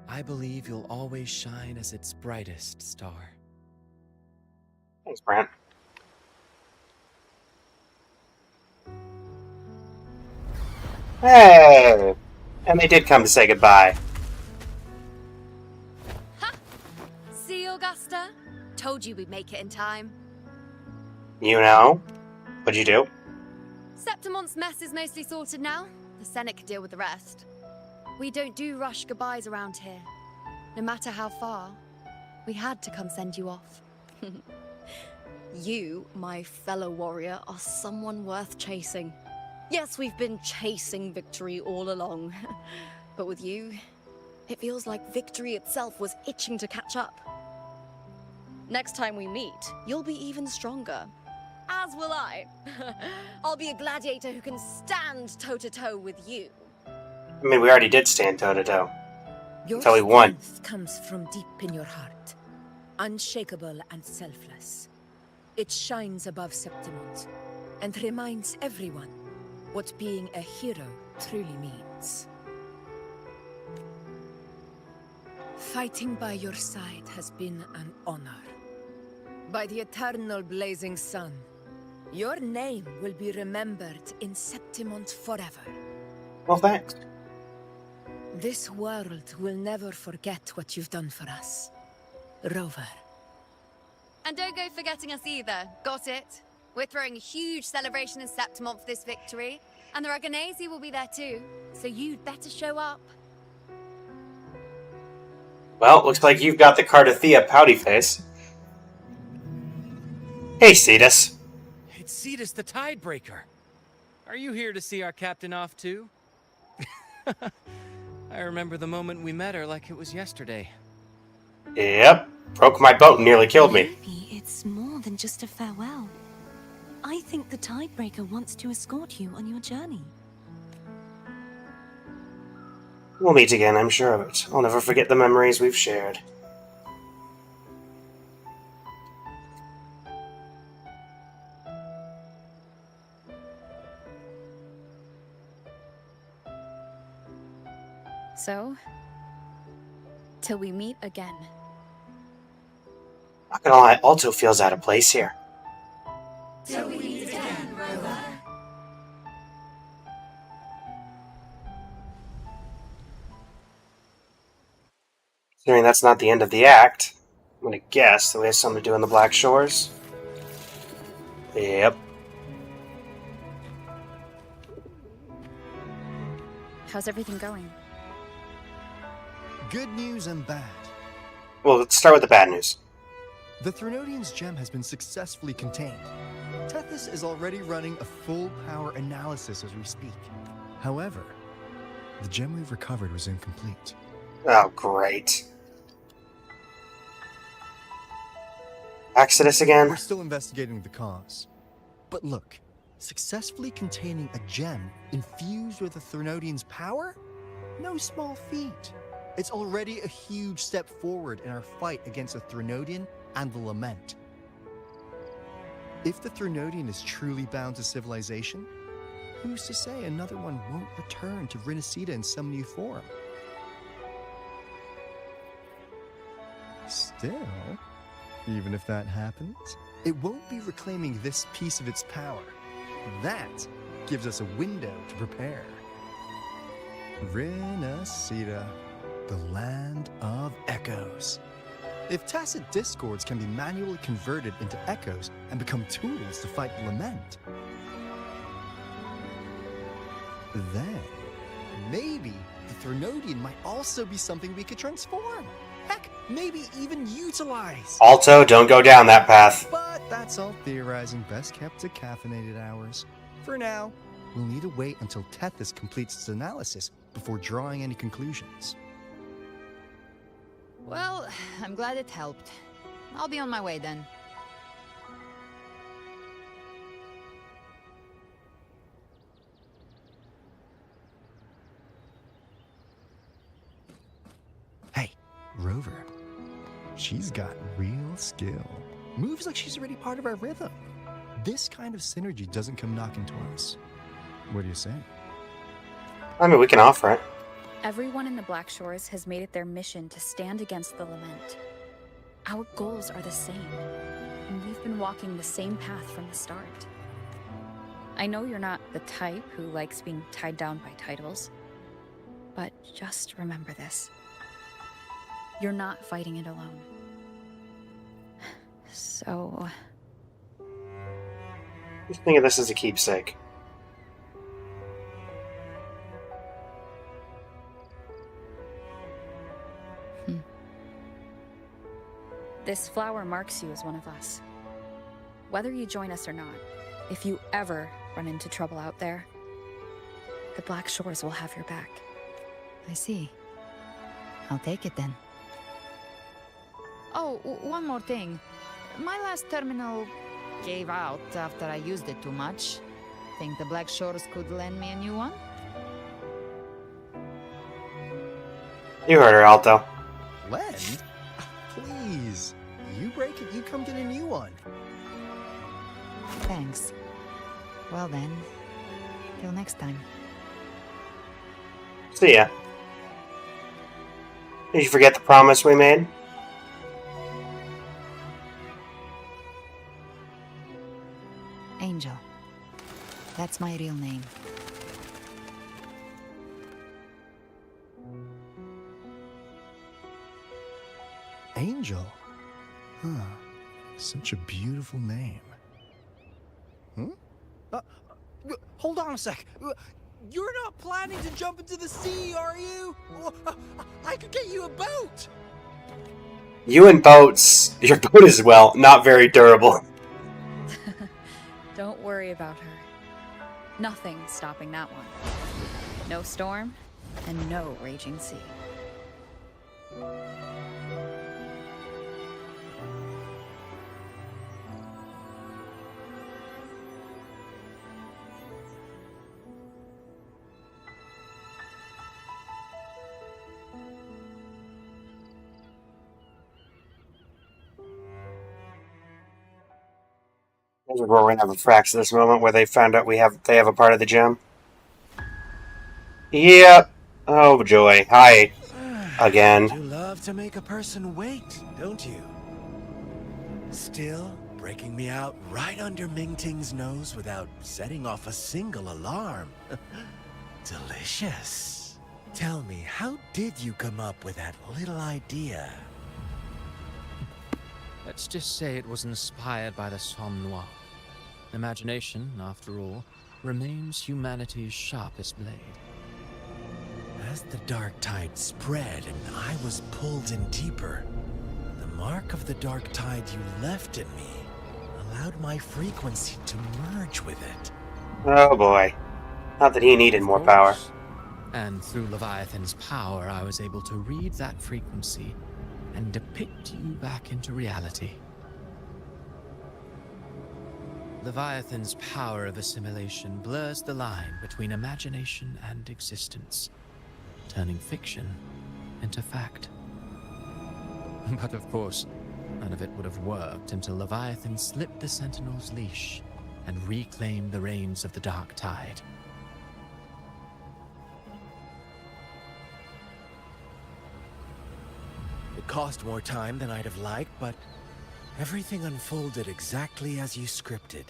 I believe you'll always shine as its brightest star. Thanks, Brant. Hey! And they did come to say goodbye. Ha! See, Augusta? Told you we'd make it in time. You know? What'd you do? Septimont's mess is mostly sorted now. The Senate can deal with the rest. We don't do rush goodbyes around here. No matter how far, we had to come send you off. You, my fellow warrior, are someone worth chasing. Yes, we've been chasing victory all along. But with you, it feels like victory itself was itching to catch up. Next time we meet, you'll be even stronger. As will I. I'll be a gladiator who can stand toe-to-toe with you. I mean, we already did stand toe-to-toe. Your Until we won. strength comes from deep in your heart, unshakable and selfless. It shines above Septimont, and reminds everyone what being a hero truly means. Fighting by your side has been an honor. By the eternal blazing sun, your name will be remembered in Septimont forever. Well, thanks. This world will never forget what you've done for us, Rover. And don't go forgetting us either, got it? We're throwing a huge celebration in Septimont for this victory, and the Raganesi will be there too, so you'd better show up. Well, looks like you've got the Cardathea pouty face. Hey, Cetus. It's Cetus the Tidebreaker. Are you here to see our captain off too? I remember the moment we met her like it was yesterday. Yep. Broke my boat and nearly killed me. Maybe it's more than just a farewell. I think the Tidebreaker wants to escort you on your journey. We'll meet again, I'm sure of it. I'll never forget the memories we've shared. So, till we meet again. Not gonna lie, Alto feels out of place here. Till we meet again, Rover. Considering that's not the end of the act, I'm gonna guess that we have something to do in the Black Shores. Yep. How's everything going? Good news and bad. Well, let's start with the bad news. The Threnodian's gem has been successfully contained. Tethys is already running a full power analysis as we speak. However, the gem we've recovered was incomplete. Oh, great. Exodus again? We're still investigating the cause. But look, successfully containing a gem infused with the Threnodian's power? No small feat. It's already a huge step forward in our fight against the Threnodian and the Lament. If the Threnodian is truly bound to civilization, who's to say another one won't return to Renacida in some new form? Still, even if that happens, it won't be reclaiming this piece of its power. That gives us a window to prepare. Renacida, the land of echoes. If tacit discords can be manually converted into echoes and become tools to fight the Lament, then maybe the Threnodian might also be something we could transform. Heck, maybe even utilize. Alto, don't go down that path. But that's all theorizing best kept to caffeinated hours. For now, we'll need to wait until Tethys completes its analysis before drawing any conclusions. Well, I'm glad it helped. I'll be on my way then. Hey, Rover. She's got real skill. Moves like she's already part of our rhythm. This kind of synergy doesn't come knocking twice. What do you say? I mean, we can offer it. Everyone in the Black Shores has made it their mission to stand against the Lament. Our goals are the same, and we've been walking the same path from the start. I know you're not the type who likes being tied down by titles, but just remember this. You're not fighting it alone. So... Just think of this as a keepsake. This flower marks you as one of us. Whether you join us or not, if you ever run into trouble out there, the Black Shores will have your back. I see. I'll take it then. Oh, one more thing. My last terminal gave out after I used it too much. Think the Black Shores could lend me a new one? You heard her, Alto. Lend? Please. You break it, you come get a new one. Thanks. Well then, till next time. See ya. Did you forget the promise we made? Angel. That's my real name. Angel? Huh. Such a beautiful name. Hold on a sec. You're not planning to jump into the sea, are you? I could get you a boat. You and boats. Your boat is, well, not very durable. Don't worry about her. Nothing's stopping that one. No storm, and no raging sea. This is where we're gonna have a frax this moment where they found out they have a part of the gem. Yep. Oh joy. Hi. Again. You love to make a person wait, don't you? Still breaking me out right under Mingting's nose without setting off a single alarm. Delicious. Tell me, how did you come up with that little idea? Let's just say it was inspired by the Somme Noir. Imagination, after all, remains humanity's sharpest blade. As the dark tide spread and I was pulled in deeper, the mark of the dark tide you left in me allowed my frequency to merge with it. Oh boy. Not that he needed more power. And through Leviathan's power, I was able to read that frequency and depict you back into reality. Leviathan's power of assimilation blurs the line between imagination and existence, turning fiction into fact. But of course, none of it would have worked until Leviathan slipped the Sentinel's leash and reclaimed the reins of the Dark Tide. It cost more time than I'd have liked, but everything unfolded exactly as you scripted.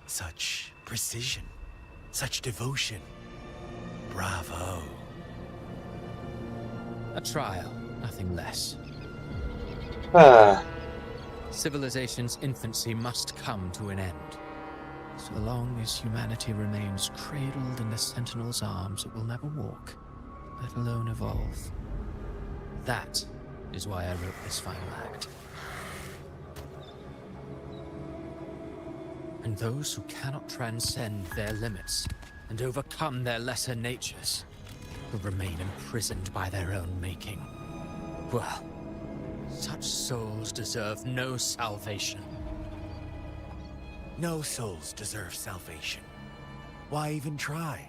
Such precision, such devotion. Bravo. A trial, nothing less. Civilization's infancy must come to an end. So long as humanity remains cradled in the Sentinel's arms, it will never walk, let alone evolve. That is why I wrote this final act. And those who cannot transcend their limits and overcome their lesser natures will remain imprisoned by their own making. Well, such souls deserve no salvation. No souls deserve salvation. Why even try?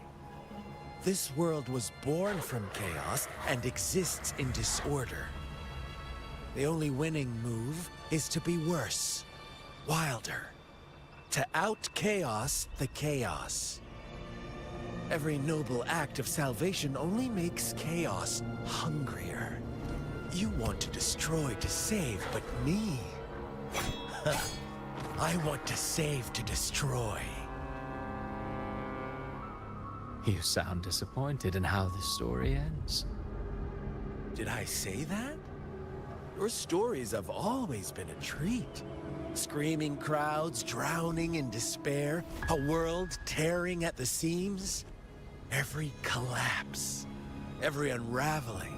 This world was born from chaos and exists in disorder. The only winning move is to be worse, wilder, to out-chaos the chaos. Every noble act of salvation only makes chaos hungrier. You want to destroy to save, but me? I want to save to destroy. You sound disappointed in how this story ends. Did I say that? Your stories have always been a treat. Screaming crowds drowning in despair, a world tearing at the seams. Every collapse, every unraveling.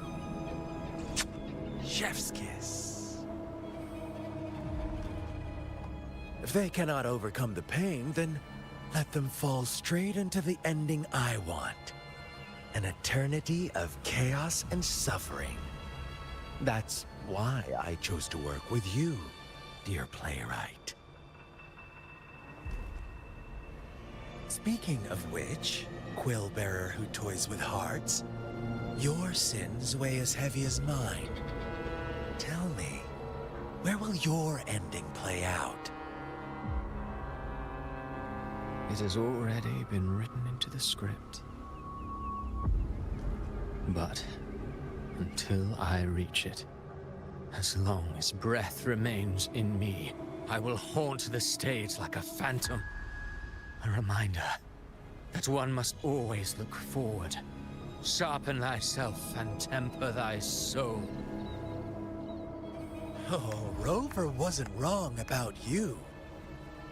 Chef's kiss. If they cannot overcome the pain, then let them fall straight into the ending I want. An eternity of chaos and suffering. That's why I chose to work with you, dear playwright. Speaking of which, quill bearer who toys with hearts, your sins weigh as heavy as mine. Tell me, where will your ending play out? It has already been written into the script. But until I reach it, as long as breath remains in me, I will haunt the stage like a phantom. A reminder that one must always look forward. Sharpen thyself and temper thy soul. Oh, Rover wasn't wrong about you.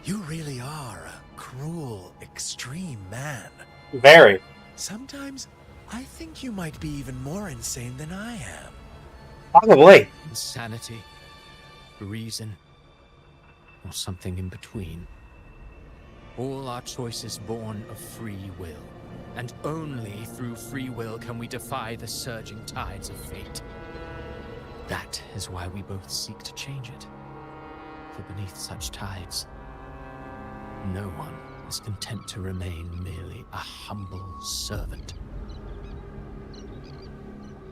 You really are a cruel, extreme man. Very. Sometimes I think you might be even more insane than I am. Probably. Insanity, reason, or something in between. All our choices born of free will, and only through free will can we defy the surging tides of fate. That is why we both seek to change it. For beneath such tides, no one is content to remain merely a humble servant.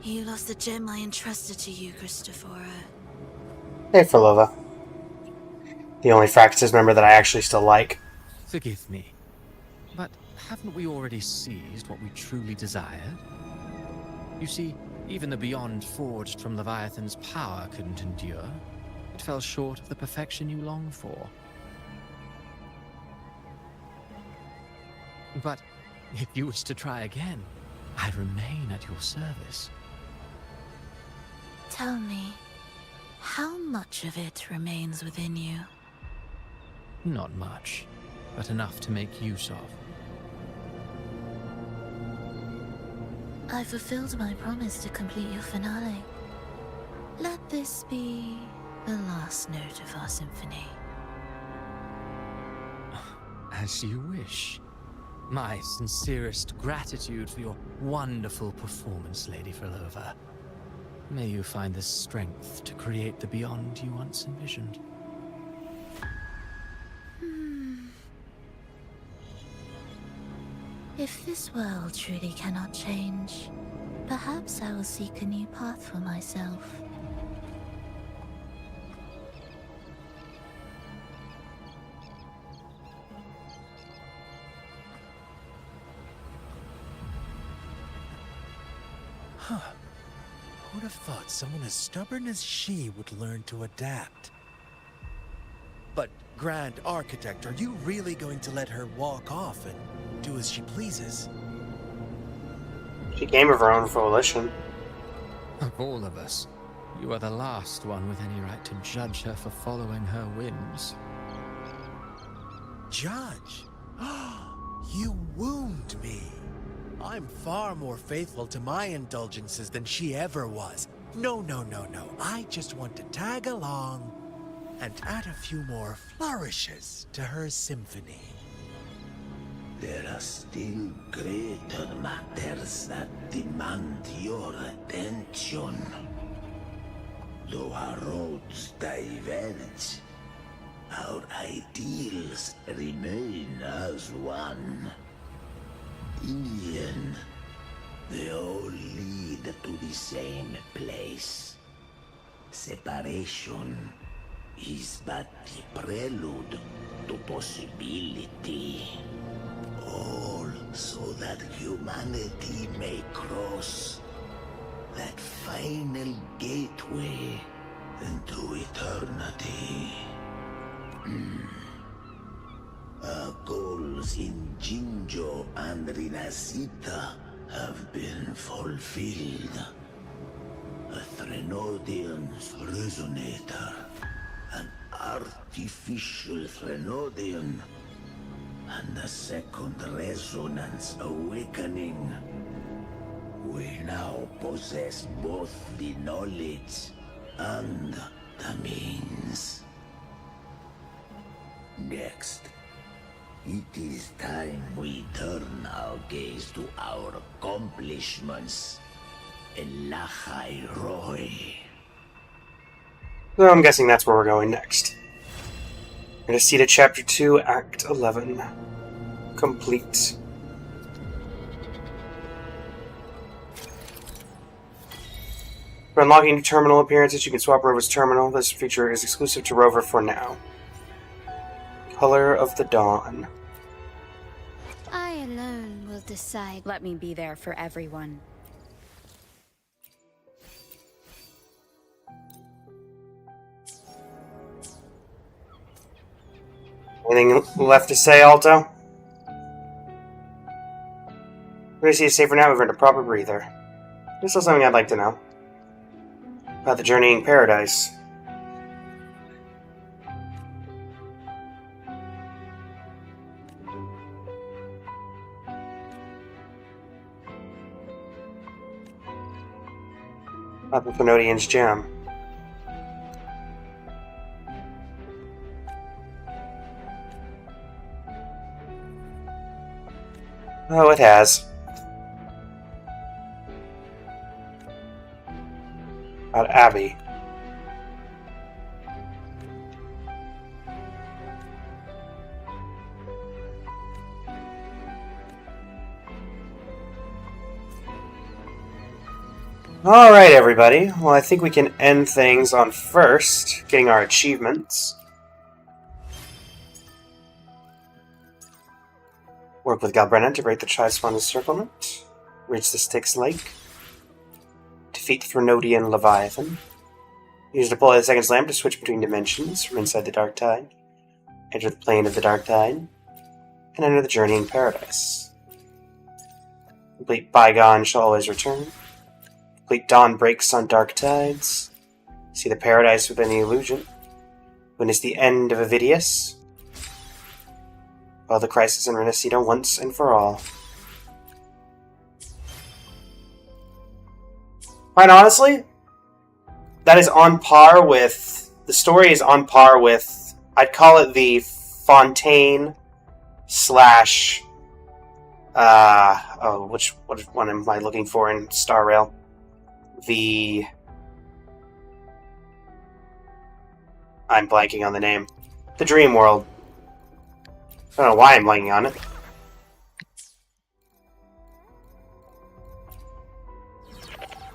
You lost the gem I entrusted to you, Christopher. Hey, Philova. The only Fractus member that I actually still like. Forgive me, but haven't we already seized what we truly desired? You see, even the beyond forged from Leviathan's power couldn't endure. It fell short of the perfection you long for. But if you wish to try again, I remain at your service. Tell me, how much of it remains within you? Not much, but enough to make use of. I fulfilled my promise to complete your finale. Let this be the last note of our symphony. As you wish. My sincerest gratitude for your wonderful performance, Lady Frolova. May you find the strength to create the beyond you once envisioned. If this world truly cannot change, perhaps I will seek a new path for myself. Huh. Who'd have thought someone as stubborn as she would learn to adapt? But, Grand Architect, are you really going to let her walk off and do as she pleases? She came of her own volition. Of all of us, you are the last one with any right to judge her for following her whims. Judge? You wound me. I'm far more faithful to my indulgences than she ever was. No. I just want to tag along and add a few more flourishes to her symphony. There are still greater matters that demand your attention. Though our roads diverge, our ideals remain as one. In the end, they all lead to the same place. Separation is but the prelude to possibility. All so that humanity may cross that final gateway into eternity. Our goals in Jinjo and Rinasita have been fulfilled. A Threnodian's resonator, an artificial Threnodian, and a second resonance awakening. We now possess both the knowledge and the means. Next, it is time we turn our gaze to our accomplishments in Lahai Roy. So I'm guessing that's where we're going next. We're going to see to Chapter 2, Act 11. Complete. For unlocking new terminal appearances, you can swap Rover's terminal. This feature is exclusive to Rover for now. Color of the Dawn. I alone will decide. Let me be there for everyone. Anything left to say, Alto? We're going to see it safe for now. We've earned a proper breather. There's still something I'd like to know. About the journeying paradise. About the Thenodian's gem. Oh, it has. About Abby. Alright, everybody. Well, I think we can end things on first getting our achievements. Work with Galbrenna to break the Tri-Spawn encirclement. Reach the Styx Lake. Defeat the Threnodian Leviathan. Use deploy the second slam to switch between dimensions from inside the Dark Tide. Enter the plane of the Dark Tide. And enter the Journeying Paradise. Complete Bygone shall always return. Complete Dawn breaks on Dark Tides. See the Paradise within the illusion. Witness the end of Avidius. Quell the crisis in Renacida once and for all. Quite honestly, that is on par with... The story is on par with... I'd call it the Fontaine slash... which one am I looking for in Star Rail? I'm blanking on the name. The Dream World. I don't know why I'm blanking on it.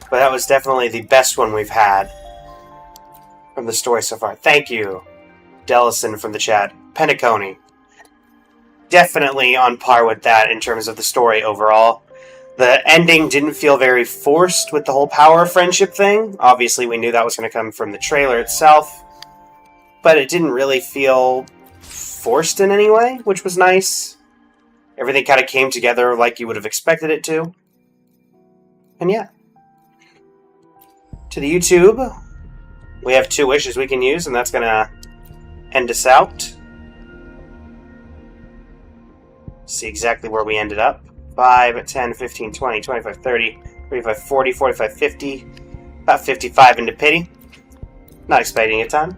But that was definitely the best one we've had from the story so far. Thank you, Dellison from the chat. Penacony. Definitely on par with that in terms of the story overall. The ending didn't feel very forced with the whole power of friendship thing. Obviously, we knew that was going to come from the trailer itself. But it didn't really feel forced in any way, which was nice. Everything kind of came together like you would have expected it to. And yeah. To the YouTube, we have 2 wishes we can use, and that's going to end us out. See exactly where we ended up. 5, 10, 15, 20, 25, 30, 35, 40, 45, 50. About 55 into pity. Not expecting a ton.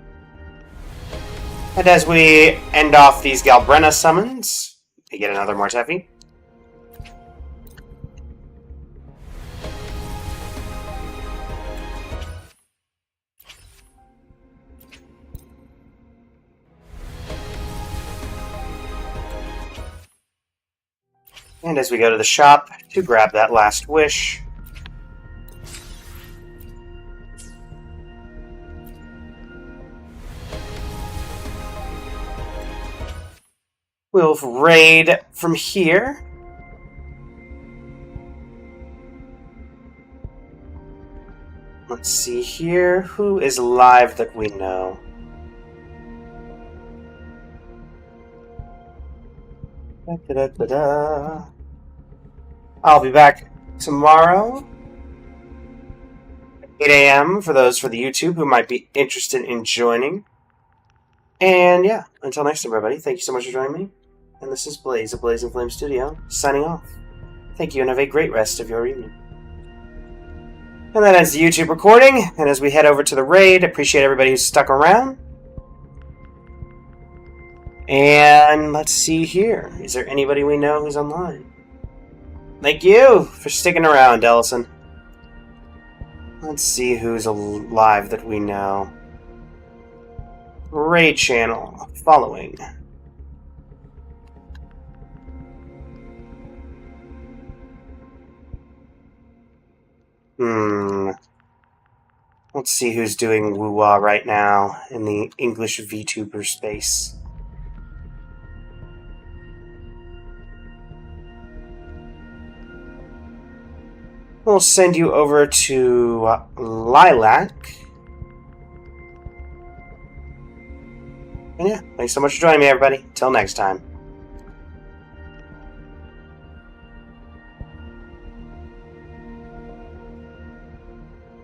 And as we end off these Galbrenna summons, we get another Mortefi. And as we go to the shop to grab that last wish, we'll raid from here. Let's see here. Who is live that we know? Da-da-da-da. I'll be back tomorrow at 8 a.m. for those for the YouTube who might be interested in joining. And yeah, until next time, everybody, thank you so much for joining me. And this is Blaze of Blaze and Flame Studio, signing off. Thank you and have a great rest of your evening. And that ends the YouTube recording. And as we head over to the raid, appreciate everybody who's stuck around. And let's see here. Is there anybody we know who's online? Thank you for sticking around, Ellison. Let's see who's alive that we know. Raid channel following. Let's see who's doing woo-wah right now in the English VTuber space. We'll send you over to Lilac. And yeah, thanks so much for joining me, everybody. Till next time.